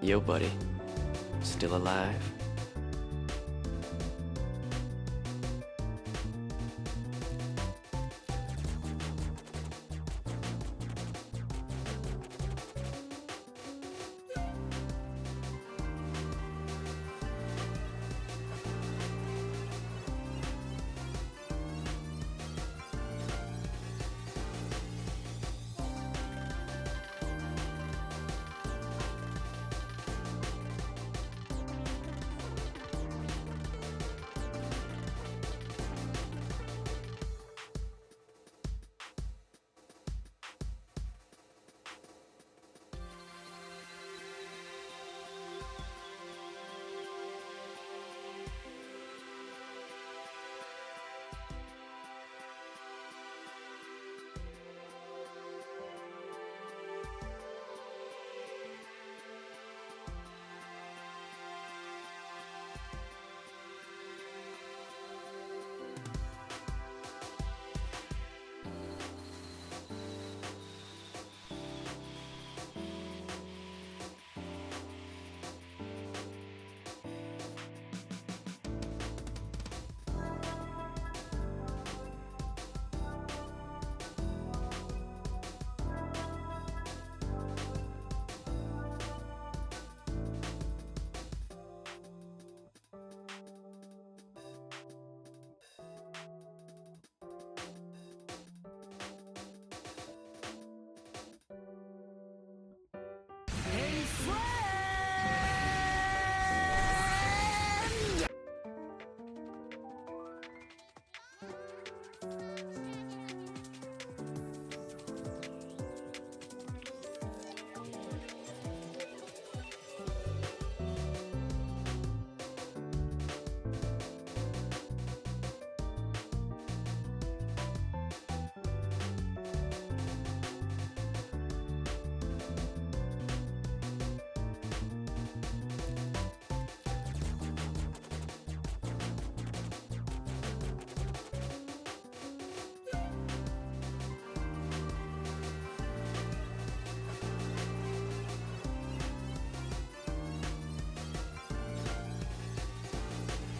Yo, buddy. Still alive?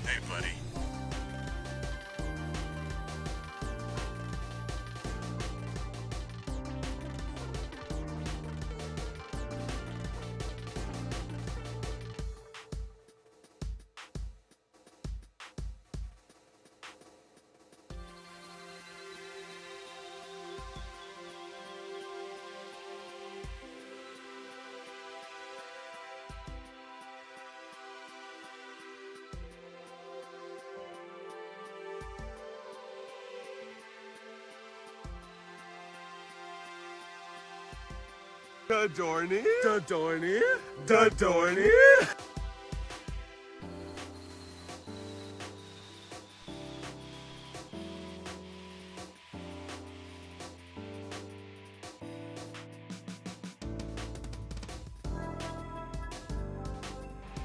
Hey, buddy. Dohrne.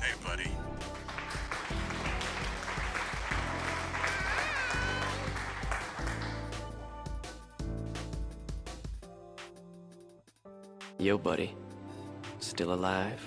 Hey, buddy. Yo, buddy. Still alive?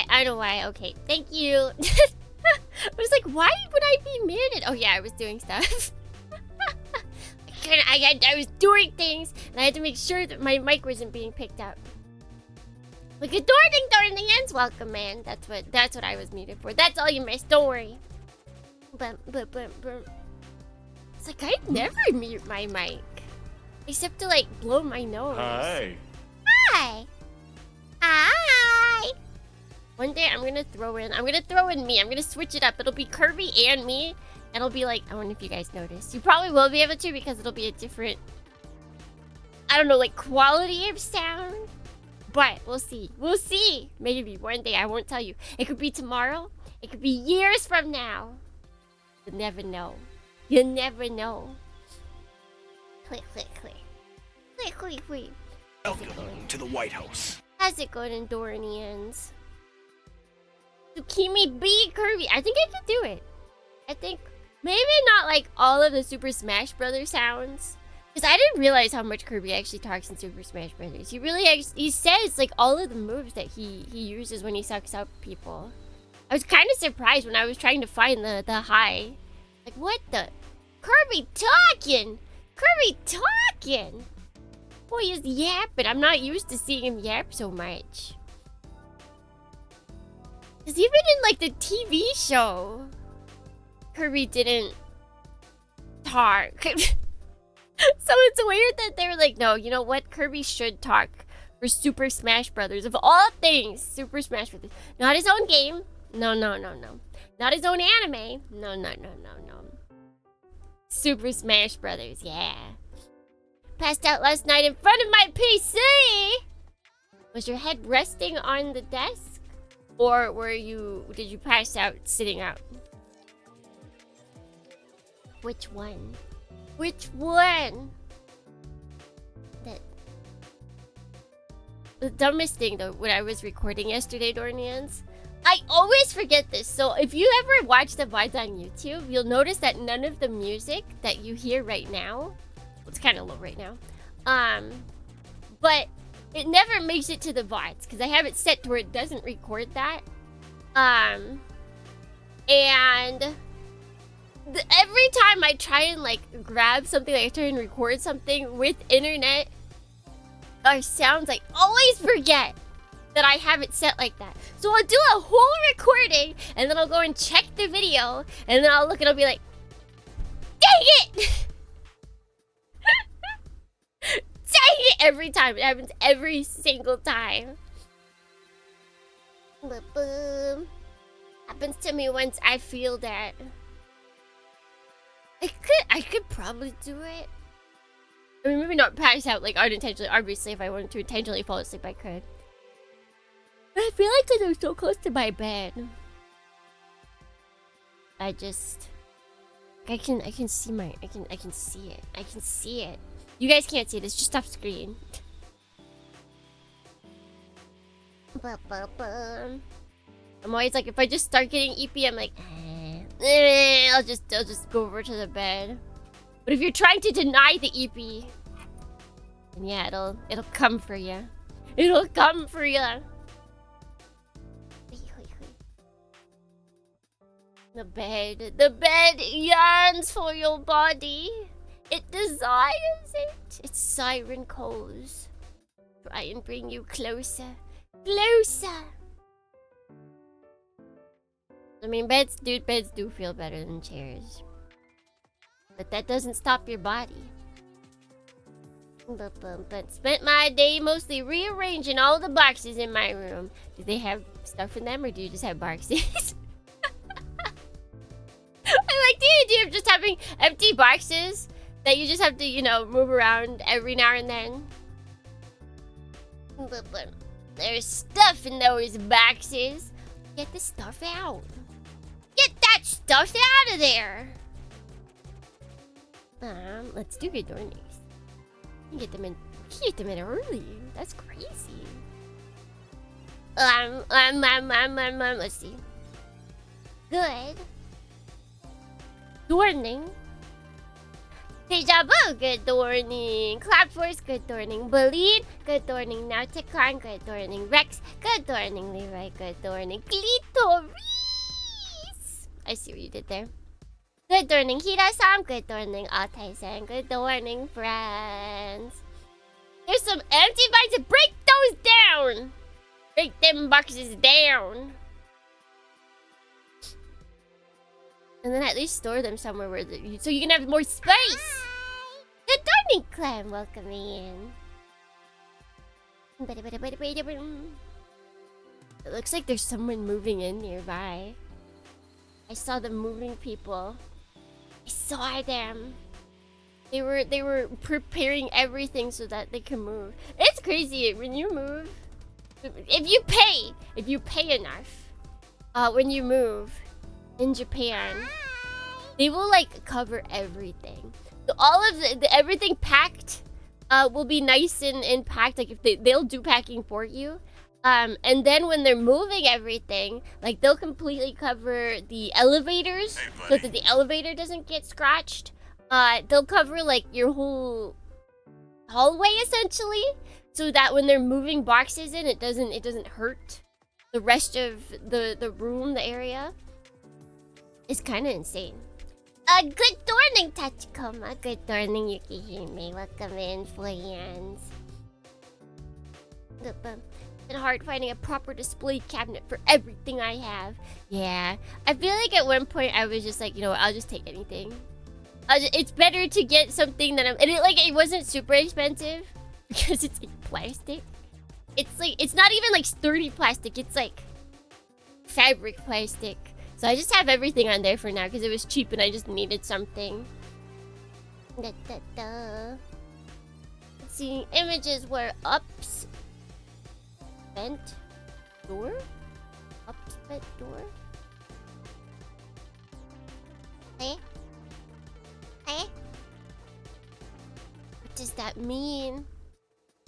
I know why. Okay, thank you. I was like, why would I be muted? Oh yeah, I was doing stuff. I was doing things, and I had to make sure that my mic wasn't being picked up. Look at DohrneXYz. Welcome, man. That's what I was muted for. That's all you missed. Don't worry. It's like I never mute my mic, except to like blow my nose. Hi. Hi. Hi. One day I'm gonna throw in me. I'm gonna switch it up. It'll be Kirby and me. And it'll be like, I wonder if you guys notice. You probably will be able to because it'll be a different, I don't know, like quality of sound. But we'll see. We'll see. Maybe one day. I won't tell you. It could be tomorrow. It could be years from now. You'll never know. You'll never know. Click, click, click. Click, click, click. Welcome to the White House. How's it going, DohrneXYz? Tsukimi B Kirby. I think I could do it. I think maybe not like all of the Super Smash Brothers sounds. Because I didn't realize how much Kirby actually talks in Super Smash Brothers. He says like all of the moves that he uses when he sucks up people. I was kind of surprised when I was trying to find the high. Like, what the? Kirby talking! Kirby talking! Boy, he's yapping. I'm not used to seeing him yap so much. Because even in like the TV show, Kirby didn't talk. So it's weird that they were like, no, you know what? Kirby should talk for Super Smash Brothers. Of all things, Super Smash Brothers. Not his own game. No. Not his own anime. No. Super Smash Brothers, yeah. Passed out last night in front of my PC. Was your head resting on the desk? Or did you pass out sitting out? Which one? Which one? The dumbest thing though, when I was recording yesterday, DohrneXYz, I always forget this. So if you ever watch the VODs on YouTube, you'll notice that none of the music that you hear right now, it's kind of low right now, but it never makes it to the VODs because I have it set to where it doesn't record that. And every time I try and like grab something, like I try and record something with internet or sounds, I always forget that I have it set like that. So I'll do a whole recording and then I'll go and check the video and then I'll look and I'll be like, dang it! Dang it! Every time. It happens every single time. Boom. Happens to me once I feel that. I could probably do it. I mean, maybe not pass out like unintentionally. Obviously, if I wanted to intentionally fall asleep, I could. But I feel like because I'm so close to my bed, I can see my I can see it. I can see it. You guys can't see this. Just off screen. I'm always like, if I just start getting Yippe, I'm like, I'll just go over to the bed. But if you're trying to deny the Yippe, then yeah, it'll come for you. It'll come for you. The bed yearns for your body. It desires it. Its siren calls. Try and bring you closer, closer. I mean, beds do feel better than chairs. But that doesn't stop your body. But spent my day mostly rearranging all the boxes in my room. Do they have stuff in them or do you just have boxes? I like the idea of just having empty boxes that you just have to, you know, move around every now and then. There's stuff in those boxes. Get the stuff out. Get that stuff out of there. Let's do good DohrneXYz. You get them in early. That's crazy. Let's see. Good. Dohrning. Deja vu, good Dohrning. Clapforce, good Dohrning. Bolide, good Dohrning. Nauticon, good Dohrning. Rex, good Dohrning. Leroy, good Dohrning. Clitoris. I see what you did there. Good Dohrning. Hira-san, good Dohrning. Altai-san, good Dohrning, friends. There's some empty boxes. Break those down. Break them boxes down. And then at least store them somewhere where so you can have more space. The Dohrning clan, welcome in. It looks like there's someone moving in nearby. I saw them moving people. I saw them. They were preparing everything so that they can move. It's crazy when you move. If you pay enough, when you move in Japan, they will like cover everything. So all of the everything packed will be nice and packed. Like if they'll do packing for you. And then when they're moving everything, like they'll completely cover the elevators so that the elevator doesn't get scratched. They'll cover like your whole hallway essentially, so that when they're moving boxes in, it doesn't hurt the rest of the room, the area. It's kind of insane. Good Dohrning, Tachikoma. Good Dohrning, Yukihime. Welcome in, friends. It's hard finding a proper display cabinet for everything I have. Yeah, I feel like at one point I was just like, you know what, I'll just take anything. It's better to get something that it wasn't super expensive because it's like plastic. It's not even like sturdy plastic. It's like fabric plastic. So I just have everything on there for now because it was cheap and I just needed something. Let's see, images were ups. Bent door? Ups bent door? Eh? Eh? What does that mean?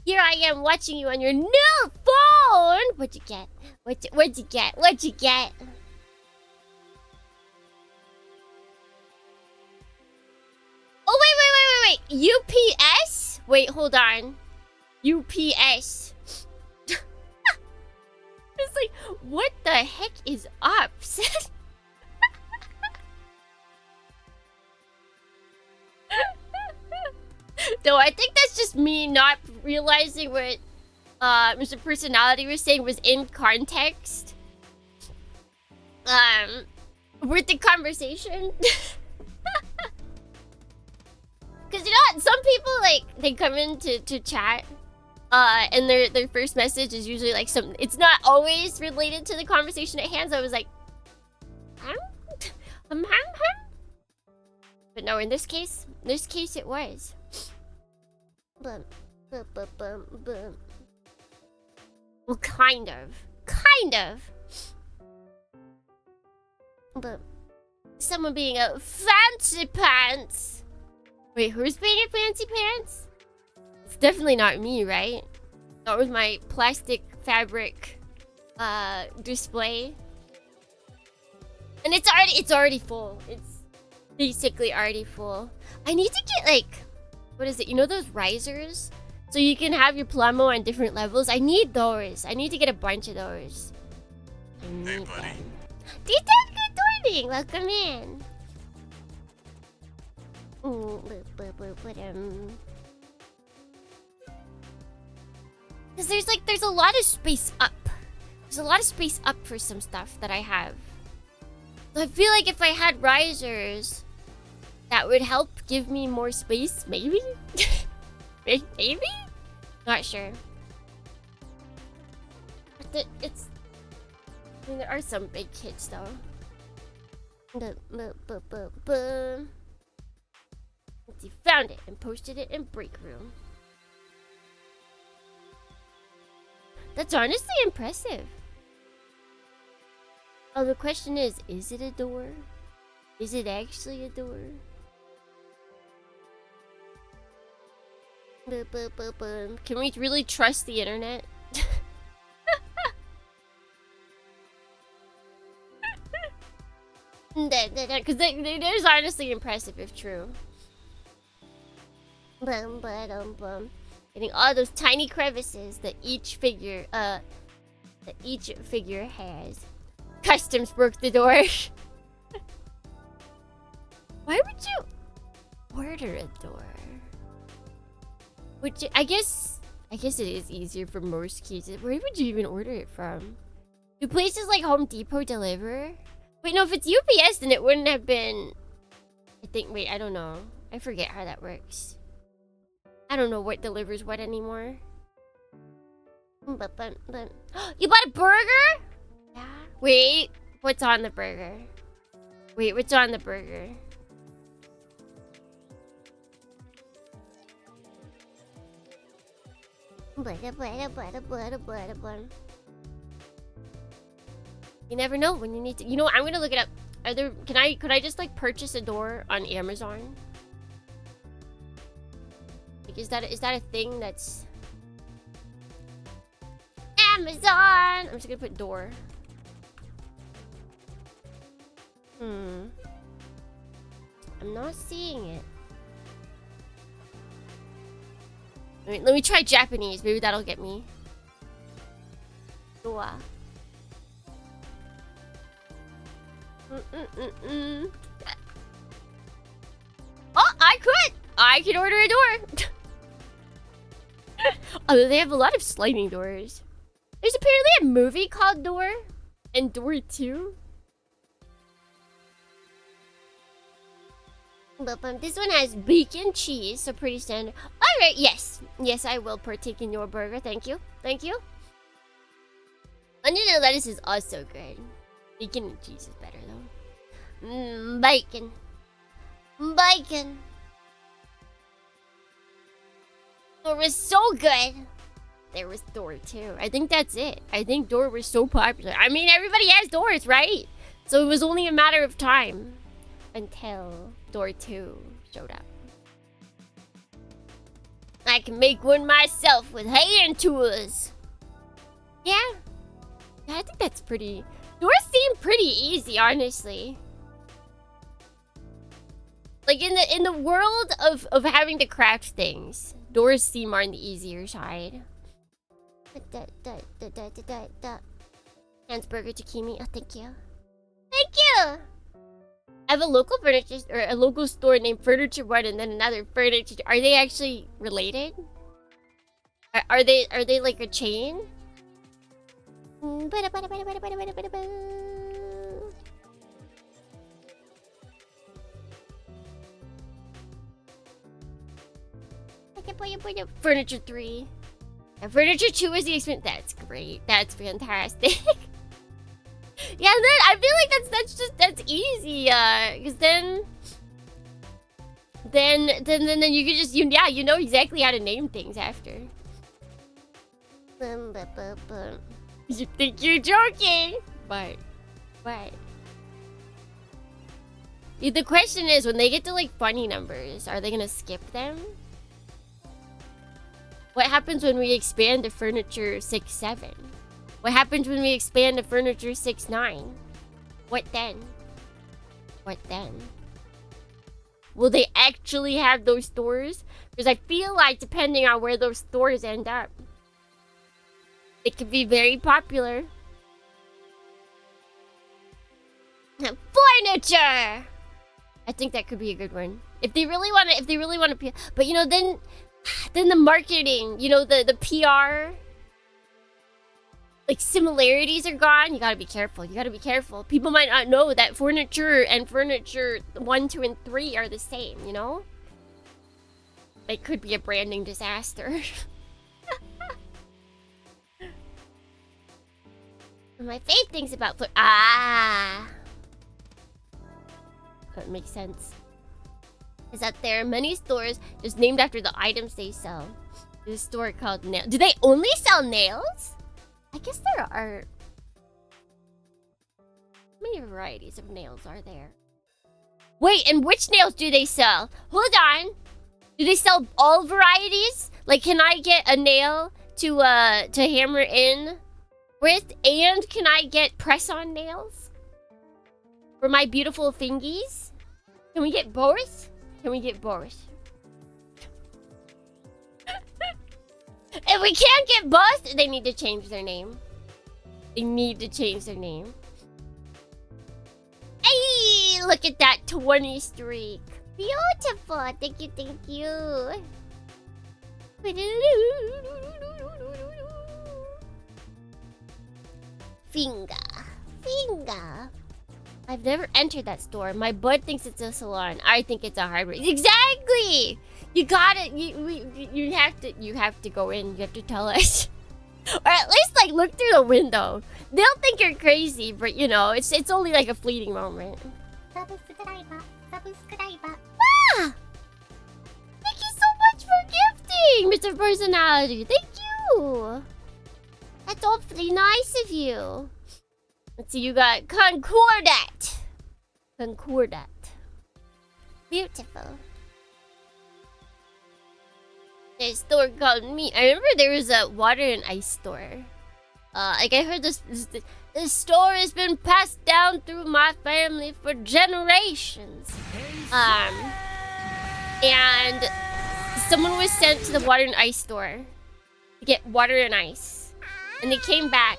Here I am watching you on your new phone! What'd you get? What'd you get? What'd you get? Oh, wait. UPS? Wait, hold on. UPS. It's like, what the heck is cups. No, I think that's just me not realizing what Mr. Personality was saying was in context. With the conversation. Because you know, some people like they come into chat, and their first message is usually like some. It's not always related to the conversation at hand. So I was like, but no, in this case it was. Well, kind of. But someone being a fancy pants. Wait, who's being a fancy pants? It's definitely not me, right? Not with my plastic fabric display. And it's already full. It's basically already full. I need to get like, what is it? You know those risers? So you can have your plumbo on different levels. I need those. I need to get a bunch of those. Hey, buddy. Dita, good morning. Welcome in. Because there's a lot of space up. There's a lot of space up for some stuff that I have. I feel like if I had risers, that would help give me more space, maybe? Maybe? Not sure. But I mean, there are some big hits, though. He found it and posted it in break room. That's honestly impressive. Oh, the question is it a door? Is it actually a door? Can we really trust the internet? Because it is honestly impressive if true. Getting all those tiny crevices that each figure has. Customs broke the door. Why would you order a door? Which I guess it is easier for most cases. Where would you even order it from? Do places like Home Depot deliver? Wait, no, if it's UPS, then it wouldn't have been. Wait, I don't know. I forget how that works. I don't know what delivers what anymore. You bought a burger? Yeah. Wait, what's on the burger? Wait, what's on the burger? You never know when you need to. You know what? I'm gonna look it up. Could I just like purchase a door on Amazon? Like, is that a thing that's Amazon? I'm just gonna put door. I'm not seeing it. Let me try Japanese. Maybe that'll get me. Door. Oh, I could order a door. Although they have a lot of sliding doors. There's apparently a movie called Door and Door 2. But this one has bacon, cheese, so pretty standard. Alright, yes. Yes, I will partake in your burger. Thank you. Thank you. Onion and lettuce is also good. Bacon and cheese is better, though. Bacon. Bacon. Door was so good. There was Door 2. I think that's it. I think Door was so popular. I mean, everybody has doors, right? So it was only a matter of time until Door 2 showed up. I can make one myself with hand tools. Yeah. I think that's pretty... Doors seem pretty easy, honestly. Like, in the world of having to craft things, doors seem on the easier side. Hans Burger Takimi. Oh, thank you. have a local furniture or a local store named Furniture One, and then another furniture. Are they actually related? Are they like a chain? Furniture 3. And Furniture 2 is the expensive. That's great. That's fantastic. Yeah, and then I feel like that's easy. Because then you can just you know exactly how to name things after. You think you're joking, but the question is, when they get to like funny numbers, are they gonna skip them? What happens when we expand to Furniture 6-7? What happens when we expand to Furniture 6-9? What then? What then? Will they actually have those stores? Because I feel like depending on where those stores end up, it could be very popular. Furniture! I think that could be a good one. If they really want to, but you know, then the marketing, you know, the PR, like similarities are gone. You gotta be careful. People might not know that Furniture and Furniture 1, 2, and 3 are the same, you know? It could be a branding disaster. My favorite things about that makes sense. Is that there are many stores just named after the items they sell. There's a store called Nail. Do they only sell nails? I guess there are. How many varieties of nails are there? Wait, and which nails do they sell? Hold on. Do they sell all varieties? Like, can I get a nail to hammer in with? And can I get press-on nails for my beautiful fingies? Can we get both? Can we get both? If we can't get both, they need to change their name. Hey, look at that 20 streak. Beautiful. Thank you. Finger. I've never entered that store. My bud thinks it's a salon. I think it's a hardware. Exactly. You got it. You have to go in. You have to tell us, or at least like look through the window. They'll think you're crazy, but you know it's only like a fleeting moment. Ah! Thank you so much for gifting, Mr. Personality. Thank you. That's awfully nice of you. Let's see, you got Concordat. Beautiful. There's a store called Me. I remember there was a water and ice store. Like I heard this store has been passed down through my family for generations. And someone was sent to the water and ice store to get water and ice, and they came back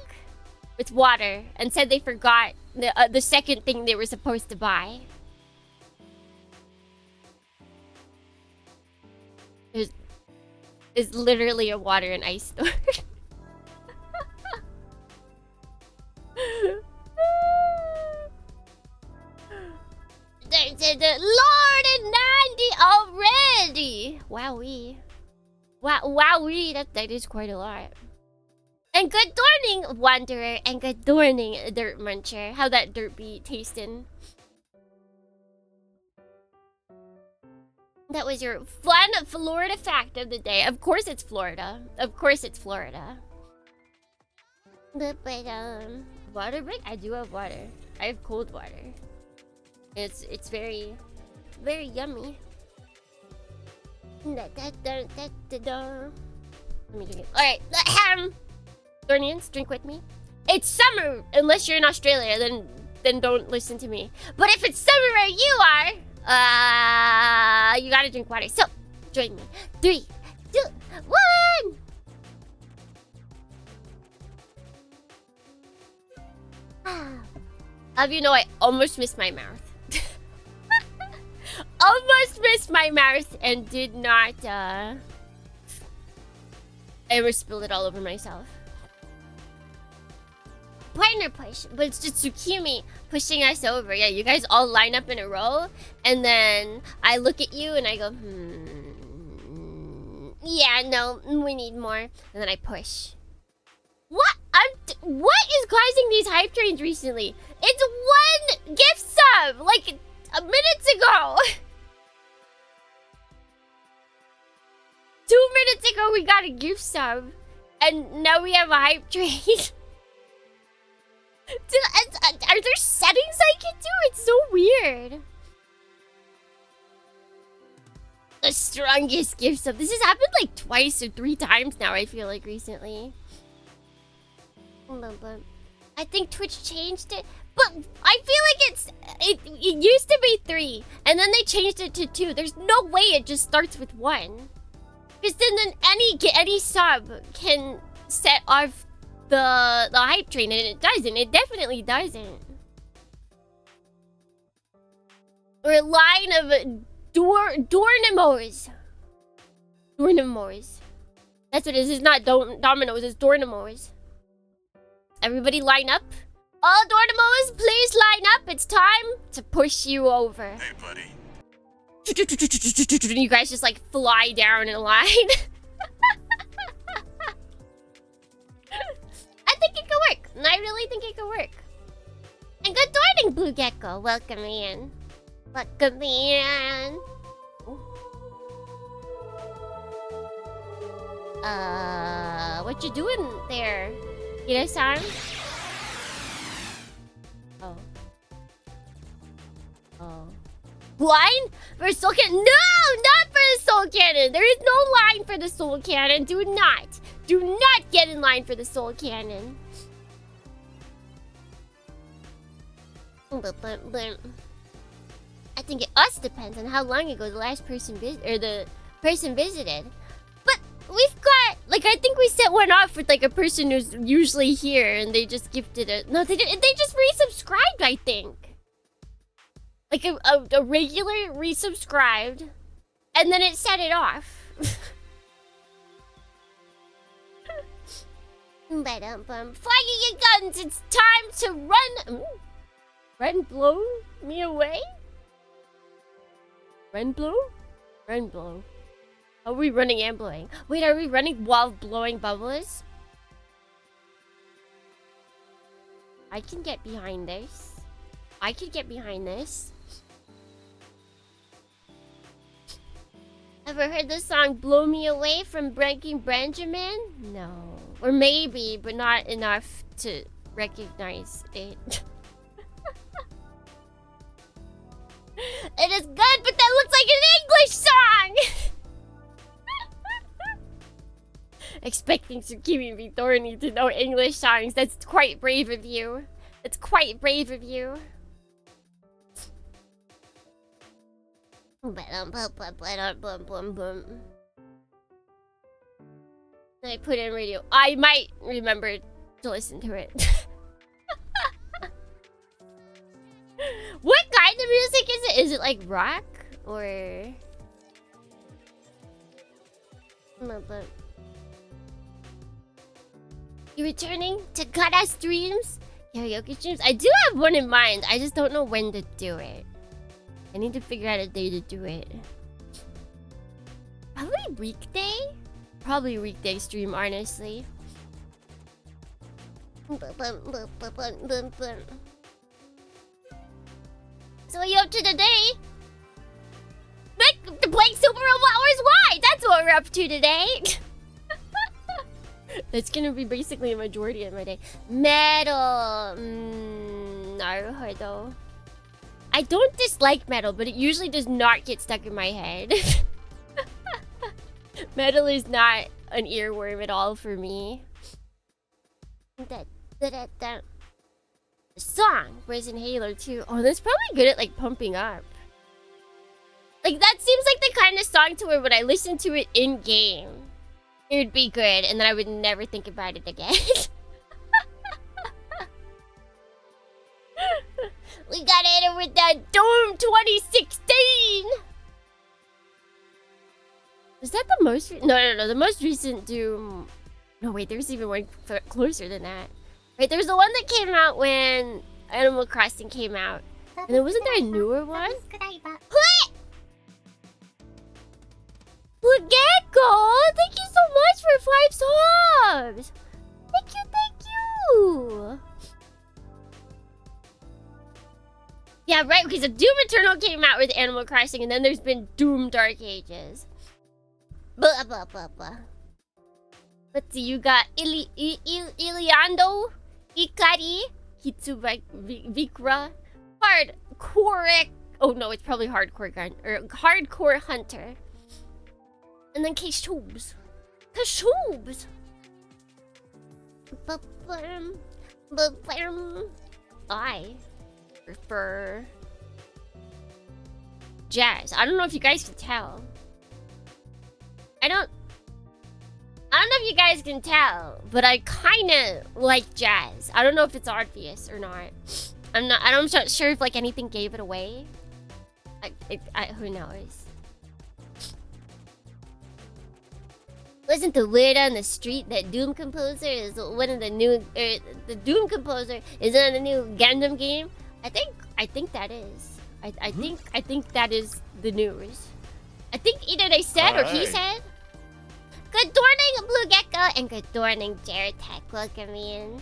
with water and said they forgot the second thing they were supposed to buy. It's literally a water and ice store. The Lord and 90 already. Wowee. Wowee. That is quite a lot. And good morning, Wanderer, and good morning, Dirt Muncher. How that dirt be tasting? That was your fun Florida fact of the day. Of course it's Florida. But water break? I do have water. I have cold water. It's very, very yummy. Let me drink it. Alright, Dornians, drink with me. It's summer, unless you're in Australia, then don't listen to me. But if it's summer where you are, you gotta drink water. So, join me. 3, 2, 1! Have you know I almost missed my mouth. almost missed my mouth and did not, ever spilled it all over myself. Partner push, but it's just Tsukimi pushing us over. Yeah, you guys all line up in a row, and then I look at you and I go, yeah, no, we need more. And then I push. What? What is causing these hype trains recently? It's one gift sub, like minutes ago. 2 minutes ago we got a gift sub, and now we have a hype train. Are there settings I can do? It's so weird. The strongest gift sub. This has happened like twice or 3 times now, I feel like, recently. I think Twitch changed it, but I feel like it used to be 3, and then they changed it to 2. There's no way it just starts with 1, because then any sub can set off the hype train, and it doesn't. It definitely doesn't. Or a line of DohrneXYz. DohrneXYz. That's what it is. It's not Domino's. It's DohrneXYz. Everybody line up. All DohrneXYz, please line up. It's time to push you over. Hey, buddy. You guys just like fly down in a line. I think it could work. I really think it could work. And good morning, Blue Gecko. Welcome in. Welcome in. What you doing there? Hira-san? Oh. Oh. Line for Soul Cannon? No! Not for the Soul Cannon! There is no line for the Soul Cannon. Do not get in line for the Soul Cannon. I think it us depends on how long ago the last person the person visited. But we've got, like, I think we set one off with like a person who's usually here, and they just gifted it. No, they just resubscribed, I think. Like a regular resubscribed, and then it set it off. Fire your guns! It's time to run. Run, blow me away. Run, blow. Run, blow. Are we running and blowing? Wait, are we running while blowing bubbles? I can get behind this. I can get behind this. Ever heard the song Blow Me Away from Breaking Benjamin? No. Or maybe, but not enough to recognize it. It is good, but that looks like an English song! Expecting Tsukimi and Thorny to know English songs. That's quite brave of you. That's quite brave of you. I put in radio. I might remember to listen to it. What kind of music is it? Is it like rock or? You returning to Kata streams? Karaoke streams? I do have one in mind. I just don't know when to do it. I need to figure out a day to do it. Probably weekday? Probably weekday stream, honestly. So what are you up to today? Playing Super Robot Wars Y! That's what we're up to today! That's gonna be basically a majority of my day. Metal! Naruhodo. I don't dislike metal, but it usually does not get stuck in my head. Metal is not an earworm at all for me. The song was in Halo 2. Oh, that's probably good at like pumping up. Like that seems like the kind of song to where when I listen to it in game, it would be good, and then I would never think about it again. We gotta hit it with that Doom 2016. Was that the most? No. The most recent Doom. No, wait. There's even one closer than that. Right, there's the one that came out when Animal Crossing came out, and then wasn't there a newer one? Gecko, thank you so much for 5 subs. Thank you. Yeah, right. Okay, so Doom Eternal came out with Animal Crossing, and then there's been Doom Dark Ages. Blah blah blah blah. Let's see, you got Iliando, Ikari, Vikra, Hardcore. Oh no, it's probably Hardcore Gun or Hardcore Hunter. And then Kashubs. I prefer jazz. I don't know if you guys can tell. I don't know if you guys can tell, but I kind of like jazz. I don't know if it's obvious or not. I'm not sure if like anything gave it away. Who knows? Wasn't the word on the street that Doom Composer is one of the new the Doom Composer is on the new Gundam game? I think that is. I think that is the news. I think either they said or he said. Good morning, Blue Gecko, and good morning, Jared Tech. Welcome in.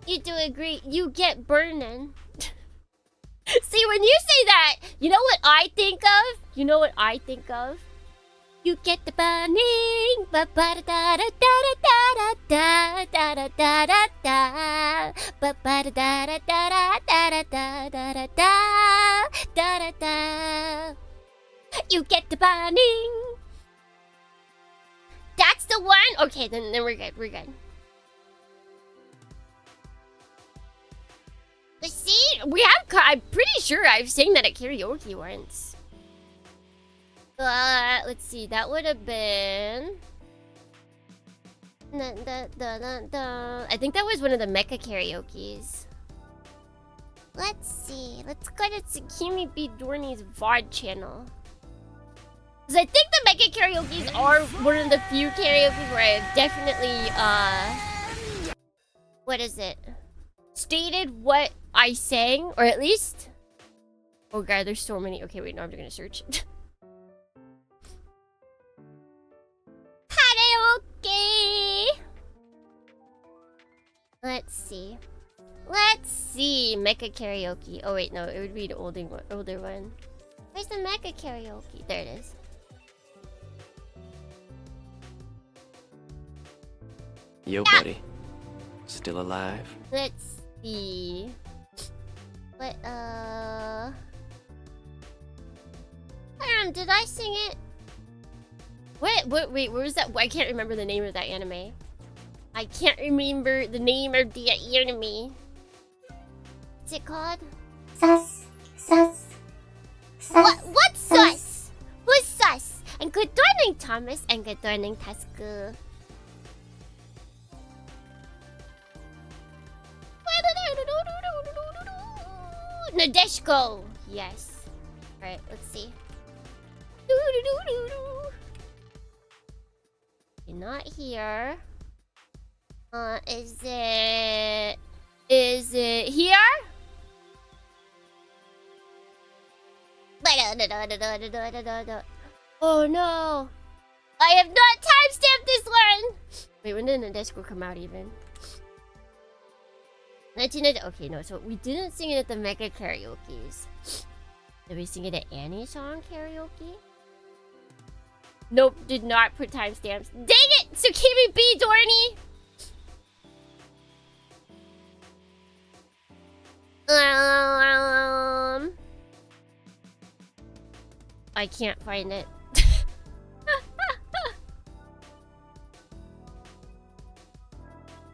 You do agree? You get burning. See, when you say that, you know what I think of? You know what I think of? You get the burning, ba ba da da da da da da da da da da, ba ba da da da da da da da da da da da. You get the burning. That's the one. Okay, then we're good. We're good. See, we have. I'm pretty sure I've sang that at karaoke once. Let's see. That would have been. I think that was one of the mecha karaoke's. Let's see. Let's go to Tsukimi B. Dohrne's VOD channel. Because I think the mecha karaoke's are one of the few karaoke's where I've definitely, what is it? Stated what I sang, or at least... Oh god, there's so many. Okay, wait, no, I'm gonna search. Karaoke! Let's see. Let's see. Mecha karaoke. Oh wait, no, it would be the older one. Where's the mecha karaoke? There it is. Yo, buddy. Still alive? Let's see. What, did I sing it? Wait, where was that? I can't remember the name of that anime. I can't remember the name of the anime. What's it called? Sus. What's sus? Who's sus? And good morning, Thomas, and good morning, Tasku. Nadeshko. Yes. Alright, let's see. You're not here. Is it here? Oh no. I have not timestamped this one. Wait, when did Nadeshko come out even? 1990. Okay, no, so we didn't sing it at the Mega Karaoke's. Did we sing it at Annie Song Karaoke? Nope, did not put timestamps. Dang it! Tsukimi B. Dohrne! I can't find it.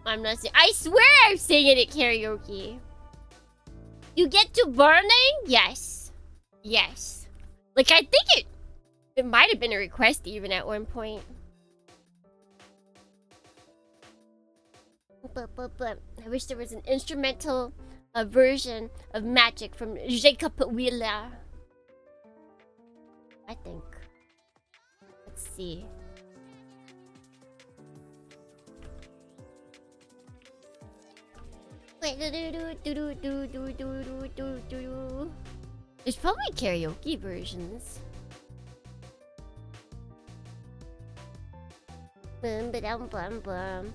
I'm not saying. I swear I'm saying it at karaoke. You get to burning? Yes. Yes. Like, I think it might have been a request even at one point. But I wish there was an instrumental version of Magic from Jacob Wheeler. I think. Let's see. Wait, there's probably karaoke versions. Bum, ba-dum, bum, bum.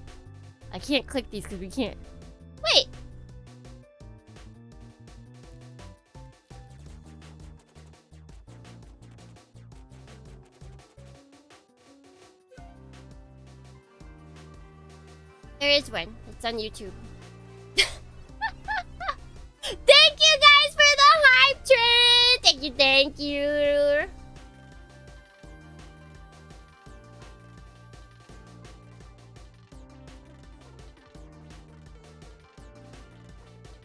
I can't click these because we can't. Wait! There is one. It's on YouTube. Thank you guys for the hype train! Thank you, thank you.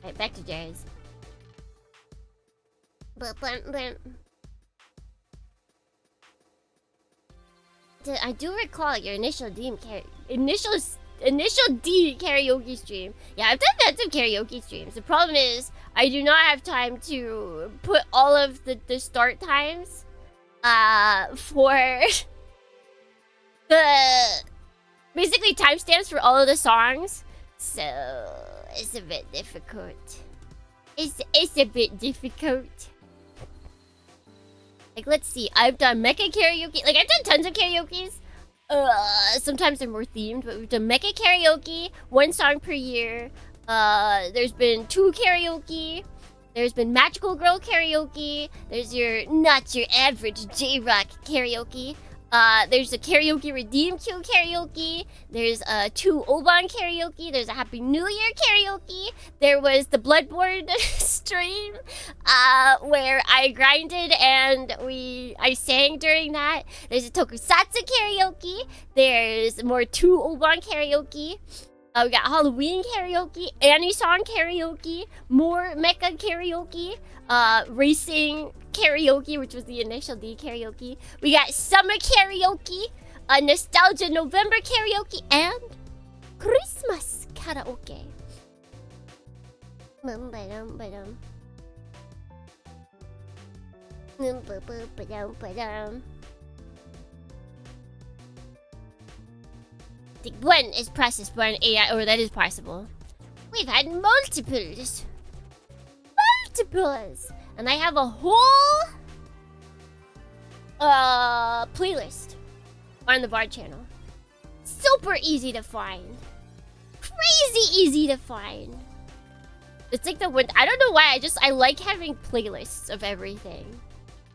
Alright, back to jazz. I do recall your initial D karaoke stream. Yeah, I've done some karaoke streams. The problem is I do not have time to put all of the start times for the basically timestamps for all of the songs. So it's a bit difficult. It's a bit difficult. Like, let's see. I've done mecha karaoke. Like, I've done tons of karaokes. Sometimes they're more themed, but we've done mecha karaoke, 1 song per year. There's been 2 karaoke. There's been magical girl karaoke. There's your not your average J-rock karaoke. There's a karaoke redeem queue karaoke. There's 2 Oban karaoke. There's a Happy New Year karaoke. There was the Bloodborne stream where I grinded and I sang during that. There's a Tokusatsu karaoke. There's more 2 Oban karaoke. We got Halloween karaoke, Annie song karaoke, more mecha karaoke, racing karaoke, which was the initial D karaoke. We got summer karaoke, nostalgia November karaoke, and Christmas karaoke. One is processed by an AI, or that is possible. We've had multiples. And I have a whole playlist on the VOD channel. Super easy to find. Crazy easy to find. It's like the one, I don't know why, I like having playlists of everything.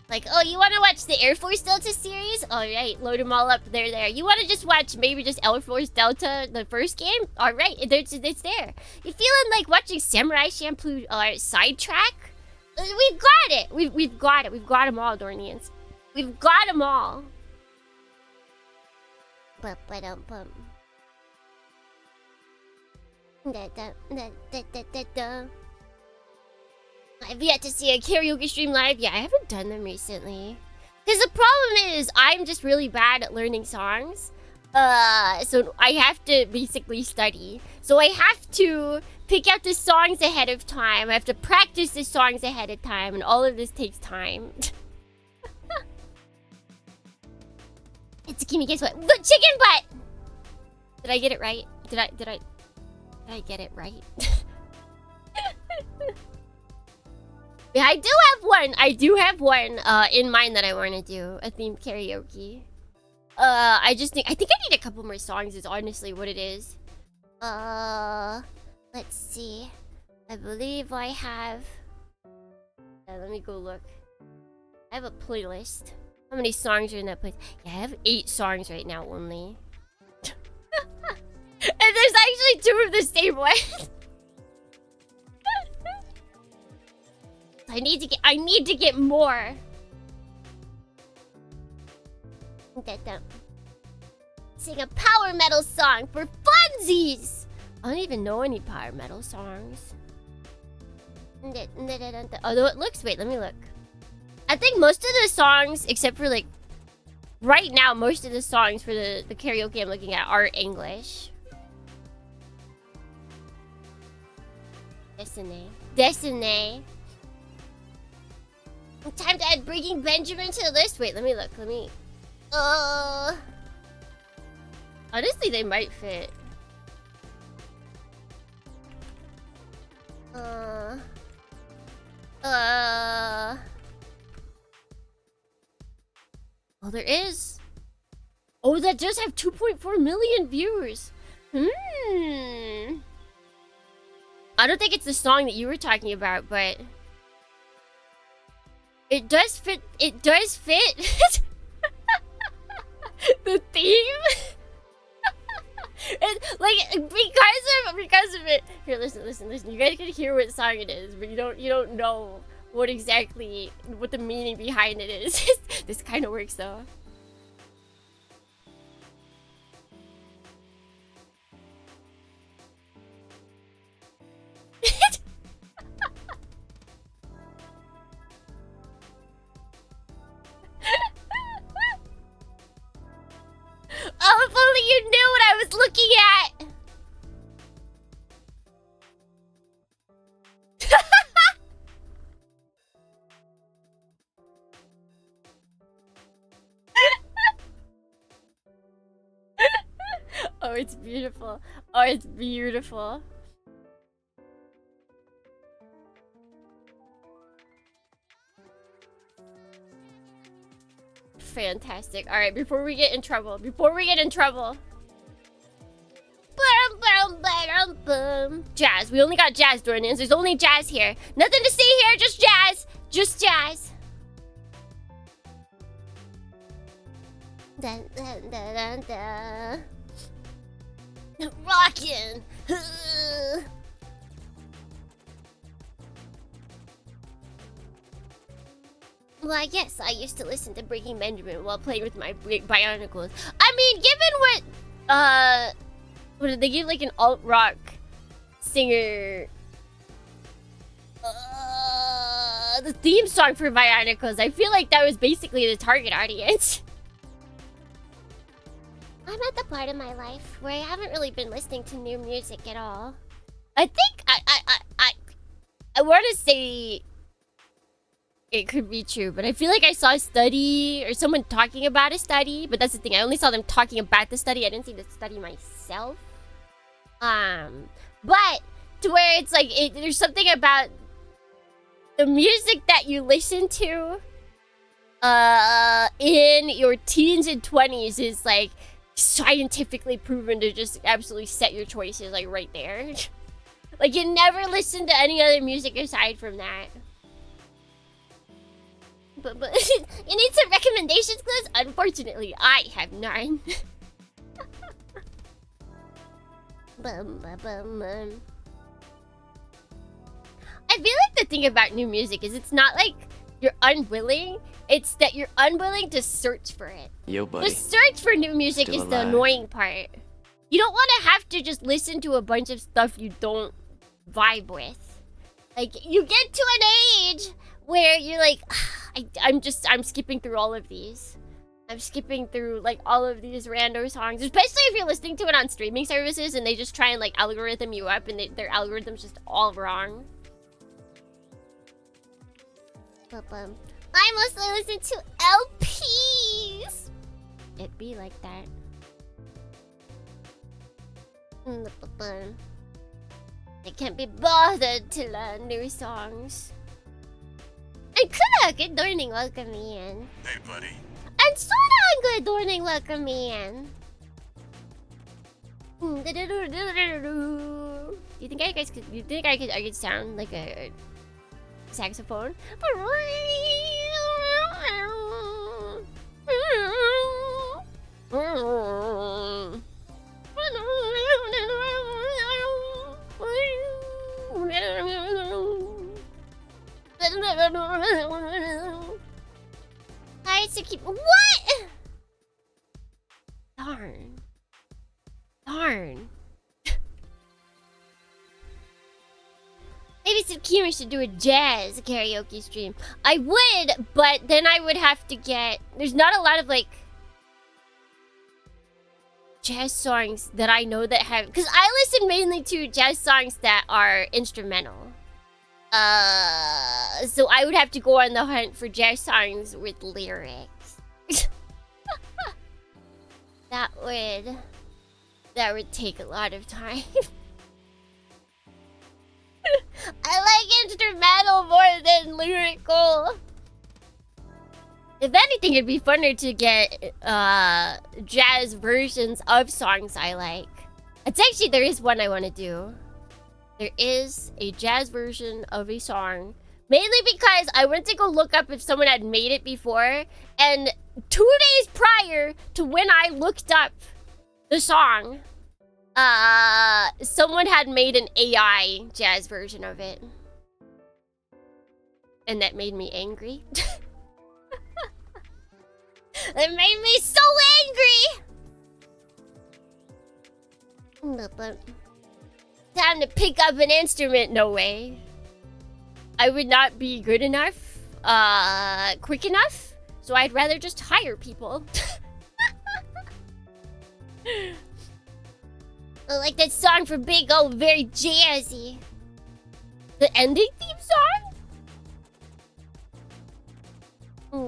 Like, oh, you want to watch the Air Force Delta series? Alright, load them all up. They're there. You want to just watch maybe just Air Force Delta, the first game? Alright, it's there. You feeling like watching Samurai Champloo Sidetrack? We've got it. We've got it. We've got them all, DohrneXYz. We've got them all. I've yet to see a karaoke stream live. Yeah, I haven't done them recently. Because the problem is, I'm just really bad at learning songs. So I have to basically study. So I have to pick out the songs ahead of time. I have to practice the songs ahead of time. And all of this takes time. It's Kimi, guess what? The chicken butt! Did I get it right? Did I get it right? Yeah, I do have one in mind that I want to do, a themed karaoke. I think I need a couple more songs is honestly what it is. Let's see. I believe I have... let me go look. I have a playlist. How many songs are in that place? Yeah, I have 8 songs right now only. And there's actually 2 of the same one. I need to get more. Sing a power metal song for funsies. I don't even know any power metal songs. Although it looks, wait, let me look. I think most of the songs, except for like right now, most of the songs for the karaoke I'm looking at are English. Destiny. Time to add Breaking Benjamin to the list. Wait, let me look. Let me. Honestly, they might fit. Oh, there is. Oh, that does have 2.4 million viewers. I don't think it's the song that you were talking about, but it does fit. It does fit the theme. It's like because of it. Here, listen. You guys can hear what song it is, but you don't know what the meaning behind it is. This kind of works though. Oh, if only you knew what I was looking at! Oh, it's beautiful. Oh, it's beautiful. Fantastic. Alright, before we get in trouble. Jazz. We only got jazz, DohrneXYz. There's only jazz here. Nothing to see here, just jazz. Just jazz. Dun, dun, dun, dun, dun. Rockin'. Well, yes, I used to listen to Breaking Benjamin while playing with my Bionicles. I mean, given what did they give, like, an alt-rock singer the theme song for Bionicles, I feel like that was basically the target audience. I'm at the part of my life where I haven't really been listening to new music at all. I think I want to say it could be true, but I feel like I saw a study or someone talking about a study, but that's the thing. I only saw them talking about the study. I didn't see the study myself. But to where it's like there's something about the music that you listen to in your teens and 20s is like scientifically proven to just absolutely set your choices like right there. Like you never listen to any other music aside from that. But you need some recommendations, Gliz? Unfortunately, I have none. I feel like the thing about new music is it's not like you're unwilling, it's that you're unwilling to search for it. Yo, buddy. The search for new music Still is the alive. annoying part. You don't want to have to just listen to a bunch of stuff you don't vibe with. Like, you get to an age where you're like, I'm skipping through all of these. I'm skipping through, like, all of these rando songs. Especially if you're listening to it on streaming services and they just try and, like, algorithm you up and their algorithm's just all wrong. I mostly listen to LPs. It be like that. I can't be bothered to learn new songs. And Kula, good morning, welcome me in. Hey, buddy. And Soda, good morning, welcome me in. Do you think I guys could? You think I could sound like a saxophone? I used to keep. What? Darn. Maybe Tsukimi should do a jazz karaoke stream. I would, but then I would have to get. There's not a lot of like jazz songs that I know that have. Because I listen mainly to jazz songs that are instrumental. So I would have to go on the hunt for jazz songs with lyrics. That would take a lot of time. I like instrumental more than lyrical. If anything, it'd be funner to get jazz versions of songs I like. There is one I want to do. There is a jazz version of a song. Mainly because I went to go look up if someone had made it before. And 2 days prior to when I looked up the song, someone had made an AI jazz version of it. And that made me angry. It made me so angry! Time to pick up an instrument, no way. I would not be good enough, quick enough, so I'd rather just hire people. I like that song for Big O, very jazzy. The ending theme song? Or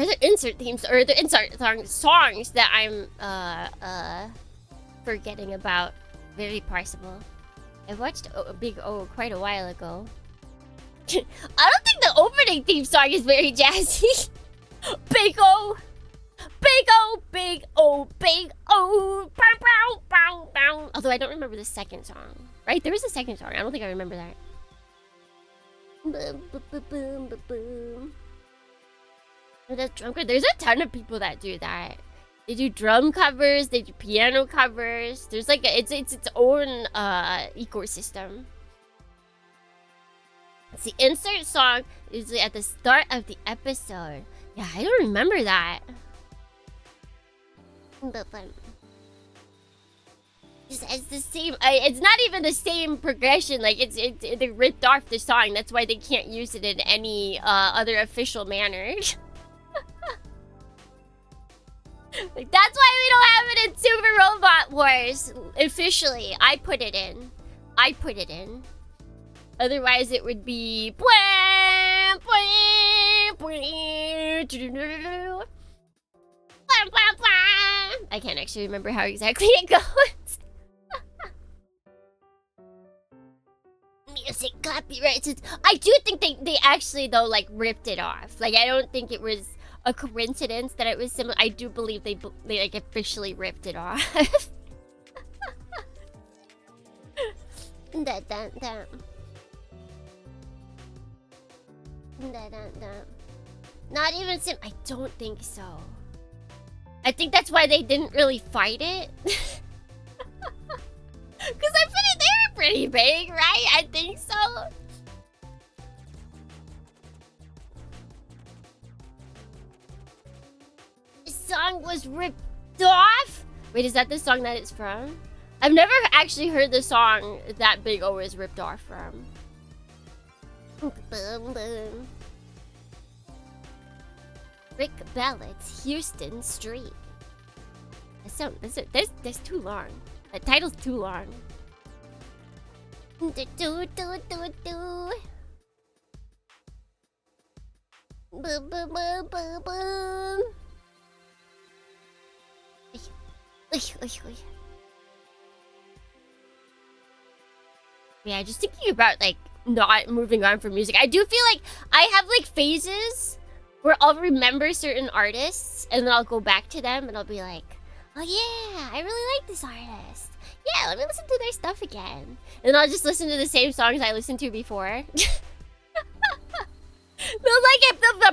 the insert themes, or the insert songs that I'm forgetting about. Very possible. I watched Big O quite a while ago. I don't think the opening theme song is very jazzy. Big O, Big O, Big O, Big O, bow, bow, bow, bow. Although I don't remember the second song. Right? There was a second song. I don't think I remember that. Boom, boom, boom, boom, boom, boom. There's a ton of people that do that. They do drum covers, they do piano covers. There's like it's its own ecosystem. It's the insert song usually at the start of the episode. Yeah, I don't remember that. It's the same. It's not even the same progression. Like they ripped off the song. That's why they can't use it in any other official manner. Like, that's why we don't have it in Super Robot Wars officially. I put it in. Otherwise, it would be. I can't actually remember how exactly it goes. Music copyrights. I do think they actually though like ripped it off. Like I don't think it was a coincidence that it was similar. I do believe they like officially ripped it off. Not even sim. I don't think so. I think that's why they didn't really fight it. Because they were pretty big, right? I think so. The song was ripped off? Wait, is that the song that it's from? I've never actually heard the song that Big O is ripped off from. Boom, boom. Rick Ballett's Houston Street. That's too long. That title's too long. Boom, boom, boom, boom, boom. Yeah, just thinking about like not moving on from music. I do feel like I have like phases where I'll remember certain artists and then I'll go back to them and I'll be like, oh yeah, I really like this artist. Yeah, let me listen to their stuff again. And I'll just listen to the same songs I listened to before. They'll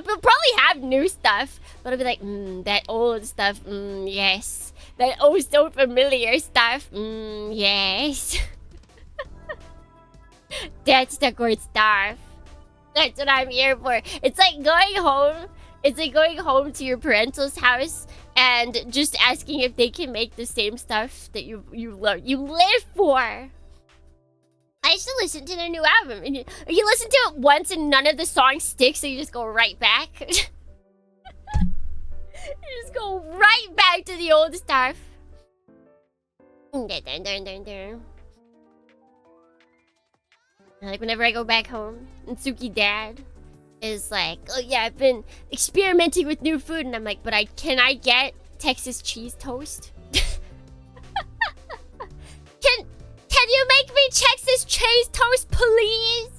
probably have new stuff, but I'll be like, that old stuff, yes. That oh so familiar stuff, yes. That's the good stuff. That's what I'm here for. It's like going home. It's like going home to your parental's house and just asking if they can make the same stuff that you live for. I should listen to their new album. And you listen to it once and none of the songs stick, so you just go right back. You just go right the old stuff. Like whenever I go back home, and Suki dad is like, oh yeah, I've been experimenting with new food, and I'm like, but can I get Texas cheese toast? Can you make me Texas cheese toast, please?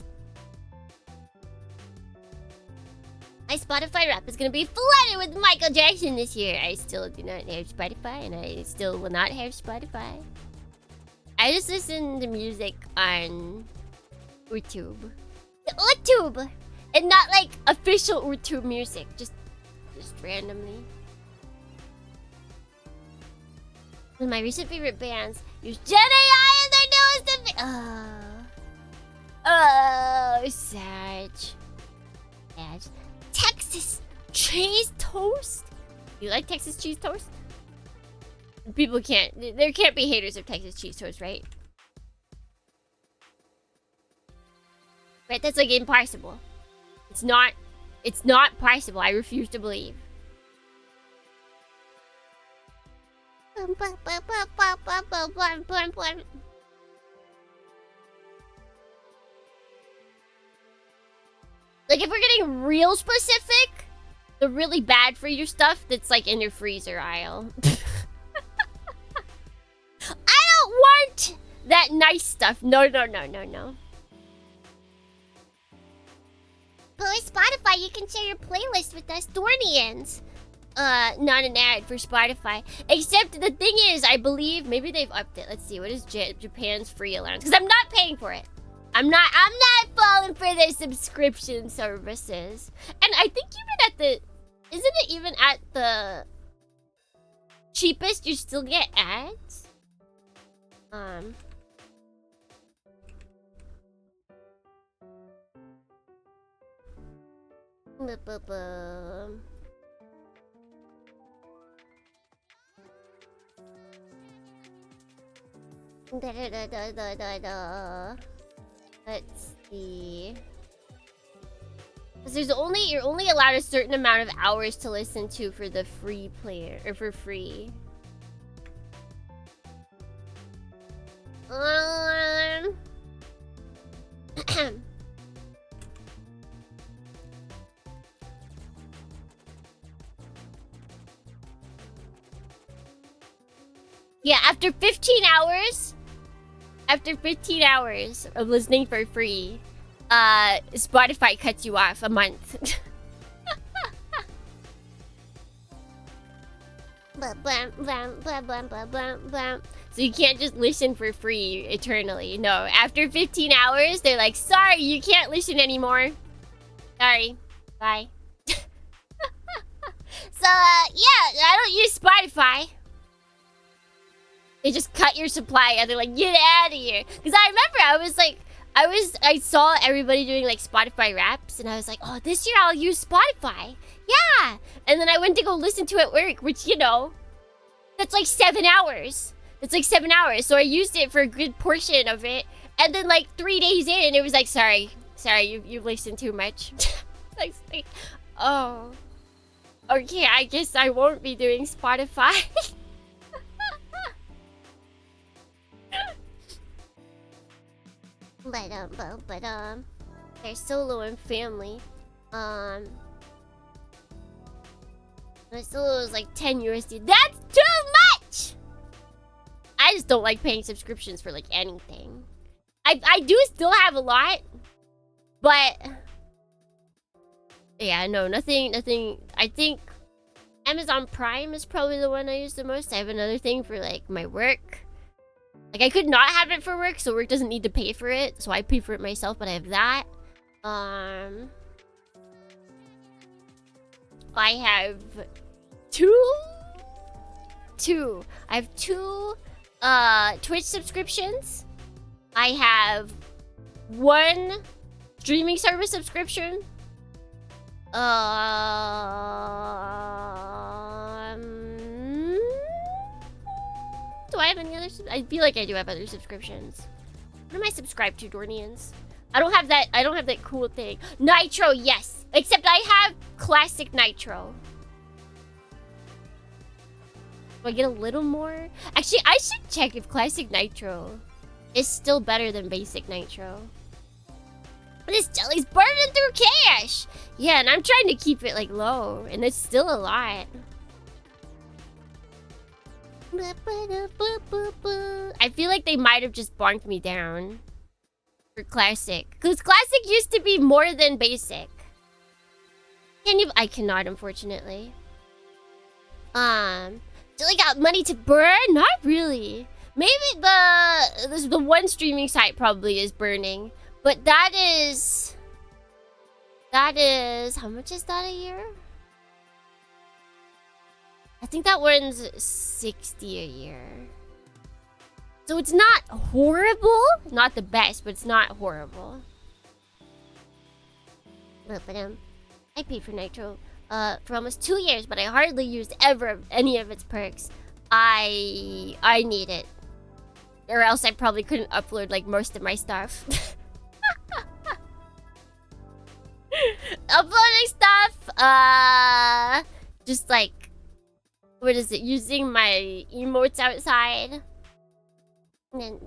My Spotify rap is gonna be flooded with Michael Jackson this year. I still do not have Spotify, and I still will not have Spotify. I just listen to music on YouTube. YouTube! And not like official YouTube music, just randomly. One of my recent favorite bands use Gen AI in their newest sad. Texas cheese toast? You like Texas cheese toast? People there can't be haters of Texas cheese toast, right? Right, that's like impossible. It's not possible. I refuse to believe. Like, if we're getting real specific, the really bad for you stuff that's like in your freezer aisle. I don't want that nice stuff. No. But with Spotify, you can share your playlist with us DohrneXYz. Not an ad for Spotify. Except the thing is, I believe maybe they've upped it. Let's see, what is Japan's free allowance? Because I'm not paying for it. I'm not falling for their subscription services. And I think isn't it even at the cheapest you still get ads? Let's see. Because you're only allowed a certain amount of hours to listen to for the free player, or for free. Yeah, after 15 hours of listening for free, Spotify cuts you off a month. So you can't just listen for free eternally. No, after 15 hours, they're like, sorry, you can't listen anymore. Sorry. Bye. So, yeah, I don't use Spotify. They just cut your supply and they're like, get out of here. Because I remember I saw everybody doing like Spotify raps and I was like, oh, this year I'll use Spotify. Yeah. And then I went to go listen to it at work, which, you know, that's like 7 hours. So I used it for a good portion of it. And then like 3 days in, it was like, sorry, you've listened too much. like, oh, okay, I guess I won't be doing Spotify. But they're solo and family. My solo is like 10 USD. That's too much! I just don't like paying subscriptions for like anything. I do still have a lot, but yeah, no, nothing. I think Amazon Prime is probably the one I use the most. I have another thing for like my work. Like, I could not have it for work, so work doesn't need to pay for it. So I pay for it myself, but I have that. I have two. I have two Twitch subscriptions. I have one streaming service subscription. Do I have any other? I feel like I do have other subscriptions. What am I subscribed to, DohrneXYz? I don't have that cool thing. Nitro, yes. Except I have classic Nitro. Do I get a little more? Actually, I should check if Classic Nitro is still better than Basic Nitro. This jelly's burning through cash! Yeah, and I'm trying to keep it, like, low. And it's still a lot. I feel like they might have just bonked me down for Classic. Because Classic used to be more than Basic. Can you? I cannot, unfortunately. Jelly got money to burn? Not really. Maybe the one streaming site probably is burning. But that is... How much is that a year? I think that one's 60 a year. So it's not horrible. Not the best, but it's not horrible. But I paid for Nitro for almost 2 years, but I hardly used any of its perks. I need it. Or else I probably couldn't upload like most of my stuff. Uploading stuff, just like, what is it? Using my emotes outside. But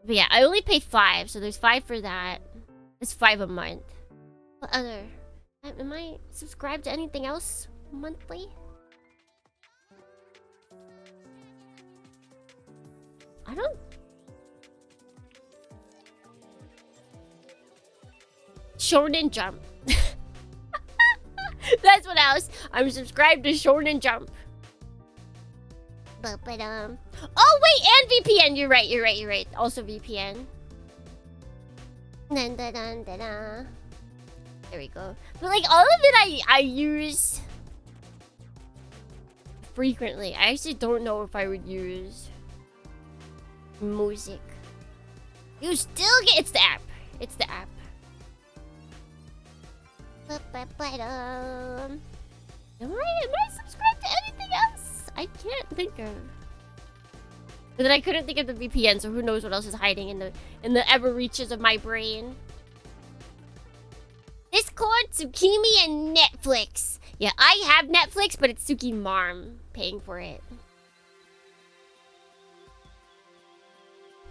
yeah, I only pay 5, so there's 5 for that. It's 5 a month. What other? Am I subscribed to anything else monthly? I don't. Shonen Jump. That's what else. I'm subscribed to Shonen Jump. Oh wait, and VPN. You're right. Also VPN. There we go. But like all of it I use frequently. I actually don't know if I would use music. You still get it's the app. It's the app. Am I subscribed to anything else? I can't think of. But then I couldn't think of the VPN, so who knows what else is hiding in the ever reaches of my brain. Discord, Tsukimi, and Netflix. Yeah, I have Netflix, but it's Suki Marm paying for it.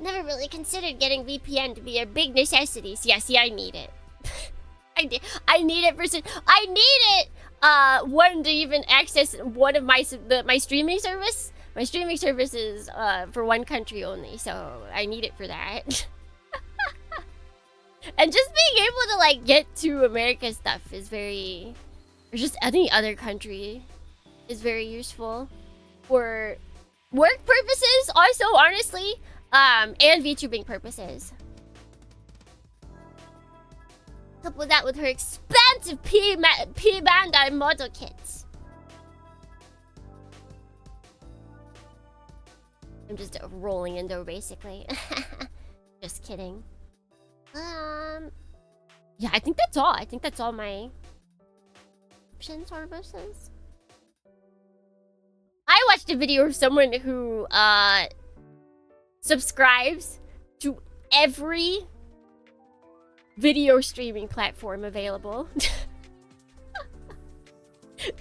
Never really considered getting VPN to be a big necessity. So yeah, see, I need it. I need it for. I need it. One to even access one of my streaming service. My streaming service is for one country only, so I need it for that. And just being able to like get to America stuff is very, or just any other country, is very useful for work purposes. Also, honestly, and VTubing purposes. Couple that with her expensive P-Bandai model kits. I'm just rolling into basically. Just kidding. Yeah, I think that's all. I think that's all my options services. I watched a video of someone who subscribes to every video streaming platform available.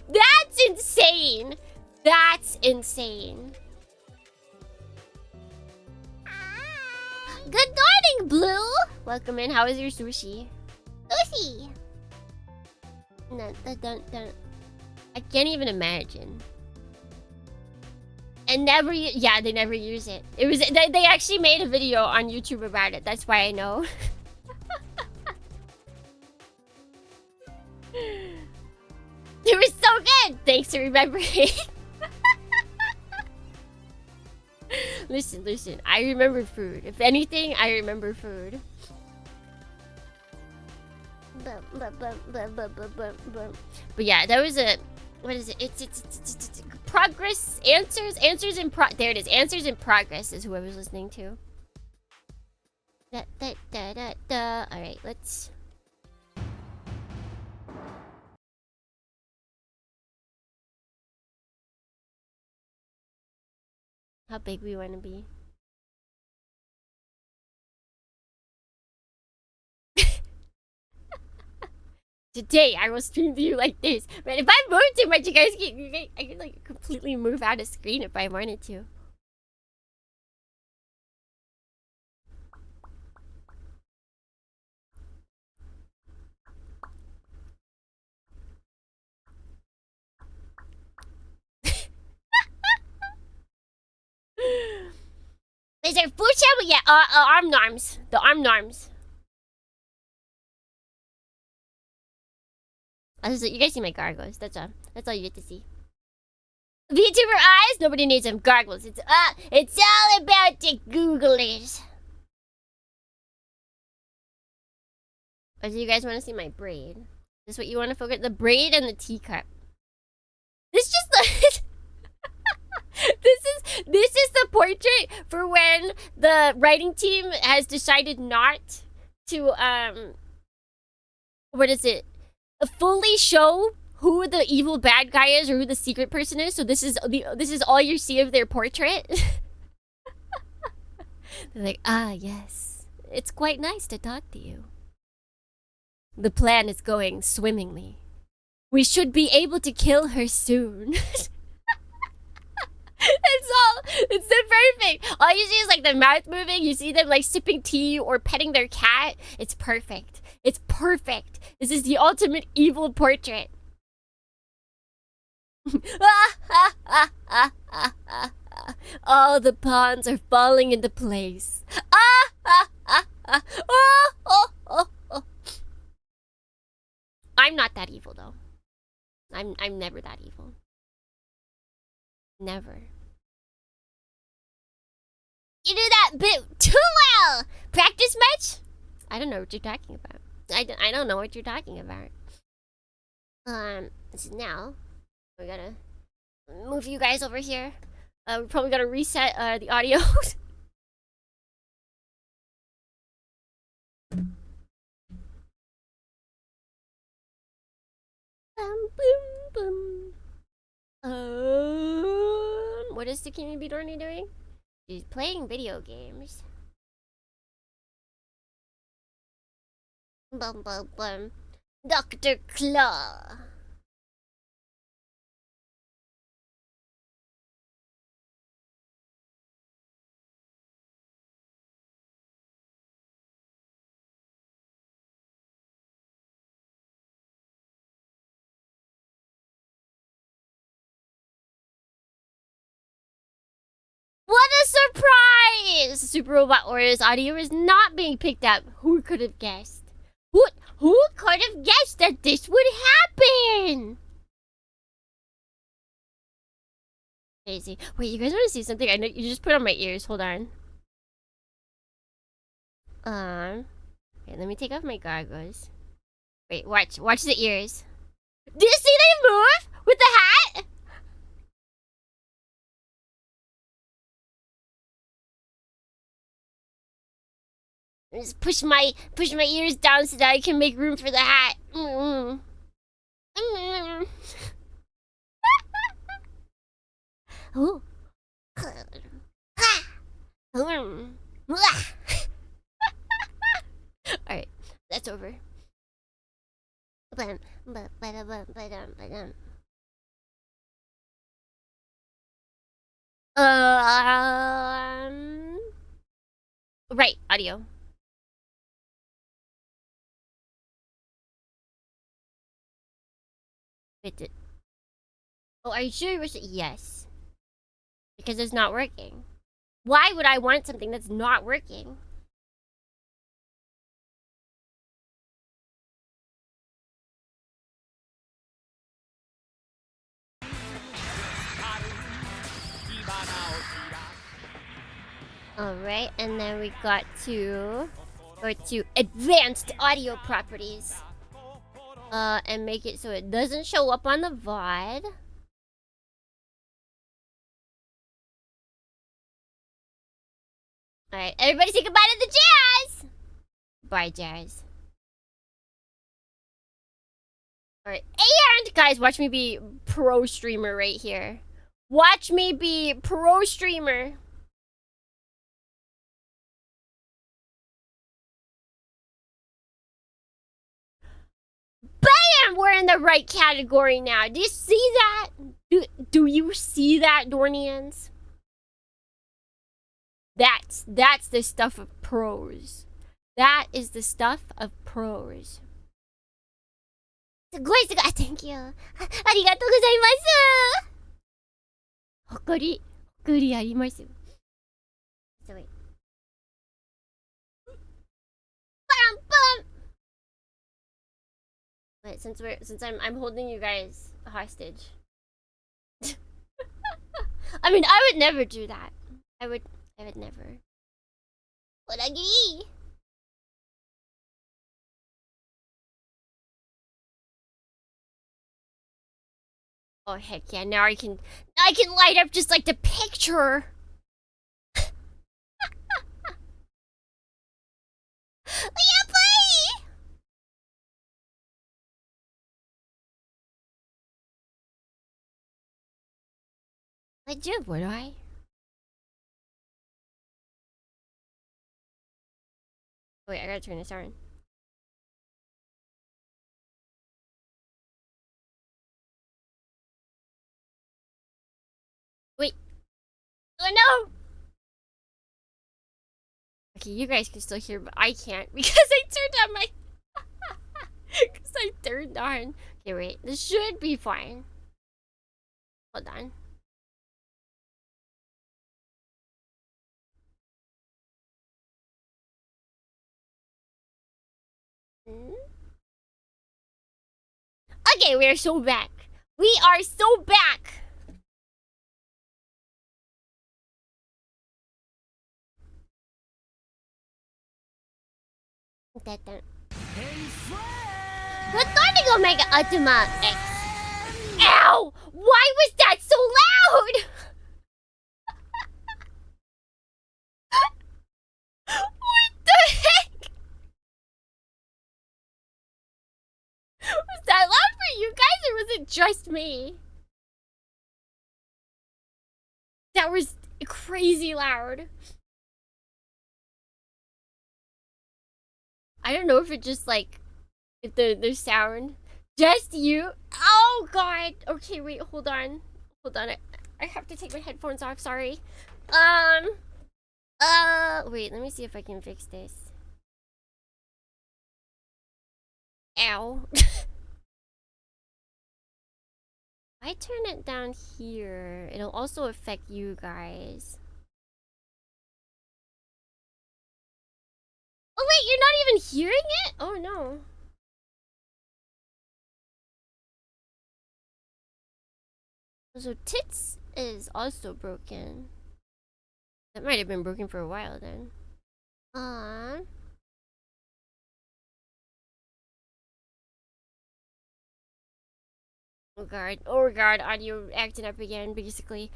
That's insane. That's insane. Good morning, Blue. Welcome in. How is your sushi? Sushi. No, I can't even imagine. And never, yeah, they never use it. It was they actually made a video on YouTube about it. That's why I know. It was so good. Thanks for remembering. Listen. I remember food. If anything, I remember food. But yeah, that was a. What is it? It's progress. Answers in there it is. Answers in progress is who I was listening to. All right, let's. How big we want to be. Today I will stream to you like this. Man, if I move too much, I could like completely move out of screen if I wanted to. Is there food shower? Yeah, arm arms. The arm arms. You guys see my gargles. That's all. That's all you get to see. VTuber eyes? Nobody needs them. Gargles. It's all about the Googlers. Or do you guys want to see my braid? Is this what you want to focus? The braid and the teacup. This just the this is the portrait for when the writing team has decided not to what is it? Fully show who the evil bad guy is or who the secret person is. So this is all you see of their portrait. They're like, ah, yes, it's quite nice to talk to you. The plan is going swimmingly. We should be able to kill her soon. It's so perfect. All you see is like the mouth moving. You see them like sipping tea or petting their cat. It's perfect. It's perfect. This is the ultimate evil portrait. All the pawns are falling into place. I'm not that evil though. I'm never that evil. Never. You do that bit too well! Practice much? I don't know what you're talking about. I don't know what you're talking about. So now, we gotta move you guys over here. We probably gotta reset the audio. What is the Kimi Dohrne doing? She's playing video games. Bum bum bum. Dr. Claw. What a surprise! Super Robot Warriors audio is not being picked up. Who could have guessed? Who could have guessed that this would happen? Crazy. Wait, you guys want to see something? I know you just put on my ears. Hold on. Okay, let me take off my goggles. Wait, watch the ears. Do you see they move with the hat? Just push my ears down so that I can make room for the hat. Oh. Alright, that's over. Right, audio. Oh, are you sure you wish it? Yes. Because it's not working. Why would I want something that's not working? Alright, and then we got to go to advanced audio properties. And make it so it doesn't show up on the VOD. Alright, everybody say goodbye to the Jazz! Bye, Jazz. Alright, and guys, watch me be pro streamer right here. Watch me be pro streamer. Bye! damn, we're in the right category now. Do you see that? Do you see that, Dohrnians? That's the stuff of pros. That is the stuff of pros. Thank you. ありがとうございます。誇りあります。So wait. Wait, since I'm holding you guys hostage. I mean, I would never do that. I would never. Uragiri. Oh heck yeah! Now I can light up just like the picture. Yeah, play. I did, would I? Wait, I gotta turn this on. Wait. Oh no! Okay, you guys can still hear, but I can't because I turned on my... Because I turned on... Okay, wait. This should be fine. Hold on. Okay, we are so back. We are so back. Good morning, Omega Ultima X. Ow! Why was that so loud? What the heck? Was that loud for you guys, or was it just me? That was crazy loud. I don't know if it just like, if the sound, just you. Oh god. Okay, wait, hold on. I have to take my headphones off. Sorry. Wait. Let me see if I can fix this. Ow. I turn it down here. It'll also affect you guys. Oh wait, you're not even hearing it? Oh no. So Tits is also broken. That might have been broken for a while then. Oh god, audio acting up again, basically.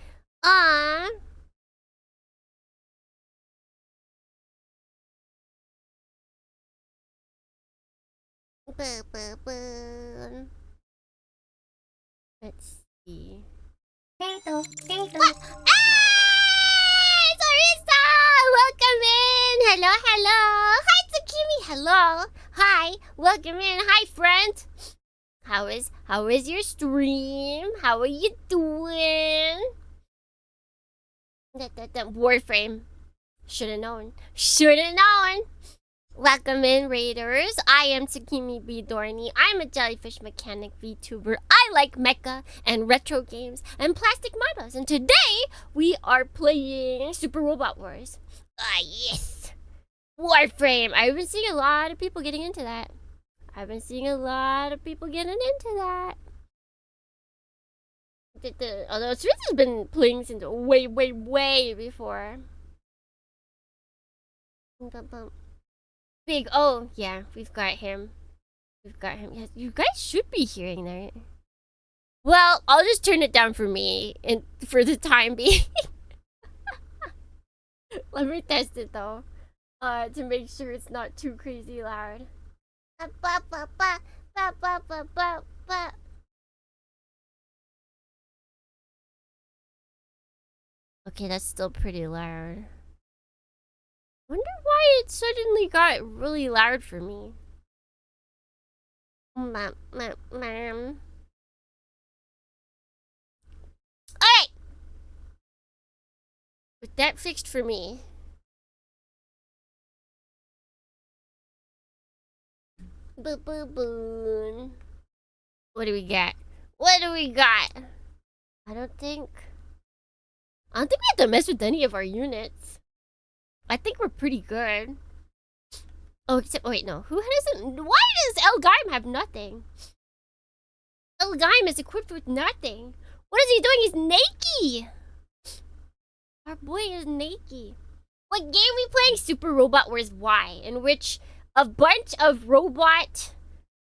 Let's see. Hey, Sarisa! Welcome in! Hello! Hi, Tsukimi! Hello! Hi! Welcome in! Hi, friend! How is your stream? How are you doing? Warframe. Should've known. Welcome in, Raiders. I am Tsukimi B. Dohrny. I'm a jellyfish mechanic VTuber. I like mecha and retro games and plastic models. And today, we are playing Super Robot Wars. Ah, yes! Warframe. I've been seeing a lot of people getting into that. Although Swiss has been playing since way before. Big, oh yeah, we've got him. Yes, you guys should be hearing that. Well, I'll just turn it down for me and for the time being. Let me test it though, to make sure it's not too crazy loud. Okay, that's still pretty loud. Wonder why it suddenly got really loud for me. Alright. With that fixed for me. Boon. What do we got? What do we got? I don't think we have to mess with any of our units. I think we're pretty good. Oh, except, wait, no. Who doesn't? Why does Elgaim have nothing? Elgaim is equipped with nothing. What is he doing? He's naked. Our boy is naked. What game are we playing? Super Robot Wars Y, in which a bunch of robot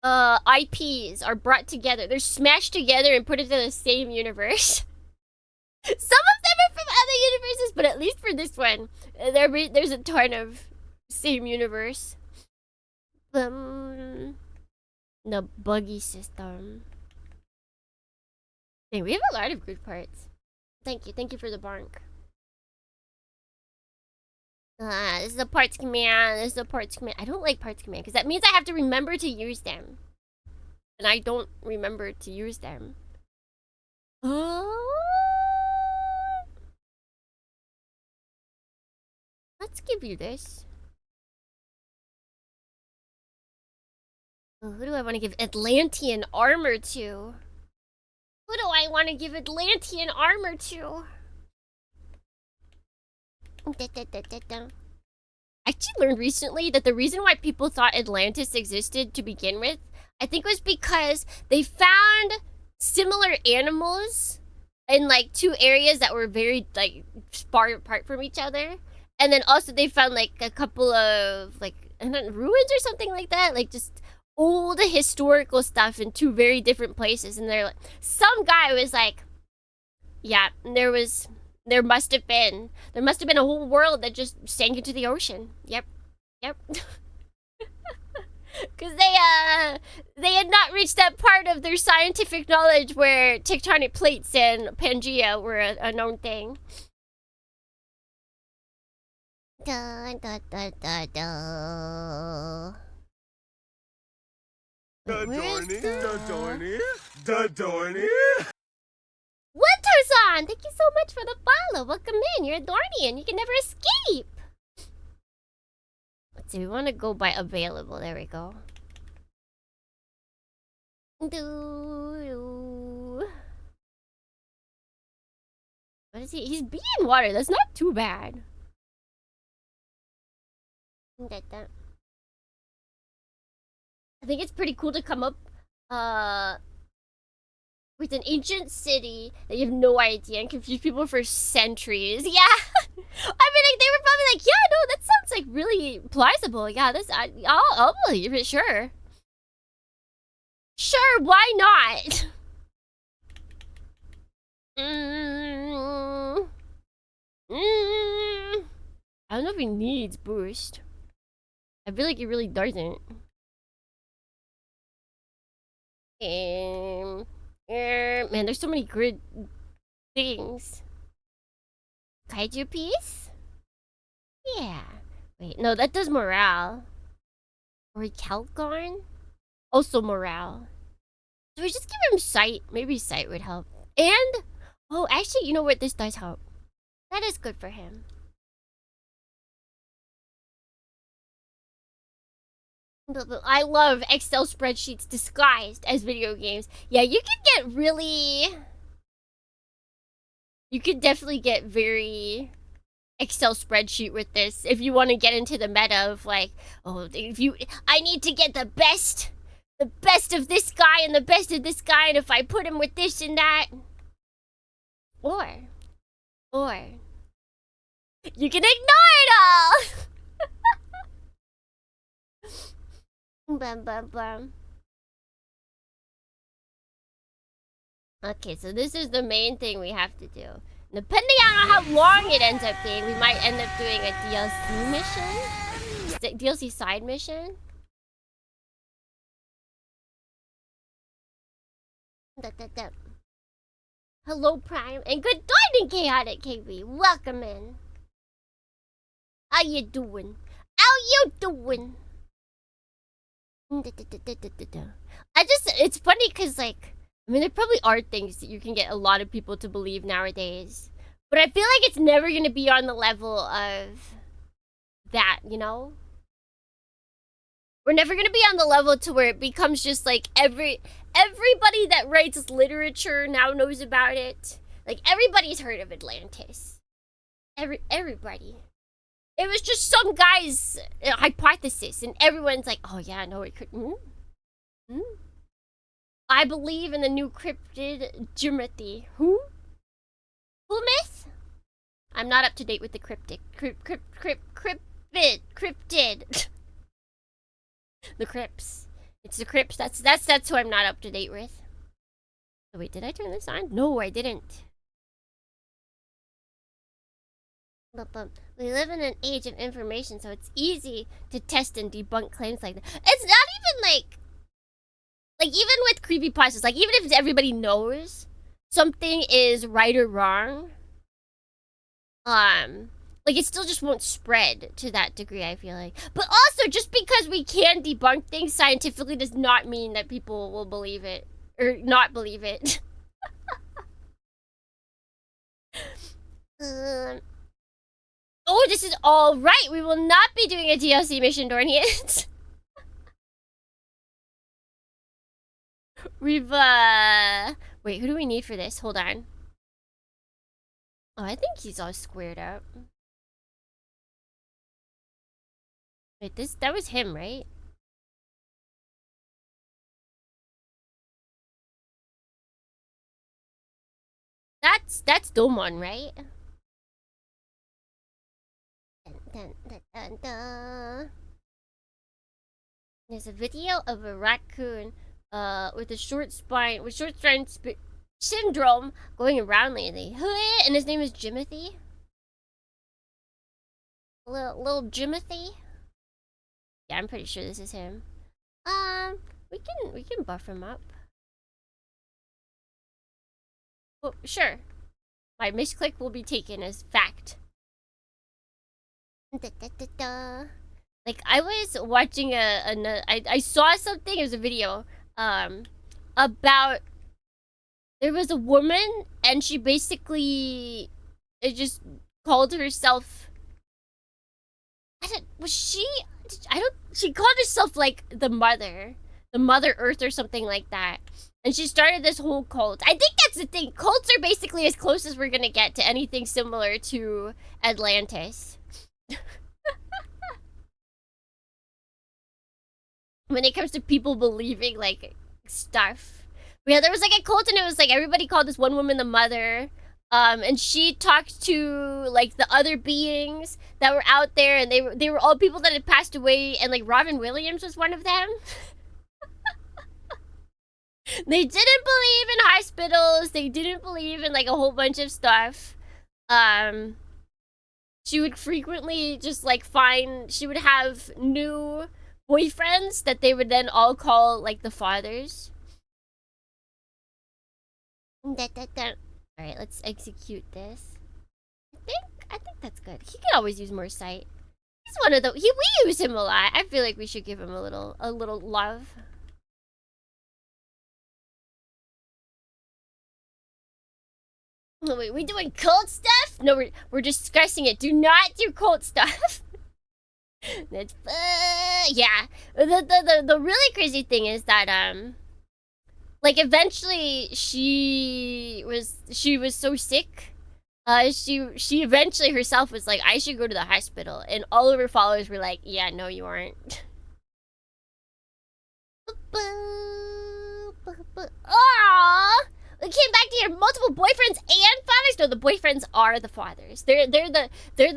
IPs are brought together. They're smashed together and put into the same universe. Some of them are from other universes, but at least for this one, there's a ton of same universe. The buggy system. Dang, we have a lot of good parts. Thank you for the bonk. This is the parts command. This is the parts command. I don't like parts command because that means I have to remember to use them, and I don't remember to use them. Let's give you this. Who do I want to give Atlantean armor to? Who do I want to give Atlantean armor to? I actually learned recently that the reason why people thought Atlantis existed to begin with, I think was because they found similar animals in like two areas that were very like far apart from each other. And then also they found like a couple of like ruins or something like that, like just old historical stuff in two very different places. And they're like, some guy was like, yeah, there must have been a whole world that just sank into the ocean. Yep. Because they had not reached that part of their scientific knowledge where tectonic plates and Pangea were a known thing. Da, da, da, da, da. Dohrne. Winterson, thank you so much for the follow. Welcome in. You're a Dornian. You can never escape. Let's see. We want to go by available. There we go. What is he? He's being water. That's not too bad. I think it's pretty cool to come up with an ancient city that you have no idea and confuse people for centuries. Yeah. I mean, like, they were probably like, yeah, no, that sounds like really plausible. Yeah, I'll believe it, sure. Sure, why not? I don't know if he needs boost. I feel like he really doesn't. Man, there's so many good things. Kaiju piece? Yeah. Wait, no, that does morale. Or Calgon? Also morale. So we just give him sight. Maybe sight would help. And, oh, actually, you know what? This does help. That is good for him. I love Excel spreadsheets disguised as video games. Yeah, you can get really... You could definitely get very Excel spreadsheet with this if you want to get into the meta of like, oh, I need to get the best of this guy and the best of this guy, and if I put him with this and that, or you can ignore it all. Bum. Okay, so this is the main thing we have to do. Depending on how long it ends up being, we might end up doing a DLC mission? DLC side mission? Hello, Prime, and good morning, Chaotic KB. Welcome in. How you doing? It's funny because, like, I mean, there probably are things that you can get a lot of people to believe nowadays. But I feel like it's never going to be on the level of that, you know? We're never going to be on the level to where it becomes just like everybody that writes literature now knows about it. Like, everybody's heard of Atlantis. Everybody. It was just some guy's hypothesis, and everyone's like, oh yeah, no, it could. I believe in the new cryptid Jimothy. Who myth? I'm not up to date with the cryptid. The crypts. It's the crypts. That's who I'm not up to date with. Oh, wait, did I turn this on? No, I didn't. We live in an age of information, so it's easy to test and debunk claims like that. It's not even like even with creepypastas, like even if everybody knows something is right or wrong, like it still just won't spread to that degree, I feel like. But also, just because we can debunk things scientifically does not mean that people will believe it or not believe it. Oh, this is all right. We will not be doing a DLC mission, DohrneXYz. We've, wait, who do we need for this? Hold on. Oh, I think he's all squared up. Wait, that was him, right? That's Domon, right? Dun, dun, dun, dun. There's a video of a raccoon with a short spine syndrome going around lately. And his name is Jimothy. Little Jimothy. Yeah, I'm pretty sure this is him. We can buff him up. Oh, sure. My misclick will be taken as fact. Like, I was watching I saw something, it was a video, about, there was a woman, and she basically, just called herself, she called herself, like, the Mother Earth or something like that. And she started this whole cult. I think that's the thing. Cults are basically as close as we're gonna get to anything similar to Atlantis. When it comes to people believing, like, stuff. Yeah, there was, like, a cult, and it was, like, everybody called this one woman the Mother. And she talked to, like, the other beings that were out there, and they were all people that had passed away, and, like, Robin Williams was one of them. They didn't believe in hospitals. They didn't believe in, like, a whole bunch of stuff. She would frequently just, like, she would have new boyfriends that they would then all call, like, the fathers. Alright, let's execute this. I think that's good. He could always use more sight. He's one of the... we use him a lot. I feel like we should give him a little love. Oh, wait, we doing cult stuff? No, we're discussing it. Do not do cult stuff. That's yeah. The really crazy thing is that like eventually she was so sick. She eventually herself was like, I should go to the hospital, and all of her followers were like, yeah, no, you aren't. Aww. We came back to hear multiple boyfriends and fathers. No, the boyfriends are the fathers. They're the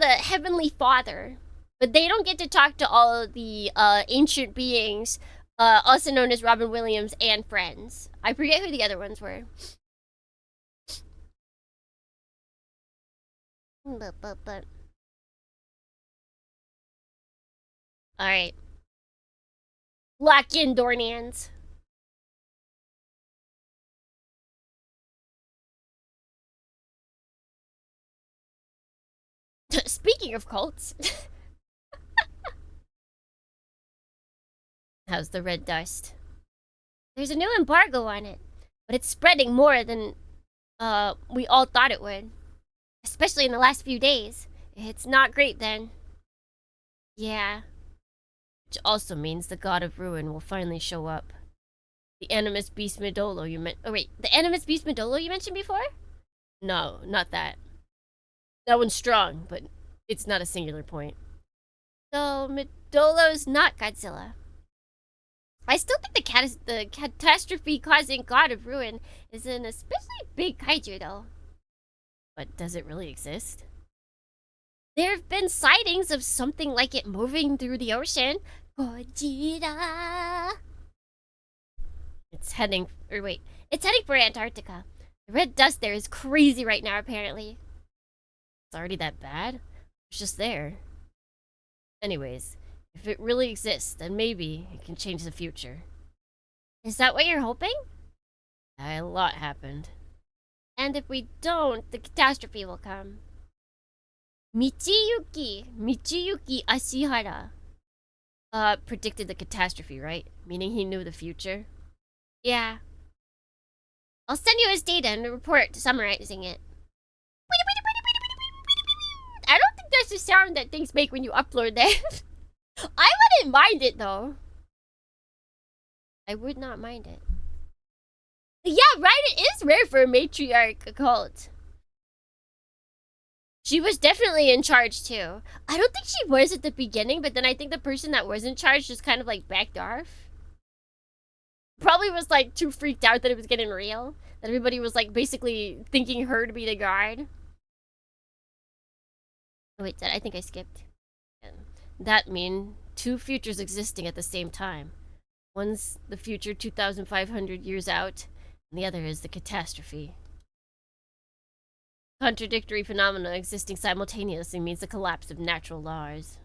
heavenly father, but they don't get to talk to all of the ancient beings, also known as Robin Williams and friends. I forget who the other ones were. But. All right. Lock in, DohrneXYz. Speaking of cults. How's the red dust? There's a new embargo on it, but it's spreading more than we all thought it would. Especially in the last few days. It's not great then. Yeah. Which also means the god of ruin will finally show up. The animus beast Midolo you meant. Oh wait, the animus beast Midolo you mentioned before? No, not that. That one's strong, but it's not a singular point. So Midolo's not Godzilla. I still think the catastrophe-causing god of ruin is an especially big kaiju, though. But does it really exist? There have been sightings of something like it moving through the ocean. Gojira. It's heading for Antarctica. The red dust there is crazy right now, apparently. It's already that bad? It's just there. Anyways, if it really exists, then maybe it can change the future. Is that what you're hoping? A lot happened. And if we don't, the catastrophe will come. Michiyuki Ashihara predicted the catastrophe, right? Meaning he knew the future? Yeah. I'll send you his data and a report summarizing it. I don't think that's the sound that things make when you upload them. I wouldn't mind it, though. I would not mind it. Yeah, right, it is rare for a matriarch cult. She was definitely in charge, too. I don't think she was at the beginning, but then I think the person that was in charge just kind of, like, backed off. Probably was, like, too freaked out that it was getting real. That everybody was, like, basically thinking her to be the guard. Oh, wait, I think I skipped. That mean two futures existing at the same time. One's the future 2,500 years out, and the other is the catastrophe. Contradictory phenomena existing simultaneously means the collapse of natural laws.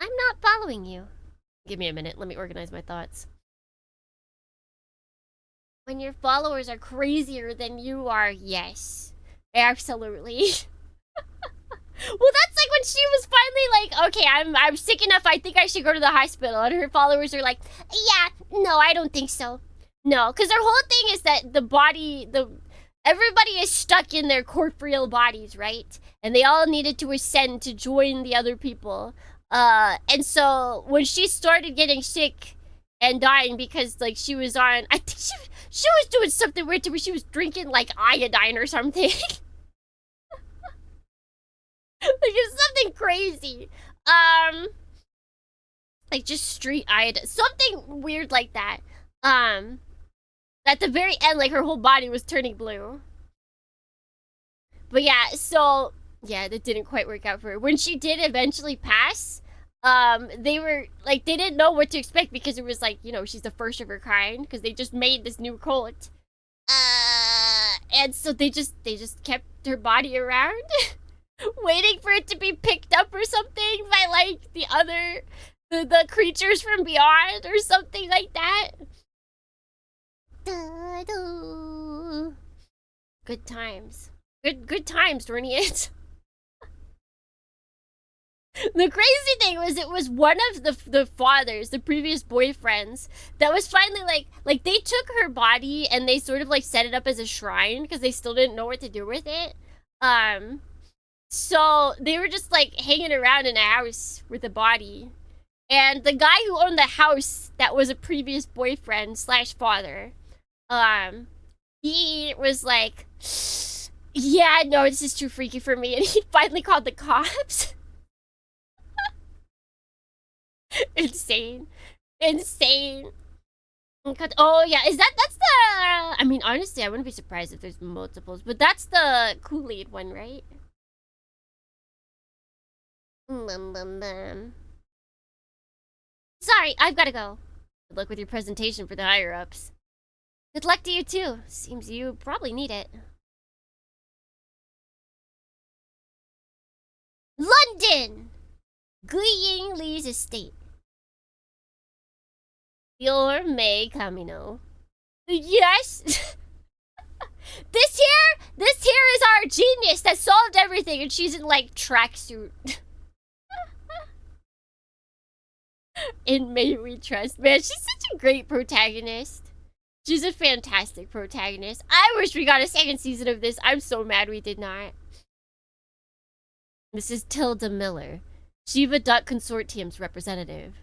I'm not following you. Give me a minute, let me organize my thoughts. When your followers are crazier than you are, yes. Absolutely. Well, that's like when she was finally like, okay, I'm sick enough, I think I should go to the hospital. And her followers are like, yeah, no, I don't think so. No, because their whole thing is that everybody is stuck in their corporeal bodies, right? And they all needed to ascend to join the other people. And so when she started getting sick and dying because like she was on, I think she was doing something weird to where she was drinking like iodine or something. Like it's something crazy. Like just street iodine, something weird like that. At the very end, like her whole body was turning blue. But yeah, so yeah, that didn't quite work out for her. When she did eventually pass, they were like, they didn't know what to expect because it was like, you know, she's the first of her kind because they just made this new cult. And so they just kept her body around, waiting for it to be picked up or something by like the creatures from beyond or something like that. Good times. Good times, DohrneXYz. The crazy thing was it was one of the fathers, the previous boyfriends, that was finally like they took her body and they sort of like set it up as a shrine because they still didn't know what to do with it. So they were just like hanging around in a house with the body. And the guy who owned the house that was a previous boyfriend / father, he was like, yeah, no, this is too freaky for me. And he finally called the cops. Insane. Oh yeah, that's the, I mean, honestly, I wouldn't be surprised if there's multiples, but that's the Kool-Aid one, right? Sorry, I've gotta go. Good luck with your presentation for the higher-ups. Good luck to you too. Seems you probably need it. London! Guiying Lee's estate. Your May Kamino. Yes! This here is our genius that solved everything and she's in like tracksuit. In May We Trust. Man, she's such a great protagonist. She's a fantastic protagonist. I wish we got a second season of this. I'm so mad we did not. This is Tilda Miller, Shiva Consortium's representative.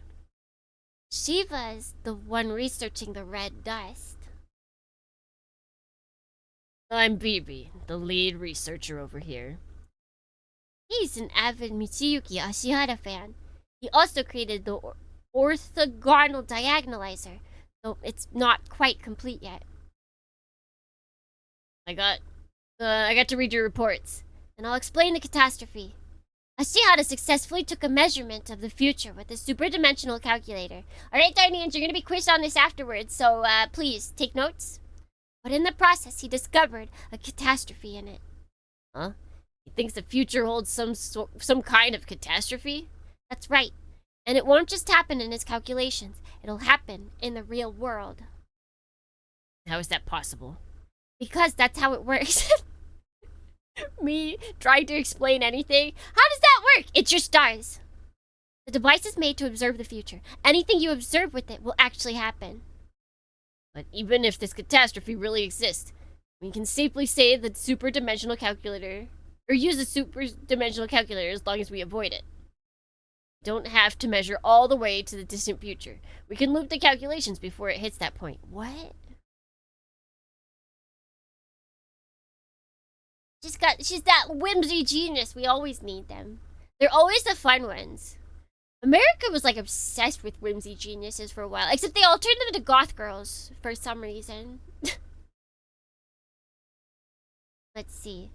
Shiva's the one researching the red dust. I'm Bibi, the lead researcher over here. He's an avid Michiyuki Ashihara fan. He also created the orthogonal diagonalizer, though it's not quite complete yet. I got to read your reports, and I'll explain the catastrophe. Ashihara successfully took a measurement of the future with a superdimensional calculator. Alright, Darnians, you're gonna be quizzed on this afterwards, so please, take notes. But in the process, he discovered a catastrophe in it. Huh? He thinks the future holds some kind of catastrophe? That's right. And it won't just happen in his calculations. It'll happen in the real world. How is that possible? Because that's how it works. Me trying to explain anything? How does that work? It just does. The device is made to observe the future. Anything you observe with it will actually happen. But even if this catastrophe really exists, we can safely say that superdimensional calculator, or use a superdimensional calculator as long as we avoid it. We don't have to measure all the way to the distant future. We can loop the calculations before it hits that point. What? She's that whimsy genius. We always need them. They're always the fun ones. America was like obsessed with whimsy geniuses for a while, except they all turned them into goth girls for some reason. Let's see.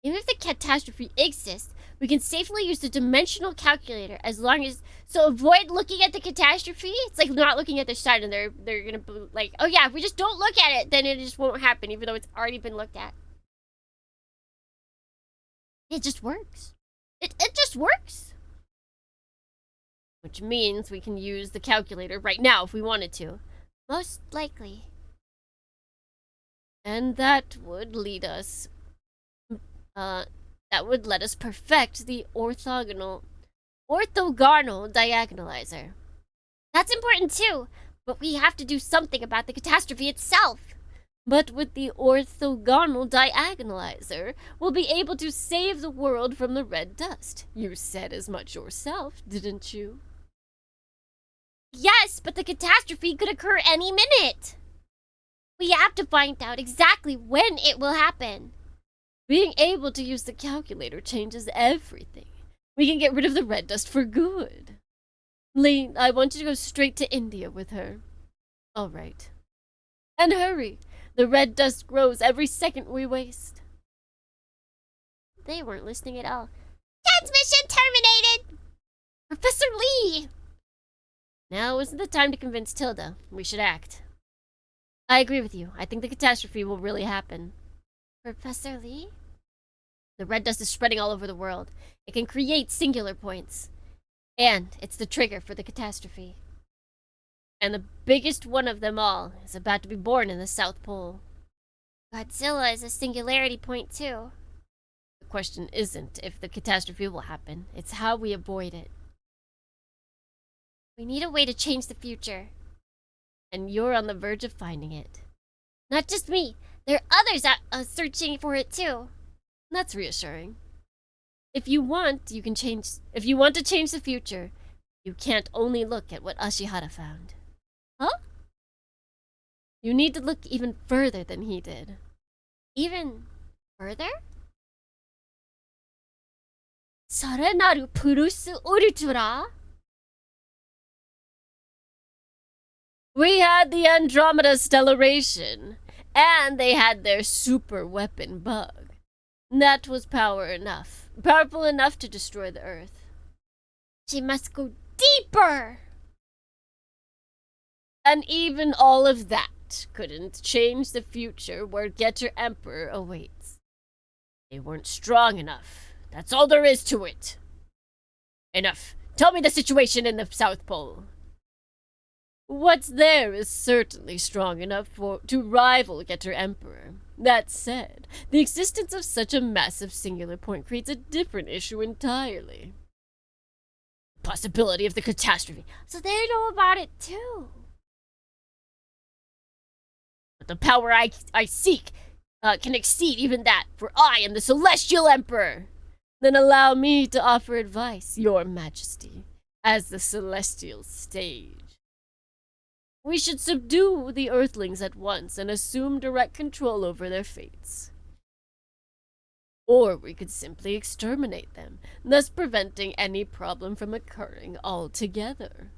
Even if the catastrophe exists, we can safely use the dimensional calculator as long as... So avoid looking at the catastrophe. It's like not looking at the sun, and they're gonna be like, oh yeah, if we just don't look at it, then it just won't happen, even though it's already been looked at. It just works. It just works. Which means we can use the calculator right now if we wanted to. Most likely. And that would lead us... that would let us perfect the orthogonal diagonalizer. That's important too, but we have to do something about the catastrophe itself. But with the orthogonal diagonalizer, we'll be able to save the world from the red dust. You said as much yourself, didn't you? Yes, but the catastrophe could occur any minute. We have to find out exactly when it will happen. Being able to use the calculator changes everything. We can get rid of the red dust for good. Lee, I want you to go straight to India with her. All right. And hurry. The red dust grows every second we waste. They weren't listening at all. Transmission terminated! Professor Lee! Now isn't the time to convince Tilda. We should act. I agree with you. I think the catastrophe will really happen. Professor Lee? The red dust is spreading all over the world. It can create singular points. And it's the trigger for the catastrophe. And the biggest one of them all is about to be born in the South Pole. Godzilla is a singularity point too. The question isn't if the catastrophe will happen, it's how we avoid it. We need a way to change the future. And you're on the verge of finding it. Not just me, there are others out searching for it too. That's reassuring. If you want to change the future, you can't only look at what Ashihara found. Huh? You need to look even further than he did. Even further? Sarenaru Pulse Ultra? We had the Andromeda Stellation, and they had their super weapon bug. That was powerful enough to destroy the Earth. She must go deeper! And even all of that couldn't change the future where Getter Emperor awaits. They weren't strong enough. That's all there is to it. Enough. Tell me the situation in the South Pole. What's there is certainly strong enough to rival Getter Emperor. That said, the existence of such a massive singular point creates a different issue entirely. possibility of the catastrophe. So they know about it too. But the power I seek can exceed even that, for I am the Celestial Emperor. Then allow me to offer advice, Your Majesty, as the Celestial Sage. We should subdue the Earthlings at once and assume direct control over their fates. Or we could simply exterminate them, thus preventing any problem from occurring altogether.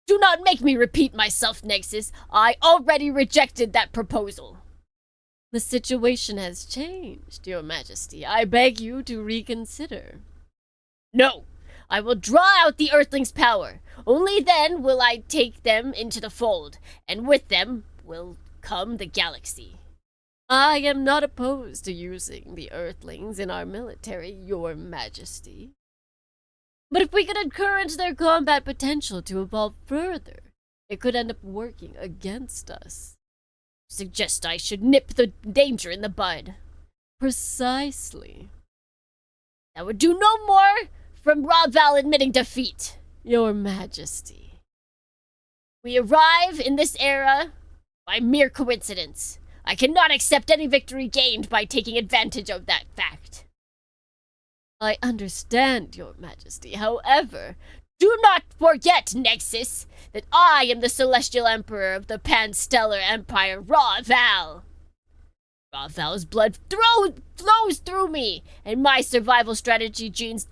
Do not make me repeat myself, Nexus. I already rejected that proposal. The situation has changed, Your Majesty. I beg you to reconsider. No, I will draw out the Earthlings' power. Only then will I take them into the fold, and with them will come the galaxy. I am not opposed to using the Earthlings in our military, Your Majesty. But if we could encourage their combat potential to evolve further, it could end up working against us. Suggest I should nip the danger in the bud. Precisely. That would do no more from Raval admitting defeat, Your Majesty. We arrive in this era by mere coincidence. I cannot accept any victory gained by taking advantage of that fact. I understand, Your Majesty. However, do not forget, Nexus, that I am the Celestial Emperor of the Pan-Stellar Empire, Raval. Raval's blood flows through me, and my survival strategy genes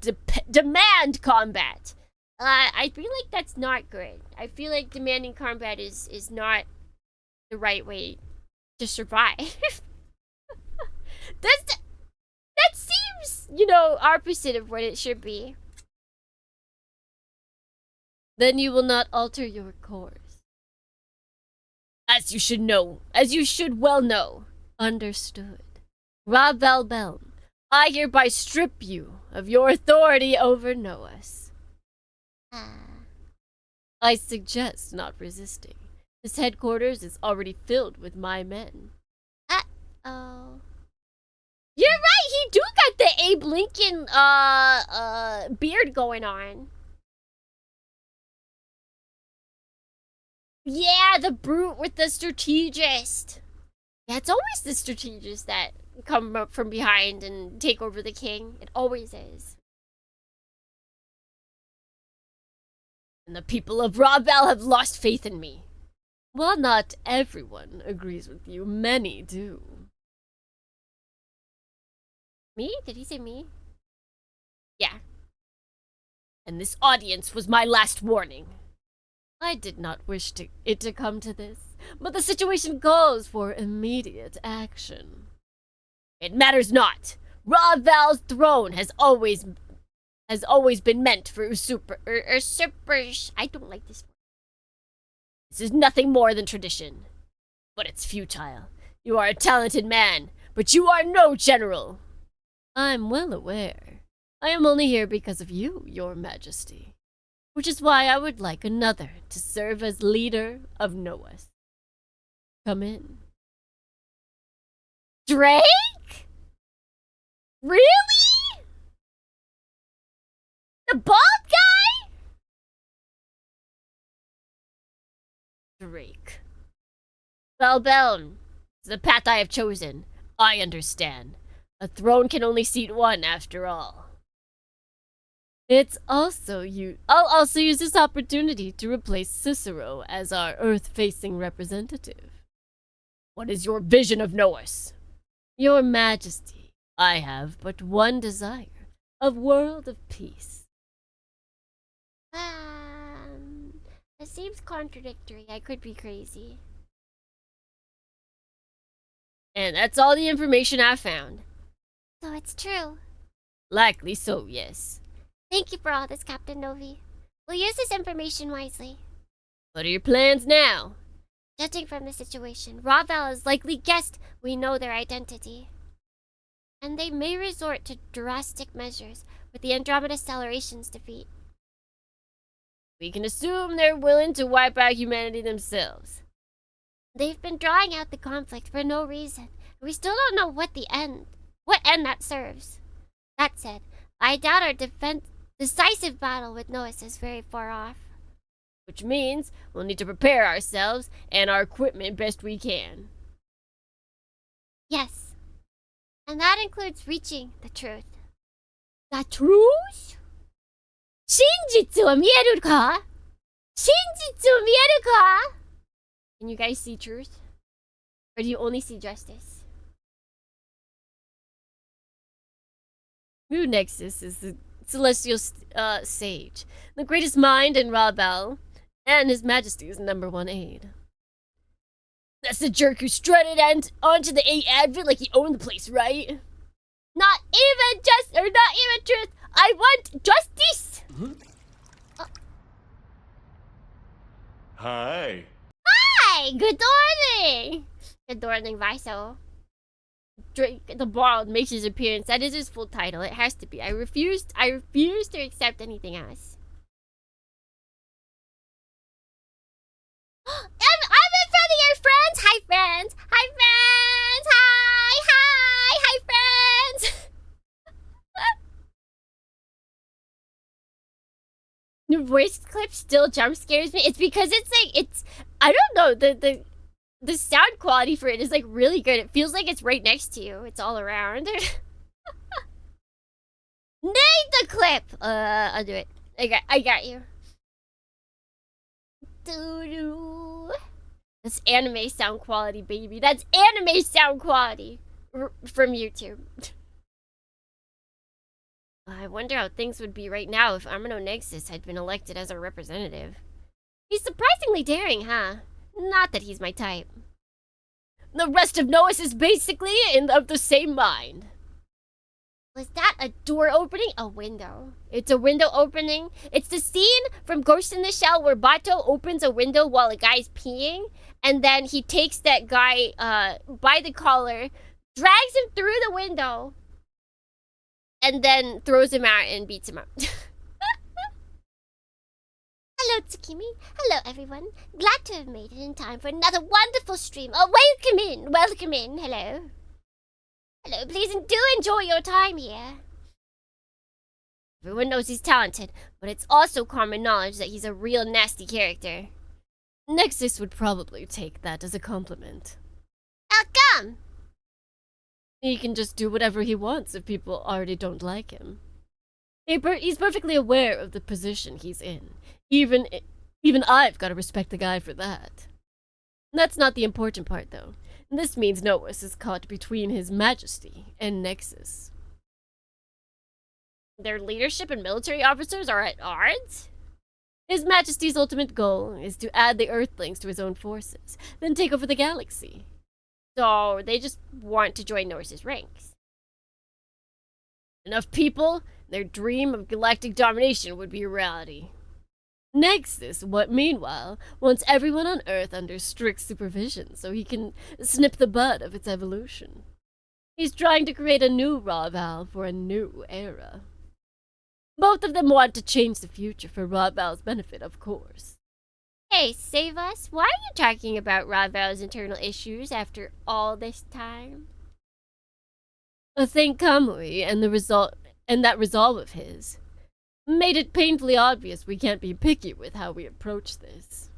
demand combat. I feel like that's not good. I feel like demanding combat is not the right way to survive. That seems, opposite of what it should be. Then you will not alter your course. As you should well know. Understood. Raval Belm, I hereby strip you of your authority over NOAHS. I suggest not resisting. This headquarters is already filled with my men. Oh. You're right, he do got the Abe Lincoln, beard going on. Yeah, the brute with the strategist. Yeah, it's always the strategists that come up from behind and take over the king. It always is. And the people of Raval have lost faith in me. While not everyone agrees with you, many do. Me? Did he say me? Yeah. And this audience was my last warning. I did not wish it to come to this, but the situation calls for immediate action. It matters not. Raval's throne has always been meant for usurpers. I don't like this. This is nothing more than tradition. But it's futile. You are a talented man, but you are no general. I'm well aware. I am only here because of you, Your Majesty. Which is why I would like another to serve as leader of NOAHS. Come in. Drake? Really? The bald guy? Drake. Belbeln, it's the path I have chosen. I understand. A throne can only seat one after all. I'll also use this opportunity to replace Cicero as our Earth-facing representative. What is your vision of NOAHS? Your Majesty, I have but one desire, a world of peace. It seems contradictory. I could be crazy. And that's all the information I found. So it's true. Likely so, yes. Thank you for all this, Captain Novi. We'll use this information wisely. What are your plans now? Judging from the situation, Raval has likely guessed we know their identity. And they may resort to drastic measures with the Andromeda Stellation's defeat. We can assume they're willing to wipe out humanity themselves. They've been drawing out the conflict for no reason. We still don't know what end that serves. That said, I doubt our decisive battle with NOAHS is very far off. Which means we'll need to prepare ourselves and our equipment best we can. Yes. And that includes reaching the truth. The truth? 真実は見えるか? 真実は見えるか? Can you guys see truth? Or do you only see justice? NOAHS is the celestial sage, the greatest mind in Rabel, and His Majesty's #1 aide. That's the jerk who strutted onto the 8 Advent like he owned the place, right? Not even truth. I want justice. Hi. Hi! Good morning! Good morning, Viso. Drake the Bald makes his appearance. That is his full title. It has to be. I refuse to accept anything else. I'm in front of your friends! Hi, friends! Hi, friends! Hi, friends! Your voice clip still jump scares me. It's because it's I don't know, the sound quality for it is like really good. It feels like it's right next to you. It's all around. Name the clip! I'll do it. I got you. Doo-doo. That's anime sound quality, baby. That's anime sound quality from YouTube. I wonder how things would be right now if NOAHS had been elected as our representative. He's surprisingly daring, huh? Not that he's my type. The rest of NOAHS is basically of the same mind. Was that a door opening? A window. It's a window opening. It's the scene from Ghost in the Shell where Bato opens a window while a guy's peeing, and then he takes that guy by the collar, drags him through the window, and then throws him out and beats him up. Hello, Tsukimi. Hello, everyone. Glad to have made it in time for another wonderful stream. Oh, welcome in. Welcome in. Hello. Hello, please do enjoy your time here. Everyone knows he's talented, but it's also common knowledge that he's a real nasty character. Nexus would probably take that as a compliment. Welcome. He can just do whatever he wants if people already don't like him. He's perfectly aware of the position he's in. Even I've got to respect the guy for that. That's not the important part, though. This means NOAHS is caught between His Majesty and Nexus. Their leadership and military officers are at odds? His Majesty's ultimate goal is to add the Earthlings to his own forces, then take over the galaxy. So they just want to join NOAHS' ranks. Enough people, their dream of galactic domination would be a reality. Nexus, meanwhile, wants everyone on Earth under strict supervision so he can snip the bud of its evolution. He's trying to create a new Raval for a new era. Both of them want to change the future for Raval's benefit, of course. Hey, save us. Why are you talking about Raval's internal issues after all this time? I think Kamui and that resolve of his made it painfully obvious we can't be picky with how we approach this.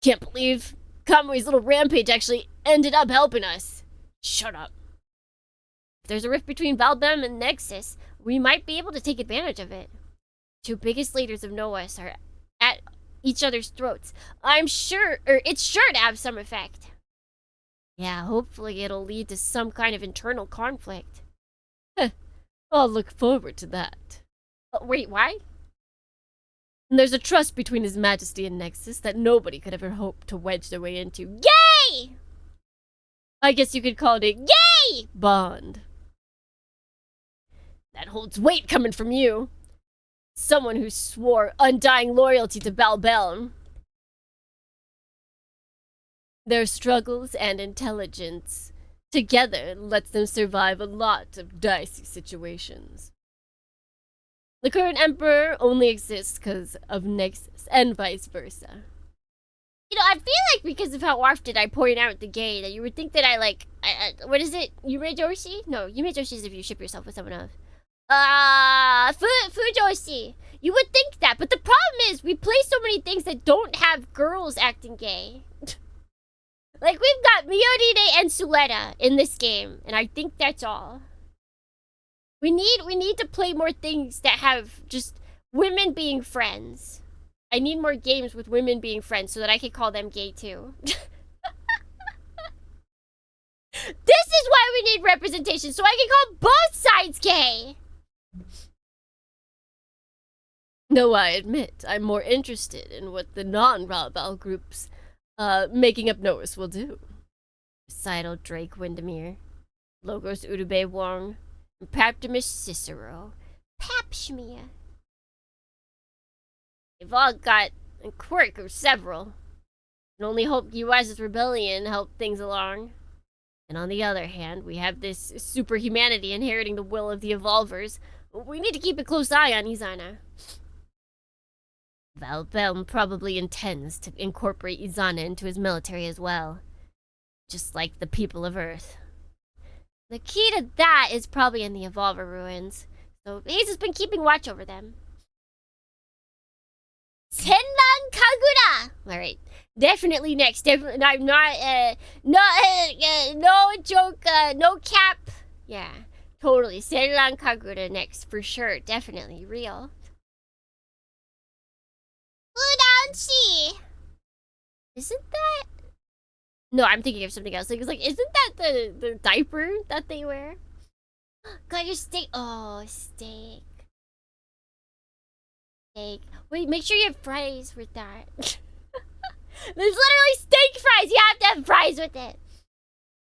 Can't believe Kamui's little rampage actually ended up helping us. Shut up. If there's a rift between Valbem and Nexus, we might be able to take advantage of it. Two biggest leaders of NOAHS are at each other's throats. It's sure to have some effect. Yeah, hopefully it'll lead to some kind of internal conflict. I'll look forward to that. Wait, why? And there's a trust between His Majesty and Nexus that nobody could ever hope to wedge their way into. Yay! I guess you could call it a yay bond. That holds weight coming from you. Someone who swore undying loyalty to Balbelm. Their struggles and intelligence together lets them survive a lot of dicey situations. The current Emperor only exists because of Nexus, and vice versa. You know, I feel like because of how often I point out the gay, that you would think that what is it? Yume Joshi? No, Yume Joshi is if you ship yourself with someone else. Fujoshi. You would think that, but the problem is we play so many things that don't have girls acting gay. Like, we've got Miyorine and Suleta in this game, and I think that's all. We need to play more things that have just women being friends. I need more games with women being friends so that I can call them gay too. This is why we need representation, so I can call both sides gay. No, I admit, I'm more interested in what the non-Raval groups making up NOAHS will do. Recital Drake Windermere, Logos Urube Wong, and Paptimus Cicero. Papshmia. They've all got a quirk or several. And only hope US's rebellion helped things along. And on the other hand, we have this superhumanity inheriting the will of the Evolvers. We need to keep a close eye on Izana. Valbelm probably intends to incorporate Izana into his military as well. Just like the people of Earth. The key to that is probably in the Evolver ruins. So Hayes has been keeping watch over them. Senran Kagura! Alright. Definitely next. Definitely. I'm not, no joke, no cap. Yeah. Totally. Senran Kagura next. For sure. Definitely. Real. Udanshi! Isn't that... No, I'm thinking of something else. Like, it's like, isn't that the diaper that they wear? Got your steak. Oh, steak. Steak. Wait, make sure you have fries with that. There's literally steak fries. You have to have fries with it.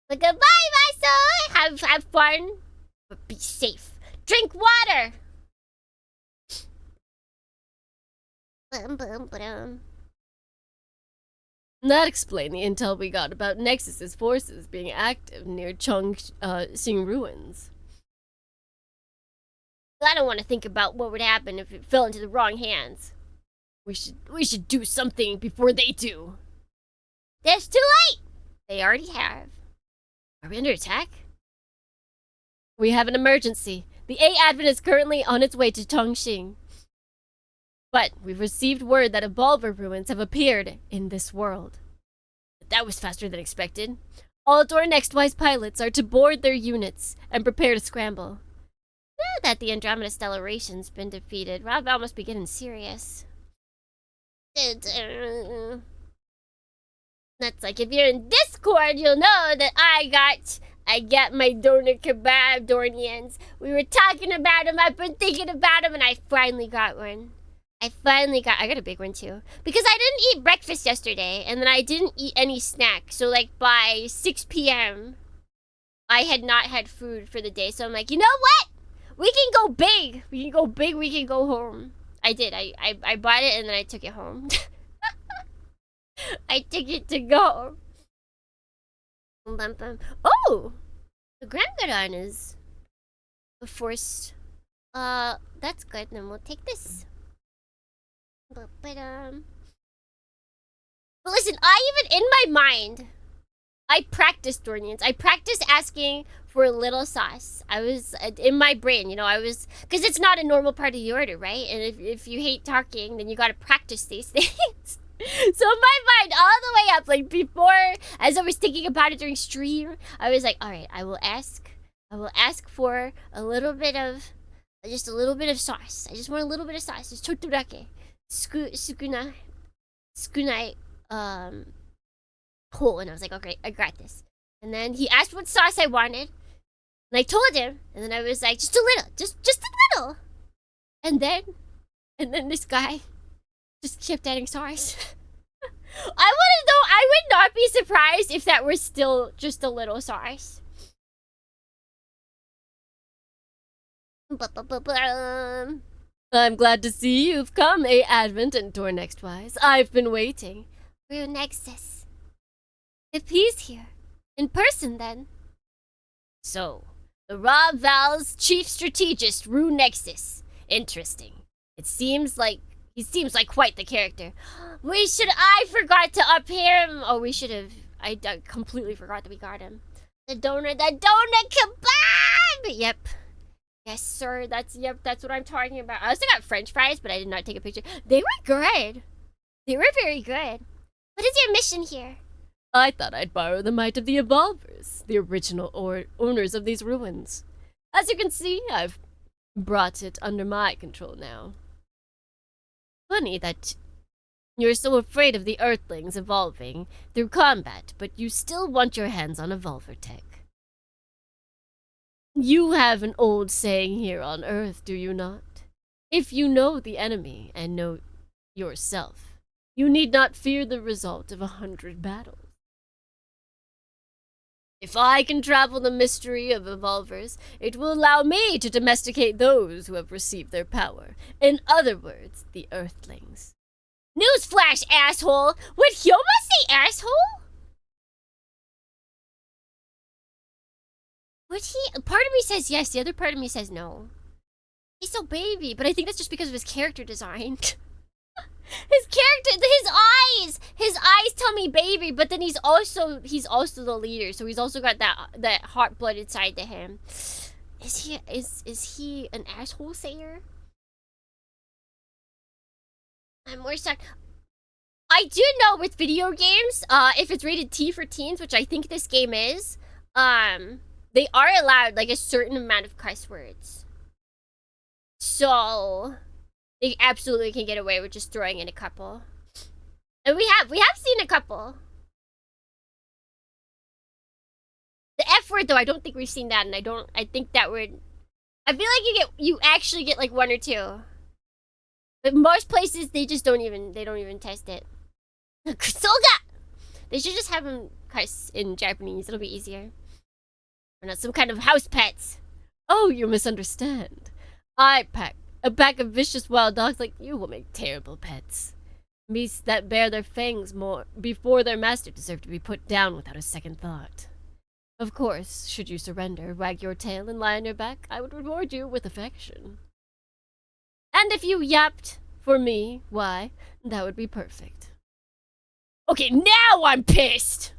But goodbye, my soul. Have fun. But be safe. Drink water. That explained the intel we got about Nexus's forces being active near Sing ruins. I don't want to think about what would happen if it fell into the wrong hands. We should do something before they do. That's too late! They already have. Are we under attack? We have an emergency. The A Advent is currently on its way to Tongxing. But we've received word that Evolver ruins have appeared in this world. But that was faster than expected. All DohrneXYz pilots are to board their units and prepare to scramble. Now that the Andromeda Stellation's been defeated, Raval must be getting serious. That's like, if you're in Discord, you'll know that I got my Dohner kebab Dornians. We were talking about them, I've been thinking about them, and I finally got one. I got a big one too. Because I didn't eat breakfast yesterday, and then I didn't eat any snack. So like by 6 p.m., I had not had food for the day. So I'm like, you know what? We can go big. We can go big, we can go home. I did. I bought it and then I took it home. I took it to go. Oh! The Grangaron is the force. That's good. Then we'll take this. But listen, in my mind, I practiced Dornians. I practiced asking for a little sauce. I was, in my brain, because it's not a normal part of the order, right? And if you hate talking, then you gotta practice these things. So in my mind, all the way up, like before, as I was thinking about it during stream, I was like, alright, I will ask for just a little bit of sauce. I just want a little bit of sauce. Just choturake. Sukunai hole, and I was like, okay, I got this. And then he asked what sauce I wanted, and I told him, and then I was like, just a little, just a little. And then this guy just kept adding sauce. I would not be surprised if that were still just a little sauce. I'm glad to see you've come, A Advent and DohrneXYz. I've been waiting. We're Nexus. If he's here, in person then. So, the Raval's chief strategist, DohrneXYz. Interesting. He seems like quite the character. I forgot to up him. Oh, we should have. I completely forgot that we got him. The Dohner kebab! Yep. Yes, sir. That's what I'm talking about. I also got French fries, but I did not take a picture. They were good. They were very good. What is your mission here? I thought I'd borrow the might of the Evolvers, the original owners of these ruins. As you can see, I've brought it under my control now. Funny that you're so afraid of the Earthlings evolving through combat, but you still want your hands on Evolver tech. You have an old saying here on Earth, do you not? If you know the enemy and know yourself, you need not fear the result of 100 battles. If I can travel the mystery of Evolvers, it will allow me to domesticate those who have received their power. In other words, the Earthlings. Newsflash, asshole! Would Hyoma say asshole? Would he? Part of me says yes, the other part of me says no. He's so baby, but I think that's just because of his character design. His eyes tell me baby, but then he's also the leader, so he's also got that hot-blooded side to him. Is he an asshole sayer? I'm more shocked. I do know with video games, if it's rated T for teens, which I think this game is, they are allowed like a certain amount of cuss words. So they absolutely can get away with just throwing in a couple. And we have seen a couple. The F word though, I don't think we've seen that, and I think that would, I feel like you actually get like one or two. But most places they just don't even test it. Kusoga! They should just have him cuss in Japanese, it'll be easier. We're not some kind of house pets. Oh, you misunderstand. A pack of vicious wild dogs like you will make terrible pets. Beasts that bear their fangs more before their master deserve to be put down without a second thought. Of course, should you surrender, wag your tail and lie on your back, I would reward you with affection. And if you yapped for me, why, that would be perfect. Okay, now I'm pissed!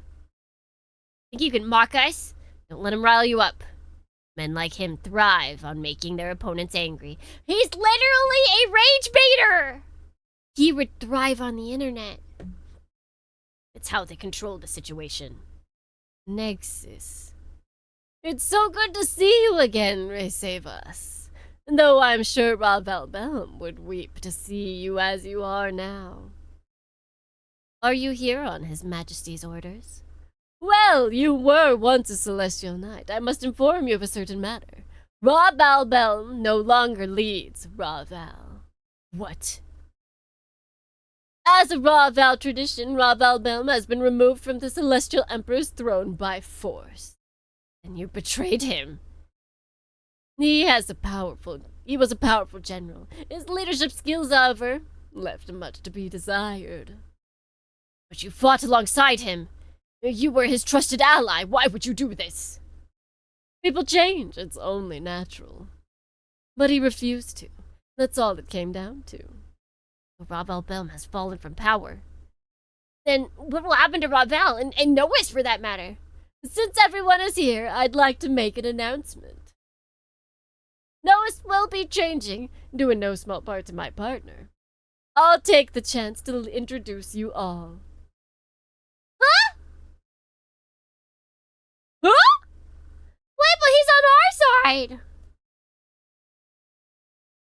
Think you can mock us? Don't let him rile you up. Men like him thrive on making their opponents angry. He's literally a rage baiter! He would thrive on the internet. It's how they control the situation. Nexus. It's so good to see you again, Resevas. Though I'm sure Ravel Belm would weep to see you as you are now. Are you here on His Majesty's orders? Well, you were once a Celestial Knight. I must inform you of a certain matter. Ravel Belm no longer leads Ravel. What? As a Ravel tradition, Ravel Belm has been removed from the Celestial Emperor's throne by force. And you betrayed him. He was a powerful general. His leadership skills, however, left much to be desired. But you fought alongside him. You were his trusted ally. Why would you do this? People change. It's only natural. But he refused to. That's all it came down to. Ravel Belm has fallen from power. Then what will happen to Ravel and NOAHS for that matter? Since everyone is here, I'd like to make an announcement. NOAHS will be changing, due in no small part to my partner. I'll take the chance to introduce you all. Huh? Huh? Wait, but he's on our side!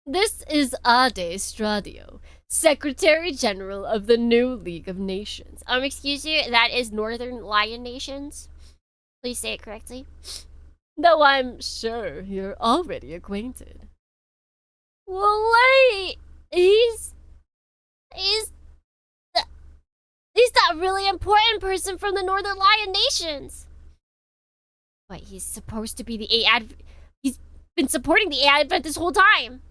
This is Ade Stradio, Secretary General of the new League of Nations. Excuse you, that is Northern Lion Nations. Please say it correctly. Though I'm sure you're already acquainted. Well, wait! He's that really important person from the Northern Lion Nations. Wait, he's supposed to be the he's been supporting the Advent this whole time.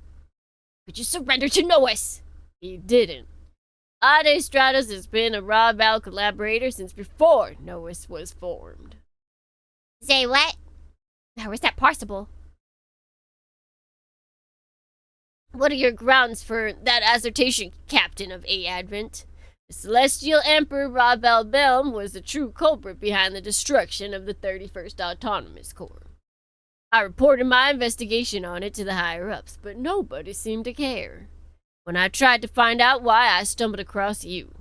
But you surrender to NOAHS. He didn't. Ade Stratos has been a Ravel collaborator since before NOAHS was formed. Say what? How is that possible? What are your grounds for that assertion, Captain of A Advent? The Celestial Emperor Ravel Belm was the true culprit behind the destruction of the 31st Autonomous Corps. I reported my investigation on it to the higher-ups, but nobody seemed to care. When I tried to find out why, I stumbled across you.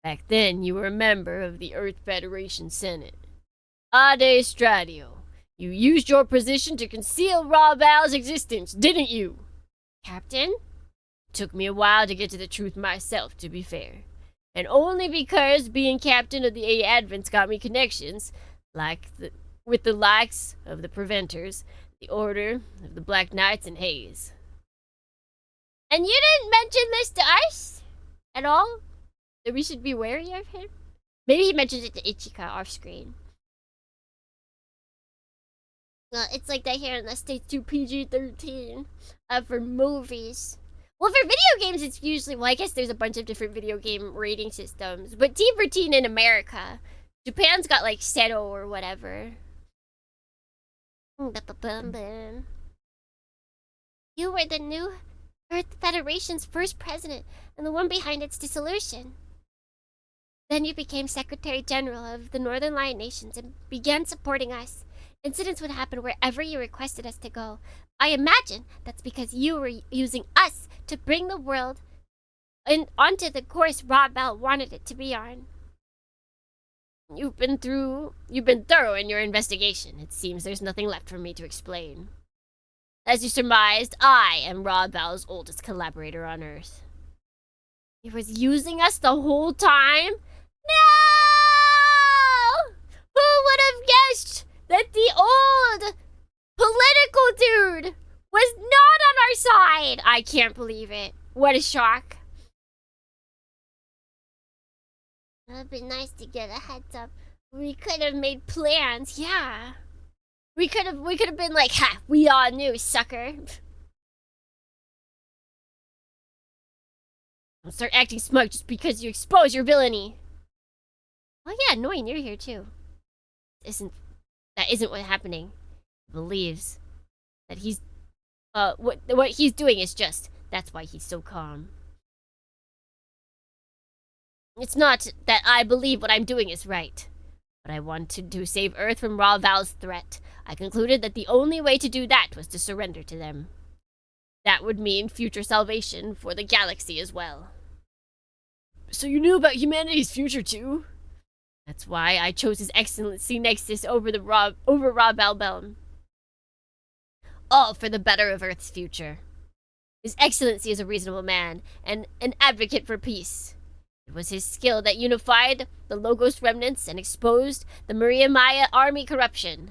Back then, you were a member of the Earth Federation Senate. Ade Stradio, you used your position to conceal Raval's existence, didn't you? Captain? Took me a while to get to the truth myself, to be fair. And only because being captain of the Eight Advents got me connections, with the likes of the Preventers, the Order of the Black Knights, and Hayes. And you didn't mention this to us? At all? That we should be wary of him? Maybe he mentioned it to Ichika off screen. Well, it's like that here in the States too, PG-13. For movies. Well, for video games, it's usually... Well, I guess there's a bunch of different video game rating systems. But teen for teen in America. Japan's got, like, Seto or whatever. You were the new Earth Federation's first president and the one behind its dissolution. Then you became Secretary General of the Northern Lion Nations and began supporting us. Incidents would happen wherever you requested us to go. I imagine that's because you were using us to bring the world onto the course Raval wanted it to be on. You've been thorough in your investigation. It seems there's nothing left for me to explain. As you surmised, I am Raval's oldest collaborator on Earth. He was using us the whole time? No! Who would have guessed that the old political dude was not on our side? I can't believe it. What a shock. It would be nice to get a heads up. We could have made plans, yeah. We could have been like, ha, we all knew, sucker. Don't start acting smug just because you expose your villainy. Oh yeah, annoying, you're here too. That isn't what's happening. He believes that he's what he's doing is just. That's why he's so calm. It's not that I believe what I'm doing is right, but I wanted to save Earth from Raval's threat. I concluded that the only way to do that was to surrender to them. That would mean future salvation for the galaxy as well. So you knew about humanity's future too? That's why I chose His Excellency Nexus over Raval Belm. All for the better of Earth's future. His Excellency is a reasonable man and an advocate for peace. It was his skill that unified the Logos remnants and exposed the Maria Maya army corruption.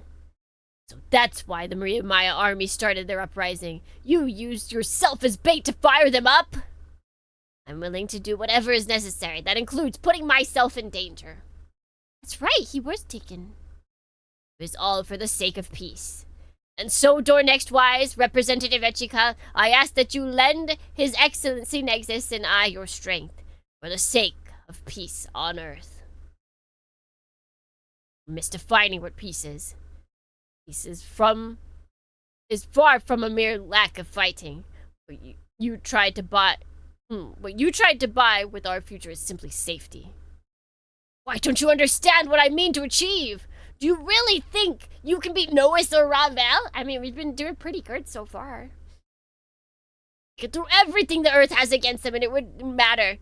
So that's why the Maria Maya army started their uprising. You used yourself as bait to fire them up? I'm willing to do whatever is necessary. That includes putting myself in danger. That's right, he was taken. It was all for the sake of peace. And so, DohrneXYz, Representative Ichika, I ask that you lend His Excellency Nexus and I your strength for the sake of peace on Earth. Misdefining what peace is. Peace is far from a mere lack of fighting. What you tried to buy with our future is simply safety. Why don't you understand what I mean to achieve? Do you really think you can beat NOAHS or Raval? I mean, we've been doing pretty good so far. Get through everything the Earth has against them and it wouldn't matter.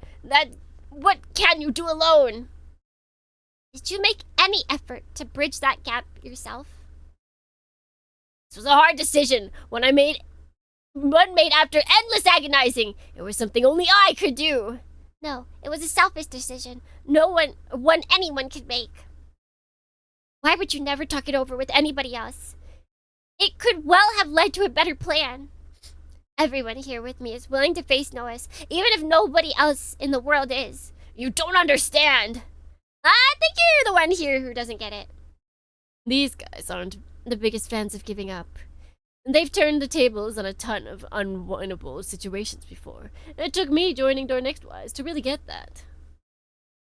What can you do alone? Did you make any effort to bridge that gap yourself? This was a hard decision, one made after endless agonizing. It was something only I could do. No, it was a selfish decision. Anyone could make. Why would you never talk it over with anybody else? It could well have led to a better plan. Everyone here with me is willing to face NOAHS, even if nobody else in the world is. You don't understand. I think you're the one here who doesn't get it. These guys aren't the biggest fans of giving up. They've turned the tables on a ton of unwinnable situations before. It took me joining DohrneXYz to really get that.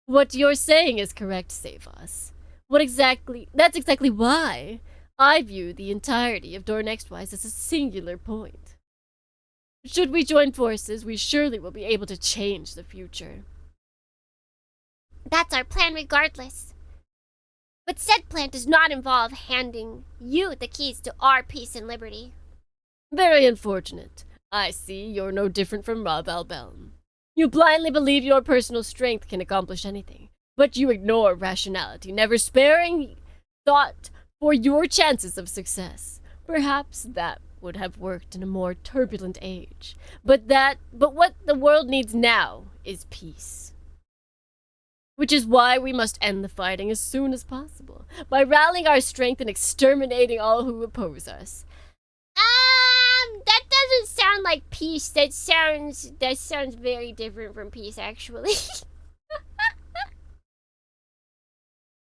What you're saying is correct, Savas. That's exactly why I view the entirety of DohrneXYz as a singular point. Should we join forces, we surely will be able to change the future. That's our plan regardless. But said plan does not involve handing you the keys to our peace and liberty. Very unfortunate. I see you're no different from Rav Albelm. You blindly believe your personal strength can accomplish anything, but you ignore rationality, never sparing thought for your chances of success. Perhaps that would have worked in a more turbulent age, but what the world needs now is peace. Which is why we must end the fighting as soon as possible, by rallying our strength and exterminating all who oppose us. That doesn't sound like peace. That sounds very different from peace, actually.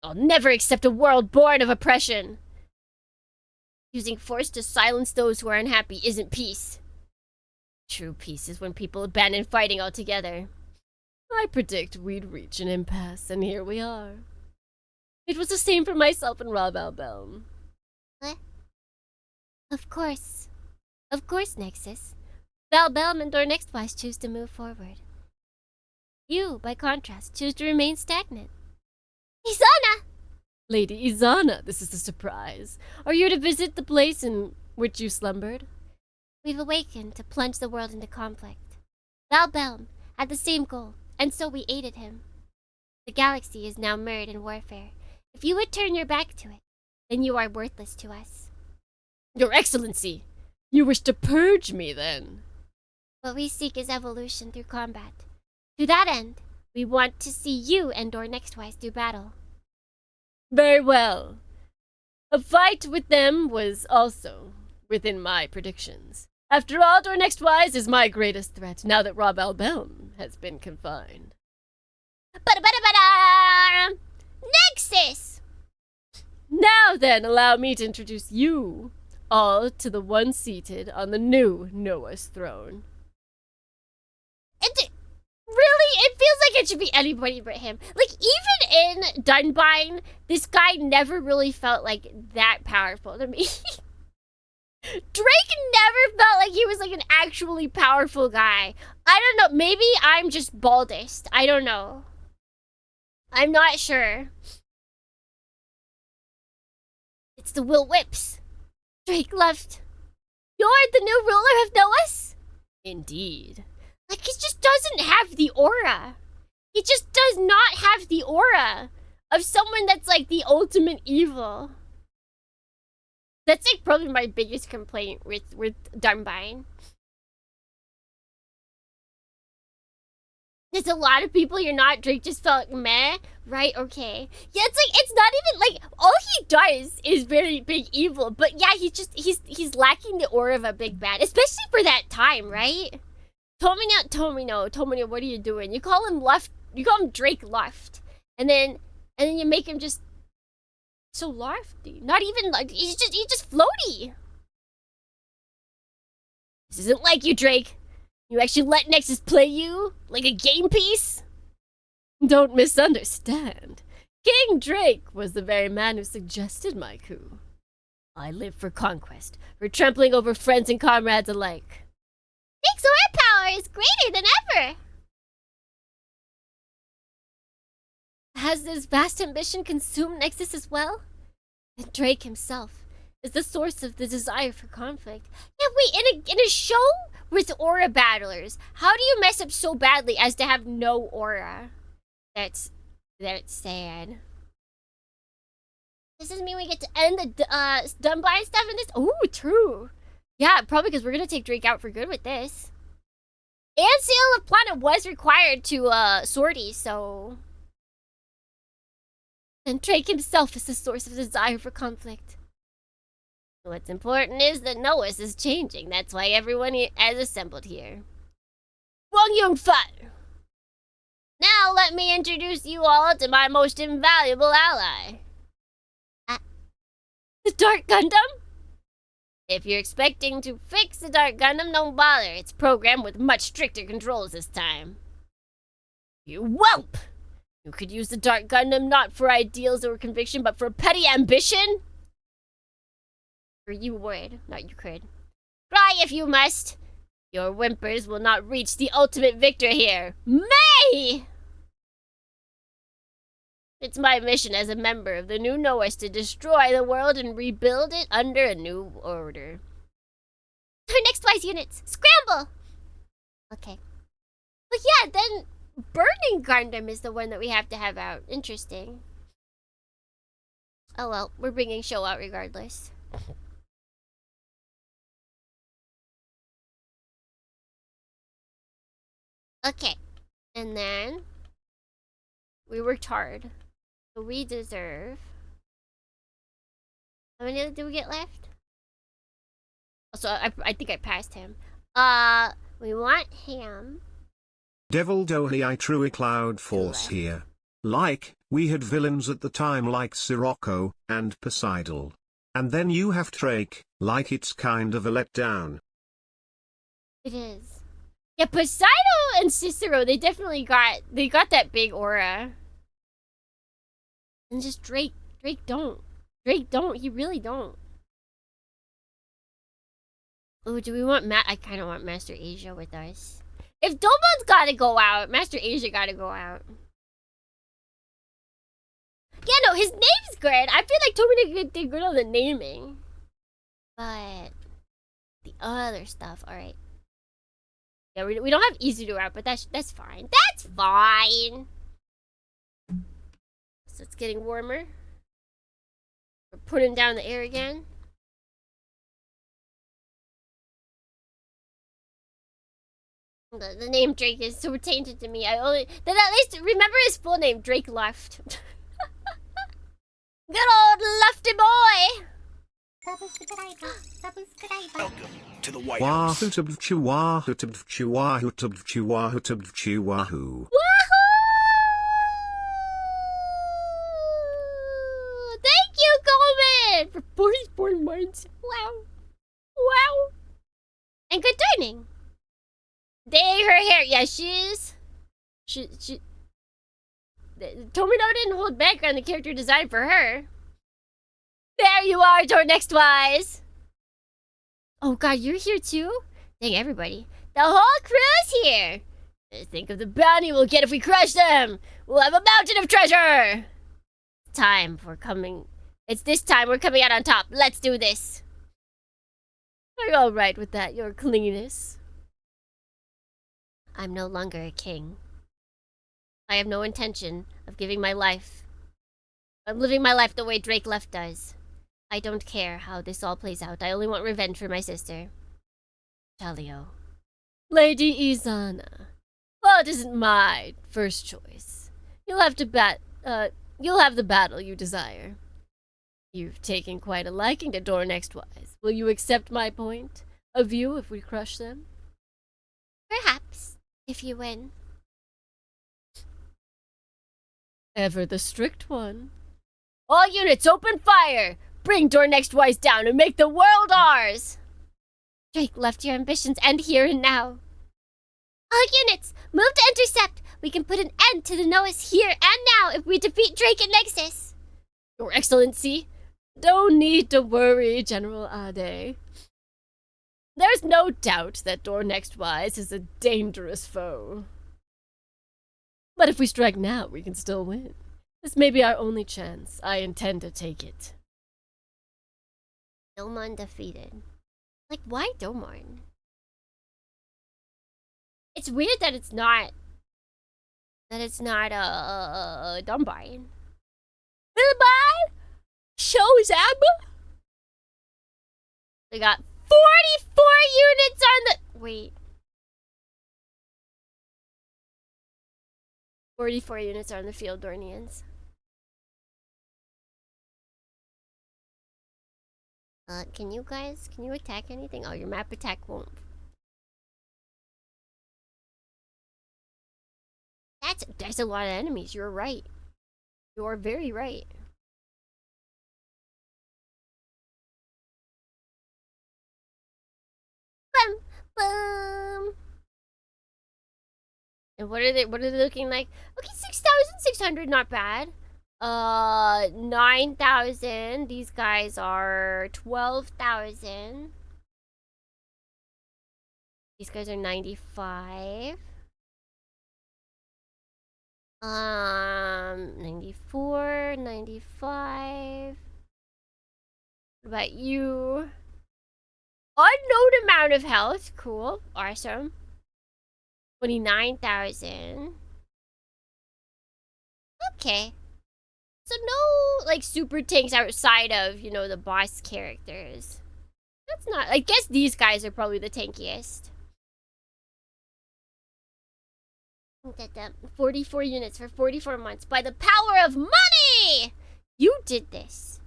I'll never accept a world born of oppression. Using force to silence those who are unhappy isn't peace. True peace is when people abandon fighting altogether. I predict we'd reach an impasse, and here we are. It was the same for myself and Rav Albelm. Of course, Nexus. Albelm and DohrneXYz choose to move forward. You, by contrast, choose to remain stagnant. Izana! Lady Izana, this is a surprise. Are you to visit the place in which you slumbered? We've awakened to plunge the world into conflict. Albelm had the same goal, and so we aided him. The galaxy is now mired in warfare. If you would turn your back to it, then you are worthless to us. Your Excellency, you wish to purge me, then? What we seek is evolution through combat. To that end, we want to see you and DohrneXYz do battle. Very well. A fight with them was also within my predictions. After all, DohrneXYz is my greatest threat now that Rav Albelm has been confined. Ba-da-ba-da-ba-da! Nexus! Now then, allow me to introduce you all to the one seated on the new NOAHS throne. Really? It feels like it should be anybody but him. Like, even in Dunbine, this guy never really felt like that powerful to me. Drake never felt like he was like an actually powerful guy. I don't know. Maybe I'm just baldest. I don't know. I'm not sure. It's the Will Whips. Drake left. You're the new ruler of NOAHS? Indeed. Like, he just doesn't have the aura. He just does not have the aura of someone that's like the ultimate evil. That's like probably my biggest complaint with Dunbine. There's a lot of people you're not. Drake just felt meh, right? Okay. Yeah, it's like, it's not even like, all he does is very big evil. But yeah, he's lacking the aura of a big bad, especially for that time, right? Tomino, what are you doing? You call him Drake Luft. And then you make him just so lofty. Not even like, he's just floaty. This isn't like you, Drake. You actually let Nexus play you like a game piece? Don't misunderstand. King Drake was the very man who suggested my coup. I live for conquest, for trampling over friends and comrades alike. Drake's aura power is greater than ever. Has this vast ambition consumed Nexus as well? And Drake himself is the source of the desire for conflict. Yeah, wait, in a show with aura battlers, how do you mess up so badly as to have no aura? That's sad. Does this mean we get to end the Dunbine stuff in this? Oh, true. Yeah, probably because we're gonna take Drake out for good with this. And Seal of Planet was required to sortie, so. And Drake himself is the source of desire for conflict. What's important is that NOAHS is changing. That's why everyone has assembled here. Wong Yung Fat! Now let me introduce you all to my most invaluable ally. The Dark Gundam? If you're expecting to fix the Dark Gundam, don't bother. It's programmed with much stricter controls this time. You whelp! You could use the Dark Gundam not for ideals or conviction, but for petty ambition? Or you would, not you could. Cry if you must. Your whimpers will not reach the ultimate victor here. May! It's my mission as a member of the new NOAHS to destroy the world and rebuild it under a new order. DohrneXYz units, scramble! Okay. But yeah, then Burning Gundam is the one that we have to have out. Interesting. Oh well, we're bringing show out regardless. Okay. And then we worked hard. So we deserve. How many did we get left? So I think I passed him. We want him. Devil Dohi I True Cloud Force here. Like, we had villains at the time like Sirocco and Poseidon. And then you have Drake, like it's kind of a letdown. It is. Yeah, Poseidon and Cicero, they definitely got that big aura. And just Drake don't. He really don't. Oh, do we want I kind of want Master Asia with us. If Domon's gotta go out, Master Asia gotta go out. Yeah, no, his name's good. I feel like Tomine did good on the naming. But the other stuff, alright. Yeah, we don't have easy to out, but that's fine. That's fine! So it's getting warmer. We're putting down the air again. The name Drake is so tainted to me. Then at least remember his full name, Drake Left. Good old Lefty boy! Welcome to the White House. Wahoo! Thank you, Coleman, for 44 months. Wow. And good turning. Dang her hair. Yeah, she Tomino didn't hold back on the character design for her. There you are, DohrneXYz. Oh god, you're here too? Dang, everybody. The whole crew's here. Think of the bounty we'll get if we crush them. We'll have a mountain of treasure. It's this time we're coming out on top. Let's do this. Are you alright with that, your clinginess? I'm no longer a king. I have no intention of giving my life. I'm living my life the way Drake Left does. I don't care how this all plays out. I only want revenge for my sister. Talio. Lady Izana. Well, it isn't my first choice. You'll have the battle you desire. You've taken quite a liking to DohrneXYz. Will you accept my point of view if we crush them? Perhaps, if you win. Ever the strict one. All units, open fire! Bring DohrneXYz down and make the world ours! Drake Left, your ambitions end here and now. All units, move to intercept! We can put an end to the NOAHS here and now if we defeat Drake and Nexus! Your Excellency, don't need to worry, General Ade. There's no doubt that DohrneXYz is a dangerous foe. But if we strike now, we can still win. This may be our only chance. I intend to take it. Domon defeated. Like, why Domon? It's weird that it's not... Dunbine. Dunbine? Shows up? We got 44 units on the... Wait. 44 units are on the field, Dornians. Can you attack anything? Oh, your map attack won't. That's a lot of enemies. You're right. You're very right. Bum, bum. And what are they looking like? Okay, 6,600, not bad. 9,000. These guys are 12,000. These guys are 95. 94, 95. What about you? Unknown amount of health. Cool. Awesome. 29,000. Okay. So no, like, super tanks outside of, you know, the boss characters. That's not... I guess these guys are probably the tankiest. 44 units for 44 months by the power of money! You did this.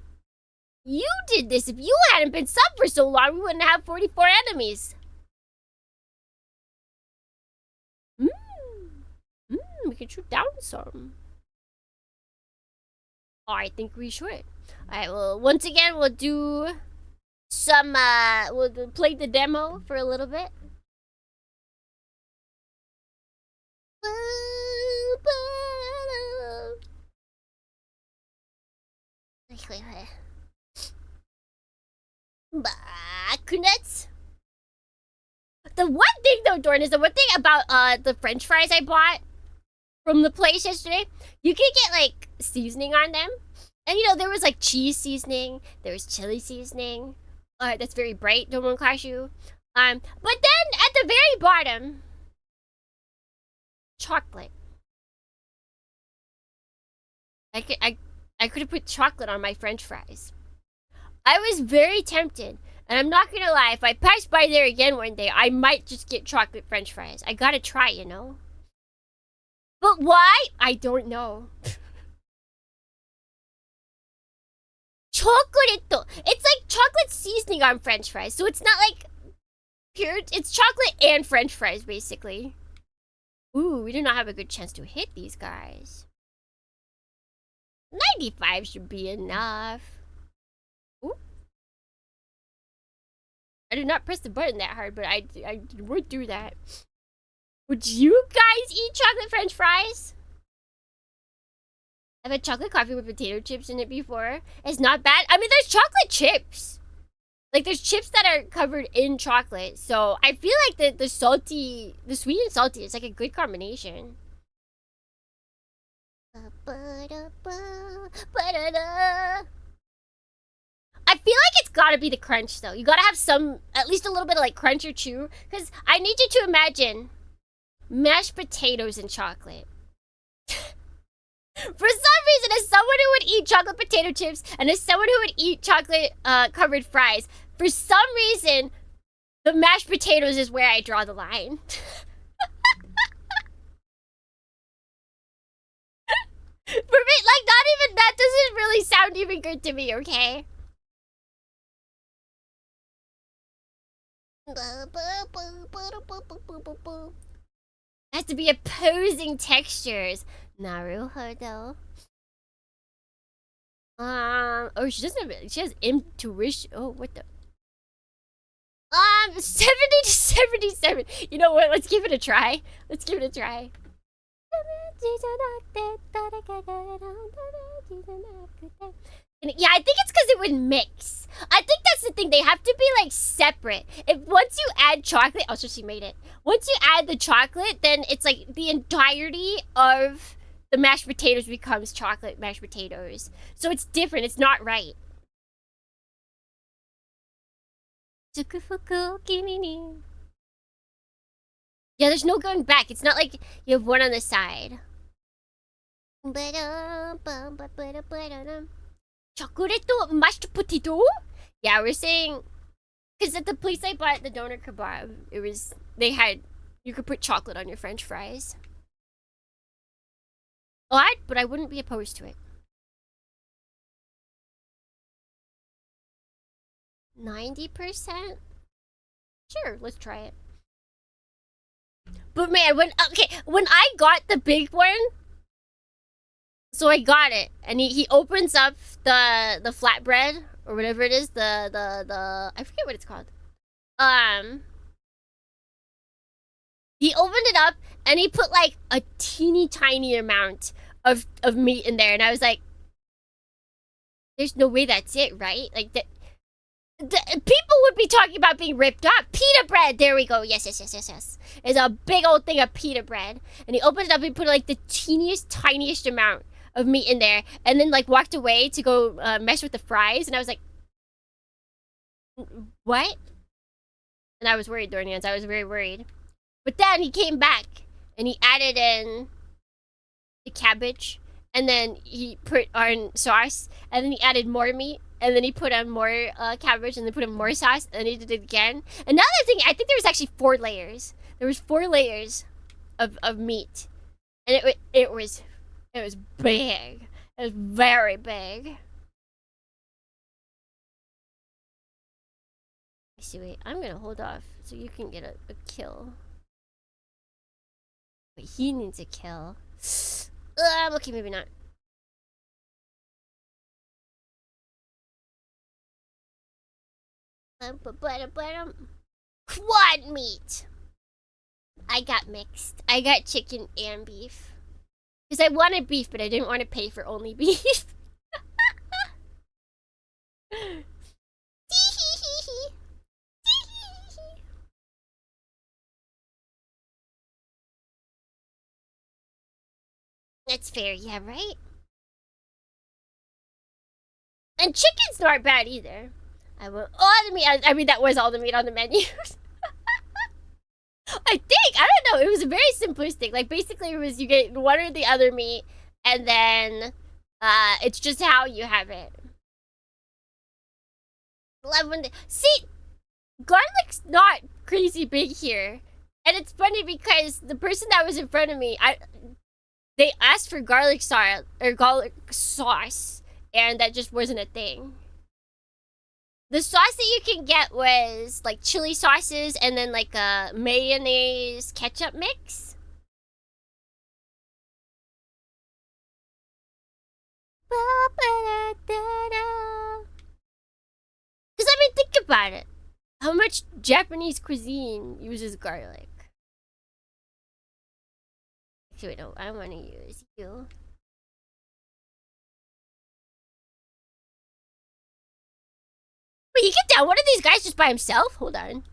You did this. If you hadn't been sub for so long, we wouldn't have 44 enemies. We can shoot down some. Oh, I think we should. Alright, well, once again, we'll do some, we'll play the demo for a little bit. Bakunuts. The one thing though, Dorn, is the one thing about the French fries I bought from the place yesterday, you can get like seasoning on them. And you know, there was like cheese seasoning, there was chili seasoning. That's very bright, don't want to clash you. But then at the very bottom, chocolate. I could have put chocolate on my French fries. I was very tempted. And I'm not gonna lie, if I pass by there again one day, I might just get chocolate French fries. I gotta try, you know? But why? I don't know. Chocolate. It's like chocolate seasoning on French fries. So it's not like pure. It's chocolate and French fries, basically. Ooh, we do not have a good chance to hit these guys. 95 should be enough. Ooh. I did not press the button that hard, but I would do that. Would you guys eat chocolate French fries? I've had chocolate coffee with potato chips in it before. It's not bad. I mean, there's chocolate chips. Like, there's chips that are covered in chocolate. So, I feel like the sweet and salty is like a good combination. I feel like it's gotta be the crunch, though. You gotta have some, at least a little bit of, like, crunch or chew. Because I need you to imagine mashed potatoes and chocolate. For some reason, as someone who would eat chocolate potato chips, and as someone who would eat chocolate covered fries, for some reason, the mashed potatoes is where I draw the line. For me, like, not even that doesn't really sound even good to me, okay? Has to be opposing textures. Naruhodo. Oh, she doesn't have, she has intuition. Oh, what the? 70 to 77. You know what? Let's give it a try. Let's give it a try. Yeah, I think it's because it would mix. I think that's the thing. They have to be like separate. If once you add chocolate, oh, so she made it. Once you add the chocolate, then it's like the entirety of the mashed potatoes becomes chocolate mashed potatoes. So it's different. It's not right. Yeah, there's no going back. It's not like you have one on the side. Chocolate mashed potato? Yeah, we're saying, because at the place I bought the doner kebab, it was, they had, you could put chocolate on your French fries. Odd, but I wouldn't be opposed to it. 90%? Sure, let's try it. But man, when I got the big one, so I got it, and he opens up the flatbread or whatever it is, the I forget what it's called. He opened it up and he put like a teeny tiny amount of meat in there, and I was like, "There's no way that's it, right? Like that." People would be talking about being ripped up. Pita bread. There we go. Yes. It's a big old thing of pita bread. And he opened it up and put like the teeniest, tiniest amount of meat in there. And then like walked away to go mess with the fries. And I was like, what? And I was worried, DohrneXYz. I was very worried. But then he came back and he added in the cabbage. And then he put on sauce. And then he added more meat. And then he put on more cabbage, and then put on more sauce, and then he did it again. Another thing, I think there was actually 4 layers. There was 4 layers of meat, and it was big. It was very big. See, wait, I'm gonna hold off so you can get a kill. But he needs a kill. Okay, maybe not. Quad meat. I got mixed. I got chicken and beef. Because I wanted beef, but I didn't want to pay for only beef. That's fair, yeah, right? And chicken's not bad either. I want all the meat. I mean, that was all the meat on the menu. I don't know. It was very simplistic. Like, basically, it was you get one or the other meat, and then it's just how you have it. See, garlic's not crazy big here. And it's funny because the person that was in front of me, they asked for garlic sauce, and that just wasn't a thing. The sauce that you can get was like chili sauces and then like a mayonnaise ketchup mix. Because I mean, think about it. How much Japanese cuisine uses garlic? Actually, no, I want to use you. Wait, he get down one of these guys just by himself? Hold on.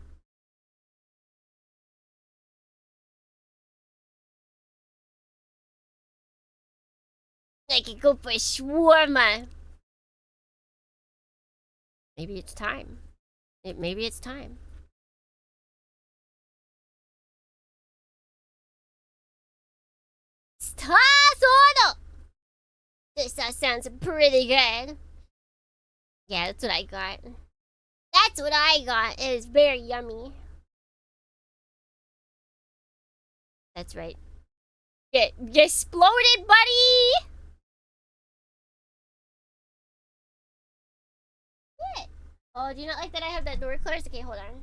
I could go for a shawarma. Maybe it's time. Maybe it's time. Stasoro! This sounds pretty good. Yeah, that's what I got. That's what I got. It is very yummy. That's right. Get exploded, buddy! What? Oh, do you not like that I have that door closed? Okay, hold on.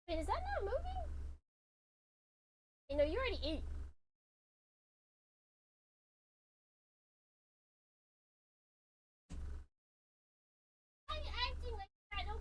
Wait, is that not moving? You know, you already ate. Why are you acting like I don't...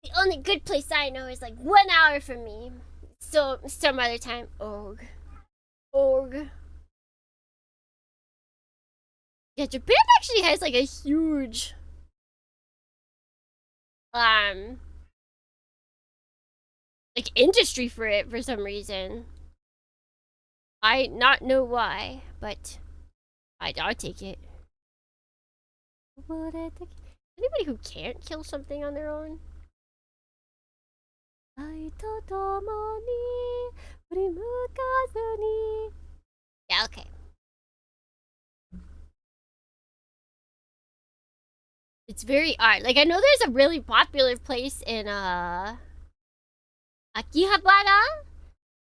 The only good place I know is like 1 hour from me. So some other time. Org. Yeah, Japan actually has like a huge like industry for it for some reason. I not know why, but I'll take it. Anybody who can't kill something on their own? Yeah, It's very odd. Like, I know there's a really popular place in, Akihabara?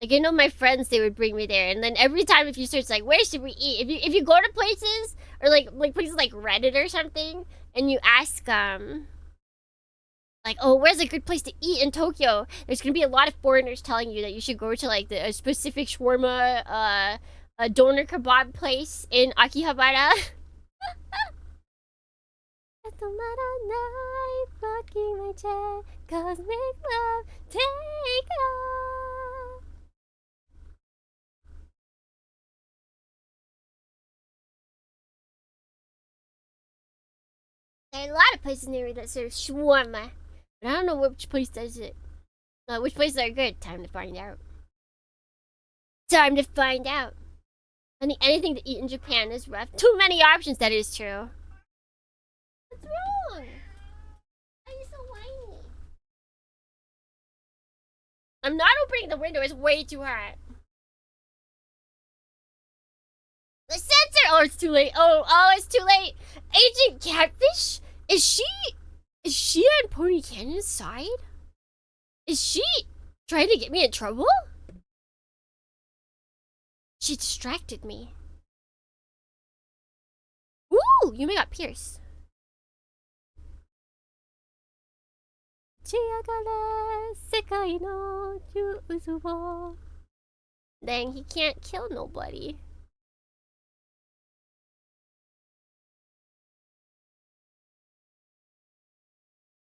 Like, I know my friends, they would bring me there. And then every time if you search, like, where should we eat? If you go to places, or, like places like Reddit or something, and you ask, like, oh, where's a good place to eat in Tokyo? There's gonna be a lot of foreigners telling you that you should go to, like, a specific shawarma, a doner kebab place in Akihabara. Rocking my chair, cosmic love, take off. There are a lot of places near me that serve shawarma, but I don't know which place does it. Which places are good? Time to find out. Time to find out. Anything to eat in Japan is rough. Too many options, that is true. What's wrong? Why are you so whiny? I'm not opening the window, it's way too hot. The sensor! Oh, it's too late. Oh, it's too late. Agent Catfish? Is she on Pony Canyon's side? Is she trying to get me in trouble? She distracted me. Ooh, Yume got pierced. Dang, he can't kill nobody.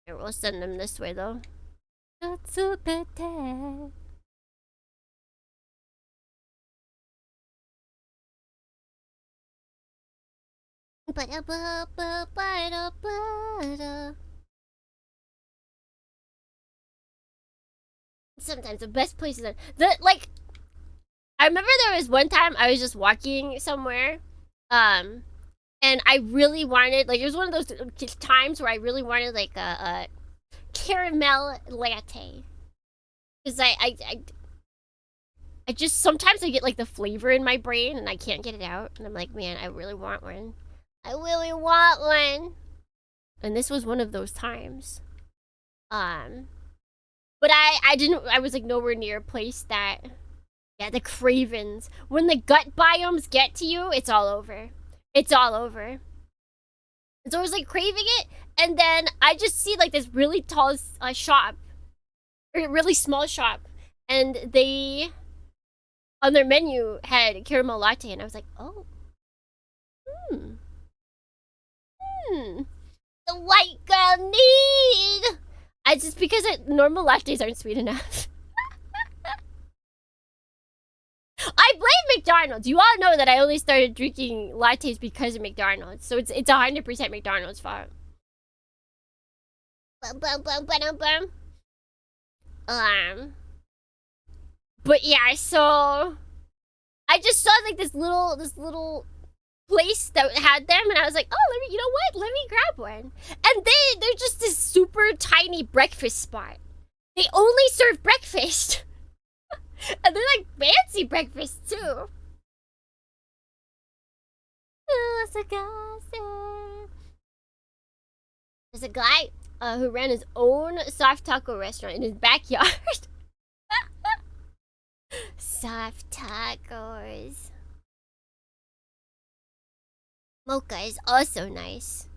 Here, we'll send them this way though. Sometimes the best places are like, I remember there was one time I was just walking somewhere, and I really wanted, like, it was one of those times where I really wanted like a caramel latte, because I just, sometimes I get like the flavor in my brain and I can't get it out, and I'm like, man, I really want one. I really want one. And this was one of those times. But I was like nowhere near a place that, yeah, the cravens. When the gut biomes get to you, it's all over. It's all over. It's always like craving it, and then I just see like this really tall shop, or really small shop, and they, on their menu, had caramel latte, and I was like, oh. The white girl need. Because normal lattes aren't sweet enough. I blame McDonald's. You all know that I only started drinking lattes because of McDonald's, so it's 100% McDonald's fault. But yeah, so I just saw like this little place that had them, and I was like, oh, you know what? Let me grab one. And they're just this super tiny breakfast spot. They only serve breakfast. And they're like fancy breakfast too. There's a guy who ran his own soft taco restaurant in his backyard. Soft tacos. Mocha is also nice.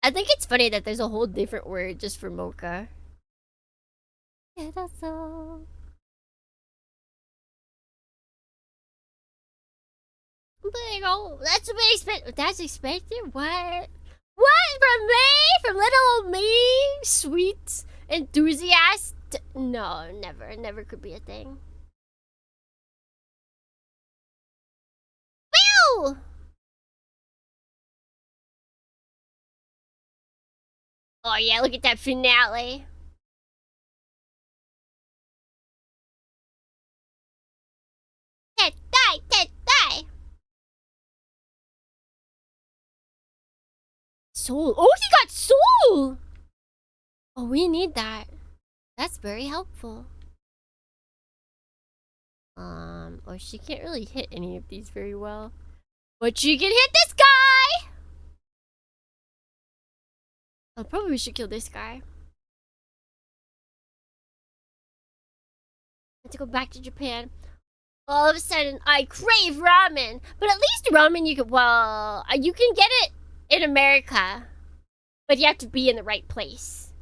I think it's funny that there's a whole different word just for mocha. Yeah, that's all. But that's what we expect. That's expected? What? What? From me? From little old me? Sweet enthusiast? No, never. Never could be a thing. Woo! Oh yeah, look at that finale. Die. Soul. Oh, he got soul! Oh, we need that. That's very helpful. Oh, she can't really hit any of these very well. But she can hit this guy! Oh, probably we should kill this guy. I have to go back to Japan. All of a sudden, I crave ramen. But at least ramen you can, well, you can get it in America. But you have to be in the right place.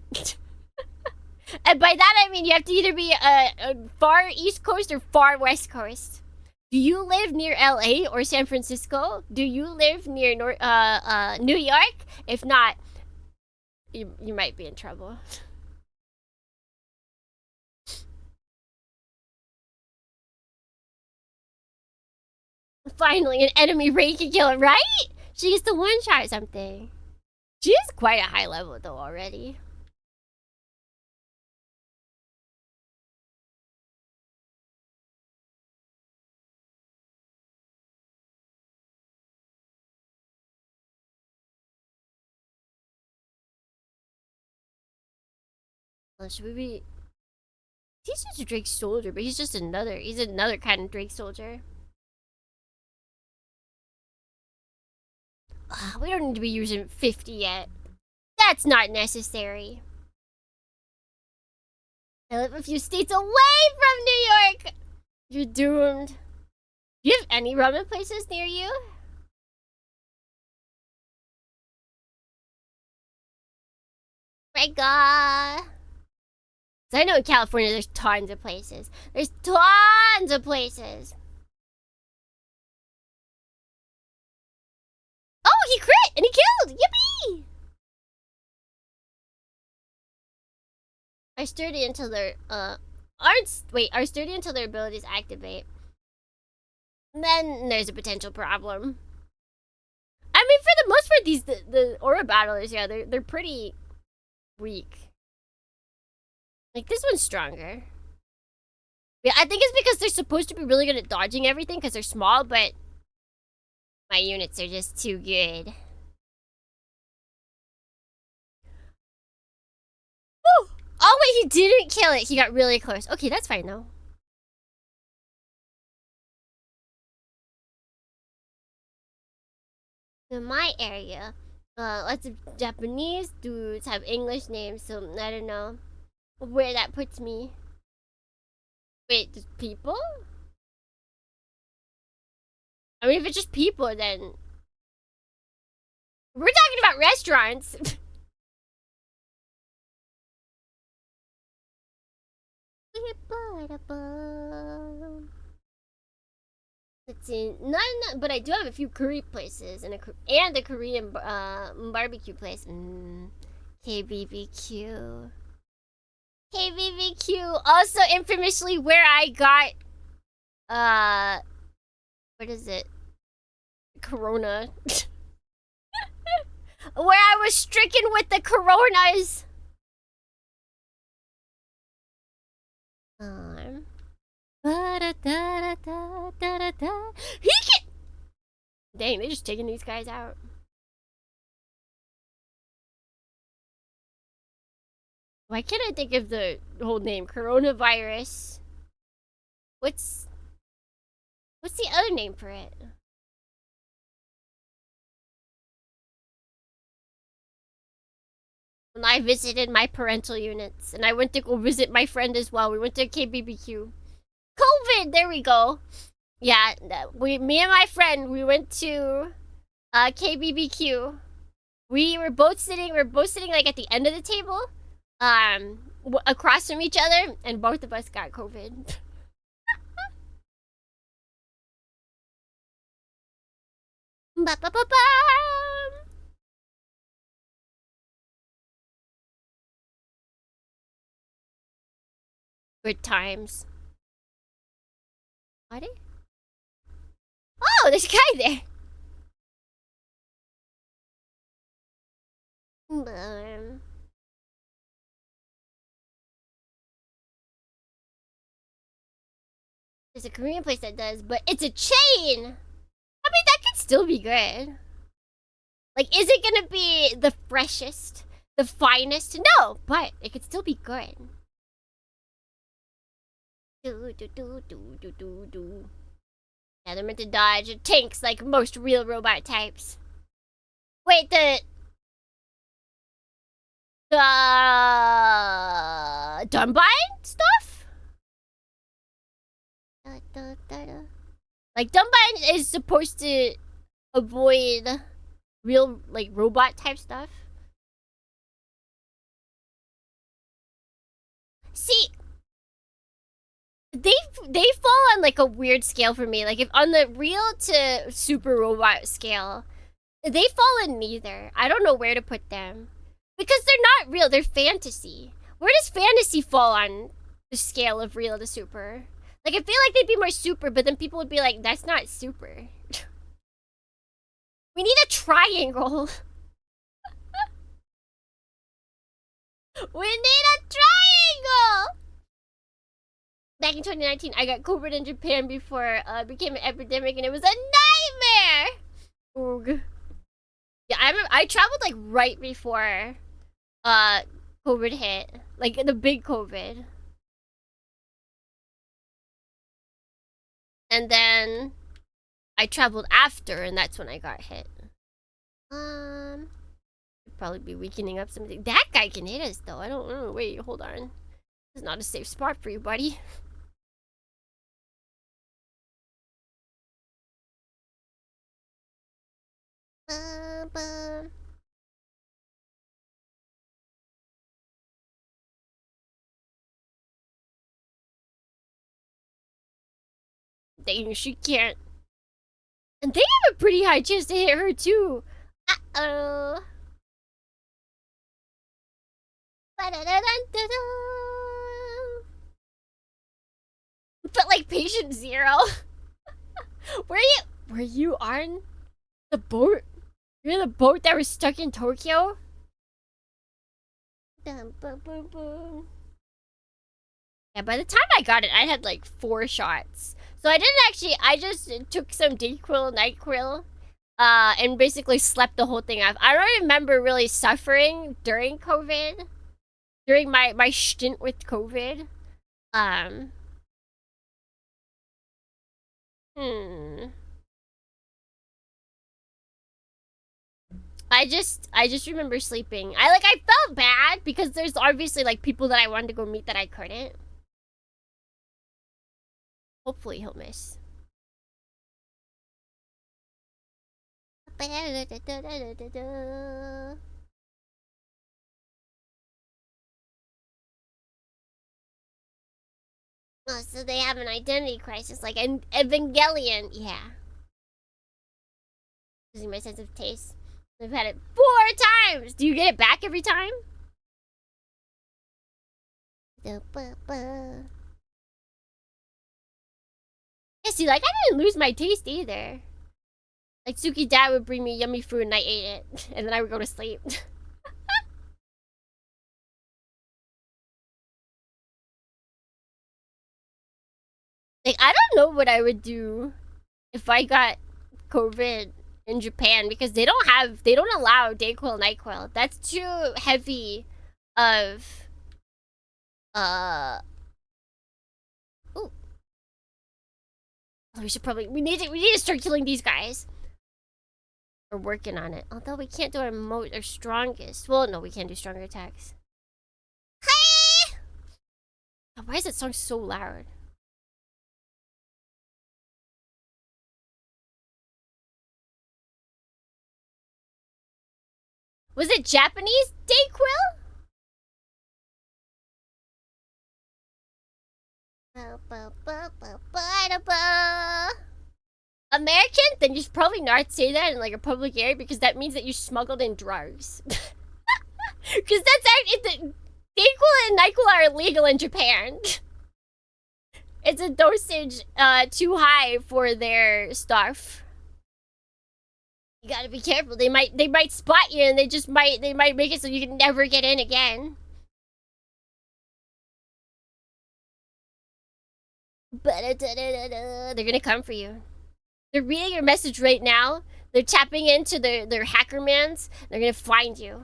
And by that I mean you have to either be a far East Coast or far West Coast. Do you live near LA or San Francisco? Do you live near New York? If not, you might be in trouble. Finally, an enemy raid can kill it, right? She gets to one-shot something. She is quite a high level though already. Well, should we be... He's just a Drake soldier, but he's another kind of Drake soldier. We don't need to be using 50 yet. That's not necessary. I live a few states away from New York. You're doomed. Do you have any ramen places near you? My God. So I know in California there's tons of places. There's tons of places. Oh, he crit and he killed. Yippee! Are sturdy until their are sturdy until their abilities activate. Then there's a potential problem. I mean, for the most part, the aura battlers, yeah, they're pretty weak. Like this one's stronger. Yeah, I think it's because they're supposed to be really good at dodging everything because they're small, but my units are just too good. Woo! Oh wait, he didn't kill it. He got really close. Okay, that's fine though. In my area, lots of Japanese dudes have English names, so I don't know where that puts me. Wait, just people? I mean, if it's just people, then... We're talking about restaurants! Let's see, none, but I do have a few curry places and a Korean barbecue place. KBBQ. KBBQ, also infamously where I got, what is it? Corona. Where I was stricken with the coronas. He can... Dang, they're just taking these guys out. Why can't I think of the whole name? Coronavirus. What's the other name for it? When I visited my parental units, and I went to go visit my friend as well. We went to KBBQ. COVID, there we go. Yeah, me and my friend, we went to KBBQ. We were both sitting like at the end of the table, across from each other, and both of us got COVID. Ba-ba-ba-bam! Good times. What? Oh, there's a guy there. There's a Korean place that does, but it's a chain. I mean, that could still be good. Like, is it gonna be the freshest, the finest? No, but it could still be good. Yeah, they're meant to dodge tanks like most real robot types. Wait, Dunbine stuff? Like, Dunbine is supposed to avoid real, like, robot type stuff. See, they fall on, like, a weird scale for me. Like, if on the real to super robot scale, they fall in neither. I don't know where to put them. Because they're not real, they're fantasy. Where does fantasy fall on the scale of real to super? Like, I feel like they'd be more super, but then people would be like, that's not super. We need a triangle. We need a triangle! Back in 2019, I got COVID in Japan before it became an epidemic, and it was a nightmare! Oog. Yeah, I traveled, like, right before COVID hit. Like, the big COVID. And then I traveled after, and that's when I got hit. Could probably be weakening up something. That guy can hit us, though. I don't know. Wait, hold on. This is not a safe spot for you, buddy. Dang, she can't. And they have a pretty high chance to hit her, too. Uh-oh. But like patient zero. Were you on the boat? You're the boat that was stuck in Tokyo? Yeah, by the time I got it, I had like 4 shots. So I didn't actually, I just took some Dayquil, NyQuil, and basically slept the whole thing off. I don't remember really suffering during COVID. During my stint with COVID. I just remember sleeping. I felt bad because there's obviously like people that I wanted to go meet that I couldn't. Hopefully he'll miss. Oh, so they have an identity crisis, like an Evangelion. Yeah. Losing my sense of taste. I've had it 4 times. Do you get it back every time? Yeah, see, like, I didn't lose my taste either. Like, Suki dad would bring me yummy food and I ate it. And then I would go to sleep. Like, I don't know what I would do if I got COVID in Japan, because they don't allow Dayquil and NyQuil. That's too heavy of ooh. Oh, we need to start killing these guys. We're working on it. Although we can't do our strongest. Well, no, we can't do stronger attacks. Hey! Oh, why is that song so loud? Was it Japanese Dayquil? American? Then you should probably not say that in like a public area, because that means that you smuggled in drugs. Because that's actually, Dayquil and NyQuil are illegal in Japan. It's a dosage too high for their stuff. You gotta be careful. They might spot you, and they might make it so you can never get in again. They're gonna come for you. They're reading your message right now. They're tapping into their hacker mans. They're gonna find you.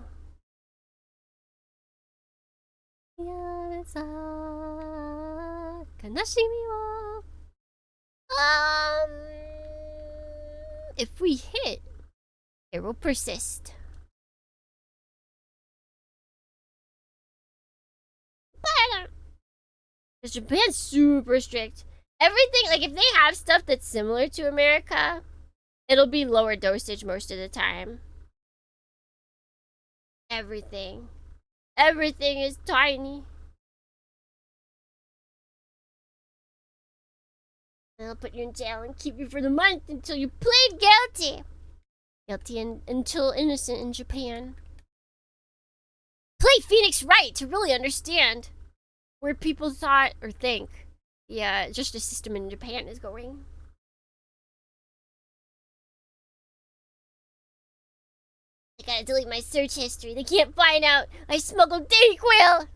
If we hit, it will persist. Because Japan's super strict. Everything, like, if they have stuff that's similar to America, it'll be lower dosage most of the time. Everything. Everything is tiny. They'll put you in jail and keep you for the month until you plead guilty. Guilty until innocent in Japan. Play Phoenix right to really understand where people thought or think the justice system in Japan is going. I gotta delete my search history. They can't find out I smuggled Dayquil.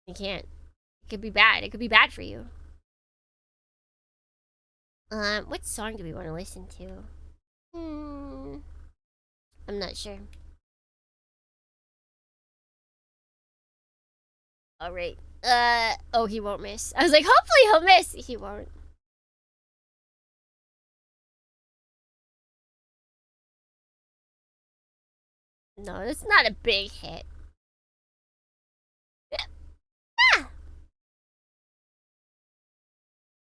They can't. It could be bad. It could be bad for you. What song do we want to listen to? I'm not sure. Alright. Oh, he won't miss. I was like, hopefully he'll miss. He won't. No, that's not a big hit. Ah!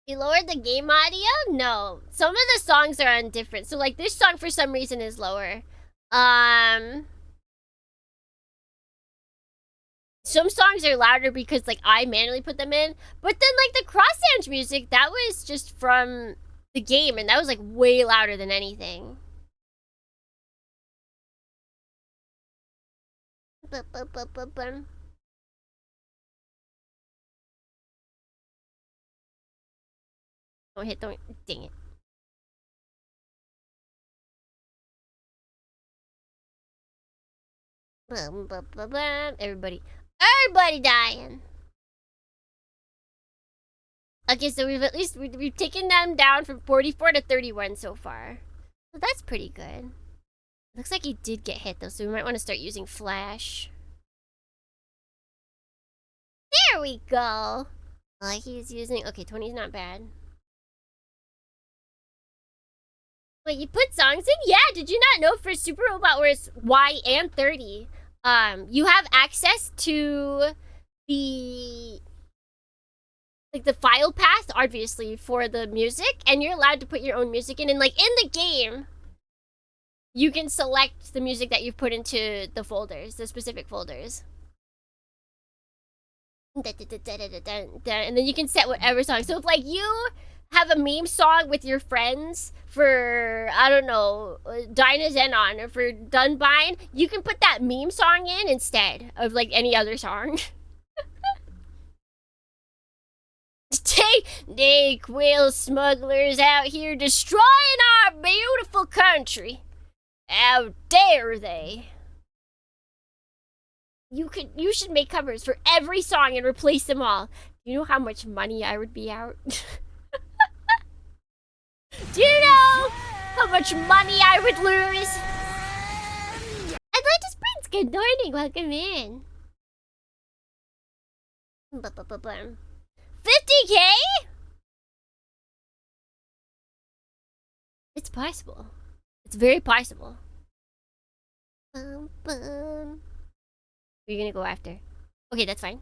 You lowered the game audio? No. Some of the songs are on different. So, like, this song for some reason is lower. Some songs are louder because, like, I manually put them in. But then, like, the cross-sounds music, that was just from the game. And that was, like, way louder than anything. Don't hit, don't. Dang it. Everybody dying. Okay, so we've at least we've taken them down from 44 to 31 so far. So that's pretty good. Looks like he did get hit though, so we might want to start using flash. There we go. He's using, okay, 20 is not bad. Wait, you put songs in? Yeah, did you not know for Super Robot Wars Y and 30, you have access to the, like, the file path, obviously, for the music, and you're allowed to put your own music in, and, like, in the game, you can select the music that you've put into the folders, the specific folders. And then you can set whatever song. So if, like, you have a meme song with your friends for, I don't know, DohrneXYz or for Dunbine, you can put that meme song in instead of, like, any other song. Take Dayquil smugglers out here destroying our beautiful country. How dare they? You should make covers for every song and replace them all. You know how much money I would be out? Do you know how much money I would lose? Atlantis Prince, good morning. Welcome in. 50K? It's possible. It's very possible. Who are you gonna go after? Okay, that's fine.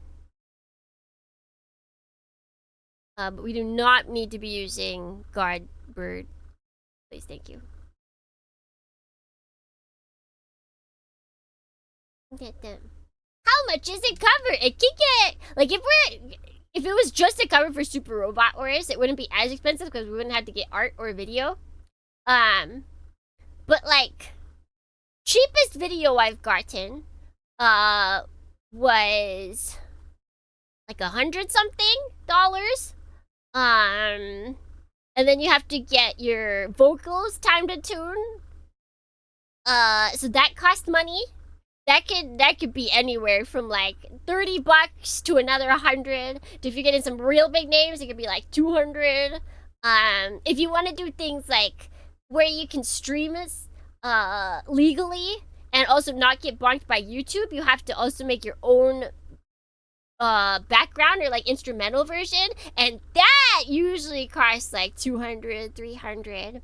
But we do not need to be using guard bird. Please, thank you. How much is it cover? It can get, like, if it was just a cover for Super Robot Wars, it wouldn't be as expensive because we wouldn't have to get art or video. But, like, cheapest video I've gotten was like $100-something. And then you have to get your vocals timed to tune. So that cost money. That could be anywhere from like $30 to another 100. If you're getting some real big names, it could be like 200. If you want to do things like where you can stream it legally and also not get bonked by YouTube, you have to also make your own background or like instrumental version, and that usually costs like 200, 300.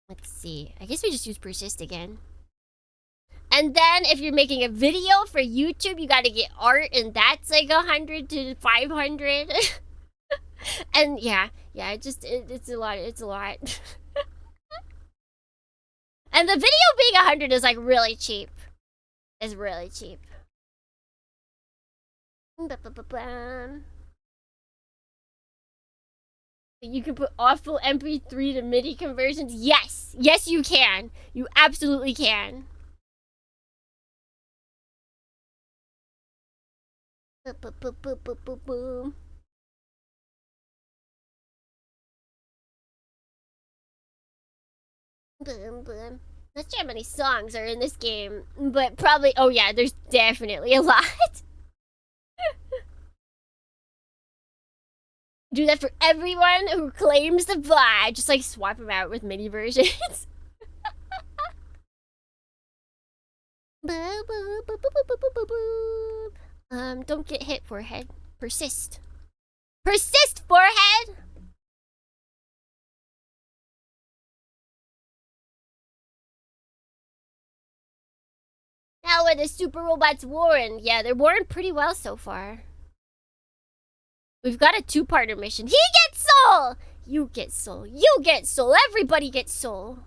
Let's see. I guess we just use persist again. And then if you're making a video for YouTube, you gotta get art, and that's like 100 to 500. And yeah, it's a lot. It's a lot. And the video being 100 is like really cheap. It's really cheap. You can put awful MP3 to MIDI conversions. Yes, yes, you can. You absolutely can. Boom. Boom, boom. Not sure how many songs are in this game, but probably. Oh yeah, there's definitely a lot. Do that for everyone who claims to fly. Just like swap them out with MIDI versions. Don't get hit, forehead. Persist. Persist, forehead! How are the super robots worn? Yeah, they're worn pretty well so far. We've got a two-parter mission. He gets soul! You get soul. You get soul. Everybody gets soul.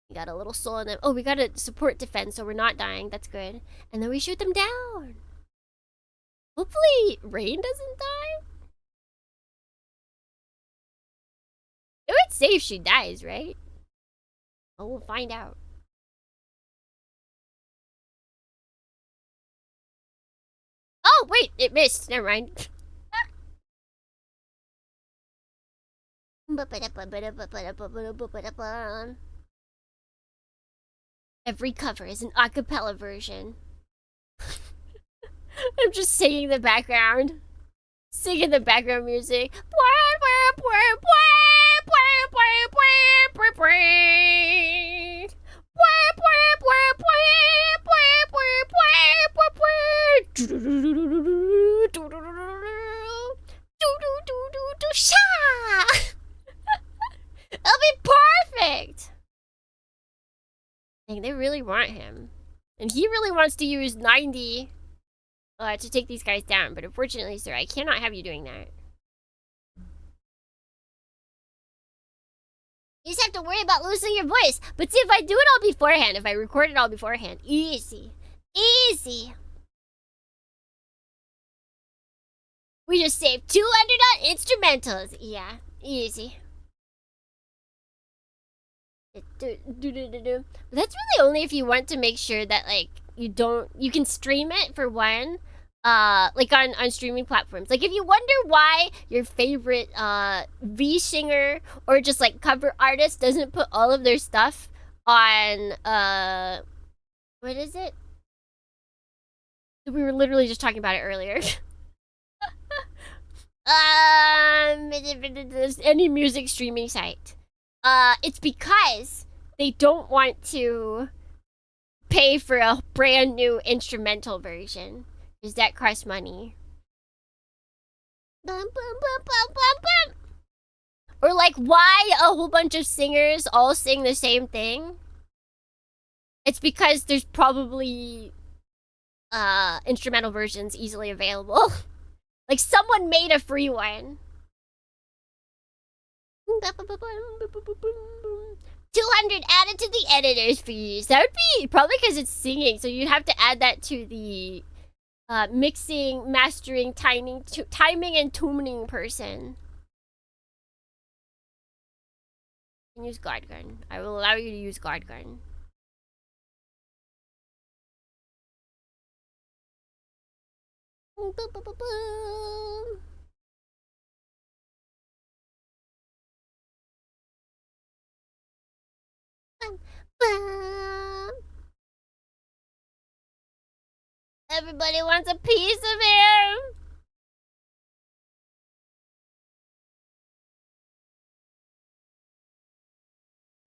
We got a little soul in them. Oh, we got a support defense, so we're not dying. That's good. And then we shoot them down. Hopefully, Rain doesn't die. It would say if she dies, right? Oh, we'll find out. Oh, wait, it missed. Never mind. Every cover is an acapella version. I'm just singing the background. Singing the background music. It'll be perfect. Dang, they really want him. And he really wants to use 90 to take these guys down. But unfortunately, sir, I cannot have you doing that. You just have to worry about losing your voice. But see, if I do it all beforehand, if I record it all beforehand, easy. Easy. We just saved 200 on instrumentals. Yeah, easy. That's really only if you want to make sure that, like, you can stream it for one, like on streaming platforms. Like, if you wonder why your favorite V singer or just like cover artist doesn't put all of their stuff on what is it? We were literally just talking about it earlier. Any music streaming site. It's because they don't want to pay for a brand new instrumental version. Because that costs money. Or like, why a whole bunch of singers all sing the same thing? It's because there's probably instrumental versions easily available. Like, someone made a free one. 200 added to the editor's fees. That would be probably because it's singing, so you'd have to add that to the mixing, mastering, timing, and tuning person. You can use God Gun. I will allow you to use God Gun. Everybody wants a piece of him.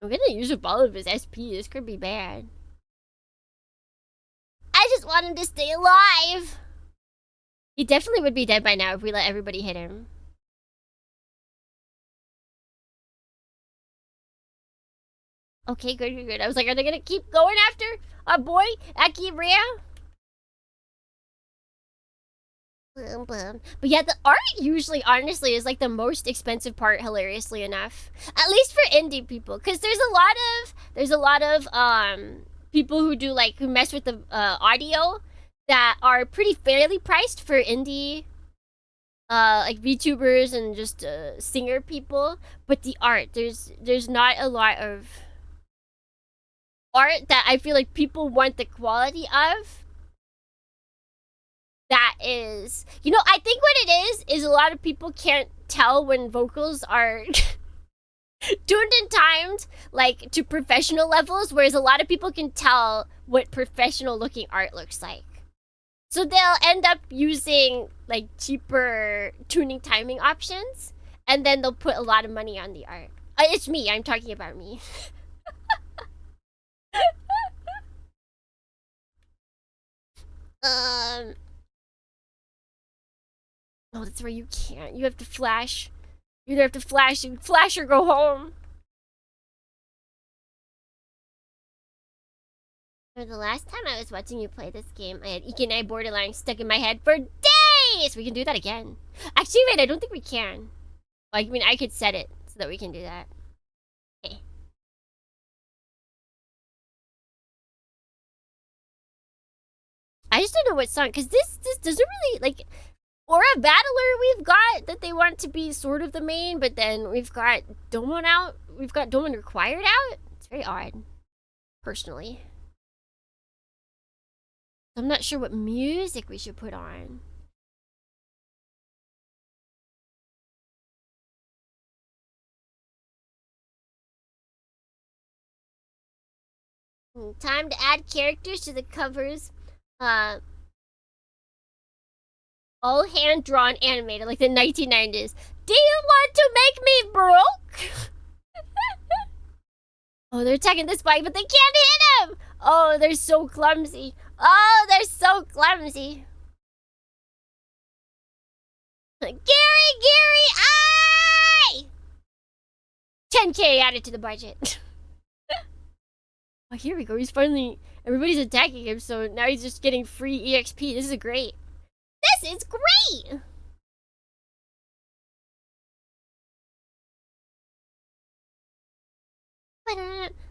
I'm gonna use up all of his SP. This could be bad. I just want him to stay alive. He definitely would be dead by now if we let everybody hit him. Okay, good, good, good. I was like, are they gonna keep going after our boy, Akira? But yeah, the art usually, honestly, is like the most expensive part, hilariously enough. At least for indie people. Because there's a lot of people who do like, who mess with the audio that are pretty fairly priced for indie like VTubers and just singer people. But the art, there's not a lot of art that I feel like people want the quality of. That is, you know, I think what it is a lot of people can't tell when vocals are tuned and timed like to professional levels, whereas a lot of people can tell what professional looking art looks like. So they'll end up using like cheaper tuning timing options, and then they'll put a lot of money on the art. It's me, I'm talking about me. Oh, that's where you can't. You have to flash. You either have to flash or go home. For the last time I was watching you play this game, I had Ikenai Borderlands stuck in my head for days! We can do that again. Actually, wait, I don't think we can. I mean, I could set it so that we can do that. Okay. I just don't know what song, because this doesn't really, like... Or a battler we've got that they want to be sort of the main, but then we've got Domon out. We've got Domon required out. It's very odd, personally. I'm not sure what music we should put on. Time to add characters to the covers. All hand-drawn animated, like the 1990s. Do you want to make me broke? Oh, they're attacking this bike, but they can't hit him! Oh, they're so clumsy. Oh, they're so clumsy. Gary! Aye! 10K added to the budget. Oh, here we go. He's finally... Everybody's attacking him, so now he's just getting free EXP. This is great. This is great!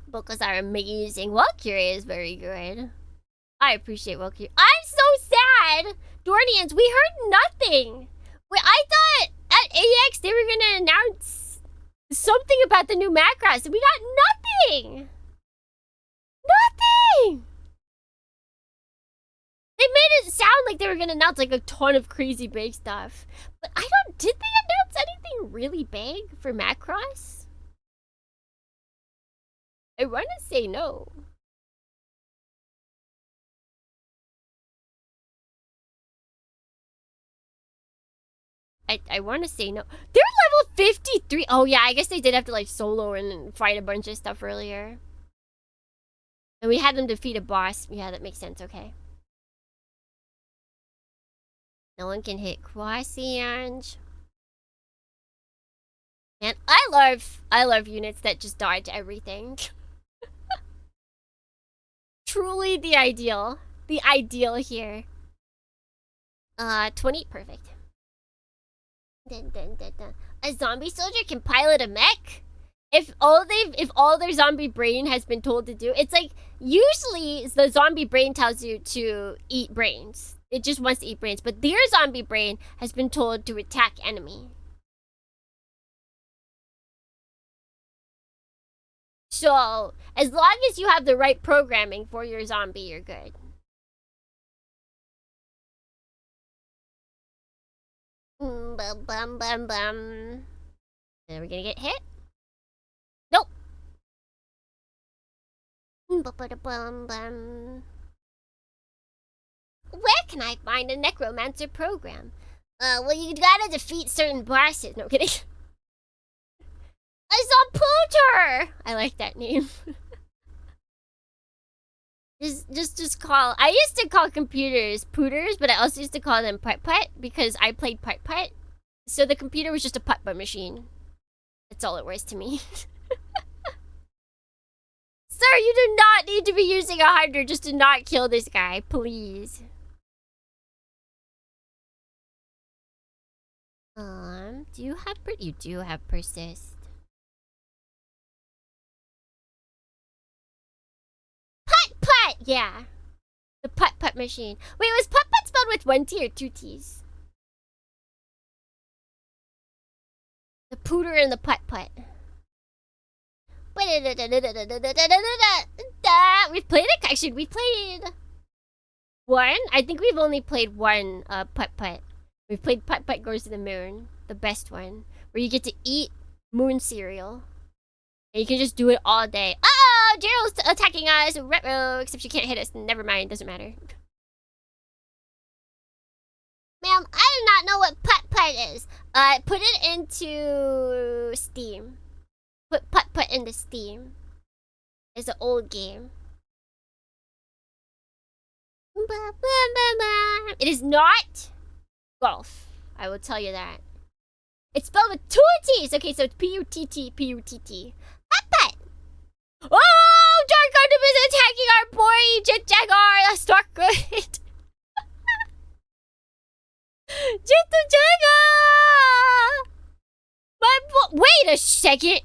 Vocals are amazing. Valkyrie is very good. I appreciate Valkyrie. I'm so sad! DohrneXYz, we heard nothing! Wait, I thought at AX they were gonna announce something about the new Macross, and we got nothing! Nothing! They made it sound like they were gonna announce like a ton of crazy big stuff. But I don't... Did they announce anything really big for Macross? I want to say no. I want to say no. They're level 53. Oh yeah, I guess they did have to like solo and fight a bunch of stuff earlier. And we had them defeat a boss. Yeah, that makes sense. Okay. No one can hit Quasiange. And I love units that just dodge everything. Truly the ideal. The ideal here. 20, perfect. Dun, dun, dun, dun. A zombie soldier can pilot a mech? If all their zombie brain has been told to do, it's like usually the zombie brain tells you to eat brains. It just wants to eat brains, but their zombie brain has been told to attack enemy. So, as long as you have the right programming for your zombie, you're good. Bum, bum, bum, bum. Are we gonna get hit? Nope. Bum, bum. Where can I find a necromancer program? Well, you gotta defeat certain bosses. No kidding. A Zomputer! I like that name. just call... I used to call computers pooters, but I also used to call them putt-putt because I played putt-putt. So the computer was just a putt-putt machine. That's all it was to me. Sir, you do not need to be using 100 just to not kill this guy, please. Do you have you do have persist. Putt! Yeah. The putt machine. Wait, was putt spelled with 1 T or 2 T's? The pooter and the putt. We've played it. Actually, we played one. I think we've only played one putt. We've played putt goes to the moon, the best one, where you get to eat moon cereal, and you can just do it all day. Oh, Gerald's attacking us. Except she can't hit us. Never mind. Doesn't matter. Ma'am, I do not know what putt is. Put it into Steam. Put putt into Steam. It's an old game. It is not golf. I will tell you that. It's spelled with 2 T's. Okay, so it's P-U-T-T. Putt. Oh, Dark Artem is attacking our boy Jet Jaguar. That's not good. Jet the Jaguar. Wait a second.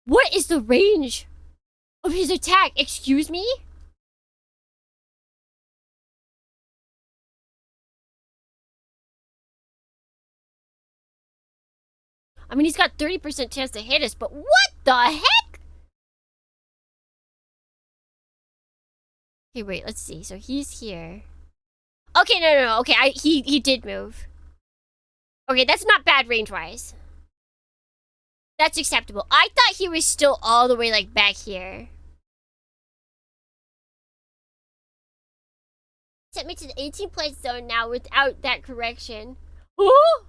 What is the range of his attack? Excuse me? I mean, he's got 30% chance to hit us, but what the heck? Okay, wait, let's see. So he's here. Okay, no. Okay, he did move. Okay, that's not bad range-wise. That's acceptable. I thought he was still all the way, like, back here. Sent me to the 18-place zone now without that correction. Oh!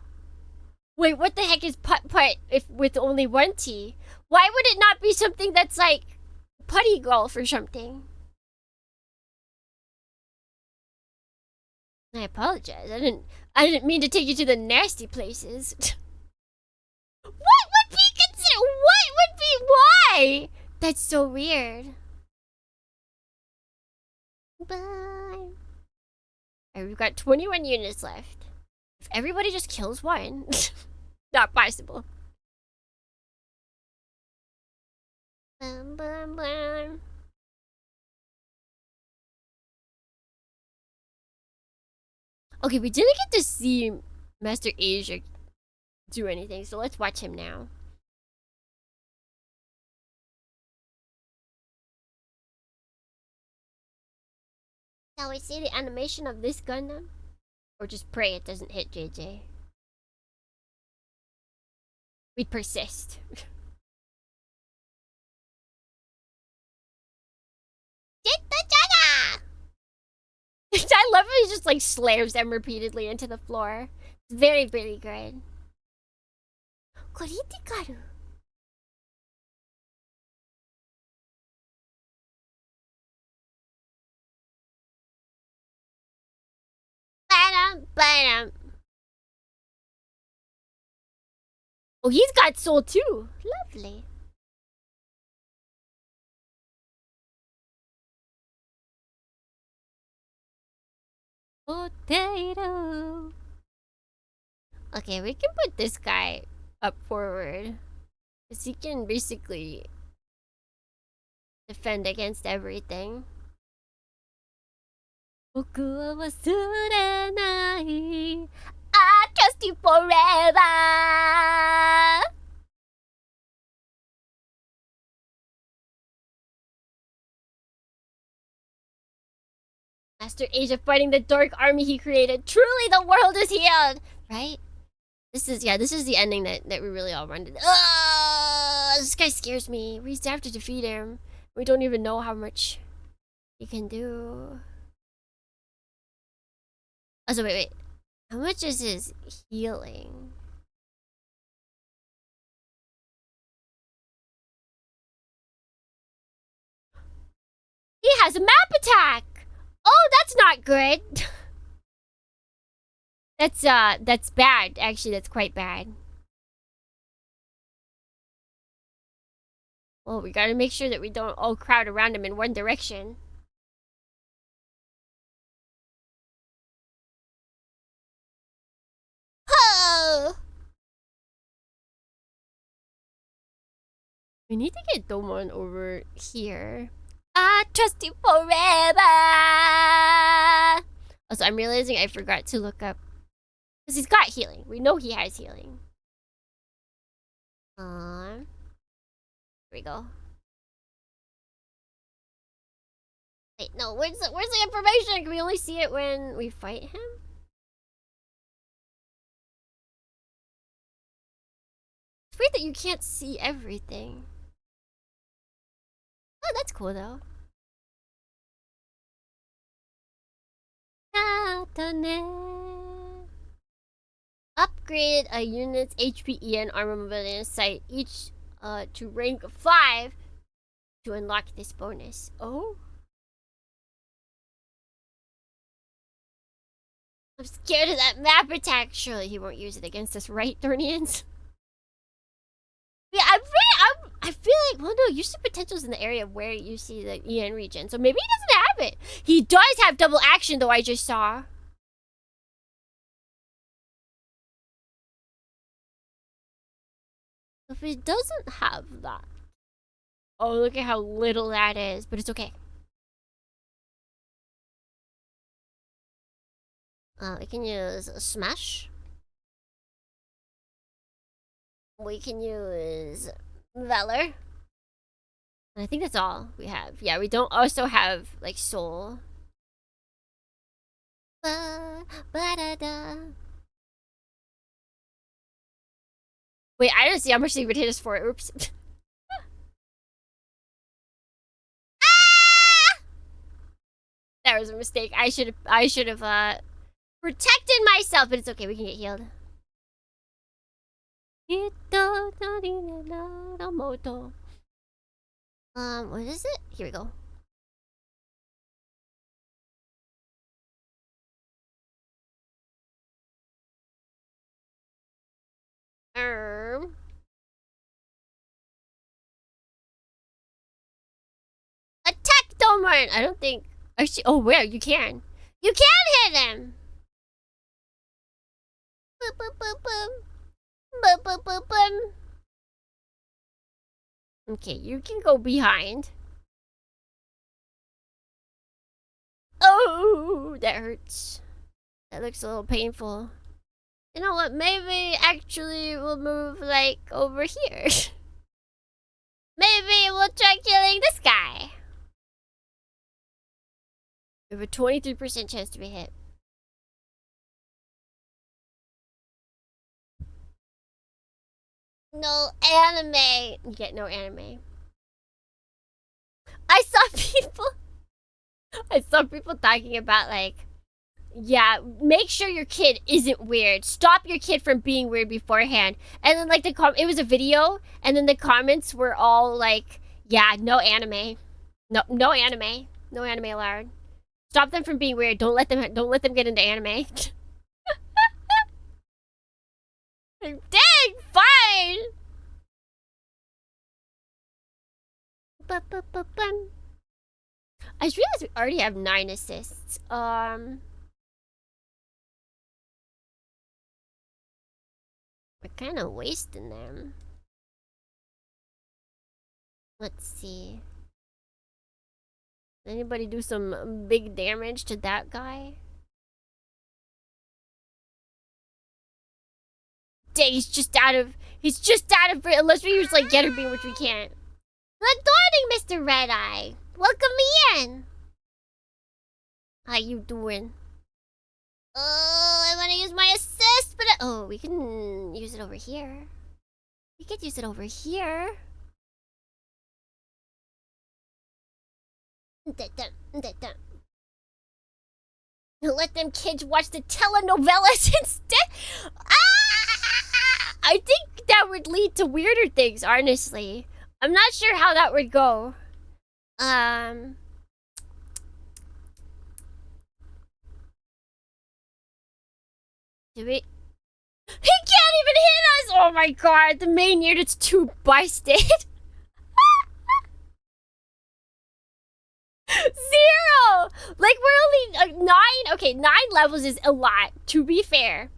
Wait, what the heck is putt if with only 1 T? Why would it not be something that's like putty golf or something? I apologize. I didn't mean to take you to the nasty places. What would be considered? What would be why? That's so weird. Bye. Alright, we've got 21 units left. If everybody just kills one, not possible. Okay, we didn't get to see Master Asia do anything, so let's watch him now. Shall we see the animation of this Gundam? Or just pray it doesn't hit JJ. We persist. I love how he just like slams them repeatedly into the floor. It's very, very good. Koritikaru. Oh, he's got soul too. Lovely. Potato. Okay, we can put this guy up forward. Because he can basically defend against everything. 僕は忘れない I trust you forever. Master Asia fighting the Dark Army he created. Truly the world is healed. Right? This is the ending that we really all wanted. This guy scares me. We have to defeat him. We don't even know how much he can do. Also, wait. How much is his healing? He has a map attack! Oh, that's not good. That's bad. Actually, that's quite bad. Well, we gotta make sure that we don't all crowd around him in one direction. Oh! We need to get Domon over here. I trust you forever! Also, I'm realizing I forgot to look up. Because he's got healing. We know he has healing. Here we go. Wait, no, where's the information? Can we only see it when we fight him? It's weird that you can't see everything. Oh, that's cool though. Upgrade a unit's HPE and armor mobility in sight each to rank 5 to unlock this bonus. Oh? I'm scared of that map attack. Surely he won't use it against us, right, Dohrnians? Yeah, I feel like, well, no, usually potential's in the area where you see the EN region. So maybe he doesn't have it. He does have double action, though, I just saw. If he doesn't have that. Oh, look at how little that is, but it's okay. We can use Smash. We can use Valor. And I think that's all we have. Yeah, we don't also have, like, Soul. Ba-da-da. Wait, I don't see how much they would hit us for it. Oops. Ah! That was a mistake. I should have protected myself, but it's okay. We can get healed. What is it? Here we go. Attack Domon! I don't think. Actually, oh, where? You can. You can hit him! Boop, boop, boop, boop. Boop, boop, boop, boop. Okay, you can go behind. Oh, that hurts. That looks a little painful. You know what? Maybe actually we'll move, like, over here. Maybe we'll try killing this guy. We have a 23% chance to be hit. No anime. You get no anime. I saw people talking about, like, yeah, make sure your kid isn't weird. Stop your kid from being weird beforehand. And then, like, it was a video, and then the comments were all like, yeah, no anime. No anime. No anime allowed. Stop them from being weird. Don't let them get into anime. Dang, fine. I just realized we already have 9 assists. We're kind of wasting them. Let's see. Anybody do some big damage to that guy? Dang, he's just out of unless we use, like, Getter Beam, which we can't. Good morning, Mr. Red Eye. Welcome me in. How you doing? Oh, I want to use my assist, but oh, we can use it over here. We could use it over here. Let them kids watch the telenovelas instead. Ah! I think that would lead to weirder things, honestly. I'm not sure how that would go. Do we? He can't even hit us! Oh my god, the main unit's too busted. 9. Okay, 9 levels is a lot, to be fair.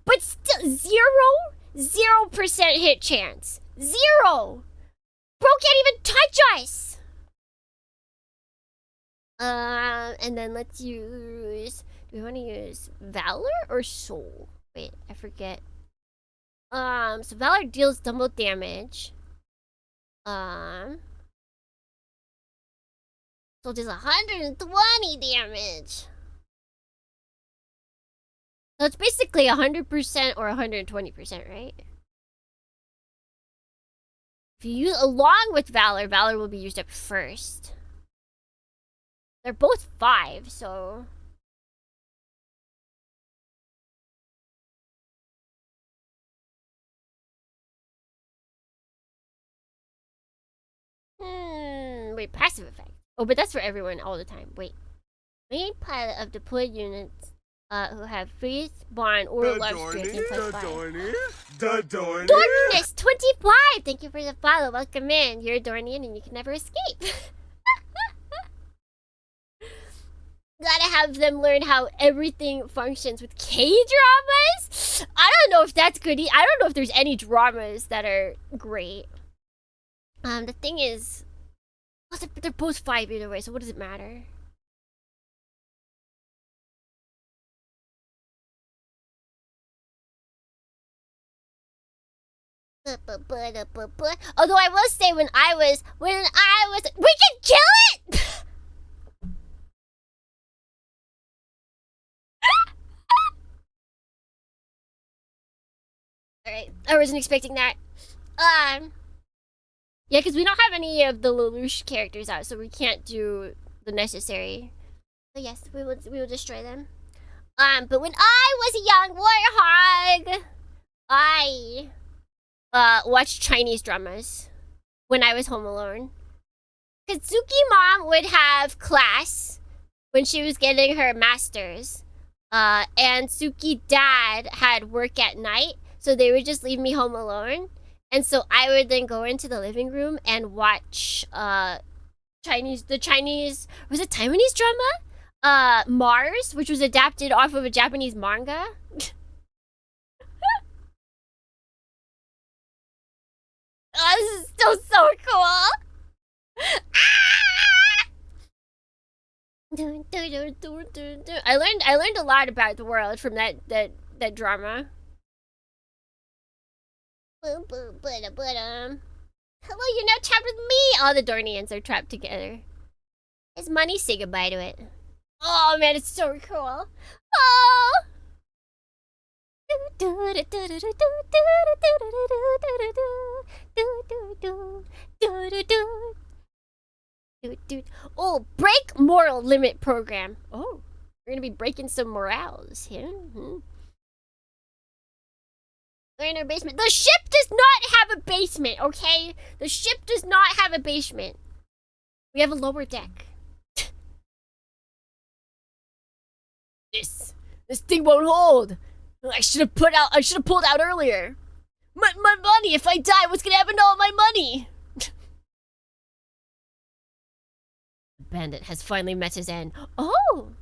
But still, 0% hit chance. 0. Bro can't even touch us. And then let's use... Do we want to use Valor or Soul? Wait, I forget. So Valor deals double damage. Soul does 120 damage. So it's basically 100% or 120%, right? If you use along with Valor, Valor will be used up first. They're both 5, so... Wait, passive effect. Oh, but that's for everyone all the time. Wait. Main pilot of deployed units who have freeze, barn, or large strength and plus 5. DohrneXYz 25! Thank you for the follow. Welcome in. You're a Dornian and you can never escape. Gotta have them learn how everything functions with K-dramas? I don't know if that's good. I don't know if there's any dramas that are great. The thing is... Well, they're both 5 either way, so what does it matter? Although I will say when I was... We can kill it! Alright, I wasn't expecting that. Yeah, because we don't have any of the Lelouch characters out, so we can't do the necessary. So yes, we will destroy them. But when I was a young warthog, I watched Chinese dramas when I was home alone. Katsuki mom would have class when she was getting her master's. And Suki dad had work at night, so they would just leave me home alone. And so I would then go into the living room and watch was it Taiwanese drama? Mars, which was adapted off of a Japanese manga. Oh, this is still so cool. I learned a lot about the world from that drama. Hello, you're now trapped with me! All the Dornians are trapped together. Is money? Say goodbye to it. Oh man, it's so cool. Oh! Oh, break moral limit program. Oh, we're gonna be breaking some morals here. We're in our basement. The ship does not have a basement, okay? The ship does not have a basement. We have a lower deck. This thing won't hold. I should have pulled out earlier. My money, if I die, what's gonna happen to all my money? The bandit has finally met his end. Oh!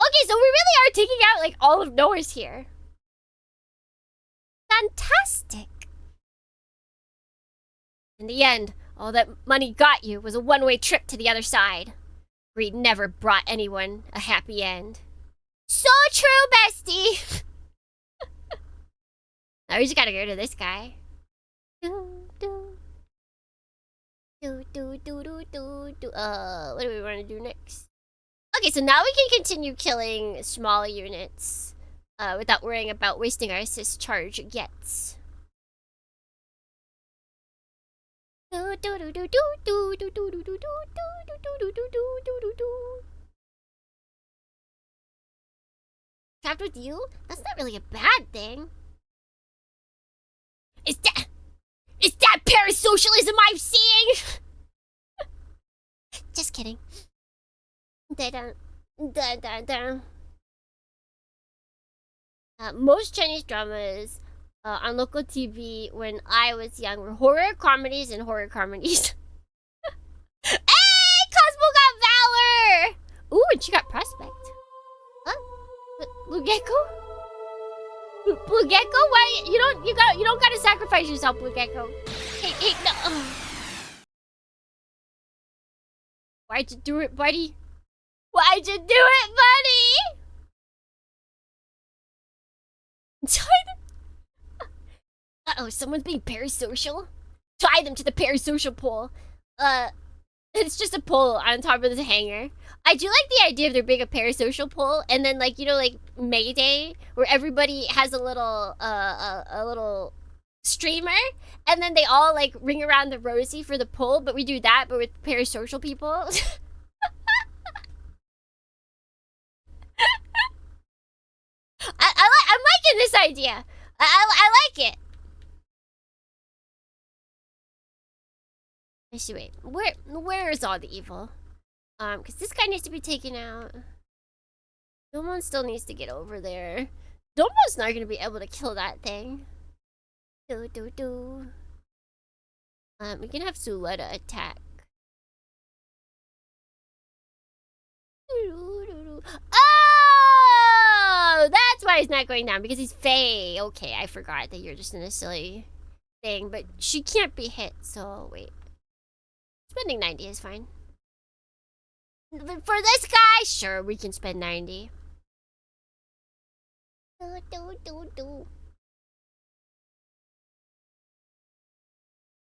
Okay, so we really are taking out, like, all of NOAHS here. Fantastic! In the end, all that money got you was a one-way trip to the other side. Greed never brought anyone a happy end. So true, bestie! Now we just gotta get rid of this guy. What do we want to do next? Okay, so now we can continue killing small units without worrying about wasting our assist charge yet. Trapped with you? That's not really a bad thing. Is that parasocialism I'm seeing? Just kidding. Most Chinese dramas on local TV when I was young were horror comedies and horror comedies. Hey! Cosmo got Valor! Ooh, and she got Prospect. Blue Gecko? Blue Gecko? Why you don't gotta sacrifice yourself, Blue Gecko. Hey, no. Why'd you do it, buddy? Why'd you do it, buddy? Uh-oh, someone's being parasocial. Tie them to the parasocial pole. It's just a pole on top of this hanger. I do like the idea of there being a parasocial pole, and then like May Day, where everybody has a little streamer, and then they all like ring around the rosy for the pole. But we do that, but with parasocial people. I'm liking this idea. I like it. I see. Wait, where is all the evil? Because this guy needs to be taken out. Domon still needs to get over there. Domon's not gonna be able to kill that thing. We can have Suletta attack. Oh, that's why he's not going down, because he's Fae. Okay, I forgot that you're just in a silly thing, but she can't be hit, so wait. Spending 90 is fine. But for this guy, sure, we can spend 90.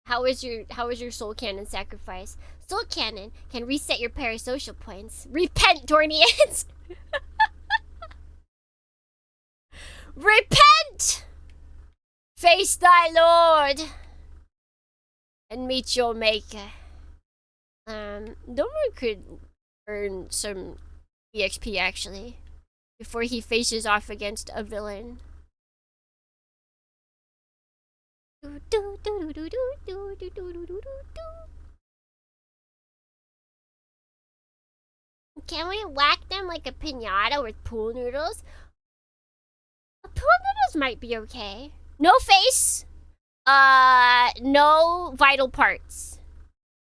How is your soul cannon sacrifice? Soul cannon can reset your parasocial points. Repent, DohrneXYz! Repent! Face thy Lord and meet your maker. Domon could earn some EXP actually before he faces off against a villain. Can we whack them like a piñata with pool noodles? Pool noodles might be okay. No face. No vital parts.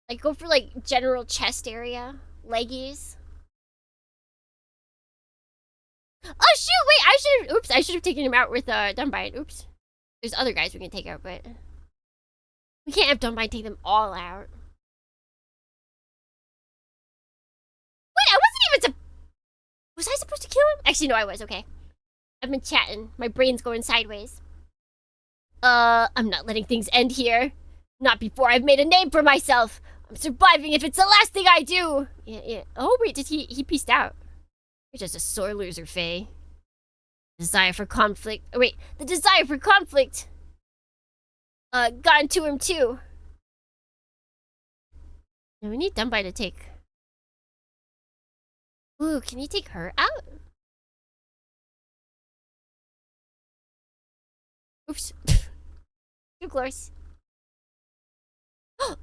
Like go for like general chest area, leggies. Oh shoot! Wait, I should have taken him out with Dunbite. Oops. There's other guys we can take out, but we can't have Dunbite take them all out. Wait, I wasn't even. Was I supposed to kill him? Actually, no, I was. Okay. I've been chatting. My brain's going sideways. I'm not letting things end here. Not before I've made a name for myself. I'm surviving if it's the last thing I do. Yeah. Oh wait, did he pieced out? You're just a sore loser, Faye. Desire for conflict. Oh wait, the desire for conflict. Gone to him too. And we need Dunbite to take. Ooh, can you take her out? Oops. Too close. Oh!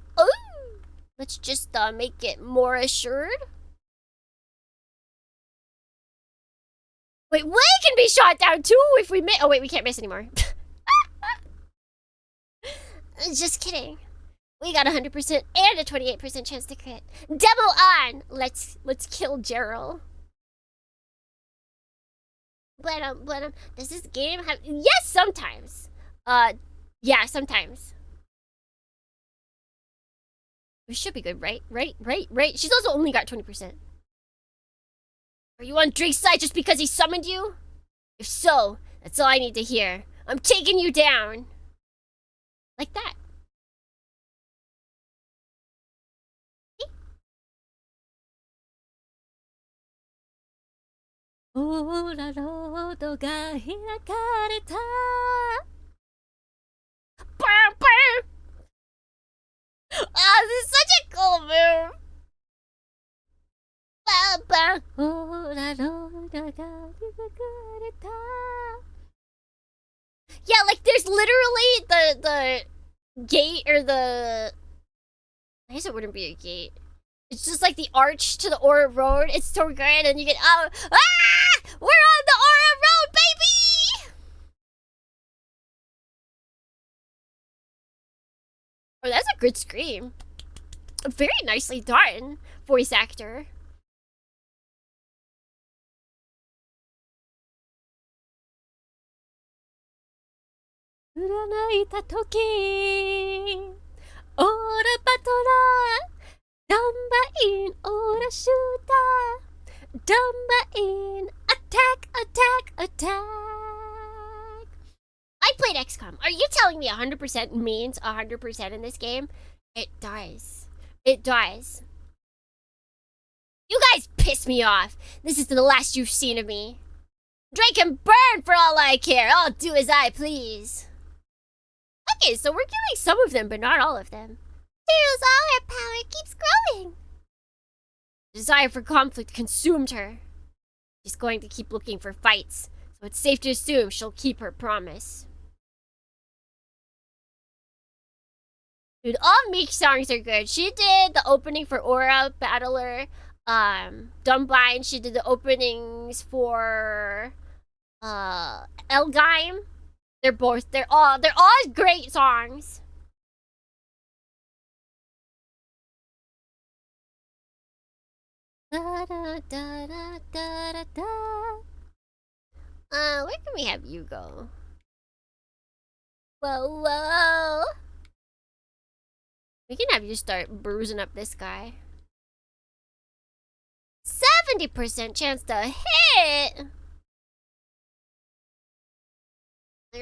Let's just make it more assured. Wait, we can be shot down too if we miss. Oh wait, we can't miss anymore. Just kidding. We got 100% and a 28% chance to crit. Double on. Let's kill Gerald. But does this game have? Yes, sometimes. Yeah, sometimes. We should be good, right? Right. She's also only got 20%. Are you on Drake's side just because he summoned you? If so, that's all I need to hear. I'm taking you down. Like that. Oh, this is such a cool move. Yeah, like there's literally the gate or the. I guess it wouldn't be a gate. It's just like the arch to the Aura Road. It's so good, and you get we're on the Aura Road, baby! Oh, that's a good scream. Very nicely done, voice actor. 占いた時オーラバトラーダンバインオーラシューターダンバインアタックアタックアタック I played XCOM. Are you telling me 100% means 100% in this game? It does. It does. You guys piss me off. This is the last you've seen of me. Drake can burn for all I care. I'll do as I please. Okay, so we're killing some of them, but not all of them. Zero's all her power keeps growing. Desire for conflict consumed her. She's going to keep looking for fights, so it's safe to assume she'll keep her promise. Dude, all Meek songs are good. She did the opening for Aura Battler, Dumbine. She did the openings for Elgheim. They're all great songs. Da, da, da, da, da, da, da. Where can we have you go? Whoa, whoa. We can have you start bruising up this guy. 70% chance to hit. I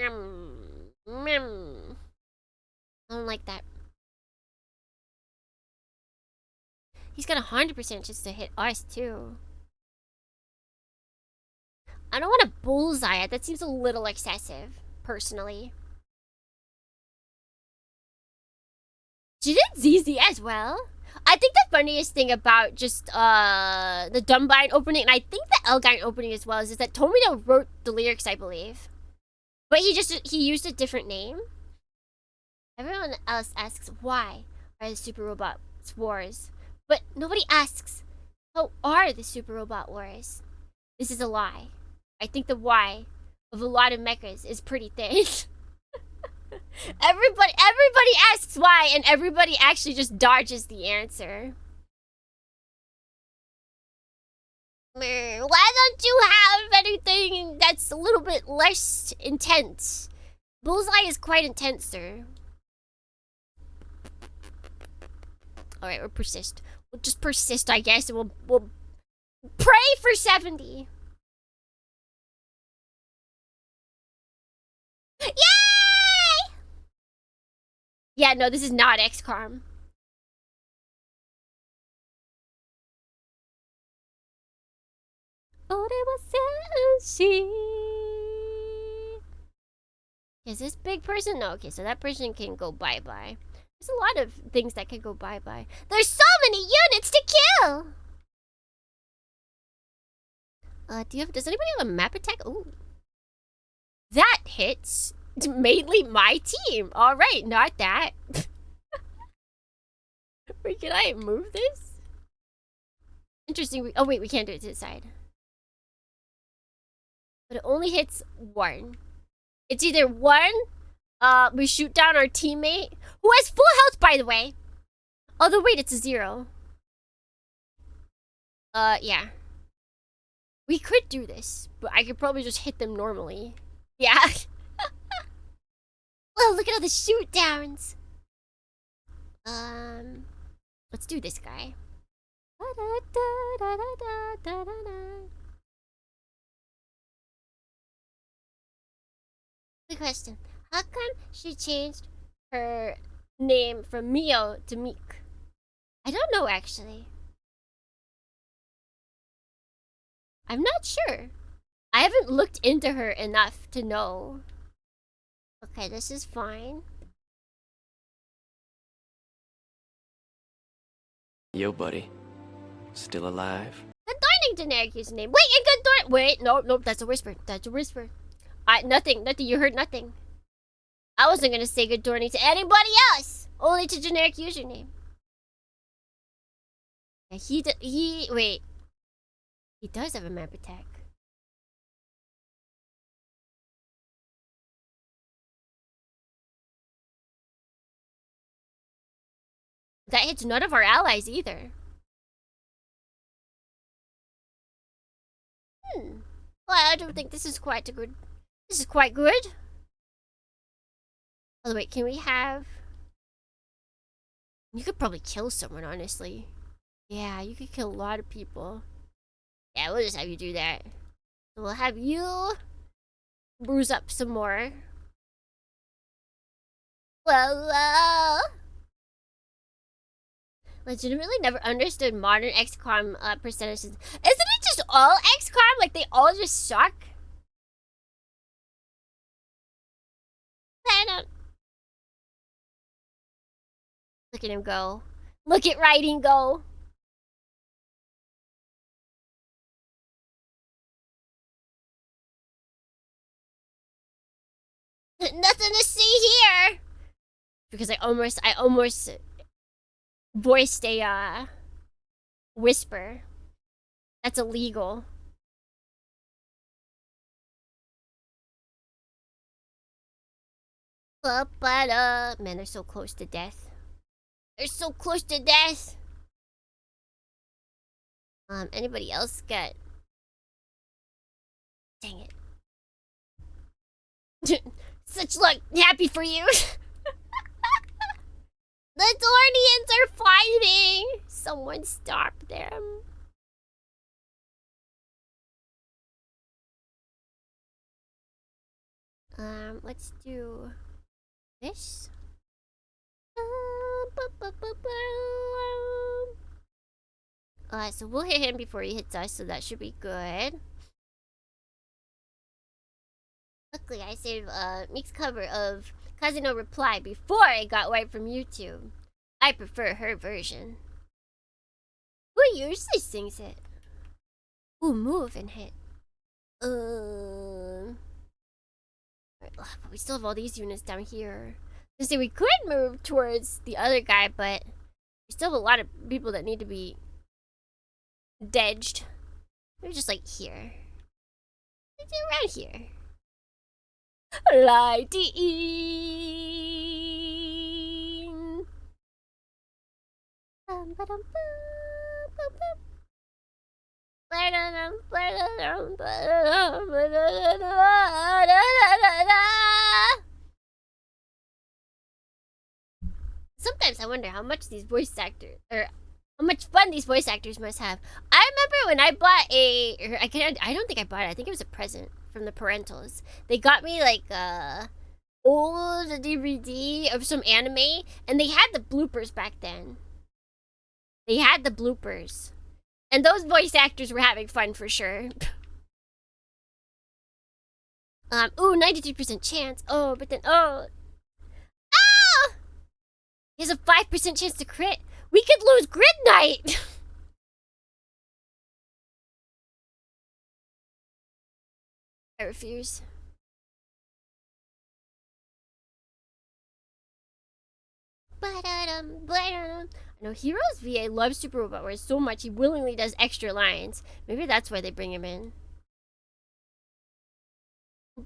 don't like that. He's got 100% chance to hit us too. I don't want to bullseye it. That seems a little excessive, personally. She did ZZ as well. I think the funniest thing about just the Dumbine opening, and I think the Elgheim opening as well, is that Tomino wrote the lyrics, I believe. But he used a different name. Everyone else asks why are the Super Robot Wars, but nobody asks how are the Super Robot Wars. This is a lie. I think the why of a lot of mechas is pretty thin. Everybody asks why, and everybody actually just dodges the answer. Why don't you have anything that's a little bit less intense? Bullseye is quite intense, sir. Alright, we'll persist. We'll just persist, I guess, and we'll pray for 70. Yay! Yeah, no, this is not XCOM. Is this big person? No, okay, so that person can go bye-bye. There's a lot of things that can go bye-bye. There's so many units to kill! Does anybody have a map attack? Ooh. That hits mainly my team. Alright, not that. Wait, can I move this? Interesting. Oh, wait, we can't do it to the side. But it only hits one. It's either one, we shoot down our teammate, who has full health, by the way. Although, wait, it's a 0. Yeah. We could do this, but I could probably just hit them normally. Yeah. Oh, look at all the shoot downs. Let's do this guy. Good question. How come she changed her name from Mio to Meek? I don't know, actually. I'm not sure. I haven't looked into her enough to know. Okay, this is fine. Yo, buddy. Still alive? Good Dorning DohrneXYz name. Wait, and good Dorn. Wait, nope, that's a whisper. That's a whisper. Nothing. You heard nothing. I wasn't gonna say good Dorning to anybody else. Only to generic username. Yeah, wait. He does have a map attack. That hits none of our allies either. Well, I don't think this is quite good. This is quite good. Oh wait, can we have? You could probably kill someone, honestly. Yeah, you could kill a lot of people. Yeah, we'll just have you do that. So we'll have you bruise up some more. Whoa. Legitimately never understood modern XCOM percentages. Isn't it just all XCOM? Like, they all just suck? I don't... Look at him go. Look at Writing go. Nothing to see here. Because I almost voiced a whisper. That's illegal. Man, they're so close to death. They're so close to death. Anybody else got? Dang it. Such luck. Happy for you. The Dohrnians are fighting. Someone stop them. Let's do this. So we'll hit him before he hits us, so that should be good. Luckily, I saved Meek's cover of Kazeno Reply before it got wiped from YouTube. I prefer her version. Who usually sings it? Ooh, move and hit. But we still have all these units down here. I say we could move towards the other guy, but we still have a lot of people that need to be dedged. Maybe just like here. Maybe around here. Lighting. Sometimes I wonder how much these voice actors, or how much fun these voice actors must have. I remember when I bought I don't think I bought it. I think it was a present from the parentals. They got me like old DVD of some anime, and they had the bloopers back then. They had the bloopers. And those voice actors were having fun for sure. Ooh, 93% chance. Oh, but then, oh! He has a 5% chance to crit. We could lose Grid Knight! I refuse. I know Heroes VA loves Super Robot Wars so much he willingly does extra lines. Maybe that's why they bring him in.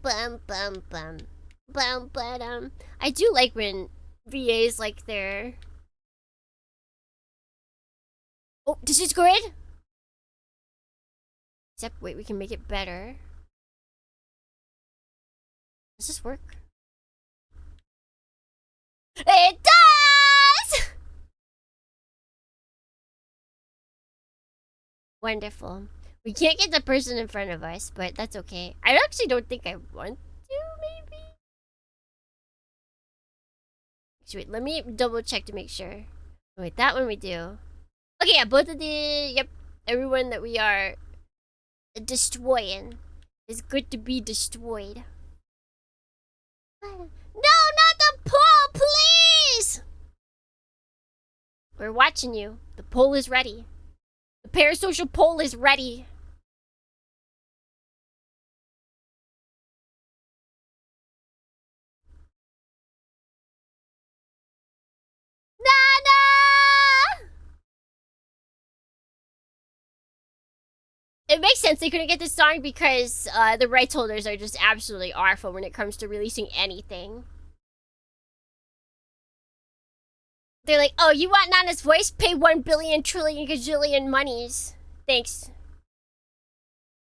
I do like when VAs like their... Oh, this is good? Except, wait, we can make it better. Does this work? It does! Wonderful. We can't get the person in front of us, but that's okay. I actually don't think I want to, maybe? Wait, let me double check to make sure. Wait, that one we do. Okay, yeah, both of the... Yep, everyone that we are destroying is good to be destroyed. No, not the poll, please! We're watching you. The poll is ready. The parasocial poll is ready. Nana! It makes sense they couldn't get this song because the rights holders are just absolutely awful when it comes to releasing anything. They're like, oh, you want Nana's voice? Pay 1 billion trillion gajillion monies. Thanks.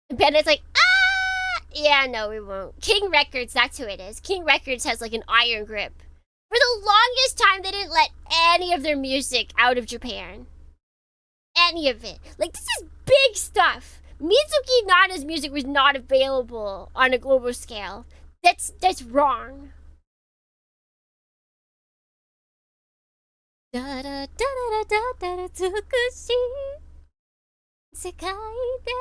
And Panda's like, ah! Yeah, no, we won't. King Records, that's who it is. King Records has like an iron grip For the longest time, they didn't let any of their music out of Japan. Any of it. Like, this is big stuff. Mizuki Nana's music was not available on a global scale. That's wrong. Da da da da da da da tsukushi sekai de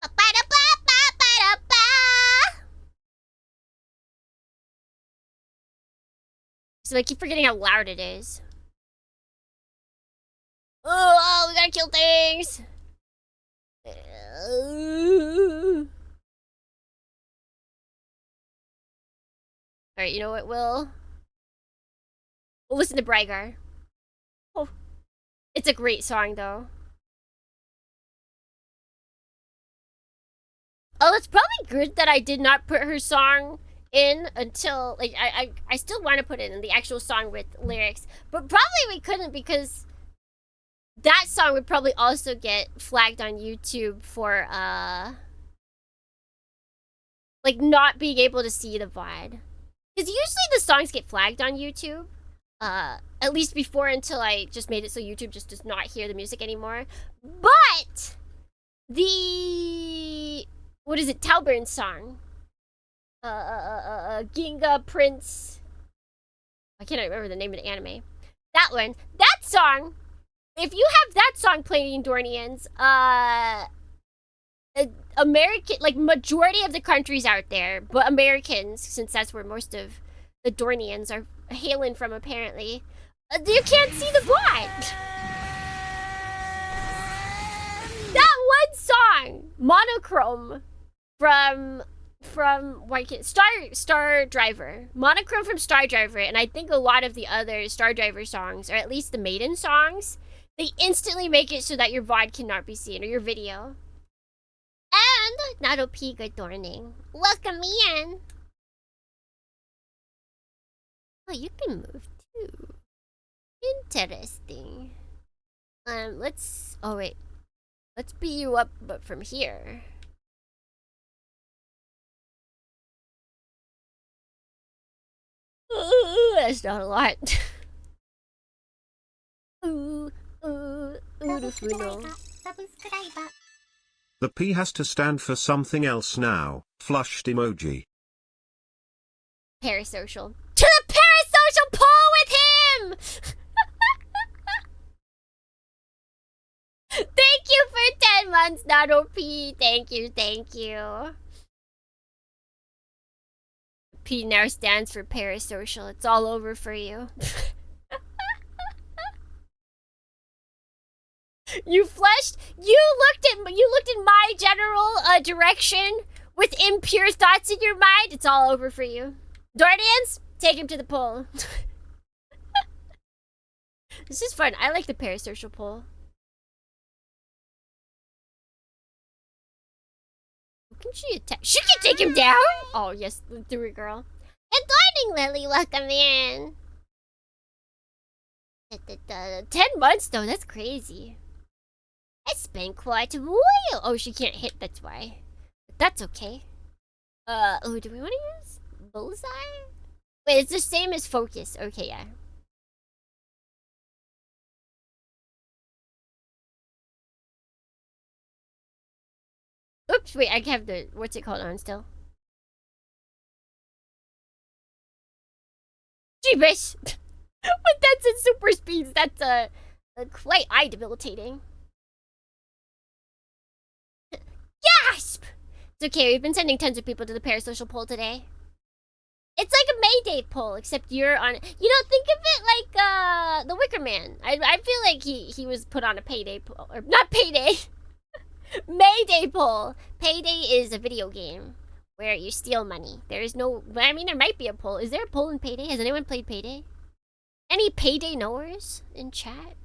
ba ba ba ba ba ba. So I keep forgetting how loud it is. Oh, we gotta kill things. Alright, you know what, We'll listen to Brygar. Oh, it's a great song, though. Oh, it's probably good that I did not put her song in until, like, I still want to put it in the actual song with lyrics. But probably we couldn't because that song would probably also get flagged on YouTube for, like, not being able to see the VOD. Because usually the songs get flagged on YouTube. At least before, until I just made it so YouTube just does not hear the music anymore. But the what is it? Talburn's song. Ginga Prince. I can't remember the name of the anime. That one. That song. If you have that song playing in Dornians, American, like majority of the countries out there, but Americans, since that's where most of the Dornians are hailing from, apparently, you can't see the VOD. That one song, Monochrome, from Star Driver, Monochrome from Star Driver, and I think a lot of the other Star Driver songs, or at least the Maiden songs, they instantly make it so that your VOD cannot be seen, or your video. And Naropiga Dorning, welcome in. Oh, you can move too. Interesting. Let's. Oh wait, let's beat you up, but from here. Ooh, that's not a lot. The P has to stand for something else now. Flushed emoji. Parasocial. To the parasocial pole with him! Thank you for 10 months, Nano P. Thank you, thank you. P now stands for parasocial. It's all over for you. You flushed. You looked in my general direction with impure thoughts in your mind. It's all over for you. Dornians, take him to the pole. This is fun. I like the parasocial pole. Can she attack? She can take him down. Oh yes, do it, girl. Good morning, Lily. Welcome in. 10 months though. That's crazy. It's been quite a while. Oh, she can't hit, that's why. But that's okay. Oh, do we want to use bullseye? Wait, it's the same as focus. Okay, yeah. Oops, wait, I have the, what's it called on still? Jeebish! But that's in super speeds, that's quite eye debilitating. Gasp! It's okay, we've been sending tons of people to the parasocial poll today. It's like a Mayday poll, except you're on... You know, think of it like, the Wicker Man. I feel like he was put on a Payday poll. Or, not Payday! Mayday poll! Payday is a video game where you steal money. There is no... I mean, there might be a poll. Is there a poll in Payday? Has anyone played Payday? Any Payday knowers in chat?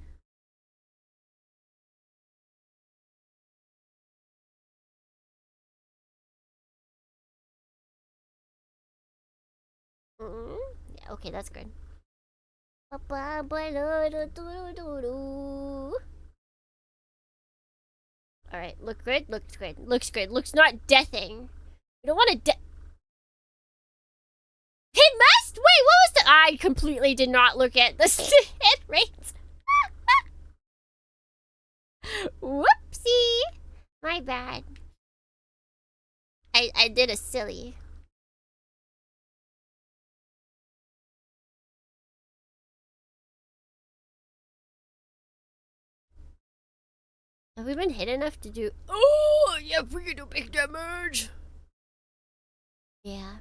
Yeah, okay, that's good. Alright, look good, looks good, looks good, looks not deathing. You don't want to I completely did not look at the hit rates. Whoopsie. My bad. I did a silly. Have we been hit enough to do... Oh, yeah, we can do big damage. Yeah.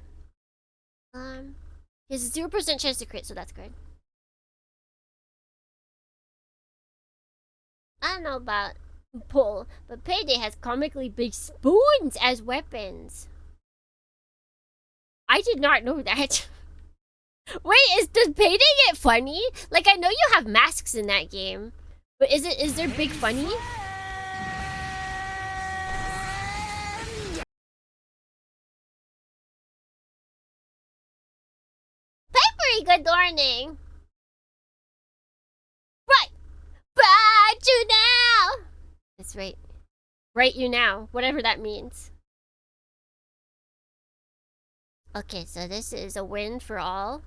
He has a 0% chance to crit, so that's good. I don't know about Pull, but Payday has comically big spoons as weapons. I did not know that. Wait, does Payday get funny? Like, I know you have masks in that game, but is there big funny? Very good Dohrning. Right. Right you now. That's right. Right you now. Whatever that means. Okay, so this is a win for all.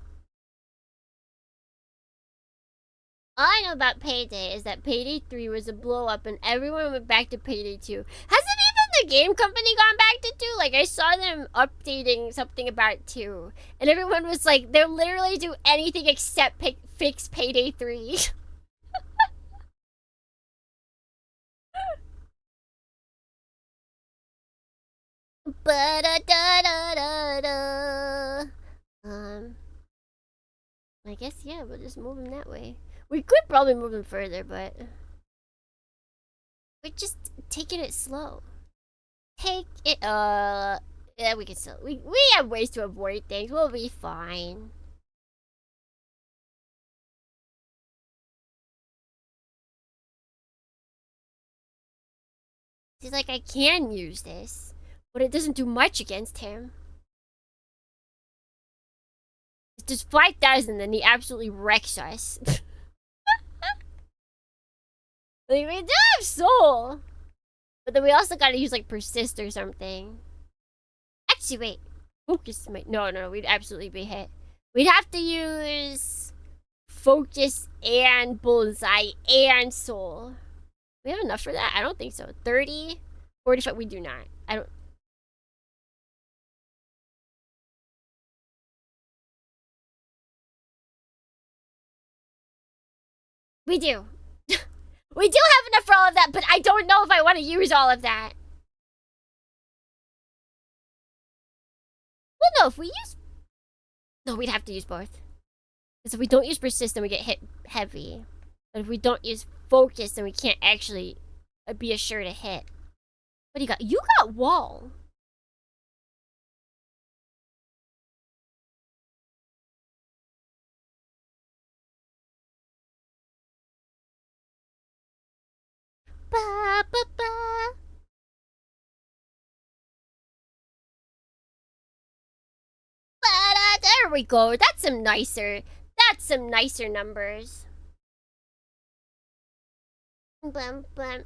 All I know about Payday is that Payday 3 was a blow up and everyone went back to Payday 2. Hasn't even the game company gone back to 2? Like, I saw them updating something about 2. And everyone was like, they'll literally do anything except fix Payday 3. I guess, yeah, we'll just move him that way. We could probably move him further, but we're just taking it slow. Take it, yeah, we can still, we have ways to avoid things. We'll be fine. He's like, I can use this, but it doesn't do much against him. It's just 5,000, then he absolutely wrecks us. Like, we do have soul, but then we also gotta use like persist or something. Actually, wait, focus might, no, we'd absolutely be hit. We'd have to use focus and bullseye and soul. We have enough for that? I don't think so. 30, 45, we do not. I don't. We do. We do have enough for all of that, but I don't know if I want to use all of that. Well, no, if we use... No, we'd have to use both. Because if we don't use persist, then we get hit heavy. But if we don't use focus, then we can't actually be assured to hit. What do you got? You got wall. Ba, ba, ba. Ba-da, there we go. That's some nicer numbers. Bum, bum.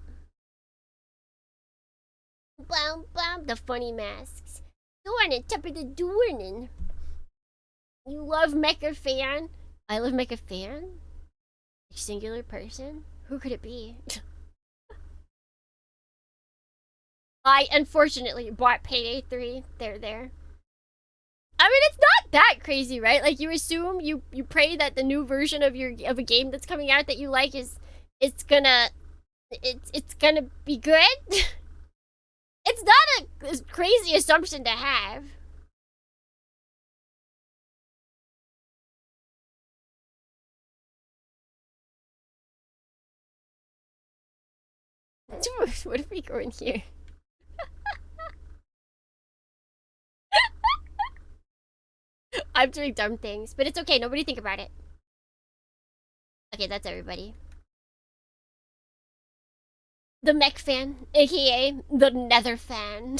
Bum, bum. The funny masks. Dohrnen, top of the Dohrnen. You love Mecha Fan? I love Mecha Fan? Singular person? Who could it be? I unfortunately bought Payday 3. There. I mean, it's not that crazy, right? Like, you assume, you pray that the new version of a game that's coming out that you like it's gonna be good. It's not a crazy assumption to have. What if we go in here? I'm doing dumb things, but it's okay. Nobody think about it. Okay, that's everybody. The mech fan, aka the nether fan.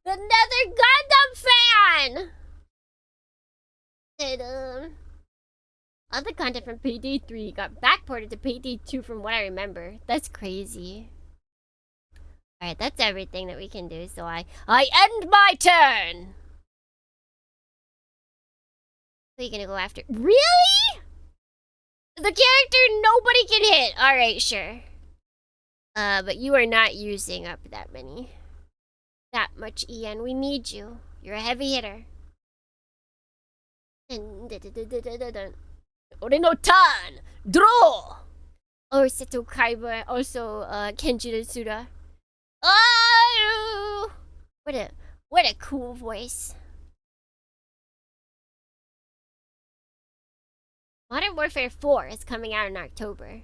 The nether Gundam fan! And, all the content from Payday 3 got backported to Payday 2 from what I remember. That's crazy. Alright, that's everything that we can do, so I end my turn! Who are you gonna go after? Really? The character nobody can hit. Alright, sure. But you are not using up that much EN. We need you. You're a heavy hitter. Ore no turn! Draw! Oh, Seto Kaiba, also Kenji Tsuda. Oh! What a cool voice. Modern Warfare 4 is coming out in October.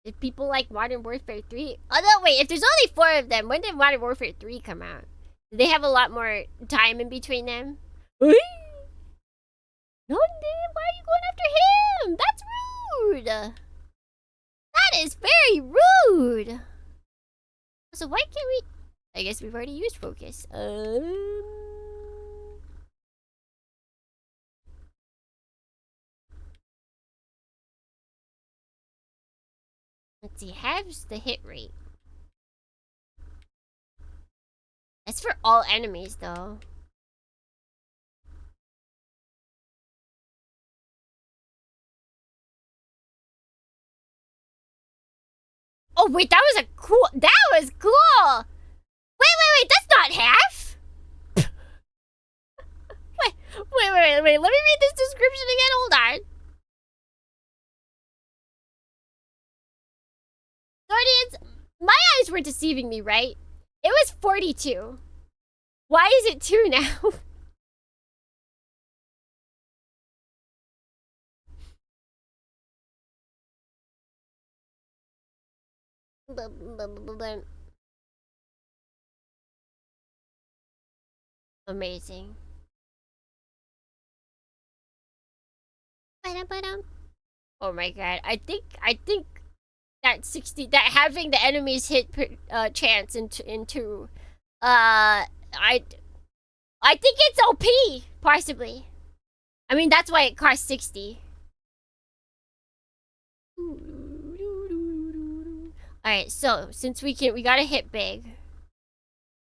If people like Modern Warfare 3... Oh, no, wait. If there's only 4 of them, when did Modern Warfare 3 come out? Did they have a lot more time in between them? Why are you going after him? That's rude. That is very rude. So why can't we... I guess we've already used focus. Let's see, halves the hit rate. That's for all enemies, though. Oh, wait, that was cool. That was cool. Wait, that's not half. wait. Let me read this description again. Hold on. Guardians, my eyes were deceiving me, right? It was 42. Why is it 2 now? Amazing. Oh my god. I think that 60, that having the enemies hit chance into I think it's OP, possibly. I mean, that's why it costs 60. Alright, so since we gotta hit big.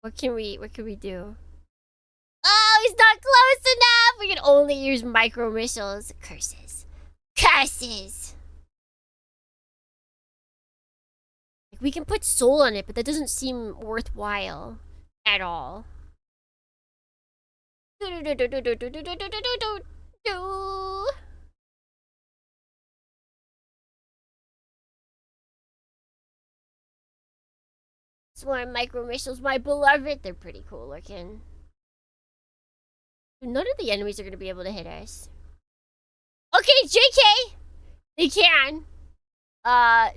What can we do? Oh, he's not close enough! We can only use micro missiles. Curses. We can put soul on it, but that doesn't seem worthwhile at all. Swarm micro missiles, my beloved. They're pretty cool looking. None of the enemies are gonna be able to hit us. Okay, JK! They can.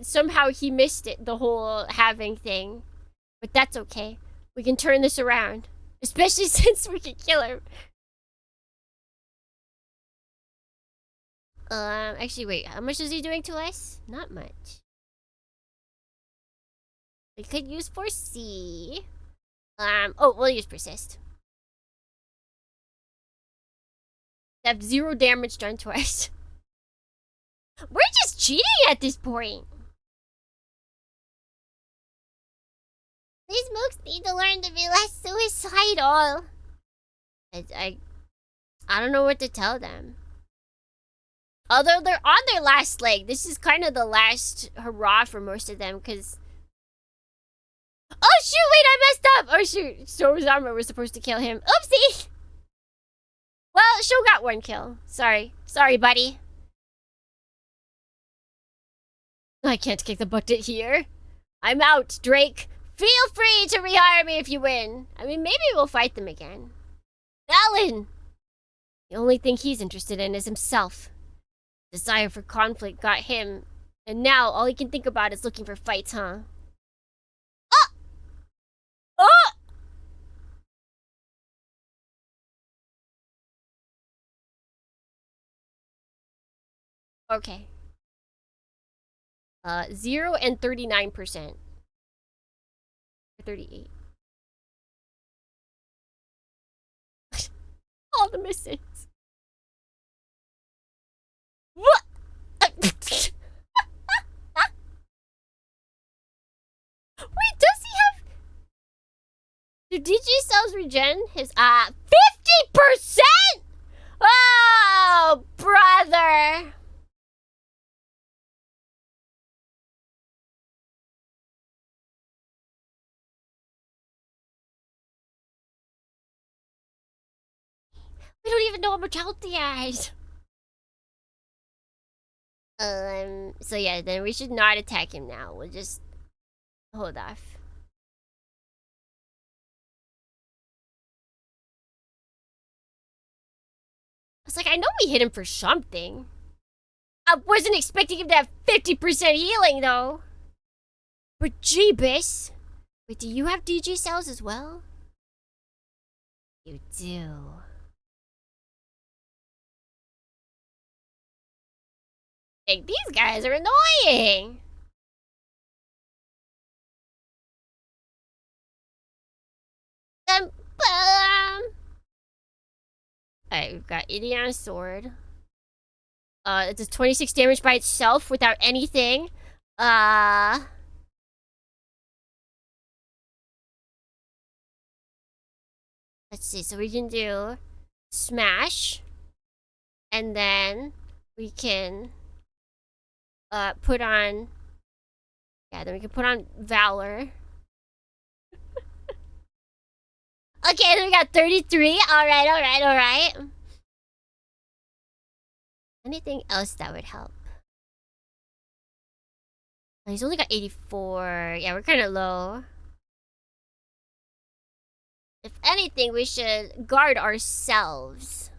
Somehow he missed it, the whole having thing. But that's okay. We can turn this around. Especially since we can kill him. Actually, wait. How much is he doing to us? Not much. We could use 4C. Oh, we'll use persist. Have 0 damage done to us. We're just cheating at this point. These mooks need to learn to be less suicidal. I don't know what to tell them. Although they're on their last leg, this is kind of the last hurrah for most of them, because... Oh shoot, wait, I messed up! Oh shoot, Sorozama was supposed to kill him. Oopsie! Well, Sho got 1 kill. Sorry, buddy. I can't kick the bucket here. I'm out, Drake. Feel free to rehire me if you win. I mean, maybe we'll fight them again. Alan! The only thing he's interested in is himself. Desire for conflict got him, and now all he can think about is looking for fights, huh? Oh! Oh! Okay. 0 and 39%. 38. All the misses. What? Wait, does he have... Do DG cells regen his... 50%?! Oh, even know how much health he has. So yeah, then we should not attack him now. We'll just hold off. I was like, I know we hit him for something. I wasn't expecting him to have 50% healing, though. But Jeebus. Wait, do you have DG cells as well? You do. Like, these guys are annoying. Alright, we've got Idion's sword. It does 26 damage by itself without anything. Let's see, so we can do smash. And then we can put on, yeah, then we can put on Valor. Okay, then we got 33. Alright. Anything else that would help? Oh, he's only got 84. Yeah, we're kind of low. If anything, we should guard ourselves.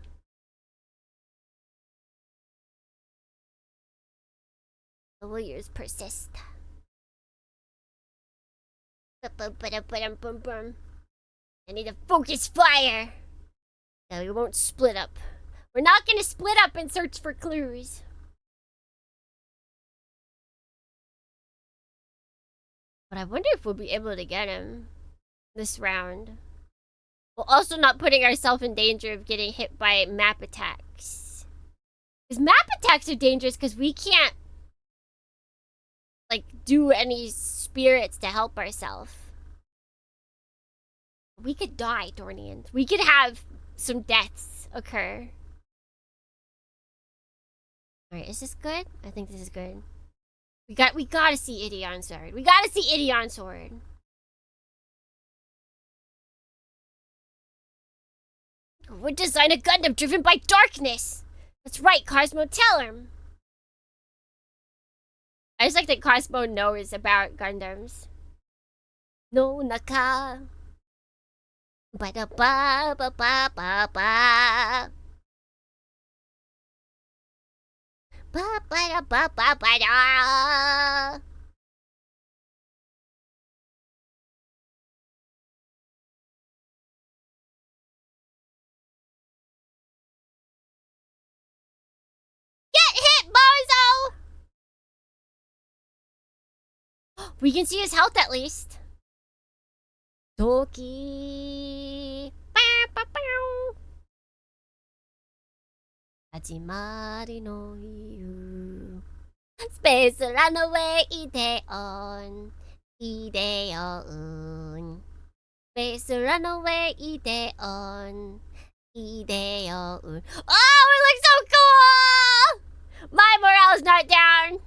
The warriors persist. I need to focus fire. So we won't split up. We're not gonna split up and search for clues. But I wonder if we'll be able to get him this round. While also not putting ourselves in danger of getting hit by map attacks. Because map attacks are dangerous because we can't, like, do any spirits to help ourselves. We could die, Dornians. We could have some deaths occur. Alright, is this good? I think this is good. We gotta see Idion's sword. We gotta see Idion's sword. Would design a Gundam driven by darkness. That's right, Cosmo, tell him. I just like that Cosmo knows about Gundams. No naka. Ba da ba ba ba ba ba. Ba ba da ba ba ba da. Get hit, bozo! We can see his health at least. Toki. Hajimari no hiyu. Space runaway Ideon. Ideon. Space runaway Ideon. Ideon. Oh, it looks so cool! My morale's not down.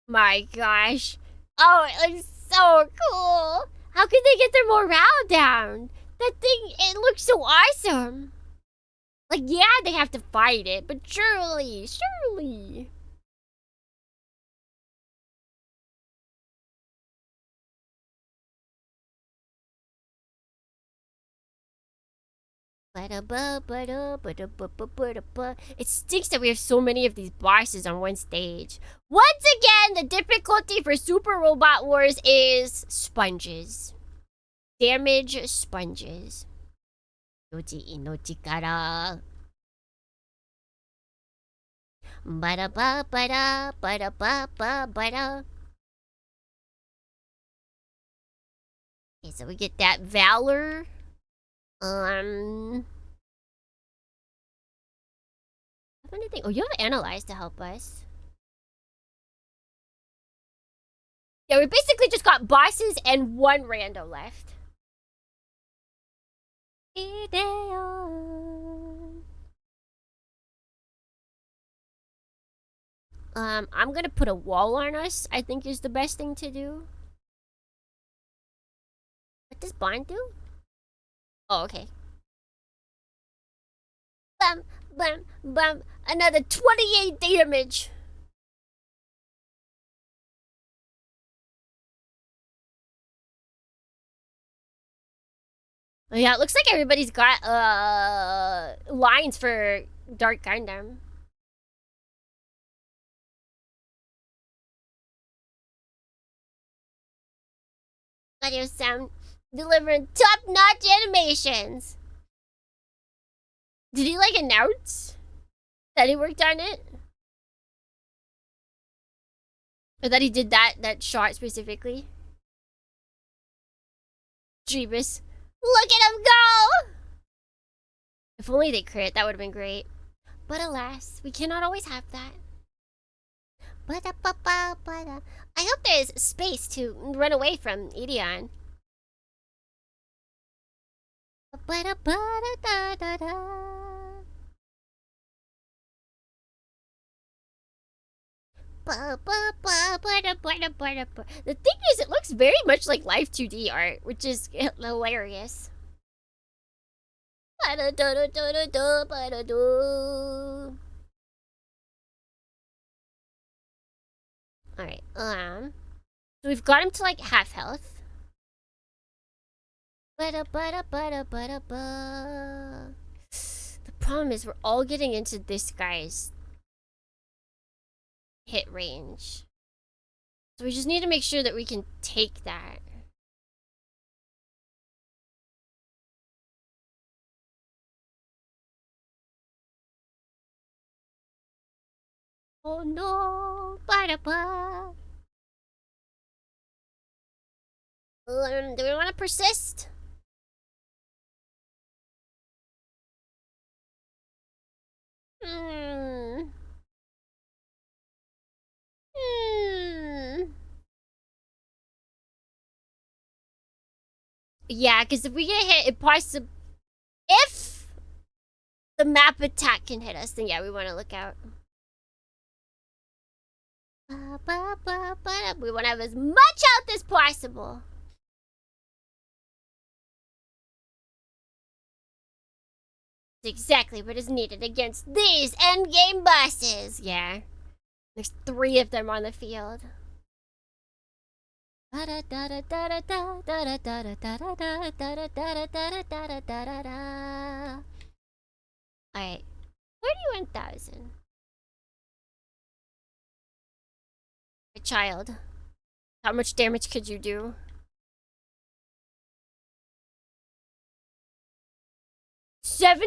My gosh. Oh, it looks so cool. How could they get their morale down? That thing, it looks so awesome. Like, yeah, they have to fight it, but surely. It stinks that we have so many of these bosses on one stage. Once again, the difficulty for Super Robot Wars is sponges. Damage sponges. Yoji inochi kara. Bada ba bada bada ba ba bada. Okay, so we get that Valor. Anything? Oh, you have Analyze to help us. Yeah, we basically just got bosses and one rando left. I'm gonna put a wall on us, I think is the best thing to do. What does Bond do? Oh, okay. Bum, bum, bum. Another 28 damage. Yeah, it looks like everybody's got lines for Dark Gundam. Audio sound delivering top-notch animations. Did he like announce that he worked on it? Or that he did that shot specifically? Jeebus. Look at him go! If only they crit, that would have been great. But alas, we cannot always have that. I hope there's space to run away from Ideon. The thing is, it looks very much like Live 2D art, which is hilarious. Alright, so we've got him to like half health. The problem is we're all getting into this guy's hit range. So we just need to make sure that we can take that. Oh no! Do we want to persist? Yeah, because if we get hit, if the map attack can hit us, then yeah, we want to look out. We want to have as much health as possible. That's exactly what is needed against these endgame bosses. Yeah. There's 3 of them on the field. Alright. 41,000. A child. How much damage could you do? 17%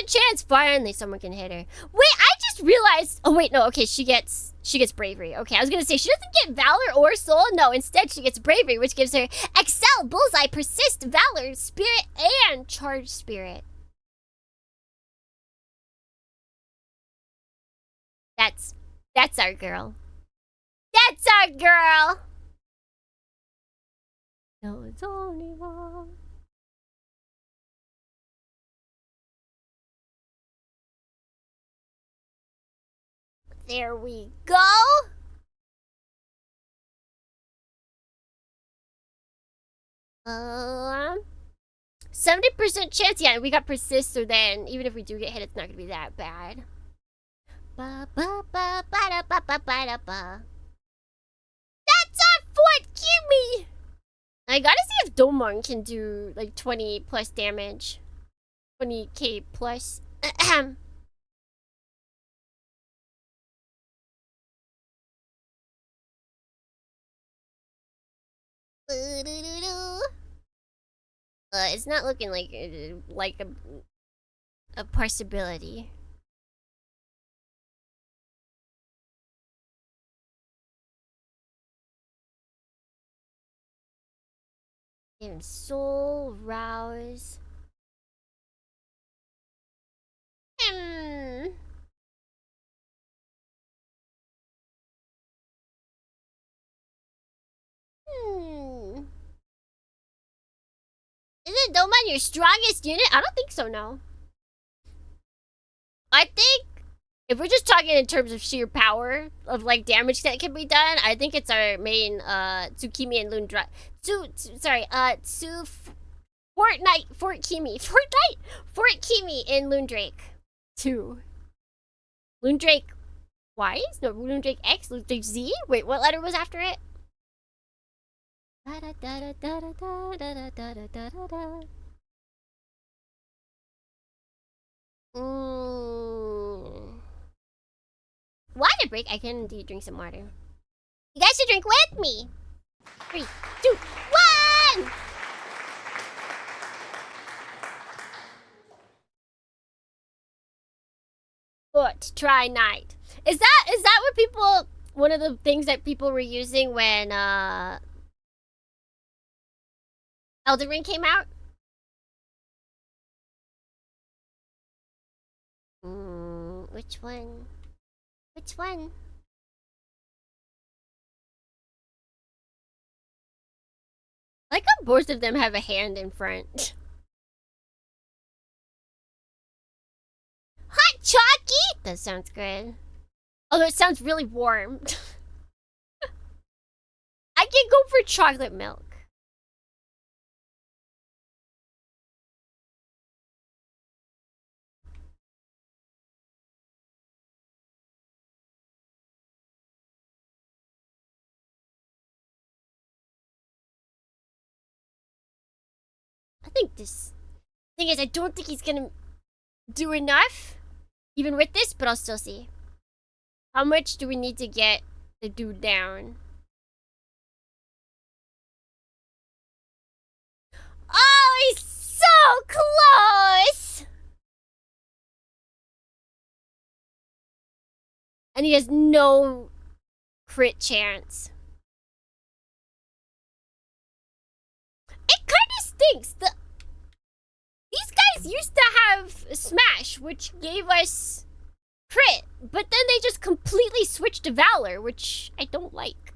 chance. Finally, someone can hit her. Wait, I just realized. Oh wait, no. Okay, she gets bravery. Okay, I was gonna say she doesn't get valor or soul. No, instead she gets bravery, which gives her excel, bullseye, persist, valor, spirit, and charged spirit. That's our girl. That's our girl. No, it's only one. There we go. Um, 70% chance. Yeah, we got persist, so then even if we do get hit, it's not gonna be that bad. That's our Fort Kimi. I gotta see if Domon can do like 20 plus damage. 20k plus. It's not looking like a possibility. And soul rouse. Isn't Domon your strongest unit? I don't think so, no. I think if we're just talking in terms of sheer power of like damage that can be done, I think it's our main Tsukimi and Lundra. Fort Kimi in Loondrake. 2. Loondrake Y? No, Loondrake X? Loondrake Z? Wait, what letter was after it? Water break? I can indeed drink some water. You guys should drink with me. 3, 2, 1! Foot, try night. Is that what people, one of the things that people were using when Elden Ring came out? Which one? Which one? I like how both of them have a hand in front. Hot chalky? That sounds good. Although it sounds really warm. I can go for chocolate milk. I think this thing is, I don't think he's gonna do enough, even with this, but I'll still see. How much do we need to get the dude down? Oh, he's so close! And he has no crit chance. It kind of stinks. These guys used to have Smash, which gave us crit, but then they just completely switched to Valor, which I don't like.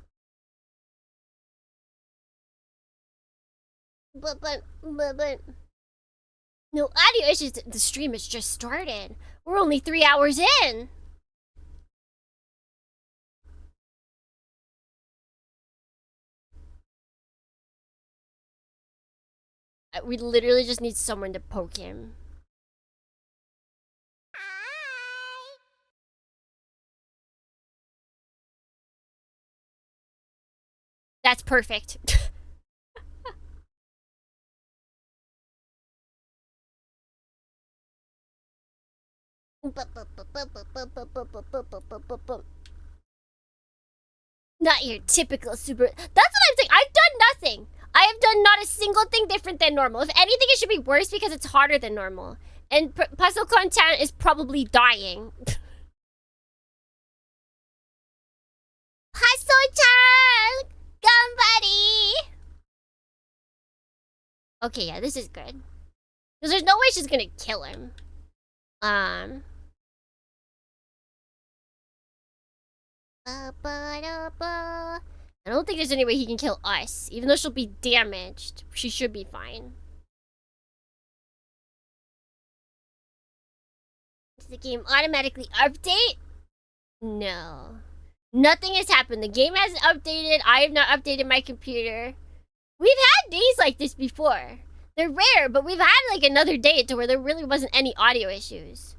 But no audio issues. The stream has just started. We're only 3 hours in. We literally just need someone to poke him. That's perfect. Not your typical super. That's what I'm saying. I've done nothing. I have done not a single thing different than normal. If anything, it should be worse because it's harder than normal. And puzzle content is probably dying. Puzzle-chan! Ganbari! Okay, yeah, this is good. Because there's no way she's gonna kill him. I don't think there's any way he can kill us. Even though she'll be damaged, she should be fine. Does the game automatically update? No. Nothing has happened. The game hasn't updated. I have not updated my computer. We've had days like this before. They're rare, but we've had like another day to where there really wasn't any audio issues.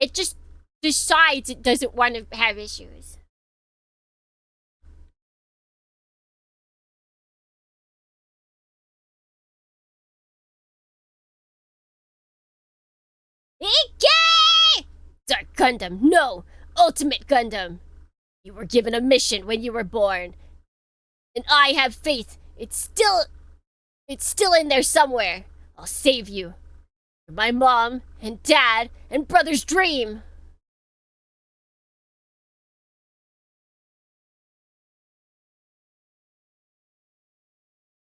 It just decides it doesn't want to have issues. Ikke! Dark Gundam, no! Ultimate Gundam! You were given a mission when you were born. And I have faith. It's still in there somewhere. I'll save you. You're my mom and dad and brother's dream.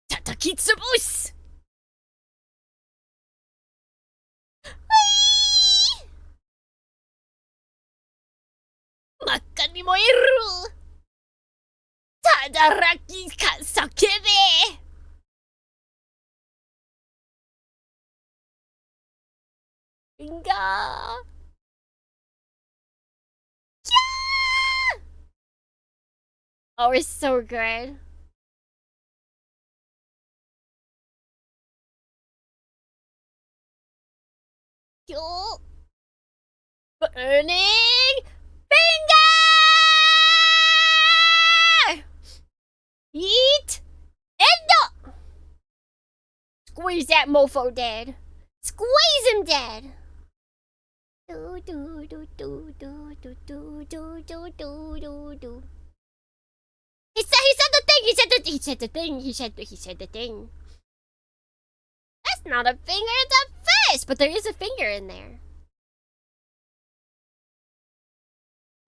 Tatakitsubus! Makan ni mo iru! Tadaraki ka sakebe! Inga! Yeah! Oh, we're so good. Yo! Turning finger! Eat and squeeze that mofo dead. Squeeze him dead. Do do do do do do do do do do do do. He said the thing. He said the thing. That's not a finger. It's a fist. But there is a finger in there.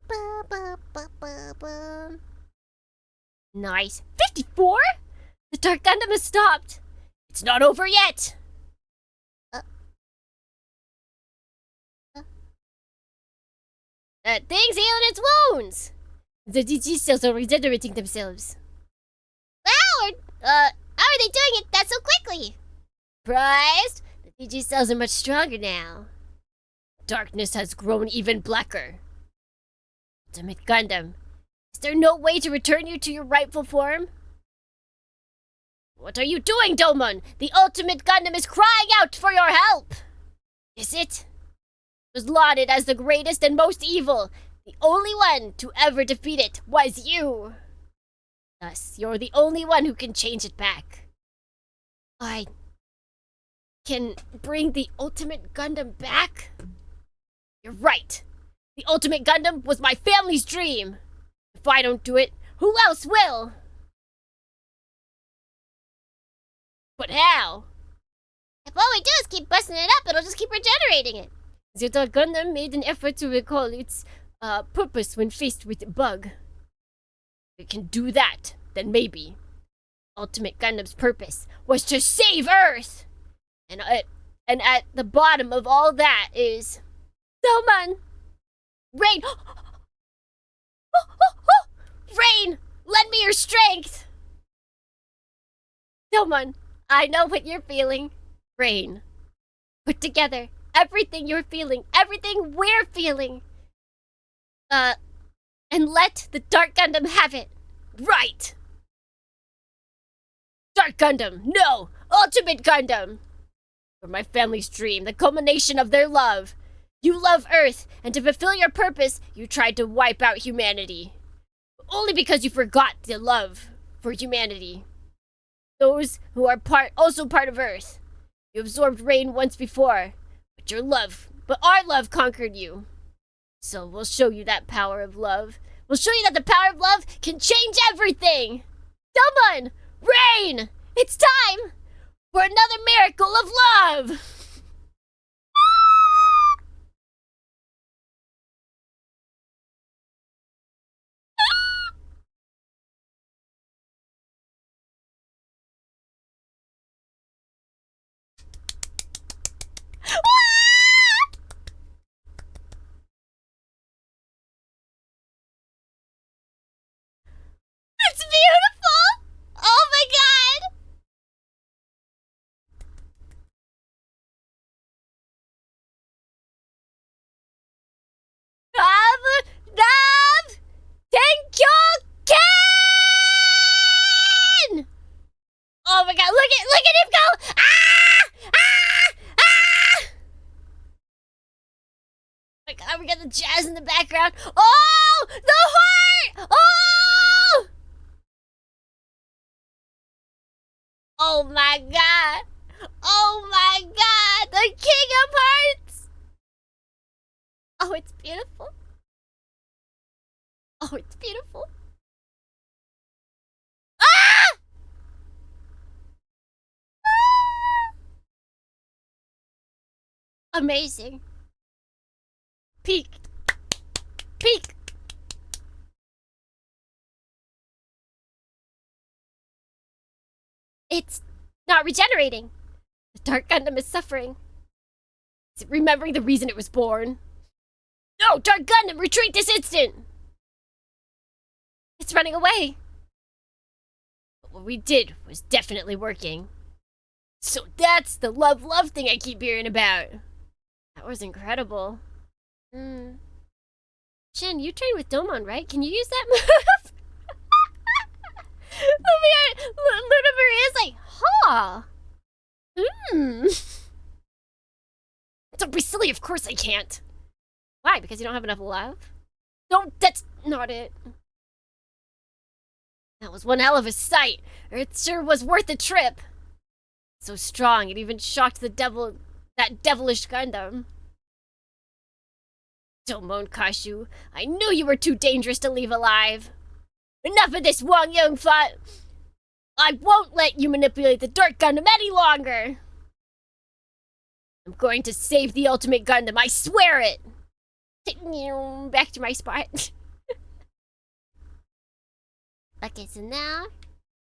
Ba, ba, ba, ba, ba. Nice. 54? The Dark Gundam has stopped. It's not over yet. That thing's healing its wounds. The DG cells are regenerating themselves. Wow, how are they doing it that so quickly? Surprised? The DG cells are much stronger now. Darkness has grown even blacker. Ultimate Gundam, is there no way to return you to your rightful form? What are you doing, Domon? The Ultimate Gundam is crying out for your help! Is it? It was lauded as the greatest and most evil. The only one to ever defeat it was you. Thus, you're the only one who can change it back. I can bring the Ultimate Gundam back? You're right. The Ultimate Gundam was my family's dream. If I don't do it, who else will? But how? If all we do is keep busting it up, it'll just keep regenerating it. The Dark Gundam made an effort to recall its purpose when faced with a bug. If it can do that, then maybe. Ultimate Gundam's purpose was to save Earth! And at the bottom of all that is... Someone! Rain! Rain! Lend me your strength! Someone, I know what you're feeling. Rain. Put together everything you're feeling, everything we're feeling. And let the Dark Gundam have it. Right! Dark Gundam, no! Ultimate Gundam! For my family's dream, the culmination of their love. You love Earth, and to fulfill your purpose, you tried to wipe out humanity. Only because you forgot the love for humanity. Those who are also part of Earth. You absorbed rain once before, but our love conquered you. So we'll show you that power of love. We'll show you that the power of love can change everything. Someone, rain! It's time for another miracle of love! It's beautiful! Oh my god! Nav! Tenkyoken! Oh my god, look at him go! Ah! Ah! Ah! Oh my god, we got the jazz in the background. Oh! The heart! Oh! Oh my god! Oh my god! The King of Hearts! Oh, it's beautiful. Oh, it's beautiful. Ah! Amazing. Peak. Peak. It's not regenerating. The Dark Gundam is suffering. Is it remembering the reason it was born? No, Dark Gundam, retreat this instant! It's running away. But what we did was definitely working. So that's the love thing I keep hearing about. That was incredible. Shin, you trained with Domon, right? Can you use that move? Lunaver is like, huh? Don't be silly, of course I can't. Why? Because you don't have enough love? No, that's not it. That was one hell of a sight. It sure was worth the trip. So strong, it even shocked the devil, that devilish Gundam. Don't moan, Kashu. I knew you were too dangerous to leave alive. Enough of this, Wang Yongfa. I won't let you manipulate the Dark Gundam any longer. I'm going to save the Ultimate Gundam, I swear it. Back to my spot. Okay, so now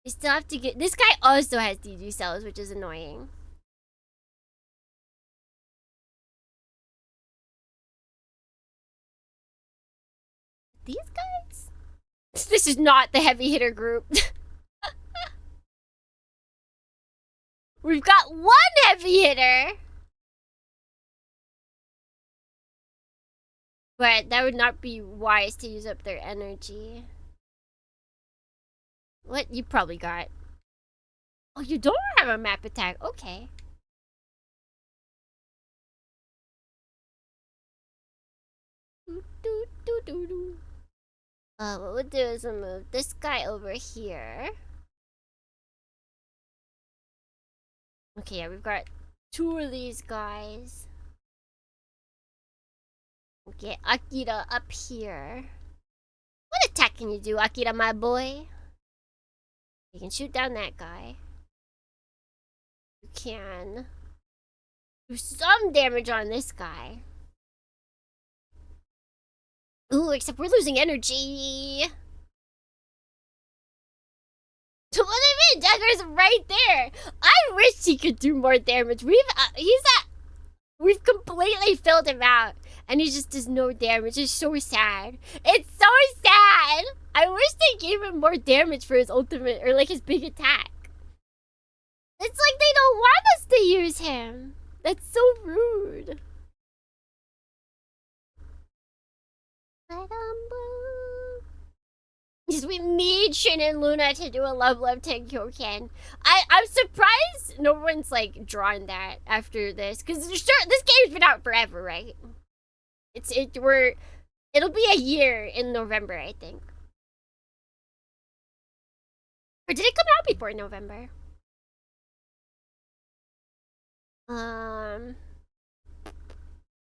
we still have to get. This guy also has DG cells, which is annoying. These guys? This is not the heavy hitter group. We've got one heavy hitter. But that would not be wise to use up their energy. What? You probably got. Oh, you don't have a map attack. Okay. What we'll do is we'll move this guy over here. Okay, yeah, we've got 2 of these guys. Get Akira up here. What attack can you do, Akira, my boy? You can shoot down that guy. You can do some damage on this guy. Ooh, except we're losing energy. What do you mean? Dagger's right there. I wish he could do more damage. We've completely filled him out. And he just does no damage. It's so sad. It's so sad. I wish they gave him more damage for his ultimate, or like his big attack. It's like they don't want us to use him. That's so rude. Because we need Shin and Luna to do a Love Love Tenkyoken. I'm surprised no one's like drawn that after this. Because sure, this game's been out forever, right? It'll be a year in November, I think. Or did it come out before November?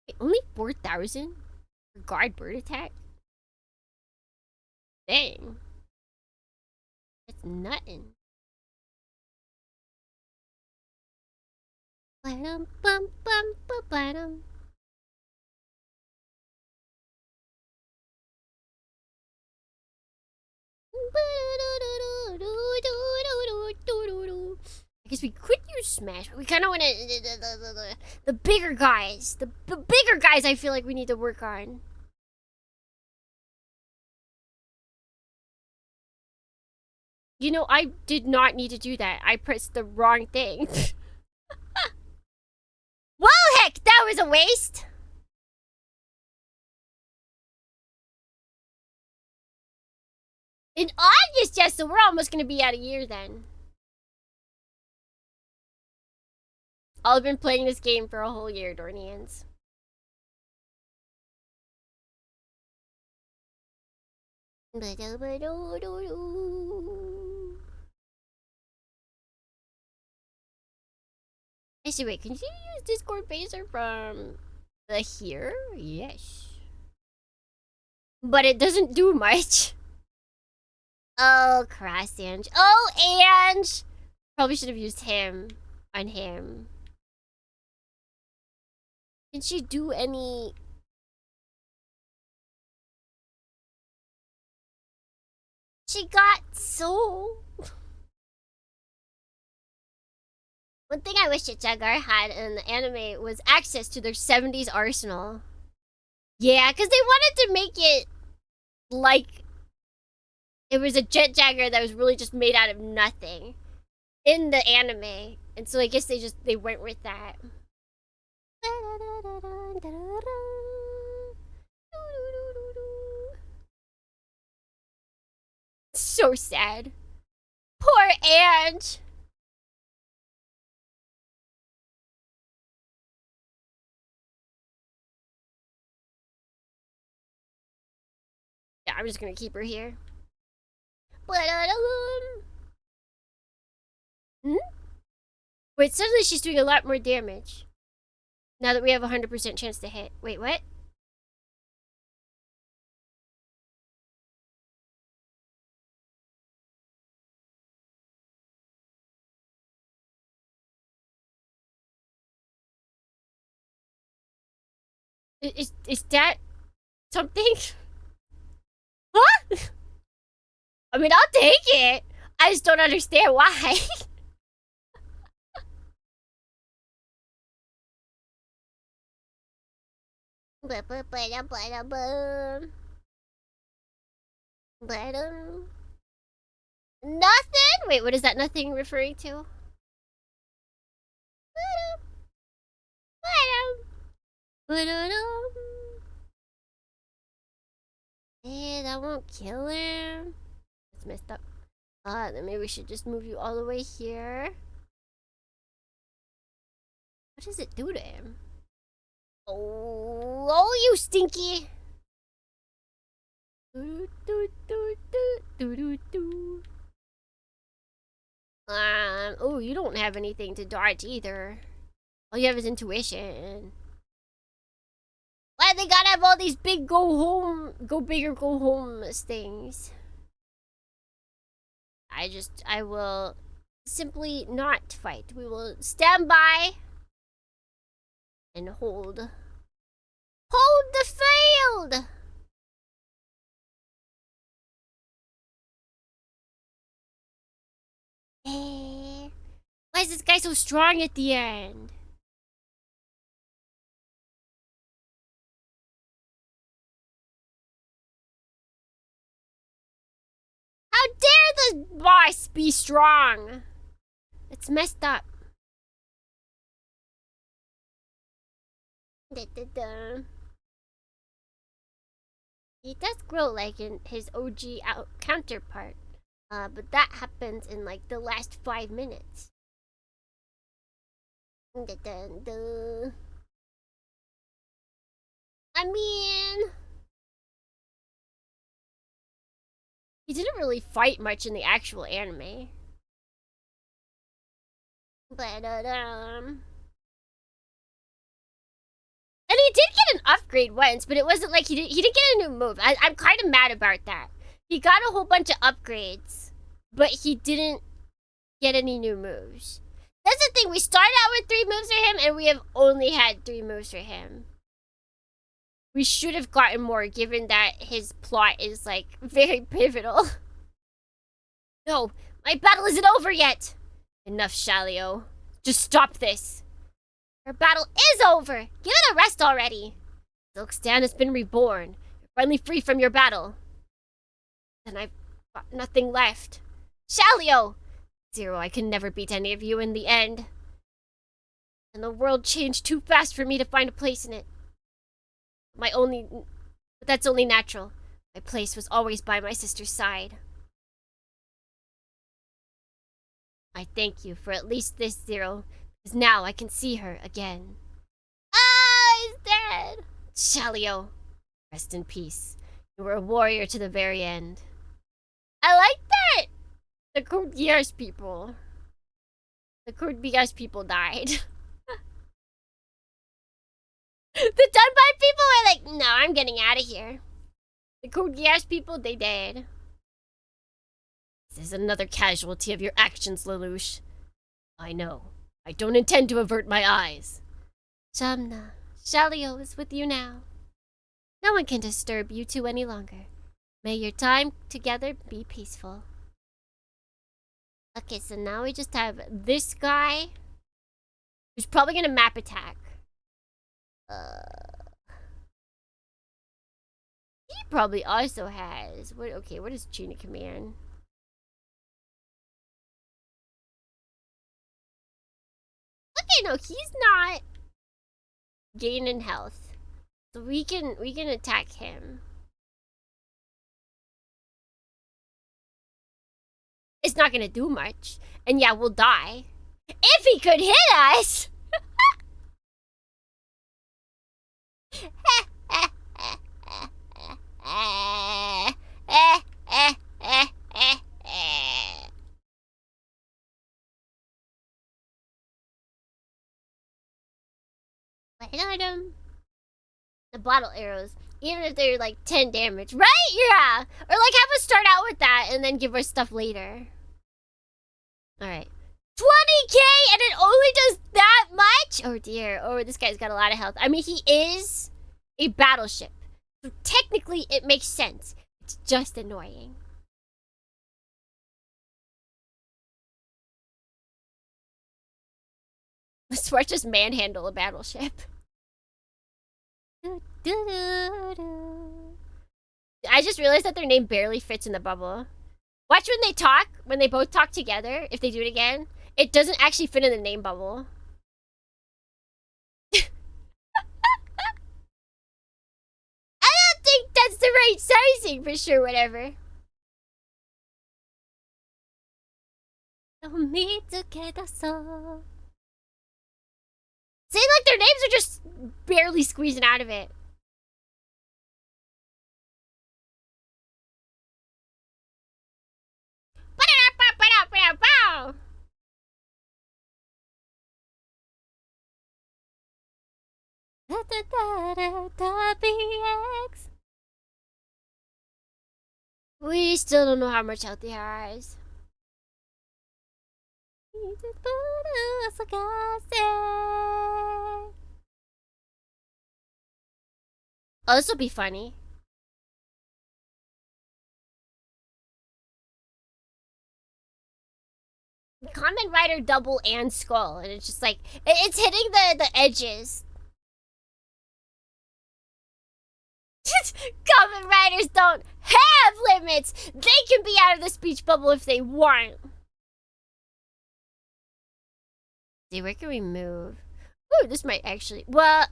Wait, only 4,000 for guard bird attack? Dang. That's nuttin'. Ba-dum, bum, bum, ba-ba-dum. I guess we could use Smash, but we kind of want to the bigger guys. The bigger guys I feel like we need to work on. You know, I did not need to do that. I pressed the wrong thing. Well, heck, that was a waste. In August, yes, so we're almost going to be at a year then. I've been playing this game for a whole year, Dohrneans. Actually, wait, can you use Discord Phaser from the here? Yes. But it doesn't do much. Oh, Cross Ange. Oh, Ange! Probably should have used him on him. Did she do any... She got soul. One thing I wish that Jaguar had in the anime was access to their 70s arsenal. Yeah, because they wanted to make it like it was a jet Jaguar that was really just made out of nothing in the anime. And so I guess they went with that. So sad. Poor Ange. I'm just gonna keep her here. Wait, suddenly she's doing a lot more damage. Now that we have a 100% chance to hit. Wait, what? Is that something? What? I mean, I'll take it. I just don't understand why. Nothing? Wait, what is that nothing referring to? Hey, that won't kill him. That's messed up. Then maybe we should just move you all the way here. What does it do to him? Oh, you stinky! Oh, you don't have anything to dodge either. All you have is intuition. Why they gotta have all these big go home, go big or go home things? I will simply not fight. We will stand by and hold. Hold the field! Hey. Why is this guy so strong at the end? How dare the boss be strong? It's messed up. He does grow like in his OG counterpart. But that happens in like the last 5 minutes. I mean, he didn't really fight much in the actual anime. But and he did get an upgrade once, but it wasn't like he didn't get a new move. I'm kind of mad about that. He got a whole bunch of upgrades, but he didn't get any new moves. That's the thing. We started out with 3 moves for him, and we have only had 3 moves for him. We should have gotten more, given that his plot is, like, very pivotal. No, my battle isn't over yet. Enough, Shalio. Just stop this. Our battle is over. Give it a rest already. Silkstan has been reborn. You're finally free from your battle. Then I've got nothing left. Shalio! Zero, I can never beat any of you in the end. And the world changed too fast for me to find a place in it. But that's only natural. My place was always by my sister's side. I thank you for at least this, Zero, because now I can see her again. Ah, he's dead! Shalio, rest in peace. You were a warrior to the very end. I like that! The Code Geass people. The Code Geass people died. The Dunbai people were like, no, I'm getting out of here. The Code Geass people, they died. This is another casualty of your actions, Lelouch. I know. I don't intend to avert my eyes. Shamna, Shalio is with you now. No one can disturb you two any longer. May your time together be peaceful. Okay, so now we just have this guy, who's probably gonna map attack. He probably also has... what is Gina Command? Okay, no, he's not gaining health. So we can attack him. It's not gonna do much. And yeah, we'll die. If he could hit us! item. The bottle arrows. Even if they're like 10 damage. Right? Yeah. Or like have us start out with that and then give us stuff later. Alright. 20k and it only does that much? Oh dear. Oh, this guy's got a lot of health. I mean, he is a battleship. So technically, it makes sense. It's just annoying. Let's just manhandle a battleship. I just realized that their name barely fits in the bubble. Watch when they talk, when they both talk together, if they do it again, it doesn't actually fit in the name bubble. I don't think that's the right sizing for sure, whatever. Seems like their names are just barely squeezing out of it. We still don't know how much health he has. Oh, this will be funny. Common Rider double and skull, and it's just like it's hitting the edges. Common Riders don't have limits. They can be out of the speech bubble if they want. See, where can we move? Ooh, this might actually. Well,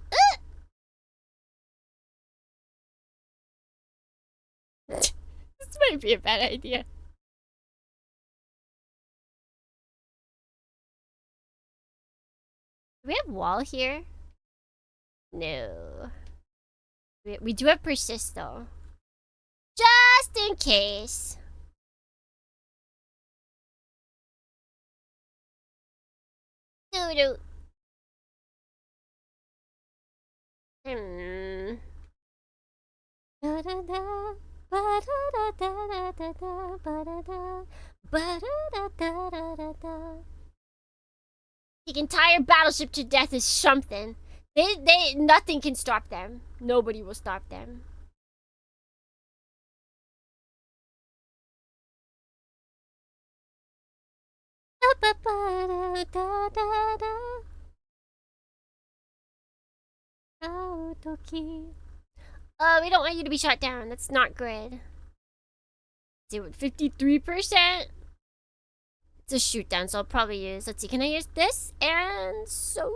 this might be a bad idea. Do we have wall here? No. We do have persist though. Just in case. Doo-doo. The entire battleship to death is something. Nothing can stop them. Nobody will stop them. We don't want you to be shot down. That's not good. See what, 53%? It's a shoot down, so I'll probably use. Let's see, can I use this? And so.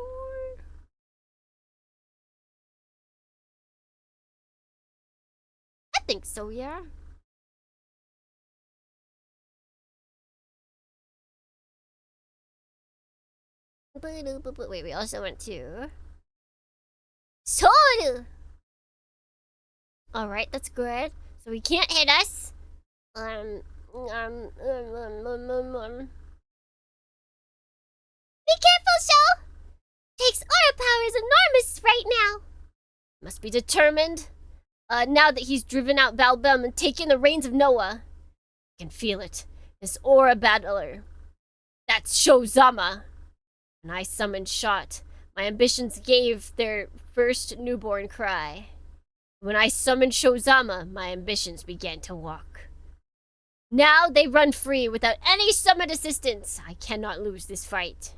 I think so, yeah. Wait, we also went to Soru. Alright, that's good. So he can't hit us. Be careful, Sho! Takes aura power is enormous right now. Must be determined. Now that he's driven out Balbem and taken the reins of NOAH. I can feel it. This aura battler. That's Shozama. When I summoned Shot, my ambitions gave their first newborn cry. When I summoned Shozama, my ambitions began to walk. Now they run free without any summoned assistance. I cannot lose this fight.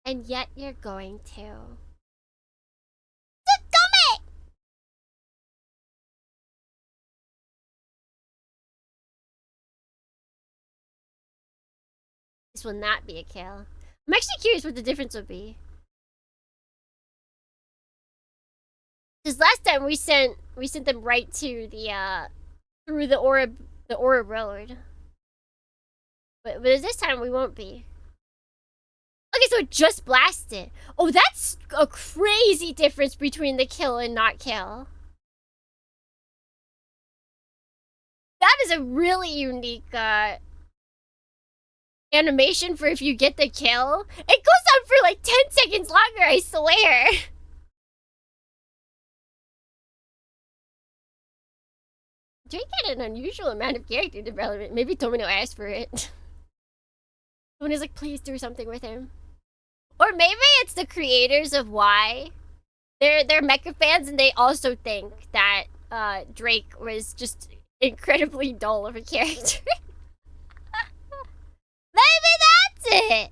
And yet you're going to. Tsukume! This will not be a kill. I'm actually curious what the difference would be. Because last time we sent them right to the through the aura road. But this time we won't be. Okay, so it just blasted. Oh, that's a crazy difference between the kill and not kill. That is a really unique animation for if you get the kill. It goes on for like 10 seconds longer, I swear. Drake had an unusual amount of character development. Maybe Tomino asked for it. Tomino's like, please do something with him. Or maybe it's the creators of Y. They're mecha fans and they also think that Drake was just incredibly dull of a character. Maybe that's it.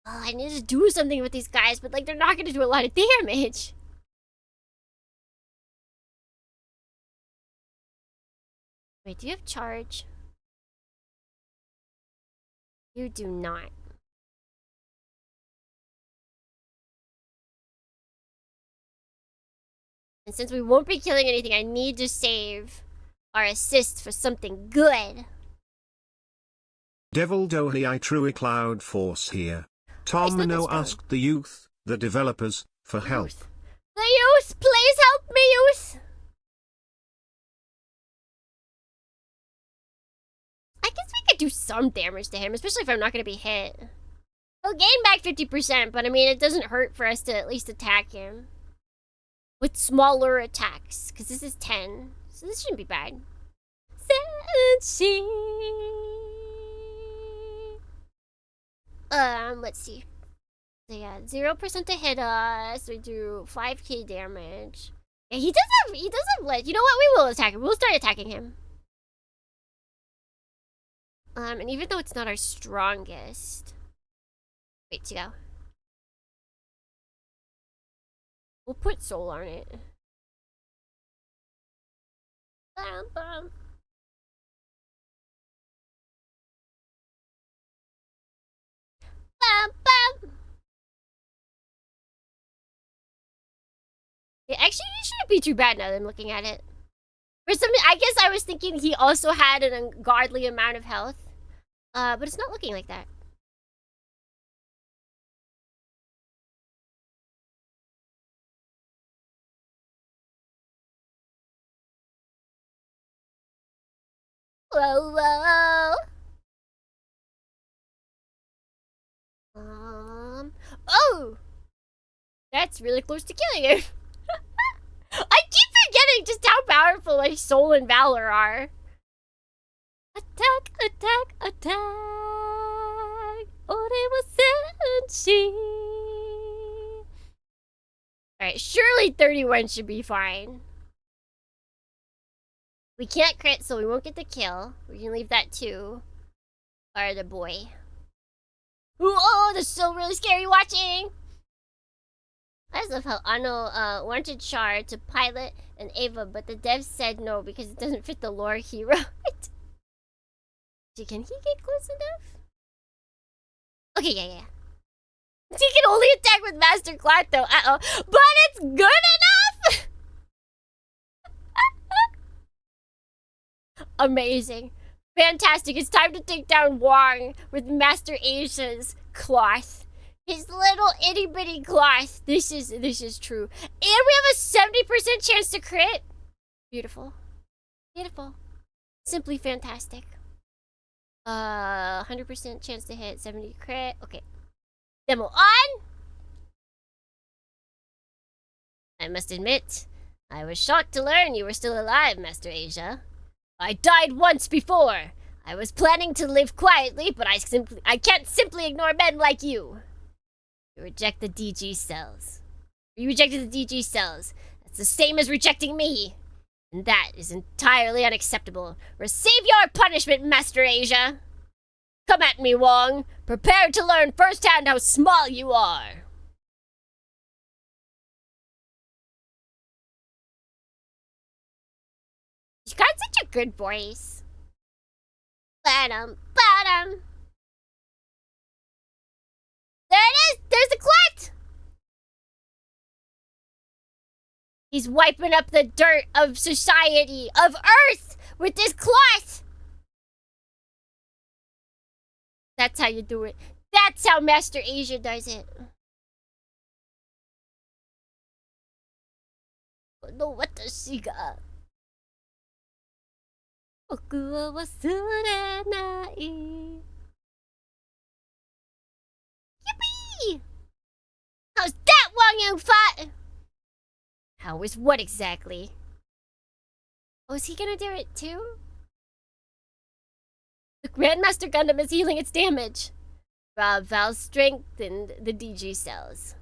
Oh, I need to do something with these guys, but like they're not gonna do a lot of damage. Wait, do you have charge? You do not. And since we won't be killing anything, I need to save our assist for something good. Devil DohrneXYz Cloud Force here. Tomino asked the youth, the developers, for help. The youth, please help me, youth. I guess we could do some damage to him, especially if I'm not going to be hit. He'll gain back 50%, but I mean, it doesn't hurt for us to at least attack him. With smaller attacks, because this is 10. So this shouldn't be bad. Let's see. So yeah, 0% to hit us. We do 5k damage. Yeah, he does have ledge. You know what? We will attack him. We'll start attacking him. And even though it's not our strongest. Wait to go. We'll put soul on it. Bum, bum. Bum, bum. Yeah, actually, it shouldn't be too bad now that I'm looking at it. For some, I guess I was thinking he also had an ungodly amount of health. But it's not looking like that. Whoa, whoa. Oh! That's really close to killing him. I keep forgetting just how powerful like Soul and Valor are. Attack, attack, attack. Alright, surely 31 should be fine. We can't crit, so we won't get the kill. We can leave that too. Or the boy. Ooh, oh, this is so really scary watching! I just love how Ano wanted Char to pilot an Ava, but the devs said no because it doesn't fit the lore he wrote. Can he get close enough? Okay, yeah. He can only attack with Master Clock though, but it's good enough! Amazing. Fantastic, it's time to take down Wong with Master Asia's cloth. His little itty bitty cloth. This is true. And we have a 70% chance to crit. Beautiful. Beautiful. Simply fantastic. 100% chance to hit, 70 crit. Okay. Demo on! I must admit, I was shocked to learn you were still alive, Master Asia. I died once before. I was planning to live quietly, but I can't simply ignore men like you. You reject the DG cells. You rejected the DG cells. That's the same as rejecting me. And that is entirely unacceptable. Receive your punishment, Master Asia. Come at me, Wong. Prepare to learn firsthand how small you are. You got such a good voice. Bottom. There it is! There's the clock! He's wiping up the dirt of society, of Earth, with this cloth! That's how you do it. That's how Master Asia does it. No, what does she got? Yippee! How's that, Wang Young Fat? How is what exactly? Oh, is he gonna do it too? The Grandmaster Gundam is healing its damage. Valve strengthened the DG cells.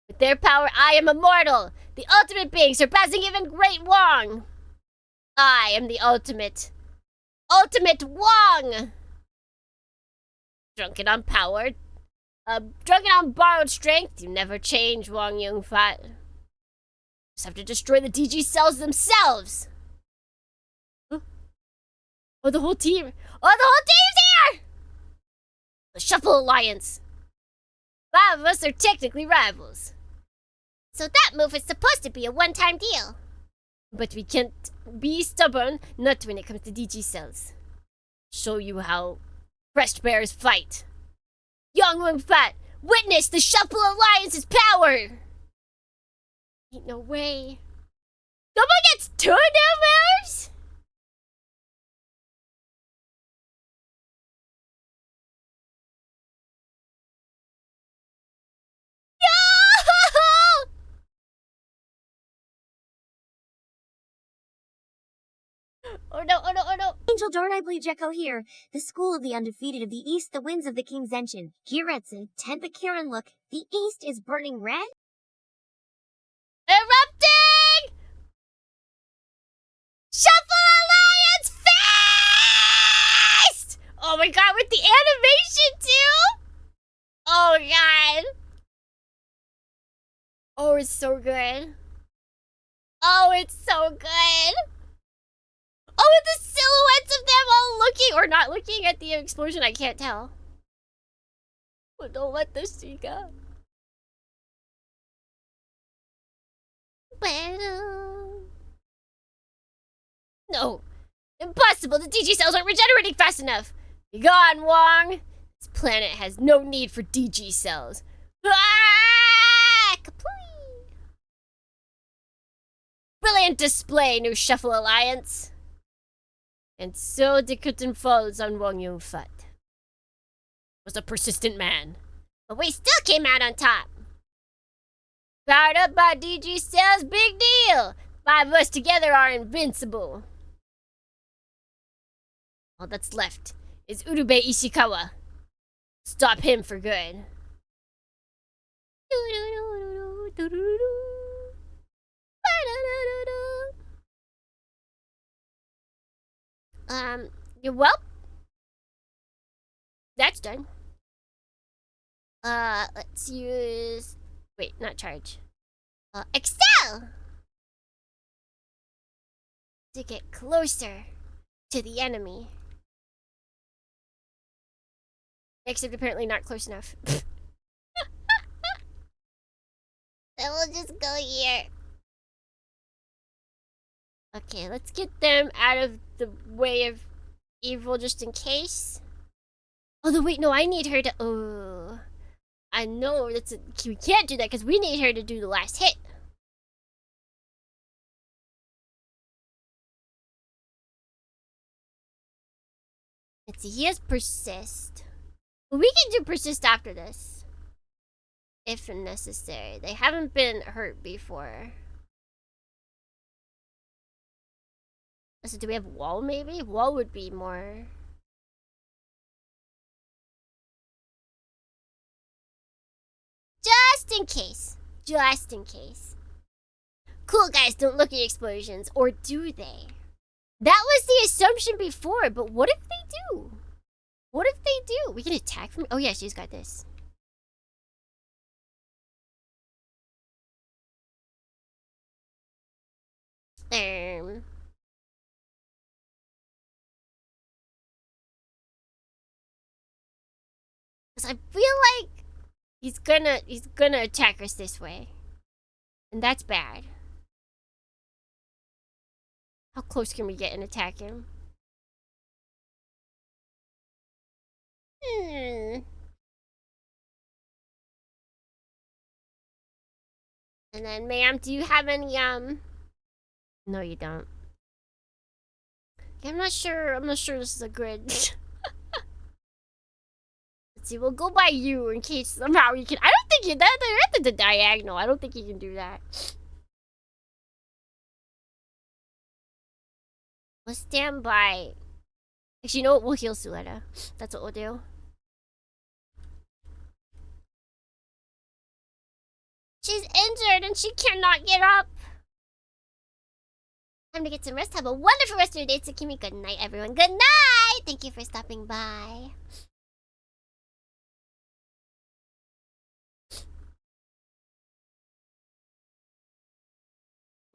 With their power, I am immortal, the ultimate being, surpassing even Great Wong. I am the ultimate Wong. Drunken on power, drunken on borrowed strength, you never change, Wong Yung Fat. Just have to destroy the DG cells themselves. Huh? Oh, the whole team. Oh, the whole team's here! The Shuffle Alliance. 5 of us are technically rivals. So that move is supposed to be a one-time deal. But we can't be stubborn, not when it comes to DG cells. Show you how crest bears fight. Young Wing Fat, witness the Shuffle Alliance's power! Ain't no way. Someone gets 2 new moves? No! Oh no, oh no, oh no. Angel DohrneXYz here. The school of the undefeated of the East, the winds of the King Zenshin. Kiretsu, Tenpa Kirin look. The East is burning red. Erupting! Shuffle Alliance Fast! Oh my god, with the animation too? Oh god. Oh, it's so good. Oh, it's so good. Oh, and the silhouettes of them all looking or not looking at the explosion, I can't tell. But don't let this see go. No. Impossible. The DG cells aren't regenerating fast enough. Be gone, Wong. This planet has no need for DG cells. Ah! Kapooey. Brilliant display, new Shuffle Alliance. And so the curtain falls on Wong Yung Fat. Was a persistent man. But we still came out on top. Powered up by DG cells, big deal. 5 of us together are invincible. All that's left is Urube Ishikawa. Stop him for good. Well, that's done. Let's use... Wait, not charge. Excel! To get closer to the enemy. Except apparently not close enough. Then we'll just go here. Okay, let's get them out of the way of evil just in case. Although, wait, no, I need her to... Oh, I know we can't do that because we need her to do the last hit. Let's see, he has persist. But we can do persist after this. If necessary. They haven't been hurt before. So do we have wall maybe? Wall would be more... Just in case. Just in case. Cool guys don't look at explosions. Or do they? That was the assumption before, but what if they do? What if they do? We can attack from... Oh yeah, she's got this. Because I feel like he's gonna attack us this way. And that's bad. How close can we get and attack him? And then, ma'am, do you have any, No, you don't. Yeah, I'm not sure this is a grid. Let's see, we'll go by you in case somehow you can... I don't think they're at the diagonal. I don't think you can do that. We'll stand by. Actually, you know what? We'll heal Suletta. That's what we'll do. She's injured and she cannot get up. Time to get some rest. Have a wonderful rest of your day, Tsukimi. Good night, everyone. Good night! Thank you for stopping by.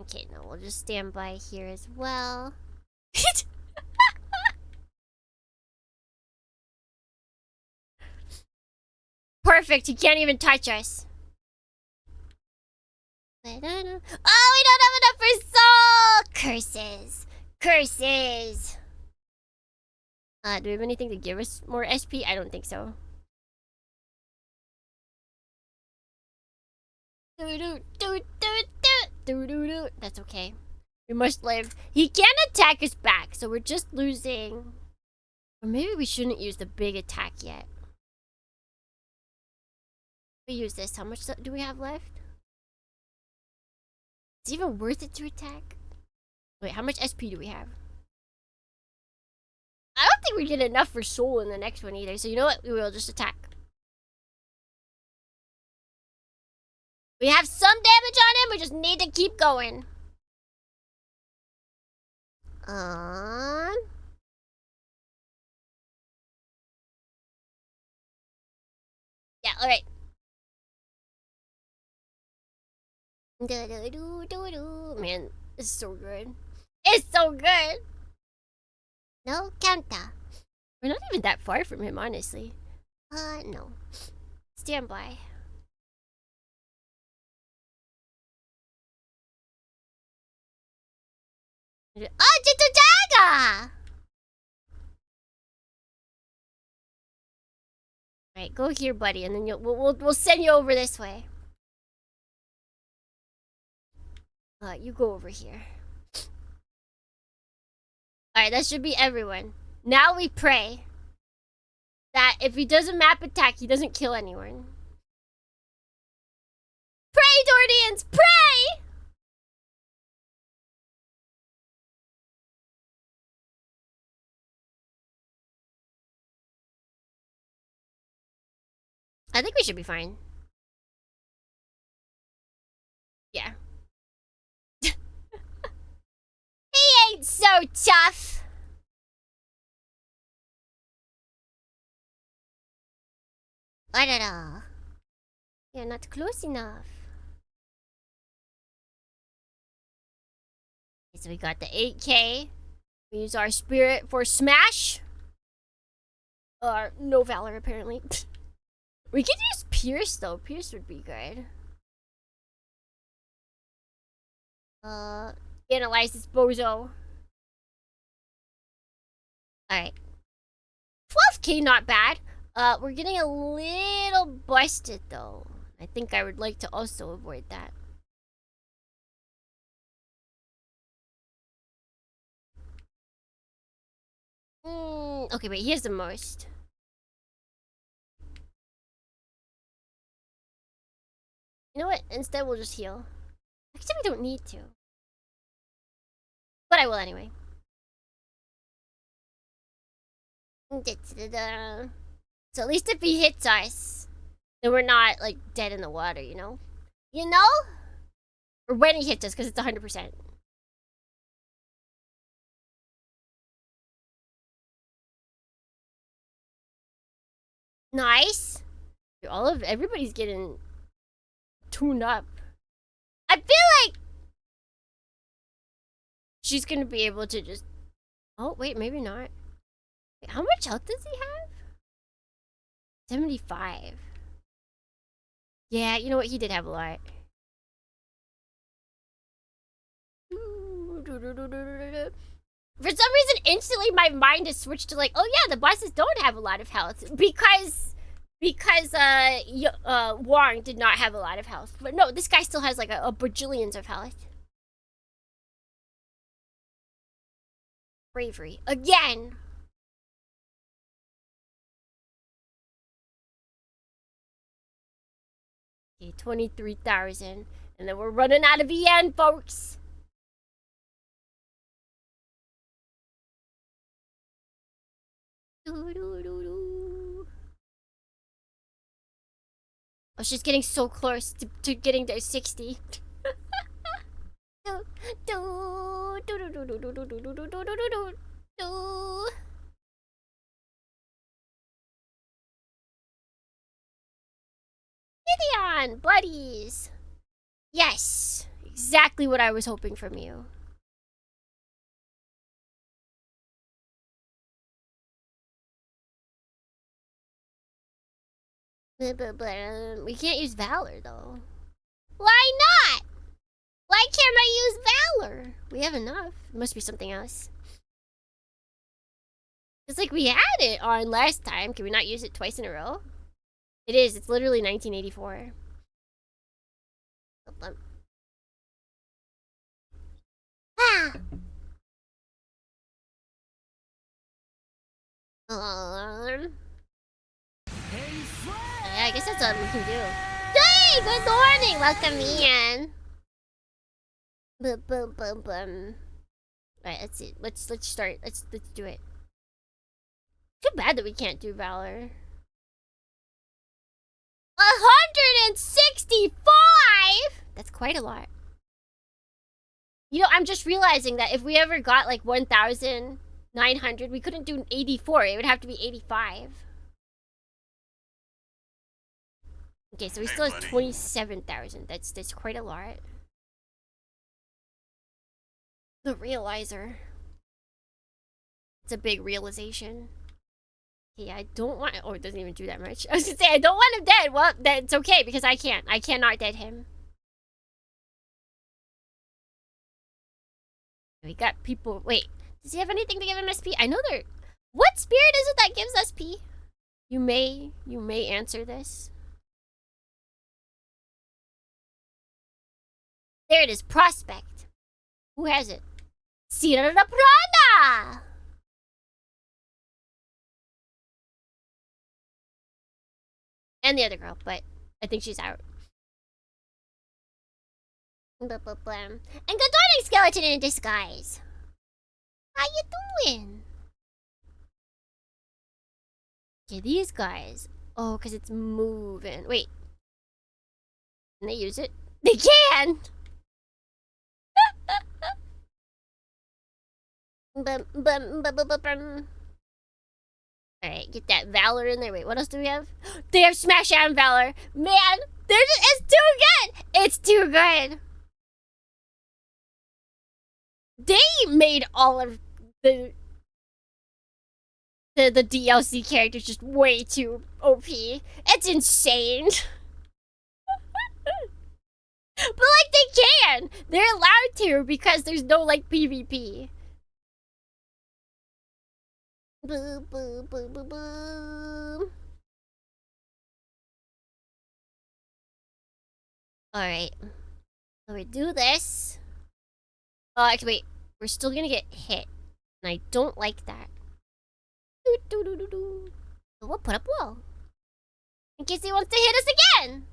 Okay, no, we'll just stand by here as well. Perfect, he can't even touch us. Oh, we don't have enough for soul! Curses. Curses. Do we have anything to give us more SP? I don't think so. That's okay. We must live. He can't attack us back, so we're just losing. Or maybe we shouldn't use the big attack yet. We use this. How much do we have left? Is it even worth it to attack? Wait, how much SP do we have? I don't think we get enough for soul in the next one either. So you know what? We will just attack. We have some damage on him. We just need to keep going. Yeah, alright. Man, this is so good. It's so good. No counter. We're not even that far from him, honestly. No. Stand by. Oh, Jitujaga! Alright, go here, buddy, and then we'll send you over this way. You go over here. Alright, that should be everyone. Now we pray that if he does a map attack, he doesn't kill anyone. Pray, Dohrnians! Pray! I think we should be fine. Yeah. He ain't so tough. I don't know. You're not close enough. So we got the 8K. We use our spirit for smash. No valor apparently. We could use Pierce though. Pierce would be good. Analyze this bozo. Alright. 12K, not bad. We're getting a little busted though. I think I would like to also avoid that. Okay, wait, here's the most. You know what? Instead, we'll just heal. Actually, we don't need to. But I will anyway. So at least if he hits us, then we're not, like, dead in the water, you know? You know? Or when he hits us, because it's 100%. Nice. Everybody's getting tuned up. I feel like she's gonna be able to just... Oh, wait, maybe not. Wait, how much health does he have? 75. Yeah, you know what? He did have a lot. For some reason, instantly my mind has switched to like, oh yeah, the bosses don't have a lot of health. Because Wong did not have a lot of health. But no, this guy still has like a bajillions of health. Bravery. Again! Okay, 23,000. And then we're running out of EN, folks. Oh, she's getting so close to getting to 60. Gideon, buddies. Yes, exactly what I was hoping from you. We can't use Valor, though. Why not? Why can't I use Valor? We have enough. It must be something else. It's like we had it on last time. Can we not use it twice in a row? It is. It's literally 1984. Ah! Yeah, I guess that's all we can do. Hey, good morning! Welcome in. Boom, boom, boom, boom. Alright, let's see. Let's start. Let's do it. Too bad that we can't do Valor. 165! That's quite a lot. You know, I'm just realizing that if we ever got like 1,900, we couldn't do 84. It would have to be 85. Okay, so we still have 27,000. That's quite a lot. The realizer. It's a big realization. Yeah, I don't want... Oh, it doesn't even do that much. I was gonna say, I don't want him dead. Well, that's okay, because I can't. I cannot dead him. We got people... Wait, does he have anything to give him SP? I know there... What spirit is it that gives SP? You may answer this. There it is, Prospect. Who has it? Sira da Prada! And the other girl, but I think she's out. And good morning, skeleton in disguise. How you doing? Okay, these guys. Oh, because it's moving. Wait. Can they use it? They can! Alright, get that Valor in there. Wait, what else do we have? They have Smash and Valor. Man, it's too good! It's too good! They made all of the DLC characters just way too OP. It's insane. But like they can! They're allowed to because there's no like PvP. Boom, boom, boom, boom, boom. Alright. So we do this. Oh, actually, wait. We're still gonna get hit. And I don't like that. So we'll put up wall. In case he wants to hit us again.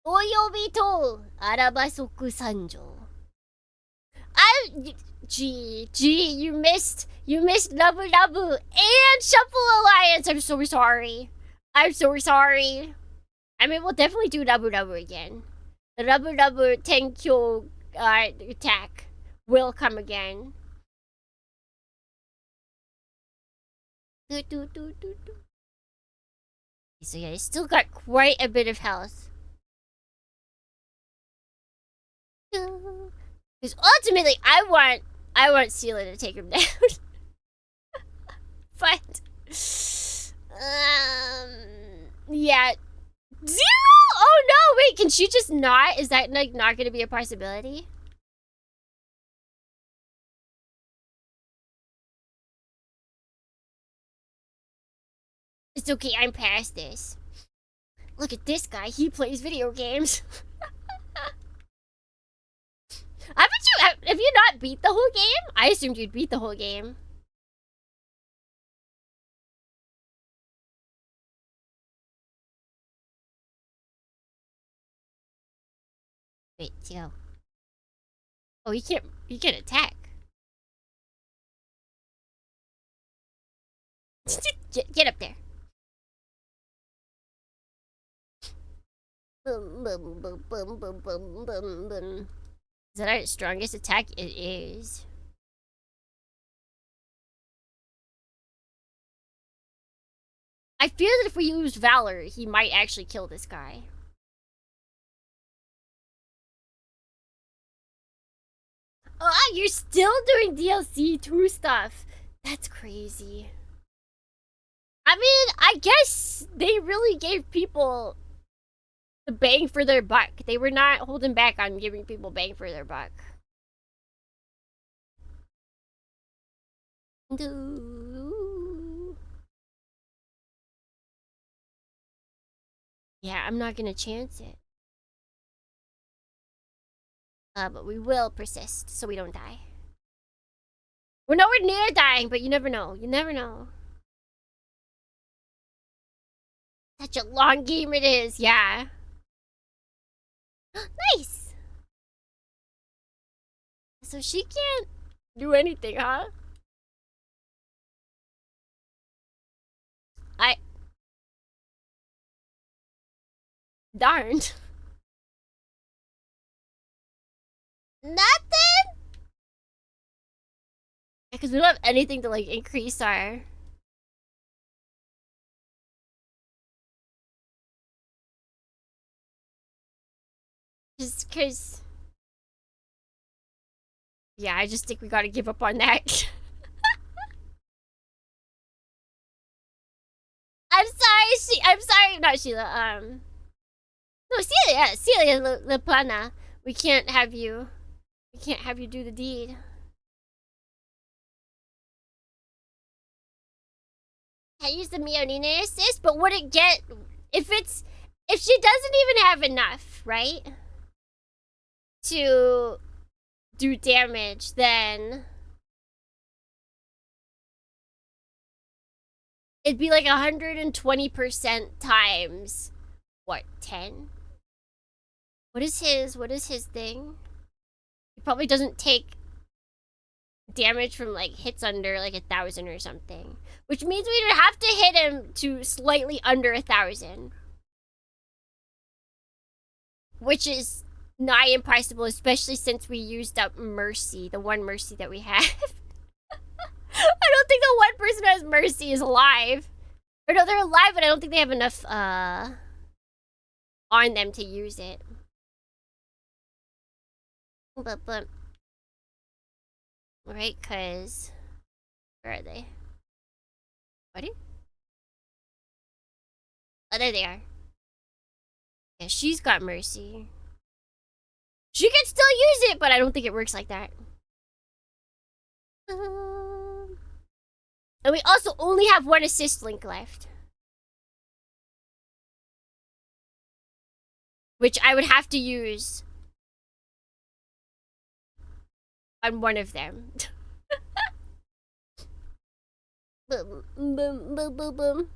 Oyobito Arabasoku Sanjo. Gee, you missed Nabu Nabu and Shuffle Alliance. I'm so sorry. I'm so sorry. I mean, we'll definitely do Nabu Nabu again. The Nabu Nabu Tenkyo attack will come again. So yeah, he's still got quite a bit of health. Because ultimately, I want Sela to take him down. But yeah. 0? Oh no, wait, can she just not? Is that like not gonna be a possibility? It's okay, I'm past this. Look at this guy, he plays video games. Have you not beat the whole game? I assumed you'd beat the whole game. Wait, go. Oh, he can't attack. Get up there. Boom, boom, boom, boom, boom, boom, boom, boom. Is that our strongest attack? It is. I fear that if we use Valor, he might actually kill this guy. Oh, you're still doing DLC 2 stuff. That's crazy. I mean, I guess they really gave people the bang for their buck. They were not holding back on giving people bang for their buck. Yeah, I'm not gonna chance it. But we will persist so we don't die. We're nowhere near dying, but you never know. You never know. Such a long game it is, yeah. Nice! So she can't do anything, huh? Darned. Nothing? Because we don't have anything to, like, increase our... Just because... Yeah, I just think we gotta give up on that. I'm sorry, not Sheila, no, Celia Laplana. We can't have you do the deed. I use the Mionine assist, but would it get... If she doesn't even have enough, right? To do damage, then... It'd be like 120% times... What, 10? What is his thing? He probably doesn't take damage from like hits under like 1,000 or something. Which means we would have to hit him to slightly under 1,000. Which is nigh impossible, especially since we used up Mercy, the one Mercy that we have. I don't think the one person who has Mercy is alive. Or no, they're alive, but I don't think they have enough on them to use it. But right, cause where are they? Ready? Oh, there they are. Yeah, she's got Mercy. She can still use it, but I don't think it works like that. And we also only have one assist link left. Which I would have to use on one of them. Boom, boom, boom, boom, boom.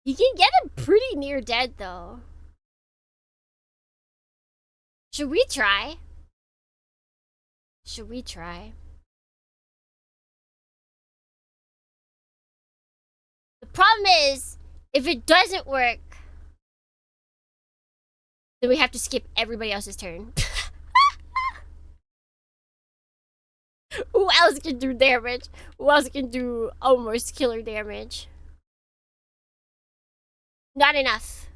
You can get him pretty near dead, though. Should we try? Should we try? The problem is, if it doesn't work, then we have to skip everybody else's turn. Who else can do damage? Who else can do almost killer damage? Not enough.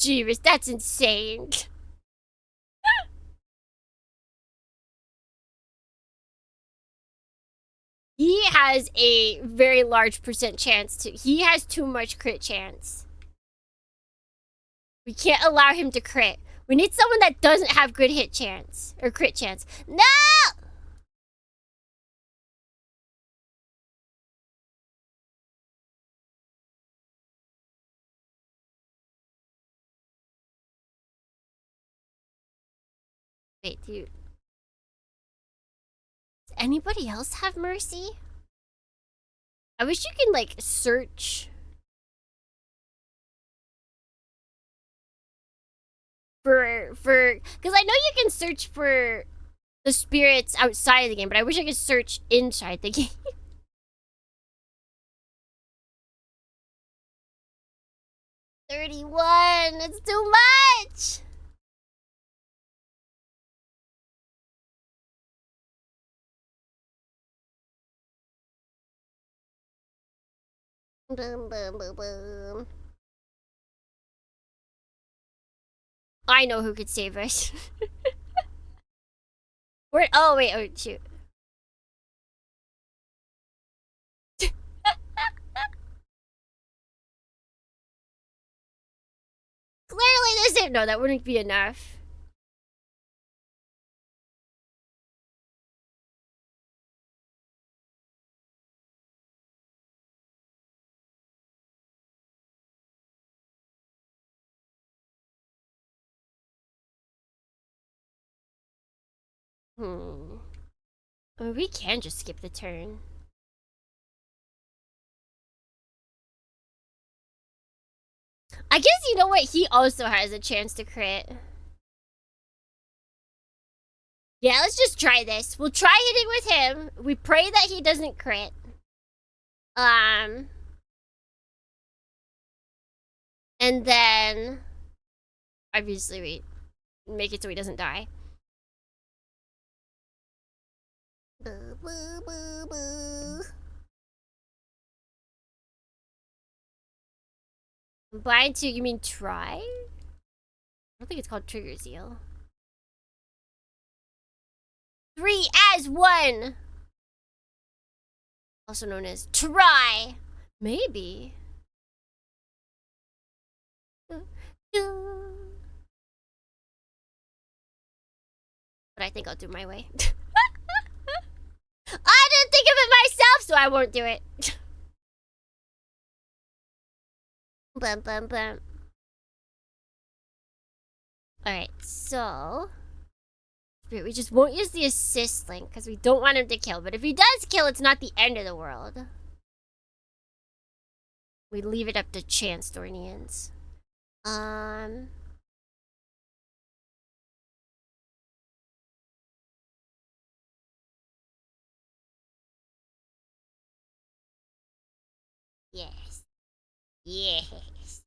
Jeebus, that's insane. He has a very large percent chance to... He has too much crit chance. We can't allow him to crit. We need someone that doesn't have good hit chance. Or crit chance. No! Wait, dude. Does anybody else have mercy? I wish you can, like, search for, because I know you can search for the spirits outside of the game, but I wish I could search inside the game. 31, it's too much! Boom, boom, boom, boom. I know who could save us. Where? Oh, wait. Oh, shoot. Clearly, this isn't. No, that wouldn't be enough. I mean, we can just skip the turn. I guess you know what? He also has a chance to crit. Yeah, let's just try this. We'll try hitting with him. We pray that he doesn't crit. And then obviously we make it so he doesn't die. Boo, boo, boo, boo. Bind to, you mean try? I don't think it's called Trigger Seal. 3 as 1! Also known as try. Maybe. But I think I'll do my way. I didn't think of it myself, so I won't do it. Bum, bum, bum. Alright, so we just won't use the assist link because we don't want him to kill. But if he does kill, it's not the end of the world. We leave it up to chance, Dohrnians. Yes. Yes.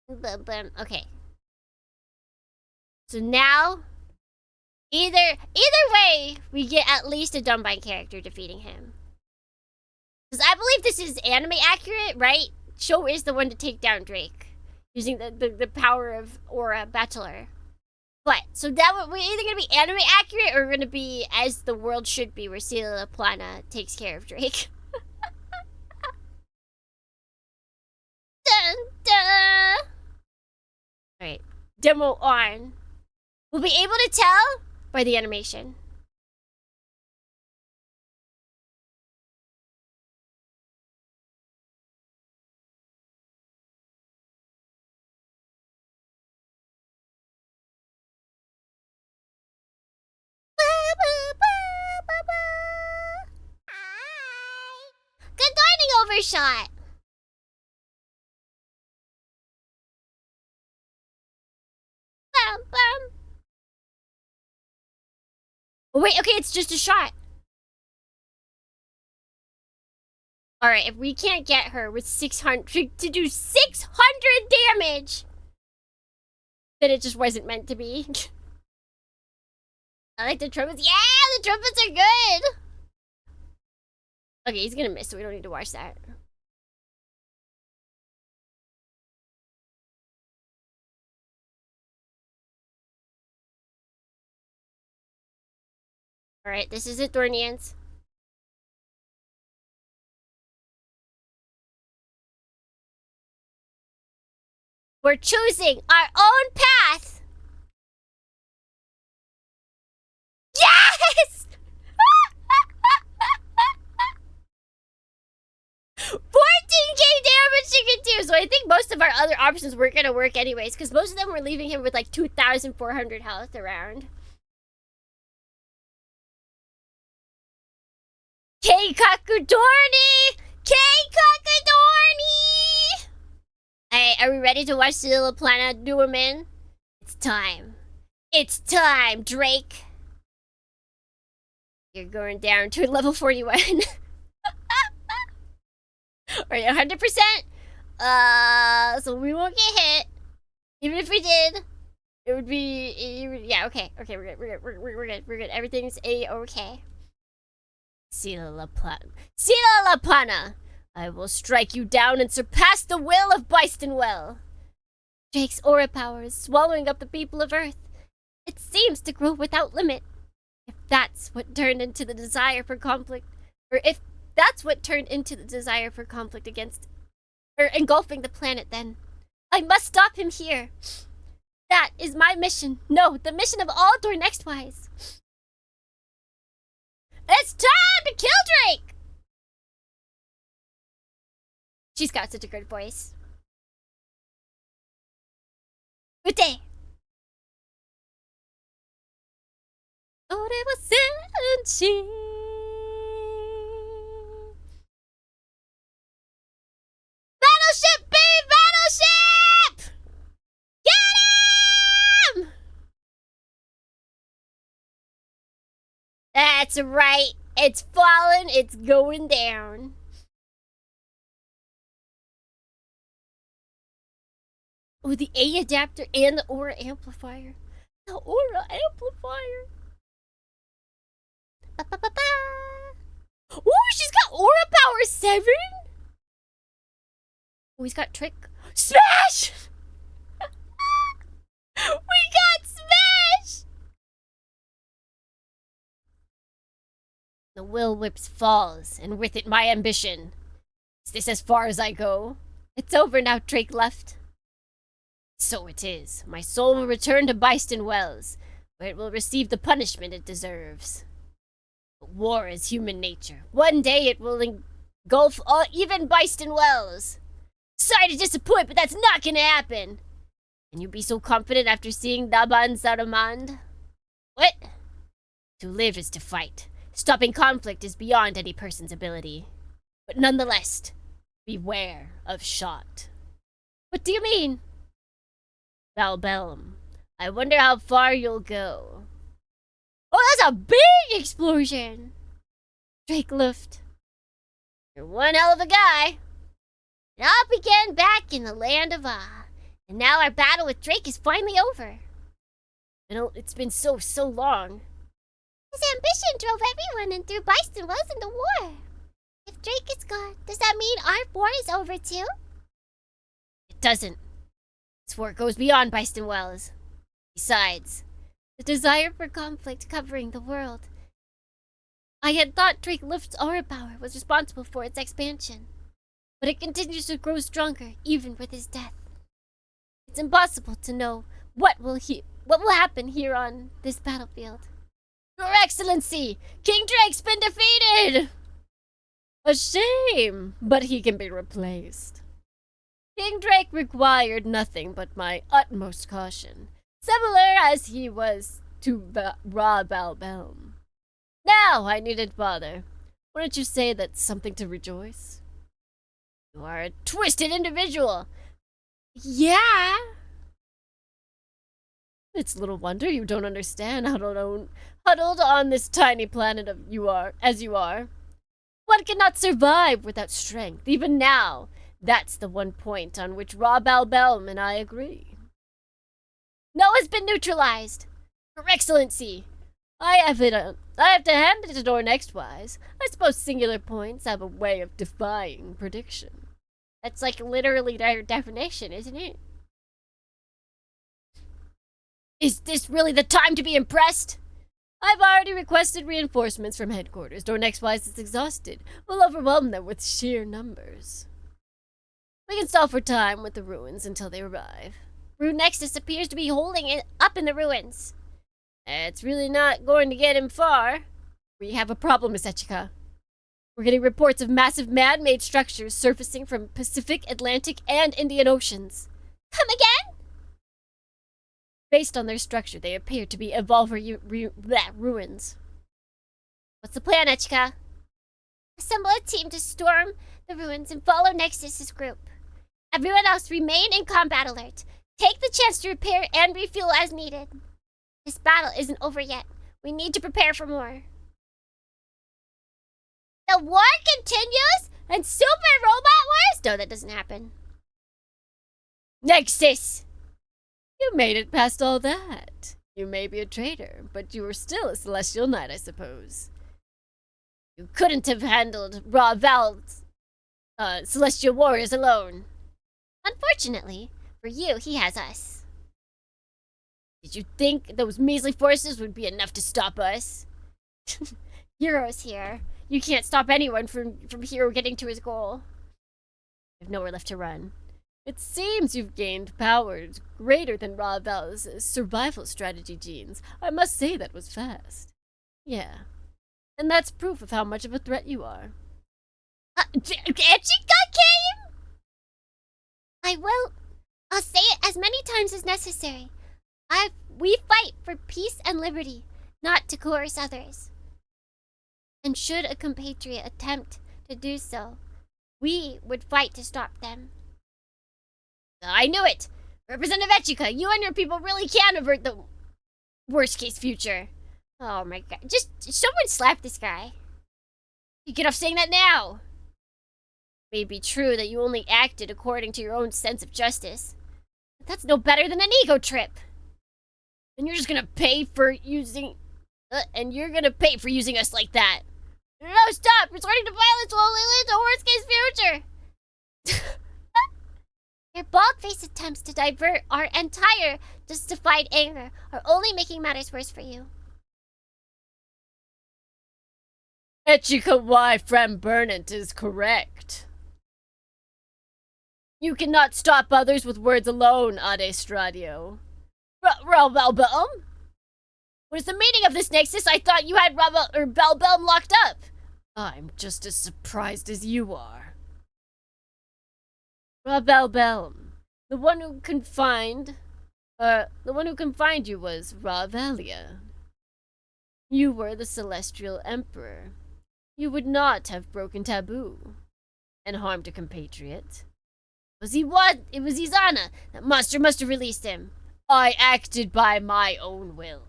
Bum, bum. Okay. So now, either way, we get at least a Dumbine character defeating him. Because I believe this is anime accurate, right? Sho is the one to take down Drake using the power of Aura Battler. But so that we're either gonna be anime accurate or we're gonna be as the world should be, where Celia Plana takes care of Drake. Dun, dun. Alright, demo on. We'll be able to tell by the animation. Good dining overshot. Bum, bum. Oh, wait, okay, it's just a shot. Alright, if we can't get her with 600 to do 600 damage, then it just wasn't meant to be. I like the trumpets. Yeah, the trumpets are good. Okay, he's gonna miss, so we don't need to watch that. Alright, this is it, Dohrnians. We're choosing our own path. Yes! 14k damage you can do. So I think most of our other options were gonna work anyways, because most of them were leaving him with like 2,400 health around. Keikaku Dorny! Keikaku Dorny! Alright, are we ready to watch the little planet do him in? It's time. It's time, Drake. You're going down to level 41. Are you 100%? So we won't get hit. Even if we did, it would be... Yeah, okay. Okay, we're good. We're good. Everything's A-okay. Sila Lapana, I will strike you down and surpass the will of Bystonwell. Drake's aura power is swallowing up the people of Earth. It seems to grow without limit. If that's what turned into the desire for conflict, or if that's what turned into the desire for conflict against, or engulfing the planet, then I must stop him here. That is my mission. No, the mission of all DohrneXYz. It's time to kill Drake! She's got such a good voice. Good day. Battleship, babe! Battleship! Get him! That's right. It's falling. It's going down. Oh, the A adapter and the aura amplifier. The aura amplifier. Ooh, she's got aura power 7. Oh, he's got trick. Smash! We got smash! The will whips falls, and with it my ambition. Is this as far as I go? It's over now, Drake left. So it is. My soul will return to Bystonwells, where it will receive the punishment it deserves. But war is human nature. One day it will engulf even Bystonwells. Sorry to disappoint, but that's not gonna happen. Can you be so confident after seeing Naban Saramand? What? To live is to fight. Stopping conflict is beyond any person's ability. But nonetheless, beware of shot. What do you mean? Valbellum, I wonder how far you'll go. Oh, that's a big explosion! Drake Luft. You're one hell of a guy. It all began back in the land of Ah, and now our battle with Drake is finally over. It's been so long. His ambition drove everyone and threw Bystonwells into war. If Drake is gone, does that mean our war is over too? It doesn't. This war goes beyond Bystonwells. Besides, the desire for conflict covering the world. I had thought Drake Luft's aura power was responsible for its expansion, but it continues to grow stronger even with his death. It's impossible to know what will happen here on this battlefield. Your Excellency, King Drake's been defeated! A shame, but he can be replaced. King Drake required nothing but my utmost caution, similar as he was to Ra Balbelm. Now I needn't bother. Wouldn't you say that's something to rejoice? You are a twisted individual. Yeah. It's little wonder you don't understand huddled on this tiny planet as you are. One cannot survive without strength, even now. That's the one point on which Ra Balbelm and I agree. NOAHS been neutralized. Your Excellency, I have to hand it to DohrneXYz. I suppose singular points have a way of defying prediction. That's like literally their definition, isn't it? Is this really the time to be impressed? I've already requested reinforcements from headquarters. DohrneXYz is exhausted. We'll overwhelm them with sheer numbers. We can stall for time with the ruins until they arrive. RuneXYz appears to be holding it up in the ruins. It's really not going to get him far. We have a problem, Miss Echika. We're getting reports of massive man-made structures surfacing from Pacific, Atlantic, and Indian Oceans. Come again? Based on their structure, they appear to be Evolver ruins. What's the plan, Echika? Assemble a team to storm the ruins and follow NOAHS' group. Everyone else remain in combat alert. Take the chance to repair and refuel as needed. This battle isn't over yet. We need to prepare for more. The war continues? And super robot wars? No, that doesn't happen. NOAHS! You made it past all that. You may be a traitor, but you were still a Celestial Knight, I suppose. You couldn't have handled Val's Celestial Warriors alone. Unfortunately, for you, he has us. Did you think those measly forces would be enough to stop us? Heroes here. You can't stop anyone from Hero getting to his goal. You have nowhere left to run. It seems you've gained powers greater than Val's survival strategy genes. I must say that was fast. Yeah. And that's proof of how much of a threat you are. Echika came? I'll say it as many times as necessary. We fight for peace and liberty, not to coerce others. And should a compatriot attempt to do so, we would fight to stop them. I knew it! Representative Echika, you and your people really can avert the worst-case future. Oh my god. Just someone slap this guy. You get off saying that now! It may be true that you only acted according to your own sense of justice, but that's no better than an ego trip. And you're just gonna pay for using... you're gonna pay for using us like that. No, stop! Resorting to violence will only lead to a worst-case future! Your bald-faced attempts to divert our entire justified anger are only making matters worse for you. Echika Y. From Burnant is correct. You cannot stop others with words alone, Ade Stradio. Balbelm? What is the meaning of this, Nexus? I thought you had Balbelm locked up. I'm just as surprised as you are. Balbelm. The one who confined you was Ravalia. You were the Celestial Emperor. You would not have broken taboo and harmed a compatriot. It was Izana. That monster must have released him. I acted by my own will.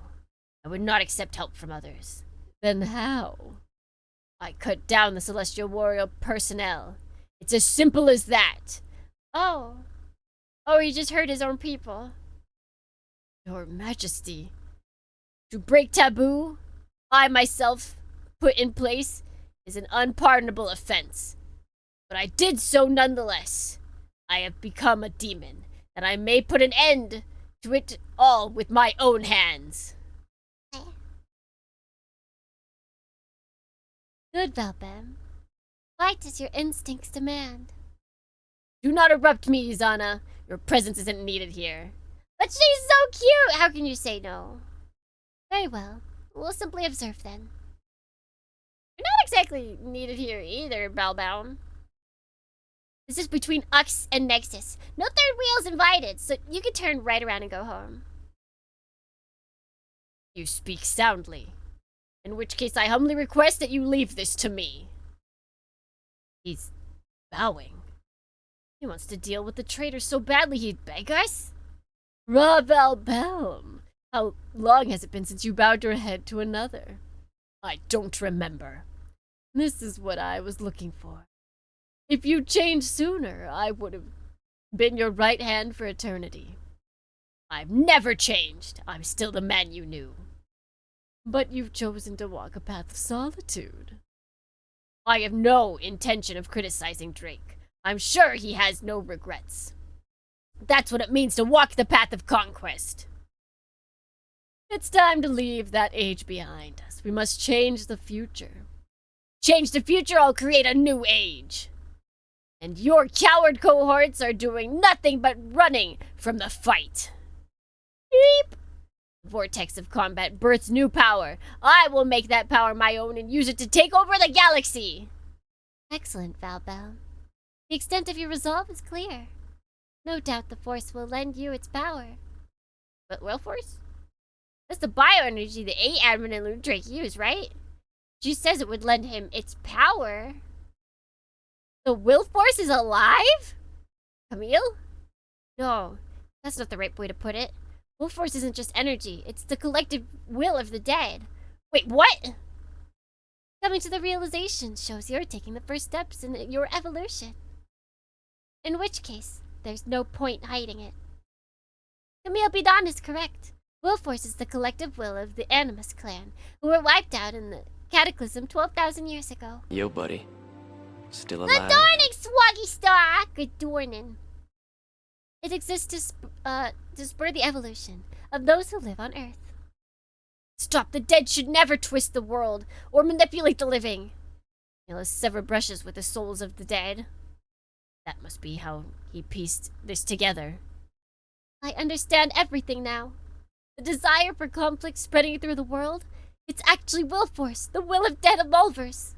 I would not accept help from others. Then how? I cut down the Celestial Warrior personnel. It's as simple as that. Oh, he just hurt his own people. Your Majesty, to break taboo I myself put in place is an unpardonable offense. But I did so nonetheless. I have become a demon, and I may put an end to it all with my own hands. Good, Valbem. Fight as your instincts demand. Do not erupt me, Izana. Your presence isn't needed here. But she's so cute! How can you say no? Very well. We'll simply observe then. You're not exactly needed here either, Balbaum. This is between Ux and NOAHS. No third wheels invited, so you can turn right around and go home. You speak soundly. In which case I humbly request that you leave this to me. He's bowing. He wants to deal with the traitor so badly he'd beg us? Ravalbelm, how long has it been since you bowed your head to another? I don't remember. This is what I was looking for. If you changed sooner, I would have been your right hand for eternity. I've never changed. I'm still the man you knew. But you've chosen to walk a path of solitude. I have no intention of criticizing Drake. I'm sure he has no regrets. That's what it means to walk the path of conquest. It's time to leave that age behind us. We must change the future. Change the future, I'll create a new age. And your coward cohorts are doing nothing but running from the fight. Beep! The vortex of combat births new power. I will make that power my own and use it to take over the galaxy. Excellent, Valbel. The extent of your resolve is clear. No doubt the Force will lend you its power. But will Force? That's the bioenergy the 8 admin and Loot Drake use, right? She says it would lend him its power. The will Force is alive? Camille? No, that's not the right way to put it. Will Force isn't just energy, it's the collective will of the dead. Wait, what? Coming to the realization shows you're taking the first steps in your evolution. In which case, there's no point hiding it. Camille Bidan is correct. Will Force is the collective will of the Animus clan, who were wiped out in the Cataclysm 12,000 years ago. Yo, buddy. Still The alive. DohrneXYz star! Good Dornan. It exists to spur the evolution of those who live on Earth. Stop, the dead should never twist the world or manipulate the living. Let's sever brushes with the souls of the dead. That must be how he pieced this together. I understand everything now. The desire for conflict spreading through the world, it's actually will force, the will of dead evolvers.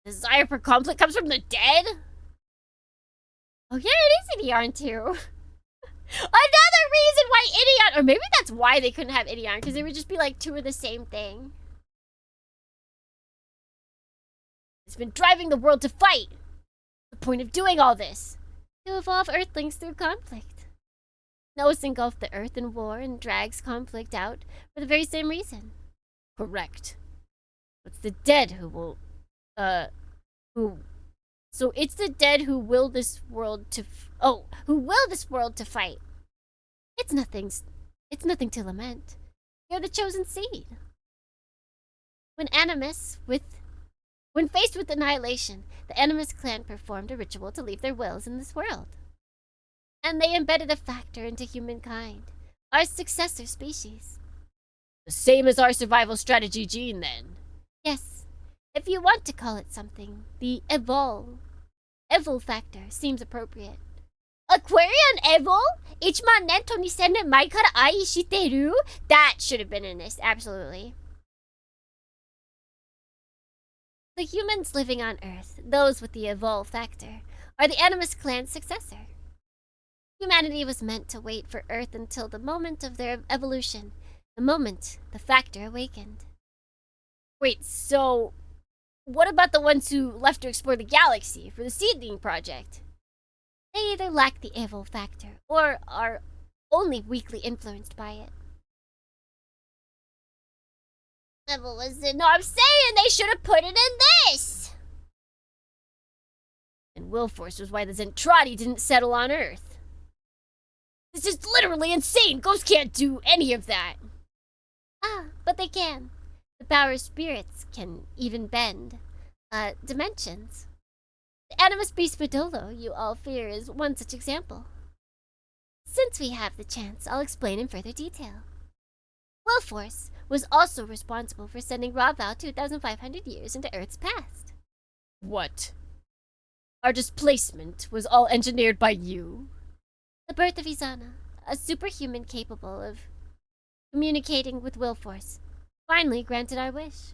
Desire for conflict comes from the dead? Oh yeah, it is Idion too. Another reason why Idion, or maybe that's why they couldn't have Idion, because it would just be like two of the same thing. It's been driving the world to fight. The point of doing all this? To evolve Earthlings through conflict. NOAHS engulfed the Earth in war and drags conflict out for the very same reason. Correct. It's the dead who will, So it's the dead who will this world to, who will this world to fight. It's nothing to lament. You're the chosen seed. When faced with annihilation, the Animus clan performed a ritual to leave their wills in this world. And they embedded a factor into humankind, our successor species. The same as our survival strategy gene, then. Yes, if you want to call it something, the Evol factor seems appropriate. Aquarian Evol? Ichiman nen to 2000年前から愛してる? That should have been in this, absolutely. The humans living on Earth, those with the Evol factor, are the Animus clan's successor. Humanity was meant to wait for Earth until the moment of their evolution, the moment the factor awakened. Wait, so what about the ones who left to explore the galaxy for the Seedling project? They either lack the Evol factor or are only weakly influenced by it. No, I'm saying they should have put it in this. And Willforce was why the Zentradi didn't settle on Earth. This is literally insane. Ghosts can't do any of that. But they can. The power of spirits can even bend dimensions. The Animus Beast Vidolo you all fear is one such example. Since we have the chance, I'll explain in further detail. Willforce was also responsible for sending Raval 2,500 years into Earth's past. What? Our displacement was all engineered by you? The birth of Izana, a superhuman capable of communicating with Willforce, finally granted our wish.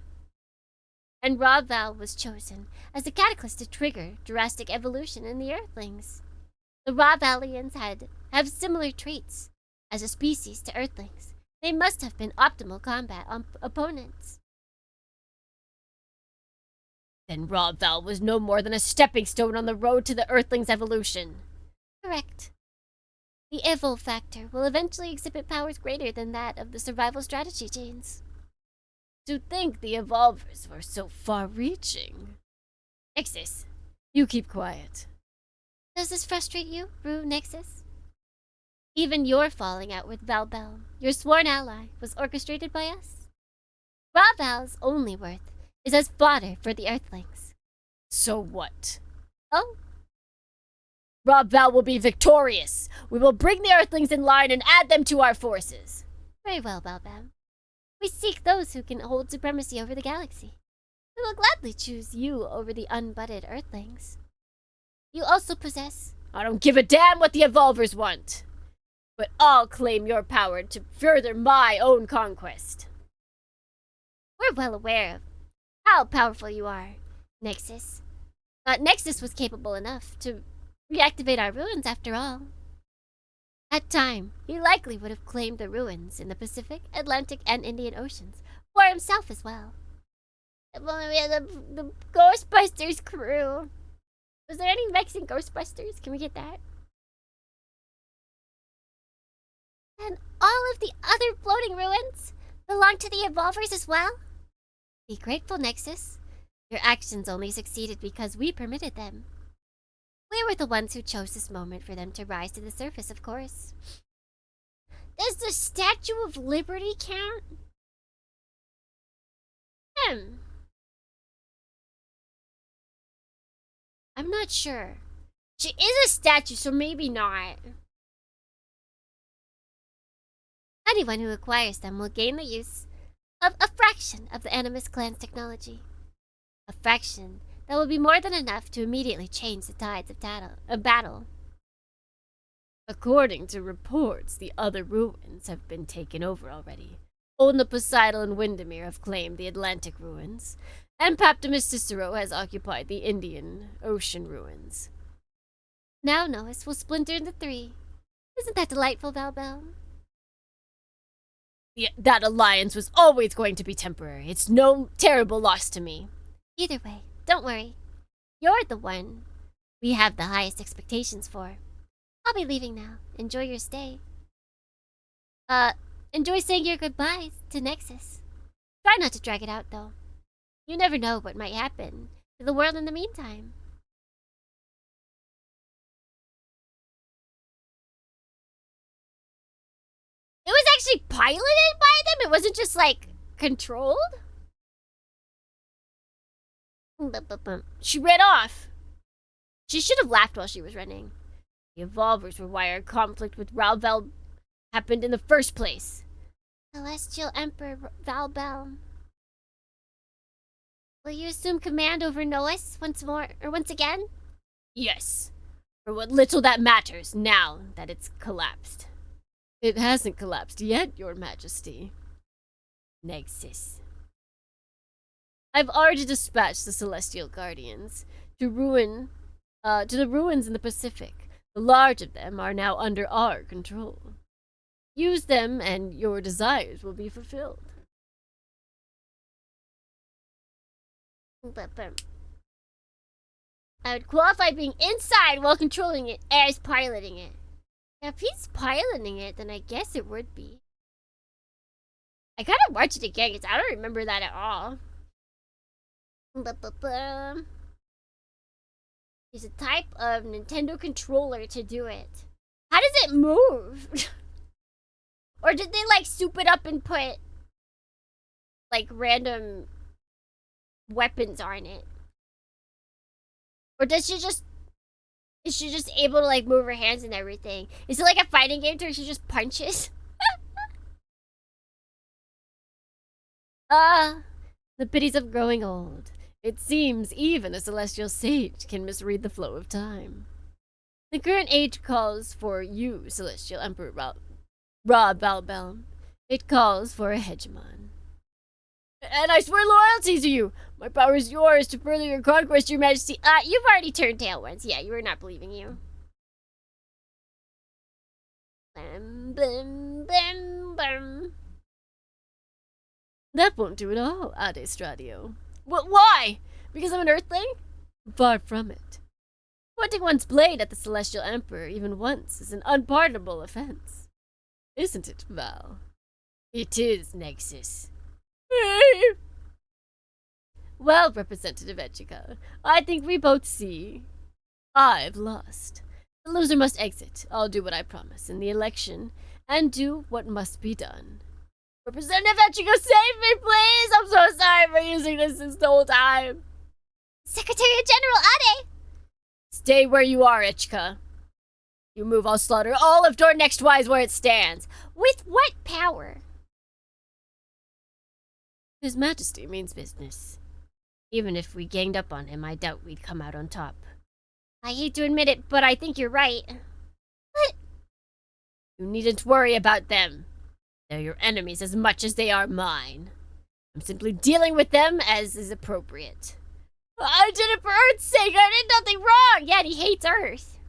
And Raval was chosen as the catalyst to trigger drastic evolution in the Earthlings. The Ravalians have similar traits. As a species to Earthlings, they must have been optimal combat opponents. Then Raval was no more than a stepping stone on the road to the Earthlings' evolution. Correct. The Evol factor will eventually exhibit powers greater than that of the survival strategy genes. To think the Evolvers were so far-reaching. Nexus, you keep quiet. Does this frustrate you, DohrneXYz? Even your falling out with Valbel, your sworn ally, was orchestrated by us. Raval's only worth is as fodder for the Earthlings. So what? Oh? Raval will be victorious. We will bring the Earthlings in line and add them to our forces. Very well, Balbam. We seek those who can hold supremacy over the galaxy. We will gladly choose you over the unbudded Earthlings. You also possess... I don't give a damn what the Evolvers want. But I'll claim your power to further my own conquest. We're well aware of how powerful you are, Nexus. Nexus was capable enough to reactivate our ruins after all. At time, he likely would have claimed the ruins in the Pacific, Atlantic, and Indian Oceans for himself as well. If only we had the Ghostbusters crew. Was there any Mexican Ghostbusters? Can we get that? And all of the other floating ruins belong to the Evolvers as well? Be grateful, Nexus. Your actions only succeeded because we permitted them. We were the ones who chose this moment for them to rise to the surface, of course. Does the Statue of Liberty count? I'm not sure. She is a statue, so maybe not. Anyone who acquires them will gain the use of a fraction of the Animus Clan's technology. A fraction that will be more than enough to immediately change the tides of battle. According to reports, the other ruins have been taken over already. Olna, Poseidon, and Windermere have claimed the Atlantic ruins, and Paptimus Cicero has occupied the Indian Ocean ruins. Now NOAHS will splinter into 3. Isn't that delightful, Valbel? Yeah, that alliance was always going to be temporary. It's no terrible loss to me. Either way, don't worry. You're the one we have the highest expectations for. I'll be leaving now. Enjoy your stay. Enjoy saying your goodbyes to Nexus. Try not to drag it out, though. You never know what might happen to the world in the meantime. It was actually piloted by them? It wasn't just, like, controlled? She ran off. She should have laughed while she was running. The Evolvers were why our conflict with Valbel happened in the first place. Celestial Emperor Valbel. Will you assume command over NOAHS once again? Yes. For what little that matters now that it's collapsed. It hasn't collapsed yet, Your Majesty. Nexus. I've already dispatched the Celestial Guardians to the ruins in the Pacific. The large of them are now under our control. Use them and your desires will be fulfilled. I would qualify being inside while controlling it as piloting it. Now, if he's piloting it, then I guess it would be. I gotta watch it again because I don't remember that at all. There's a type of Nintendo controller to do it. How does it move? Or did they like soup it up and put like random weapons on it? Or is she just able to like move her hands and everything? Is it like a fighting game where she just punches? The pities of growing old. It seems even a celestial sage can misread the flow of time. The current age calls for you, Celestial Emperor Ra Valbel. It calls for a hegemon. And I swear loyalty to you! My power is yours to further your conquest, Your Majesty. You've already turned tail once. Yeah, you were not believing you. Bum, bum, bum, bum. That won't do at all, Ade Stradio. Why? Because I'm an Earthling? Far from it. Pointing one's blade at the Celestial Emperor even once is an unpardonable offense. Isn't it, Val? It is, Nexus. Well, Representative Echika, I think we both see. I've lost. The loser must exit. I'll do what I promise in the election and do what must be done. Representative Echika, save me, please! I'm so sorry for using this the whole time. Secretary General Ade! Stay where you are, Echika. You move, I'll slaughter all of DohrneXYz where it stands. With what power? His Majesty means business. Even if we ganged up on him, I doubt we'd come out on top. I hate to admit it, but I think you're right. What? You needn't worry about them. They're your enemies as much as they are mine. I'm simply dealing with them as is appropriate. I did it for Earth's sake. I did nothing wrong. Yeah, and he hates Earth.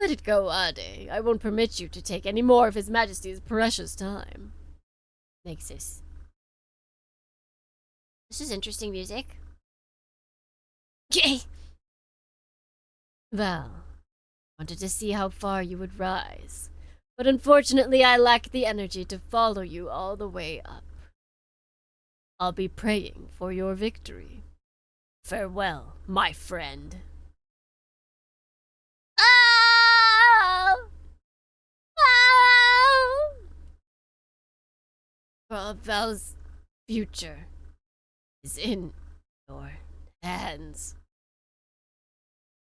Let it go, Ade. I won't permit you to take any more of His Majesty's precious time. NOAHS. This is interesting music. Okay. Well, wanted to see how far you would rise. But unfortunately, I lack the energy to follow you all the way up. I'll be praying for your victory. Farewell, my friend. Oh! Oh! Val's future is in your hands.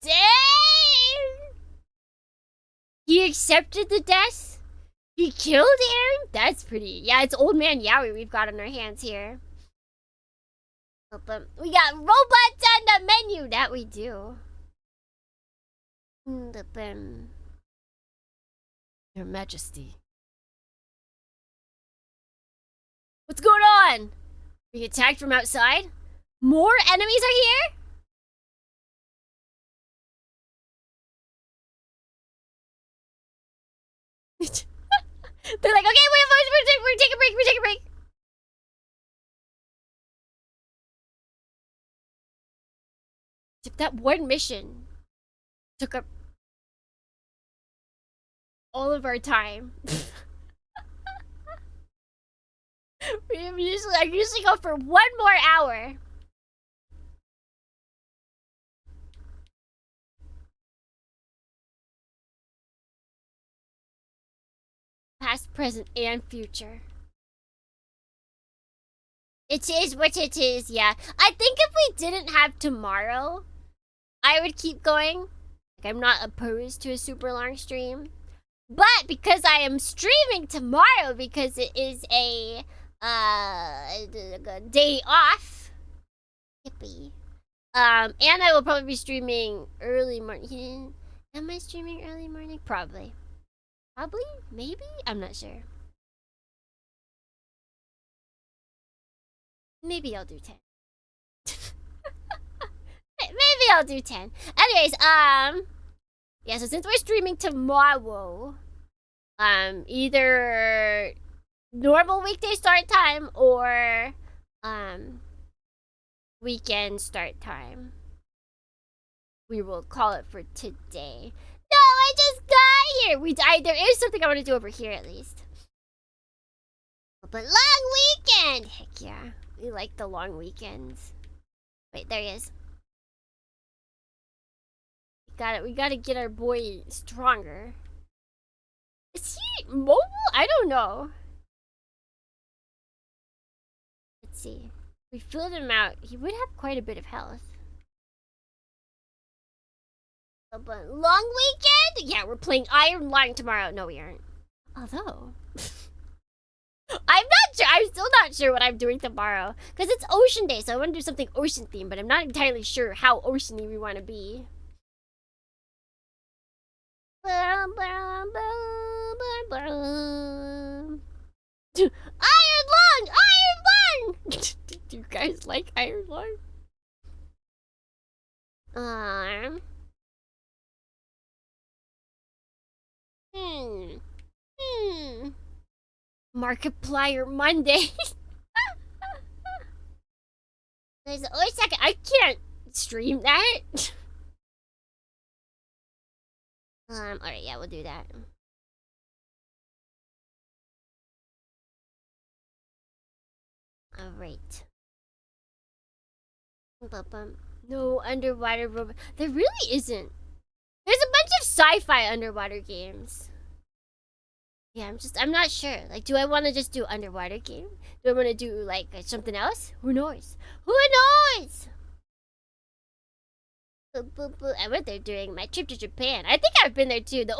Dang! He accepted the death? He killed him? That's pretty. Yeah, it's Old Man Yowie we've got on our hands here. We got robots on the menu. That we do. Your Majesty. What's going on? Being attacked from outside? More enemies are here? They're like, okay, we're taking a break, we're taking a break. That one mission took up all of our time. I usually go for 1 more hour. Past, present, and future. It is what it is, yeah. I think if we didn't have tomorrow, I would keep going. Like, I'm not opposed to a super long stream. But because I am streaming tomorrow because it is a day off. Yippee. And I will probably be streaming early morning. Am I streaming early morning? Probably. Probably? Maybe? I'm not sure. Maybe I'll do 10. Maybe I'll do 10. Anyways, yeah, so since we're streaming tomorrow, either normal weekday start time or, weekend start time, we will call it for today. No, I just got here! There is something I want to do over here at least. But long weekend! Heck yeah. We like the long weekends. Wait, there he is. We gotta get our boy stronger. Is he mobile? I don't know. Let's see. We filled him out. He would have quite a bit of health. But long weekend? Yeah, we're playing Iron Lung tomorrow. No, we aren't. Although... I'm not sure. I'm still not sure what I'm doing tomorrow. Because it's Ocean Day, so I want to do something ocean themed, but I'm not entirely sure how oceany we want to be. Iron Lung! Iron Lung! Do you guys like Iron Lung? Markiplier Monday. Wait a second, I can't stream that. Alright, yeah, we'll do that. Alright. No underwater robot. There really isn't. There's a bunch of sci-fi underwater games. Yeah, I'm not sure. Like, do I want to just do underwater game? Do I want to do, like, something else? Who knows? Who knows? I went there during my trip to Japan. I think I've been there too. The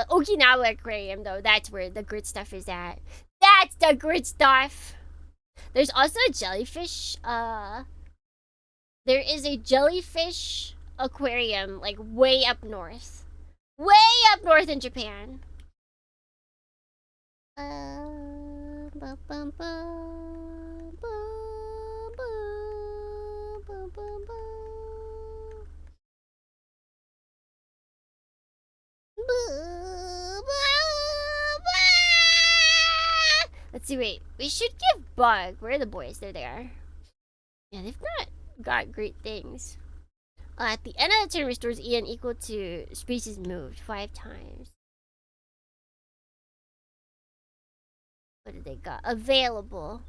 Okinawa Aquarium, though. That's where the good stuff is at. That's the good stuff. There's also a jellyfish. There is a jellyfish aquarium, like, way up north. Way up north in Japan. Let's see, wait. We should give Bug. Where are the boys? There they are. Yeah, they've not got great things. At the end of the turn, restores EN equal to spaces moved 5 times. What did they got? Available.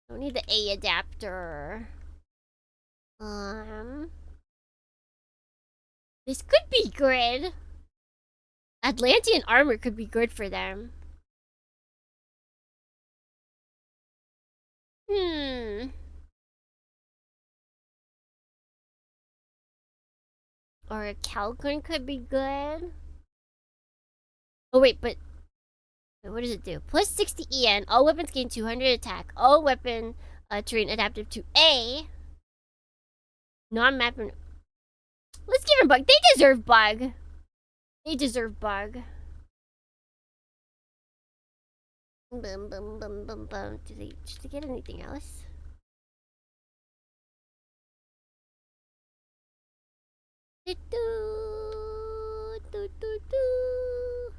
Don't need the A adapter. This could be good. Atlantean armor could be good for them. Or a Calgon could be good. Oh wait, but what does it do? Plus 60 EN. All weapons gain 200 attack. All weapon terrain adaptive to A. Non-map. Let's give him Bug. They deserve Bug. They deserve Bug. Bum bum bum bum bum. Did they get anything else? Do, do, do, do, do.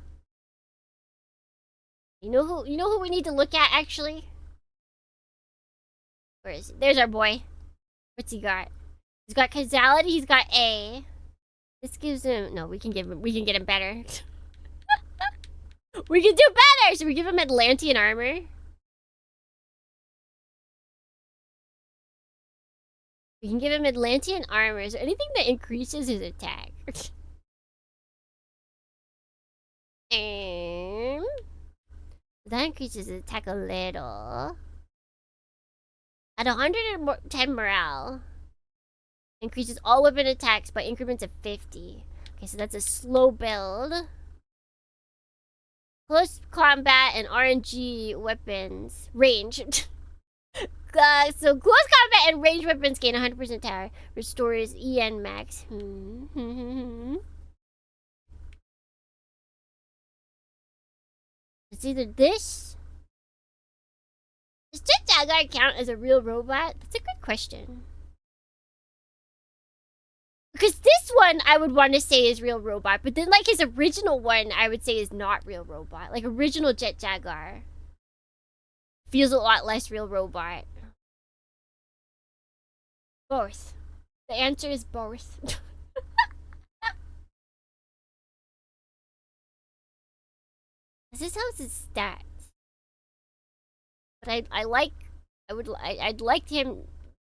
You know who we need to look at actually? Where is he? There's our boy. What's he got? He's got causality, he's got A. This gives him we can get him better. We can do better! So we give him Atlantean armor. We can give him Atlantean armor. Is there anything that increases his attack? That increases his attack a little. At 110 morale. Increases all weapon attacks by increments of 50. Okay, so that's a slow build. Close combat and RNG weapons. Range. So close combat and range weapons gain 100% tower. Restores EN max. It's either this. Does Jet Jaguar count as a real robot? That's a good question. Because this one I would want to say is real robot, but then like his original one I would say is not real robot. Like original Jet Jaguar feels a lot less real robot. Both. The answer is both. This helps his stats. But I'd like him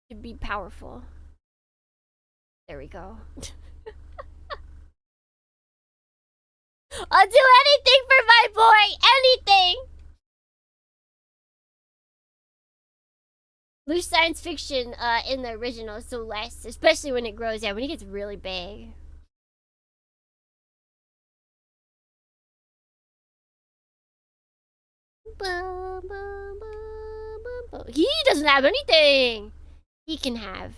to be powerful. There we go. I'll do anything for my boy! Anything! Loose science fiction in the original, so less. Especially when it grows. Yeah, when it gets really big. He doesn't have anything! He can have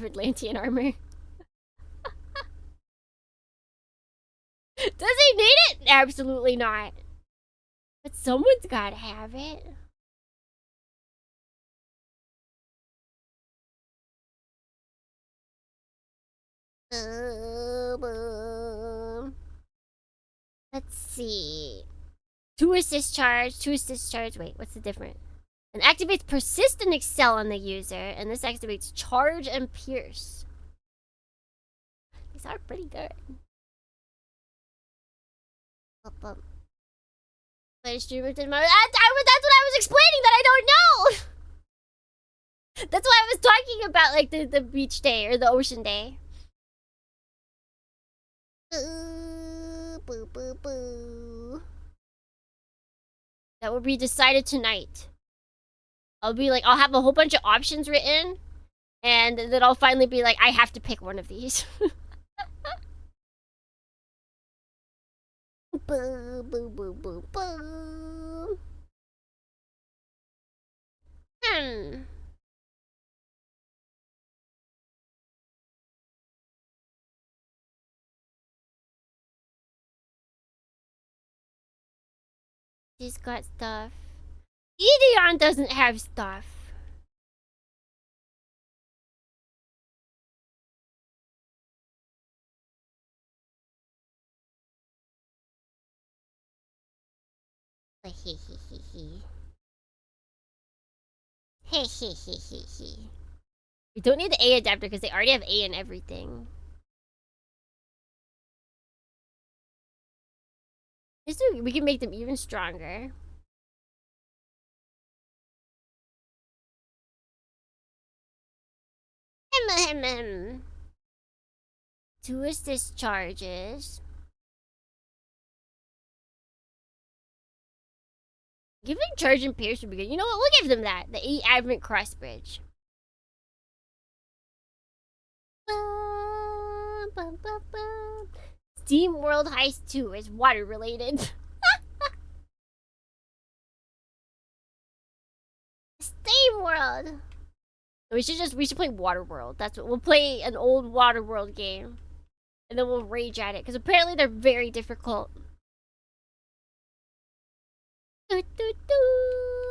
Atlantean armor. Does he need it? Absolutely not. But someone's gotta have it. Let's see. 2 assist charge. Wait, what's the difference? It activates persist and excel on the user, and this activates charge and pierce. These are pretty good. But streamer did that's what I was explaining that I don't know. That's why I was talking about like the beach day or the ocean day. That will be decided tonight. I'll have a whole bunch of options written, and then I'll finally be like, I have to pick one of these. Boo, boo, boo, boo, boo. She's got stuff. Ideon doesn't have stuff. We don't need the A adapter because they already have A in everything. We can make them even stronger. Two is discharges. Giving charge and pierce would be good. You know what? We'll give them that. The 8 Advent Cross Bridge. Steam World Heist 2 is water related. Steam World. We should play Water World. That's what we'll play, an old Water World game. And then we'll rage at it because apparently they're very difficult.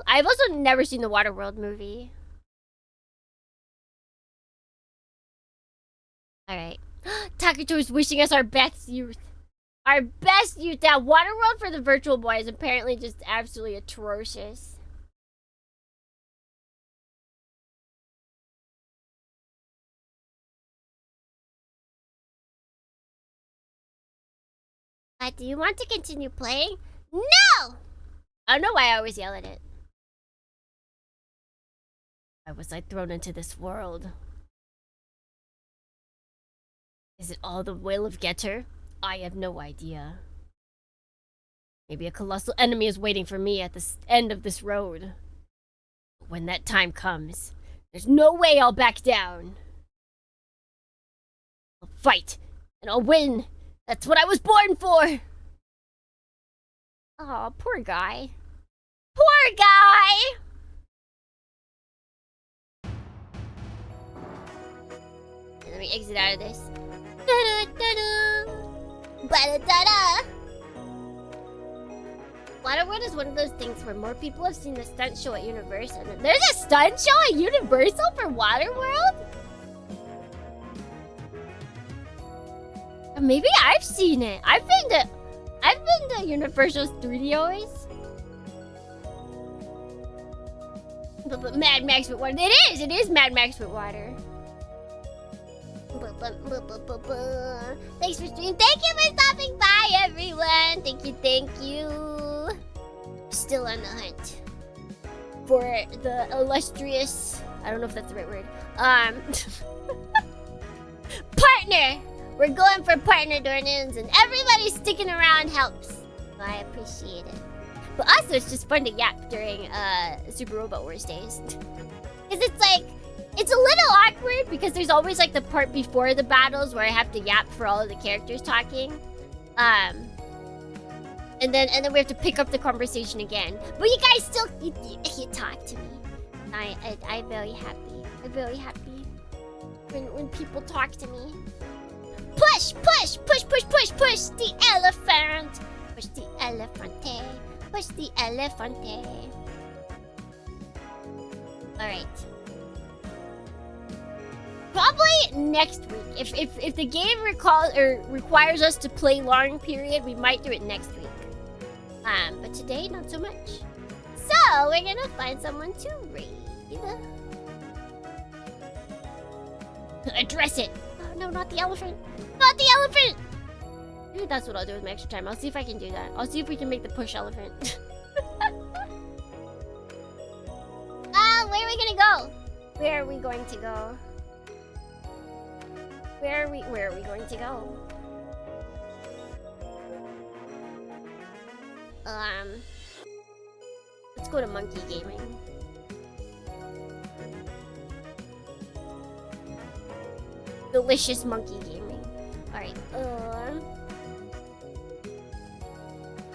I've also never seen the Water World movie. Alright. Takuto's wishing us our best youth. Our best youth. That Water World for the Virtual Boy is apparently just absolutely atrocious. Do you want to continue playing? No! I don't know why I always yell at it. Why was I thrown into this world? Is it all the will of Getter? I have no idea. Maybe a colossal enemy is waiting for me at the end of this road. But when that time comes, there's no way I'll back down. I'll fight, and I'll win. That's what I was born for! Oh, poor guy. Poor guy! Let me exit out of this. Waterworld is one of those things where more people have seen the stunt show at Universal. There's a stunt show at Universal for Waterworld? Maybe I've seen it. I've been to Universal Studios. But Mad Max with water. It is Mad Max with water. Thanks for streaming. Thank you for stopping by, everyone. Thank you. Still on the hunt for the illustrious, I don't know if that's the right word, partner. We're going for partner, DohrneXYz, and everybody sticking around helps. So I appreciate it. But also, it's just fun to yap during Super Robot Wars days. Because it's like, it's a little awkward because there's always like the part before the battles where I have to yap for all of the characters talking. And then we have to pick up the conversation again. But you guys still, you talk to me. I'm very happy. I'm very happy when people talk to me. Push, push, push, push, push, push the elephant. Push the elephante. Push the elephante. Alright. Probably next week. If the game requires us to play long period, we might do it next week. But today, not so much. So, we're gonna find someone to raid. Address it. Oh, no, not the elephant. Not the elephant! Maybe that's what I'll do with my extra time. I'll see if I can do that. I'll see if we can make the push elephant. Where are we gonna go? Where are we going to go? Where are we going to go? Let's go to Monkey Gaming. Delicious Monkey Gaming. Alright,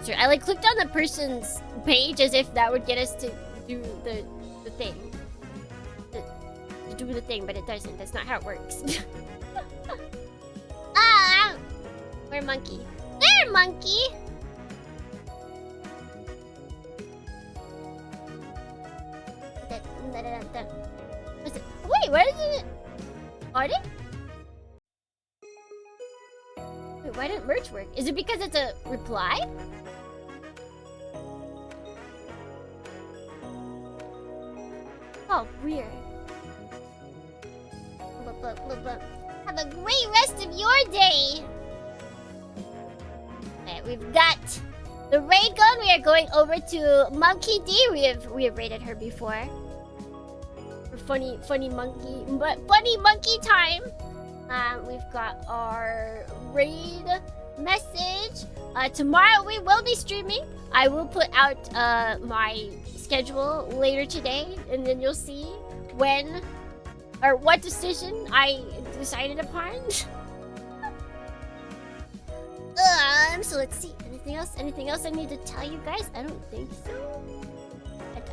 sure, I like clicked on the person's page as if that would get us to do the thing. To do the thing, but it doesn't. That's not how it works. Where Monkey? There, Monkey! Wait, where is it? Are they? Wait, why didn't merch work? Is it because it's a reply? Oh, weird. Have a great rest of your day. Alright, we've got the raid gun. We are going over to Monkey D. We have raided her before. For funny monkey time. We've got our raid message. Tomorrow we will be streaming. I will put out my schedule later today, and then you'll see when or what decision I decided upon. So let's see. Anything else? Anything else I need to tell you guys? I don't think so.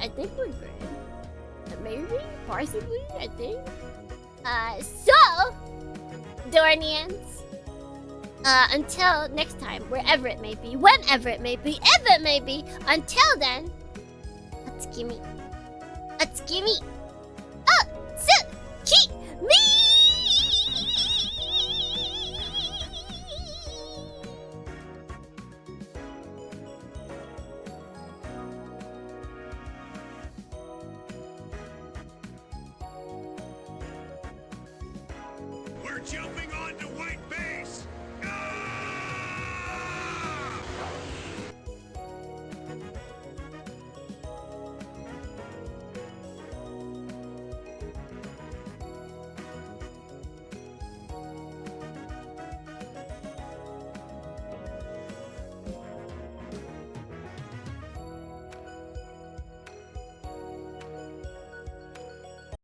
I think we're good. Maybe, possibly, I think. So, Dohrnians, until next time, wherever it may be, whenever it may be, ever it may be, until then, let's gimme. Me! We're jumping onto White Base!